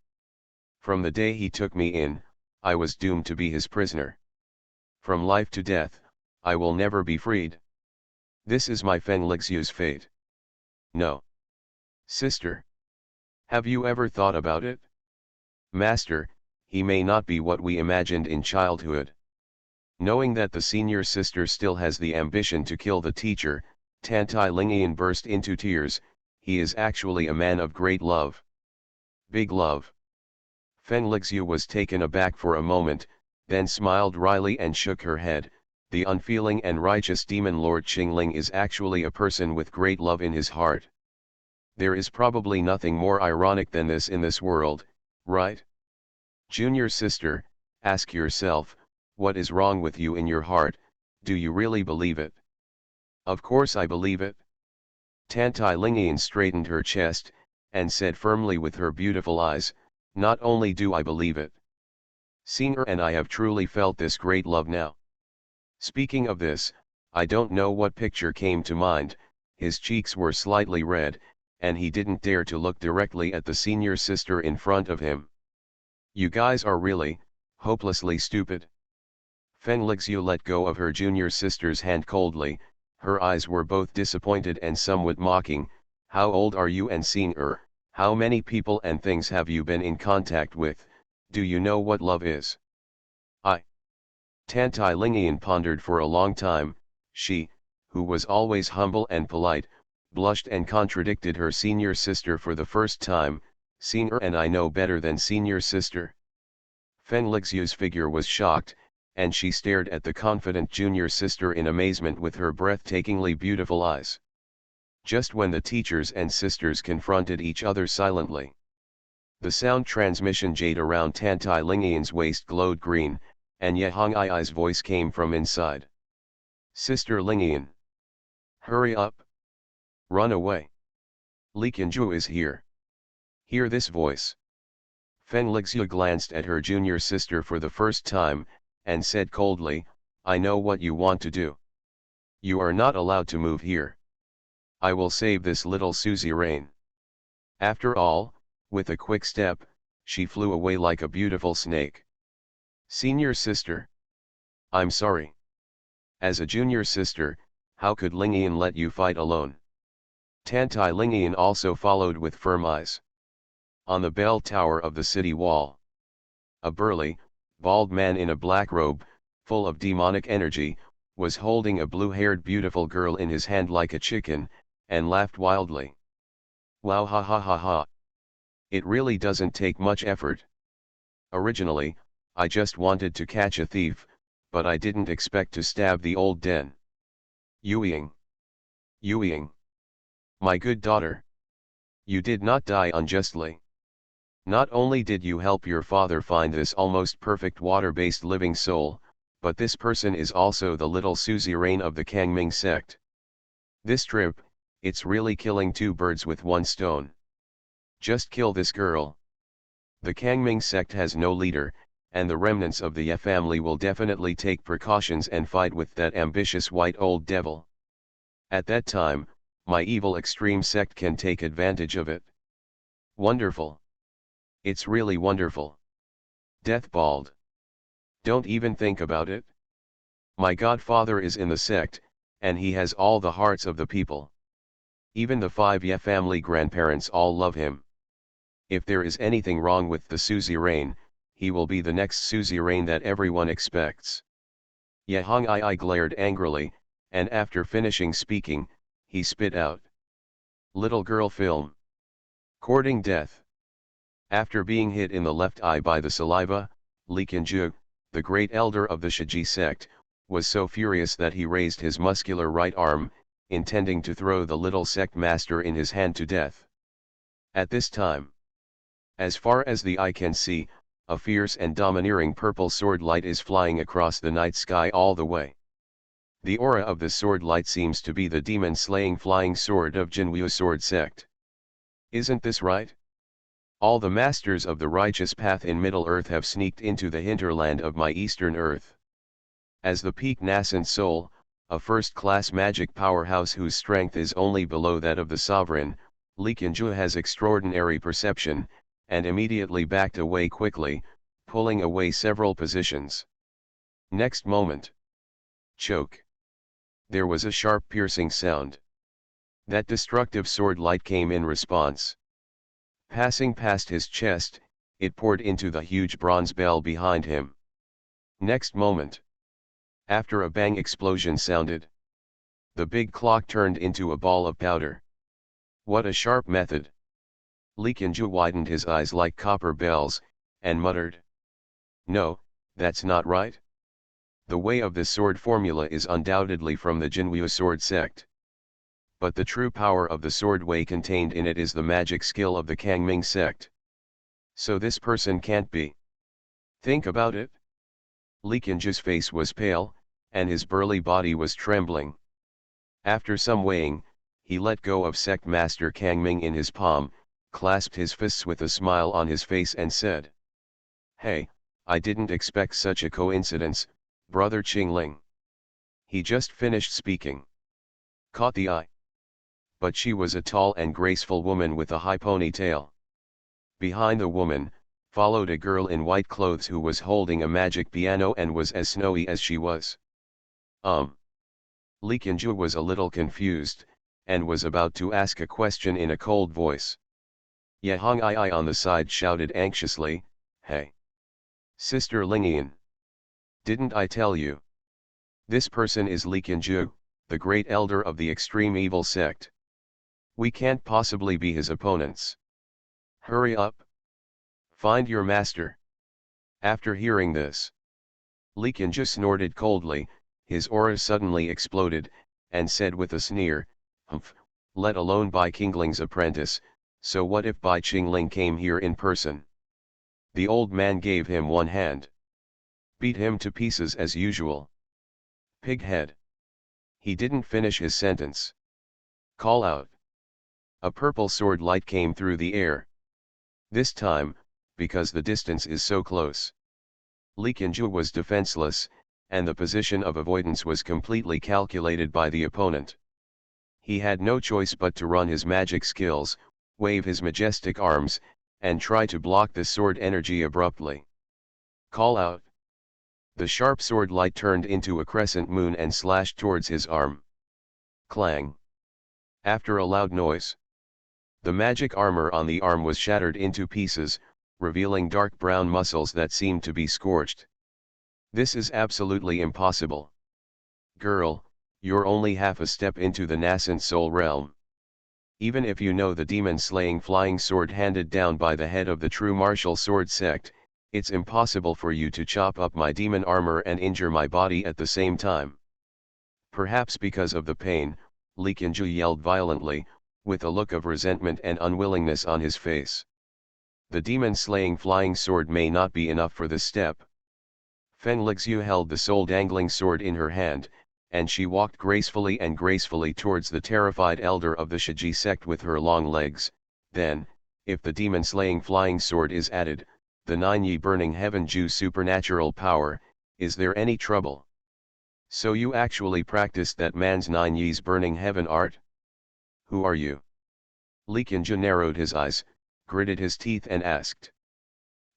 Speaker 1: from the day he took me in, I was doomed to be his prisoner. From life to death, I will never be freed. This is my Feng Lixu's fate. No. Sister. Have you ever thought about it? Master, he may not be what we imagined in childhood. Knowing that the senior sister still has the ambition to kill the teacher, Tantai Lingyan burst into tears. He is actually a man of great love. Big love. Feng Lixu was taken aback for a moment, then smiled wryly and shook her head. The unfeeling and righteous demon lord Qingling is actually a person with great love in his heart. There is probably nothing more ironic than this in this world, right? Junior sister, ask yourself, what is wrong with you in your heart? Do you really believe it? Of course I believe it. Tantai Lingyan straightened her chest, and said firmly with her beautiful eyes, not only do I believe it. Singer and I have truly felt this great love now. Speaking of this, I don't know what picture came to mind. His cheeks were slightly red, and he didn't dare to look directly at the senior sister in front of him. You guys are really, hopelessly stupid. Feng Lixu let go of her junior sister's hand coldly, her eyes were both disappointed and somewhat mocking. How old are you and Singer? How many people and things have you been in contact with? Do you know what love is? Tantai Lingyan pondered for a long time. She, who was always humble and polite, blushed and contradicted her senior sister for the first time. Singer and I know better than senior sister. Feng Lixu's figure was shocked, and she stared at the confident junior sister in amazement with her breathtakingly beautiful eyes. Just when the teachers and sisters confronted each other silently, the sound transmission jade around Tantai Lingyan's waist glowed green, and Yehong Ai's voice came from inside. Sister Lingyan. Hurry up. Run away. Li Qianzhu is here. Hear this voice. Feng Lixu glanced at her junior sister for the first time, and said coldly, I know what you want to do. You are not allowed to move here. I will save this little suzerain. After all, with a quick step, she flew away like a beautiful snake. Senior sister. I'm sorry. As a junior sister, how could Lingyan let you fight alone? Tantai Lingyan also followed with firm eyes. On the bell tower of the city wall, a burly, bald man in a black robe, full of demonic energy, was holding a blue-haired beautiful girl in his hand like a chicken, and laughed wildly. Wow, ha ha ha ha. It really doesn't take much effort. Originally, I just wanted to catch a thief, but I didn't expect to stab the old den. Yueying. Yueying. My good daughter. You did not die unjustly. Not only did you help your father find this almost perfect water-based living soul, but this person is also the little suzerain of the Kangming sect. This trip, it's really killing two birds with one stone. Just kill this girl. The Kangming sect has no leader, and the remnants of the Ye family will definitely take precautions and fight with that ambitious white old devil. At that time, my evil extreme sect can take advantage of it. Wonderful. It's really wonderful. Death bawled. Don't even think about it. My godfather is in the sect, and he has all the hearts of the people. Even the 5 Ye family grandparents all love him. If there is anything wrong with the suzerain, he will be the next suzerain that everyone expects. Ye Hong I glared angrily, and after finishing speaking, he spit out. Little girl film. Courting death. After being hit in the left eye by the saliva, Li Qinzhu, the great elder of the Shiji sect, was so furious that he raised his muscular right arm, intending to throw the little sect master in his hand to death. At this time, as far as the eye can see, a fierce and domineering purple sword light is flying across the night sky all the way. The aura of the sword light seems to be the demon-slaying flying sword of Jinwu sword sect. Isn't this right? All the masters of the righteous path in Middle-earth have sneaked into the hinterland of my eastern earth. As the peak nascent soul, a first-class magic powerhouse whose strength is only below that of the sovereign, Li Qinzhu has extraordinary perception, and immediately backed away quickly, pulling away several positions. Next moment. Choke. There was a sharp piercing sound. That destructive sword light came in response. Passing past his chest, it poured into the huge bronze bell behind him. Next moment. After a bang explosion sounded. The big clock turned into a ball of powder. What a sharp method. Li Qinzhu widened his eyes like copper bells, and muttered. No, that's not right. The way of this sword formula is undoubtedly from the Jinwu sword sect. But the true power of the sword way contained in it is the magic skill of the Kangming sect. So this person can't be. Think about it. Li Qinzhu's face was pale, and his burly body was trembling. After some weighing, he let go of sect master Kangming in his palm, clasped his fists with a smile on his face and said. Hey, I didn't expect such a coincidence, brother Qingling. He just finished speaking. Caught the eye. But she was a tall and graceful woman with a high ponytail. Behind the woman, followed a girl in white clothes who was holding a magic piano and was as snowy as she was. Li Qinzhu was a little confused, and was about to ask a question in a cold voice. Ye Hong I on the side shouted anxiously, Hey! Sister Lingian! Didn't I tell you? This person is Li Qinzhu, the great elder of the extreme evil sect. We can't possibly be his opponents. Hurry up! Find your master! After hearing this, Li Qinzhu snorted coldly, his aura suddenly exploded, and said with a sneer, Humph, let alone Bai Qingling's apprentice, so what if Bai Qingling came here in person? The old man gave him one hand. Beat him to pieces as usual. Pighead. He didn't finish his sentence. Call out. A purple sword light came through the air. This time, because the distance is so close, Li Qinzhu was defenseless, and the position of avoidance was completely calculated by the opponent. He had no choice but to run his magic skills, wave his majestic arms, and try to block the sword energy abruptly. Call out. The sharp sword light turned into a crescent moon and slashed towards his arm. Clang. After a loud noise, the magic armor on the arm was shattered into pieces, revealing dark brown muscles that seemed to be scorched. This is absolutely impossible. Girl, you're only half a step into the nascent soul realm. Even if you know the demon-slaying flying sword handed down by the head of the true martial sword sect, it's impossible for you to chop up my demon armor and injure my body at the same time. Perhaps because of the pain, Li Qinzhu yelled violently, with a look of resentment and unwillingness on his face. The demon-slaying flying sword may not be enough for this step. Fenlixia held the soul-dangling sword in her hand, and she walked gracefully towards the terrified elder of the Shiji sect with her long legs. Then, if the demon-slaying flying sword is added, the 9-yi burning heaven Ju supernatural power, is there any trouble? So you actually practiced that man's 9-yi's burning heaven art? Who are you? Li Qianzhi narrowed his eyes, gritted his teeth and asked.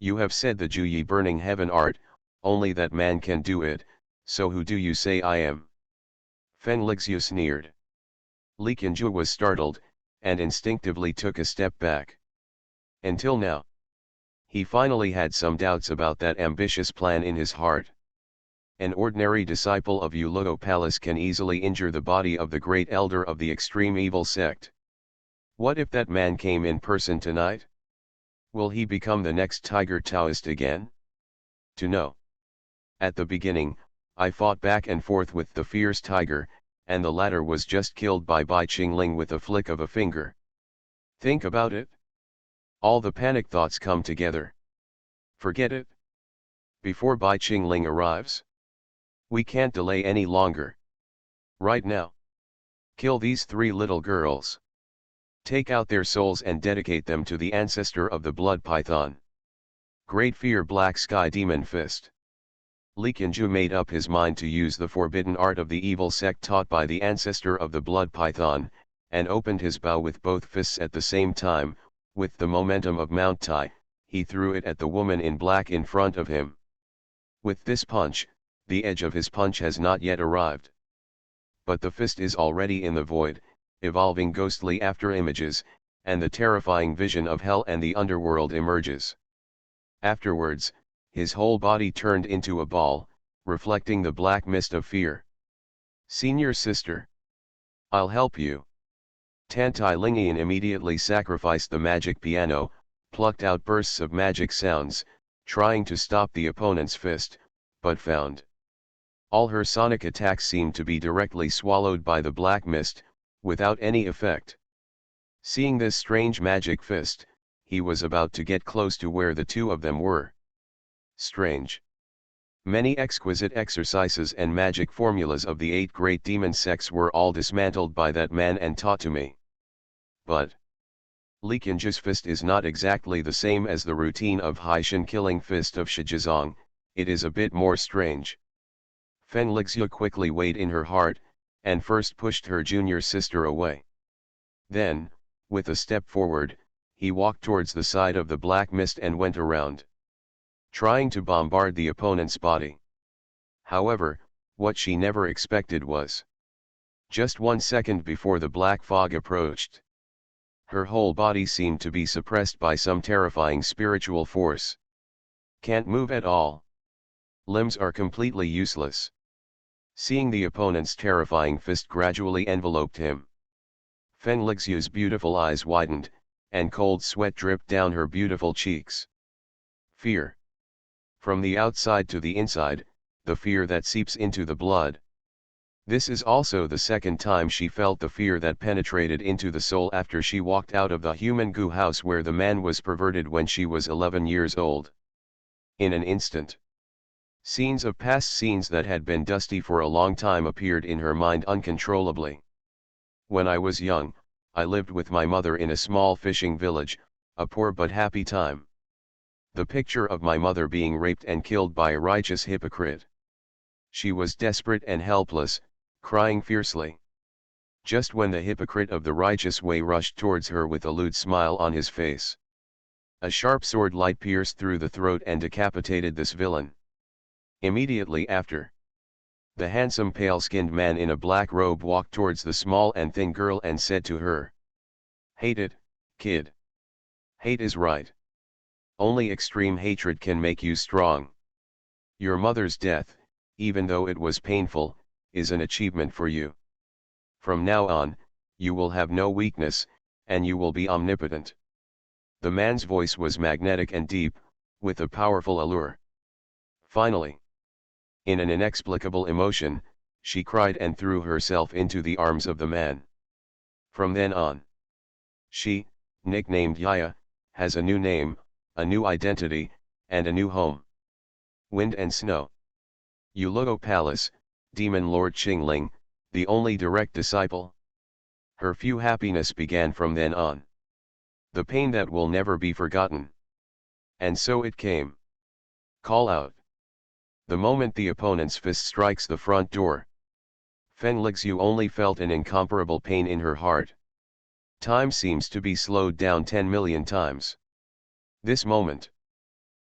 Speaker 1: You have said the Ju-yi burning heaven art, only that man can do it, so who do you say I am? Fenlixia sneered. Li Qianzhi was startled, and instinctively took a step back. Until now, he finally had some doubts about that ambitious plan in his heart. An ordinary disciple of Yuluo Palace can easily injure the body of the great elder of the extreme evil sect. What if that man came in person tonight? Will he become the next Tiger Taoist again? To know. At the beginning, I fought back and forth with the fierce tiger, and the latter was just killed by Bai Qingling with a flick of a finger. Think about it. All the panic thoughts come together. Forget it. Before Bai Qingling arrives. We can't delay any longer. Right now. Kill these 3 little girls. Take out their souls and dedicate them to the ancestor of the blood python. Great Fear Black Sky Demon Fist. Li Qianzhi made up his mind to use the forbidden art of the evil sect taught by the ancestor of the blood python, and opened his bow with both fists at the same time. With the momentum of Mount Tai, he threw it at the woman in black in front of him. With this punch, the edge of his punch has not yet arrived. But the fist is already in the void, evolving ghostly after images, and the terrifying vision of hell and the underworld emerges. Afterwards, his whole body turned into a ball, reflecting the black mist of fear. Senior sister. I'll help you. Tantai Lingian immediately sacrificed the magic piano, plucked out bursts of magic sounds, trying to stop the opponent's fist, but found. All her sonic attacks seemed to be directly swallowed by the black mist, without any effect. Seeing this strange magic fist, he was about to get close to where the 2 of them were. Strange. Many exquisite exercises and magic formulas of the 8 great demon sects were all dismantled by that man and taught to me. But Li Qianzhi's fist is not exactly the same as the routine of Haishan killing fist of Shijizong, it is a bit more strange. Fenlixia quickly weighed in her heart, and first pushed her junior sister away. Then, with a step forward, he walked towards the side of the black mist and went around, trying to bombard the opponent's body. However, what she never expected was, just 1 second before the black fog approached, her whole body seemed to be suppressed by some terrifying spiritual force. Can't move at all. Limbs are completely useless. Seeing the opponent's terrifying fist gradually enveloped him, Fenlixia's beautiful eyes widened, and cold sweat dripped down her beautiful cheeks. Fear. From the outside to the inside, the fear that seeps into the blood. This is also the second time she felt the fear that penetrated into the soul after she walked out of the human goo house where the man was perverted when she was 11 years old. In an instant, scenes of past scenes that had been dusty for a long time appeared in her mind uncontrollably. When I was young, I lived with my mother in a small fishing village, a poor but happy time. The picture of my mother being raped and killed by a righteous hypocrite. She was desperate and helpless, crying fiercely. Just when the hypocrite of the righteous way rushed towards her with a lewd smile on his face, a sharp sword light pierced through the throat and decapitated this villain. Immediately after, the handsome pale-skinned man in a black robe walked towards the small and thin girl and said to her, "Hate it, kid. Hate is right. Only extreme hatred can make you strong. Your mother's death, even though it was painful, is an achievement for you. From now on, you will have no weakness, and you will be omnipotent." The man's voice was magnetic and deep, with a powerful allure. Finally, in an inexplicable emotion, she cried and threw herself into the arms of the man. From then on, she, nicknamed Yaya, has a new name, a new identity, and a new home. Wind and Snow. Yuluo Palace, Demon Lord Qingling, the only direct disciple. Her few happiness began from then on. The pain that will never be forgotten. And so it came. Call out. The moment the opponent's fist strikes the front door, Feng Lixu only felt an incomparable pain in her heart. Time seems to be slowed down 10 million times. This moment.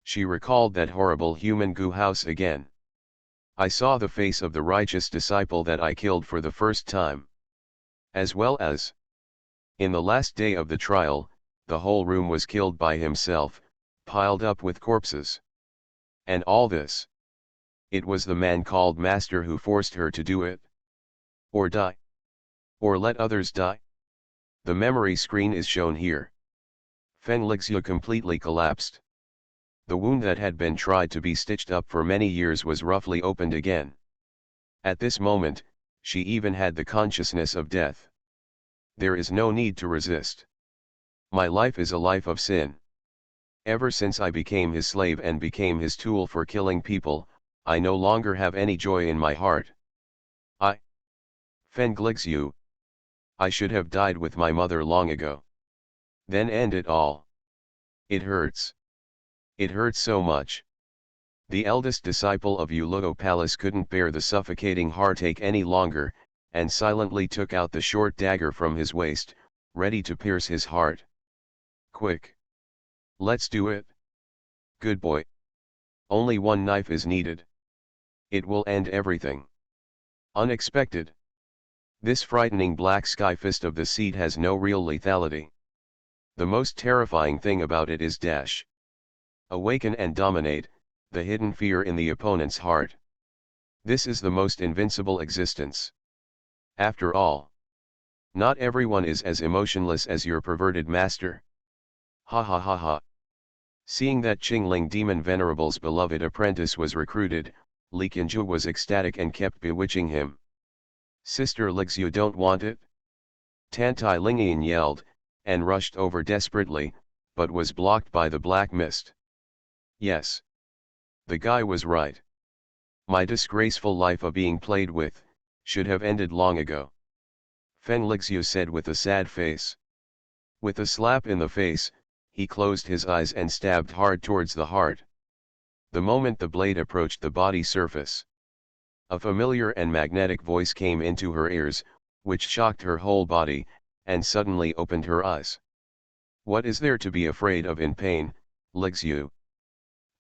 Speaker 1: She recalled that horrible human goo house again. I saw the face of the righteous disciple that I killed for the first time. As well as, in the last day of the trial, the whole room was killed by himself, piled up with corpses. And all this. It was the man called Master who forced her to do it. Or die. Or let others die. The memory screen is shown here. Feng Lixu completely collapsed. The wound that had been tried to be stitched up for many years was roughly opened again. At this moment, she even had the consciousness of death. There is no need to resist. My life is a life of sin. Ever since I became his slave and became his tool for killing people, I no longer have any joy in my heart. Feng Lixu. I should have died with my mother long ago. Then end it all. It hurts. It hurts so much. The eldest disciple of Yuluo Palace couldn't bear the suffocating heartache any longer, and silently took out the short dagger from his waist, ready to pierce his heart. Quick. Let's do it. Good boy. Only one knife is needed. It will end everything. Unexpected. This frightening black sky fist of the seed has no real lethality. The most terrifying thing about it is dash. Awaken and dominate, the hidden fear in the opponent's heart. This is the most invincible existence. After all, not everyone is as emotionless as your perverted master. Ha ha ha ha. Seeing that Qingling Demon Venerable's beloved apprentice was recruited, Li Qinju was ecstatic and kept bewitching him. Sister Lixu, don't want it? Tantai Lingian yelled, and rushed over desperately, but was blocked by the black mist. Yes. The guy was right. My disgraceful life of being played with, should have ended long ago. Feng Lixu said with a sad face. With a slap in the face, he closed his eyes and stabbed hard towards the heart. The moment the blade approached the body surface, a familiar and magnetic voice came into her ears, which shocked her whole body, and suddenly opened her eyes. What is there to be afraid of in pain, Lixu?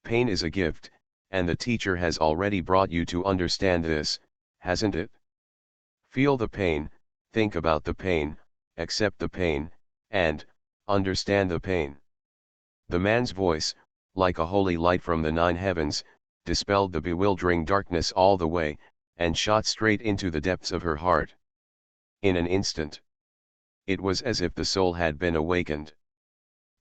Speaker 1: Pain is a gift, and the teacher has already brought you to understand this, hasn't it? Feel the pain, think about the pain, accept the pain, and understand the pain. The man's voice, like a holy light from the 9 heavens, dispelled the bewildering darkness all the way, and shot straight into the depths of her heart. In an instant, it was as if the soul had been awakened.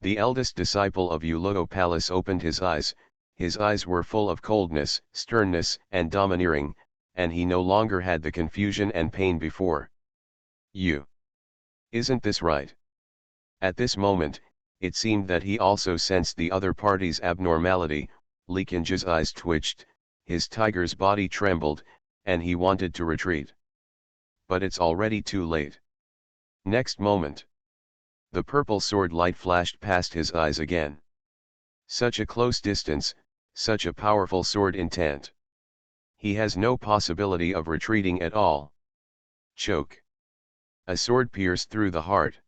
Speaker 1: The eldest disciple of Yuluo Palace opened his eyes were full of coldness, sternness, and domineering, and he no longer had the confusion and pain before. Isn't this right? At this moment, it seemed that he also sensed the other party's abnormality. Li Qinju's eyes twitched, his tiger's body trembled, and he wanted to retreat. But it's already too late. Next moment, the purple sword light flashed past his eyes again. Such a close distance, such a powerful sword intent. He has no possibility of retreating at all. Choke. A sword pierced through the heart.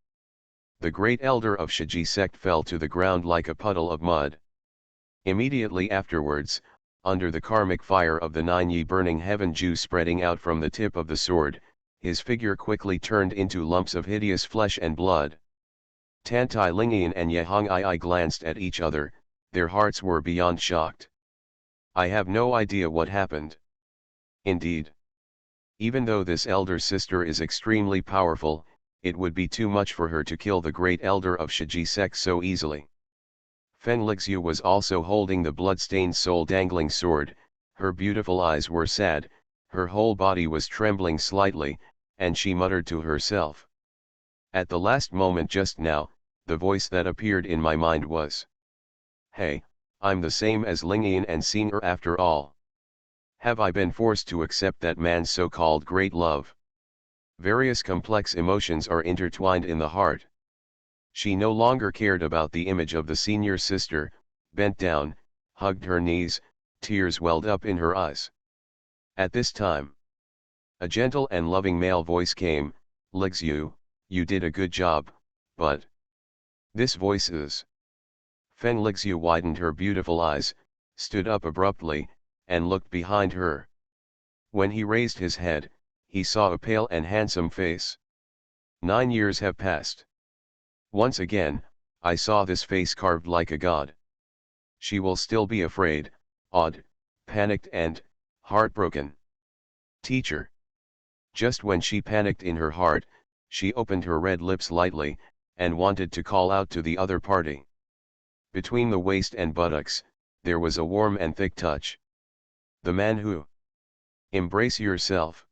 Speaker 1: The great elder of Shiji sect fell to the ground like a puddle of mud. Immediately afterwards, under the karmic fire of the 9 Yi burning heaven dew spreading out from the tip of the sword, his figure quickly turned into lumps of hideous flesh and blood. Tantai Lingian and Yehong I glanced at each other, their hearts were beyond shocked. I have no idea what happened. Indeed. Even though this elder sister is extremely powerful, it would be too much for her to kill the great elder of Shiji sect so easily. Feng Lixu was also holding the blood-stained soul-dangling sword, her beautiful eyes were sad, her whole body was trembling slightly, and she muttered to herself. At the last moment just now, the voice that appeared in my mind was, "Hey, I'm the same as Lingian and Senior after all." Have I been forced to accept that man's so-called great love? Various complex emotions are intertwined in the heart. She no longer cared about the image of the senior sister, bent down, hugged her knees, tears welled up in her eyes. At this time, a gentle and loving male voice came, "Lixu, you did a good job, but..." This voice is... Feng Lixu widened her beautiful eyes, stood up abruptly, and looked behind her. When he raised his head, he saw a pale and handsome face. 9 years have passed. Once again, I saw this face carved like a god. She will still be afraid, awed, panicked and heartbroken. Teacher. Just when she panicked in her heart, she opened her red lips lightly, and wanted to call out to the other party. Between the waist and buttocks, there was a warm and thick touch. The man who... Embrace yourself.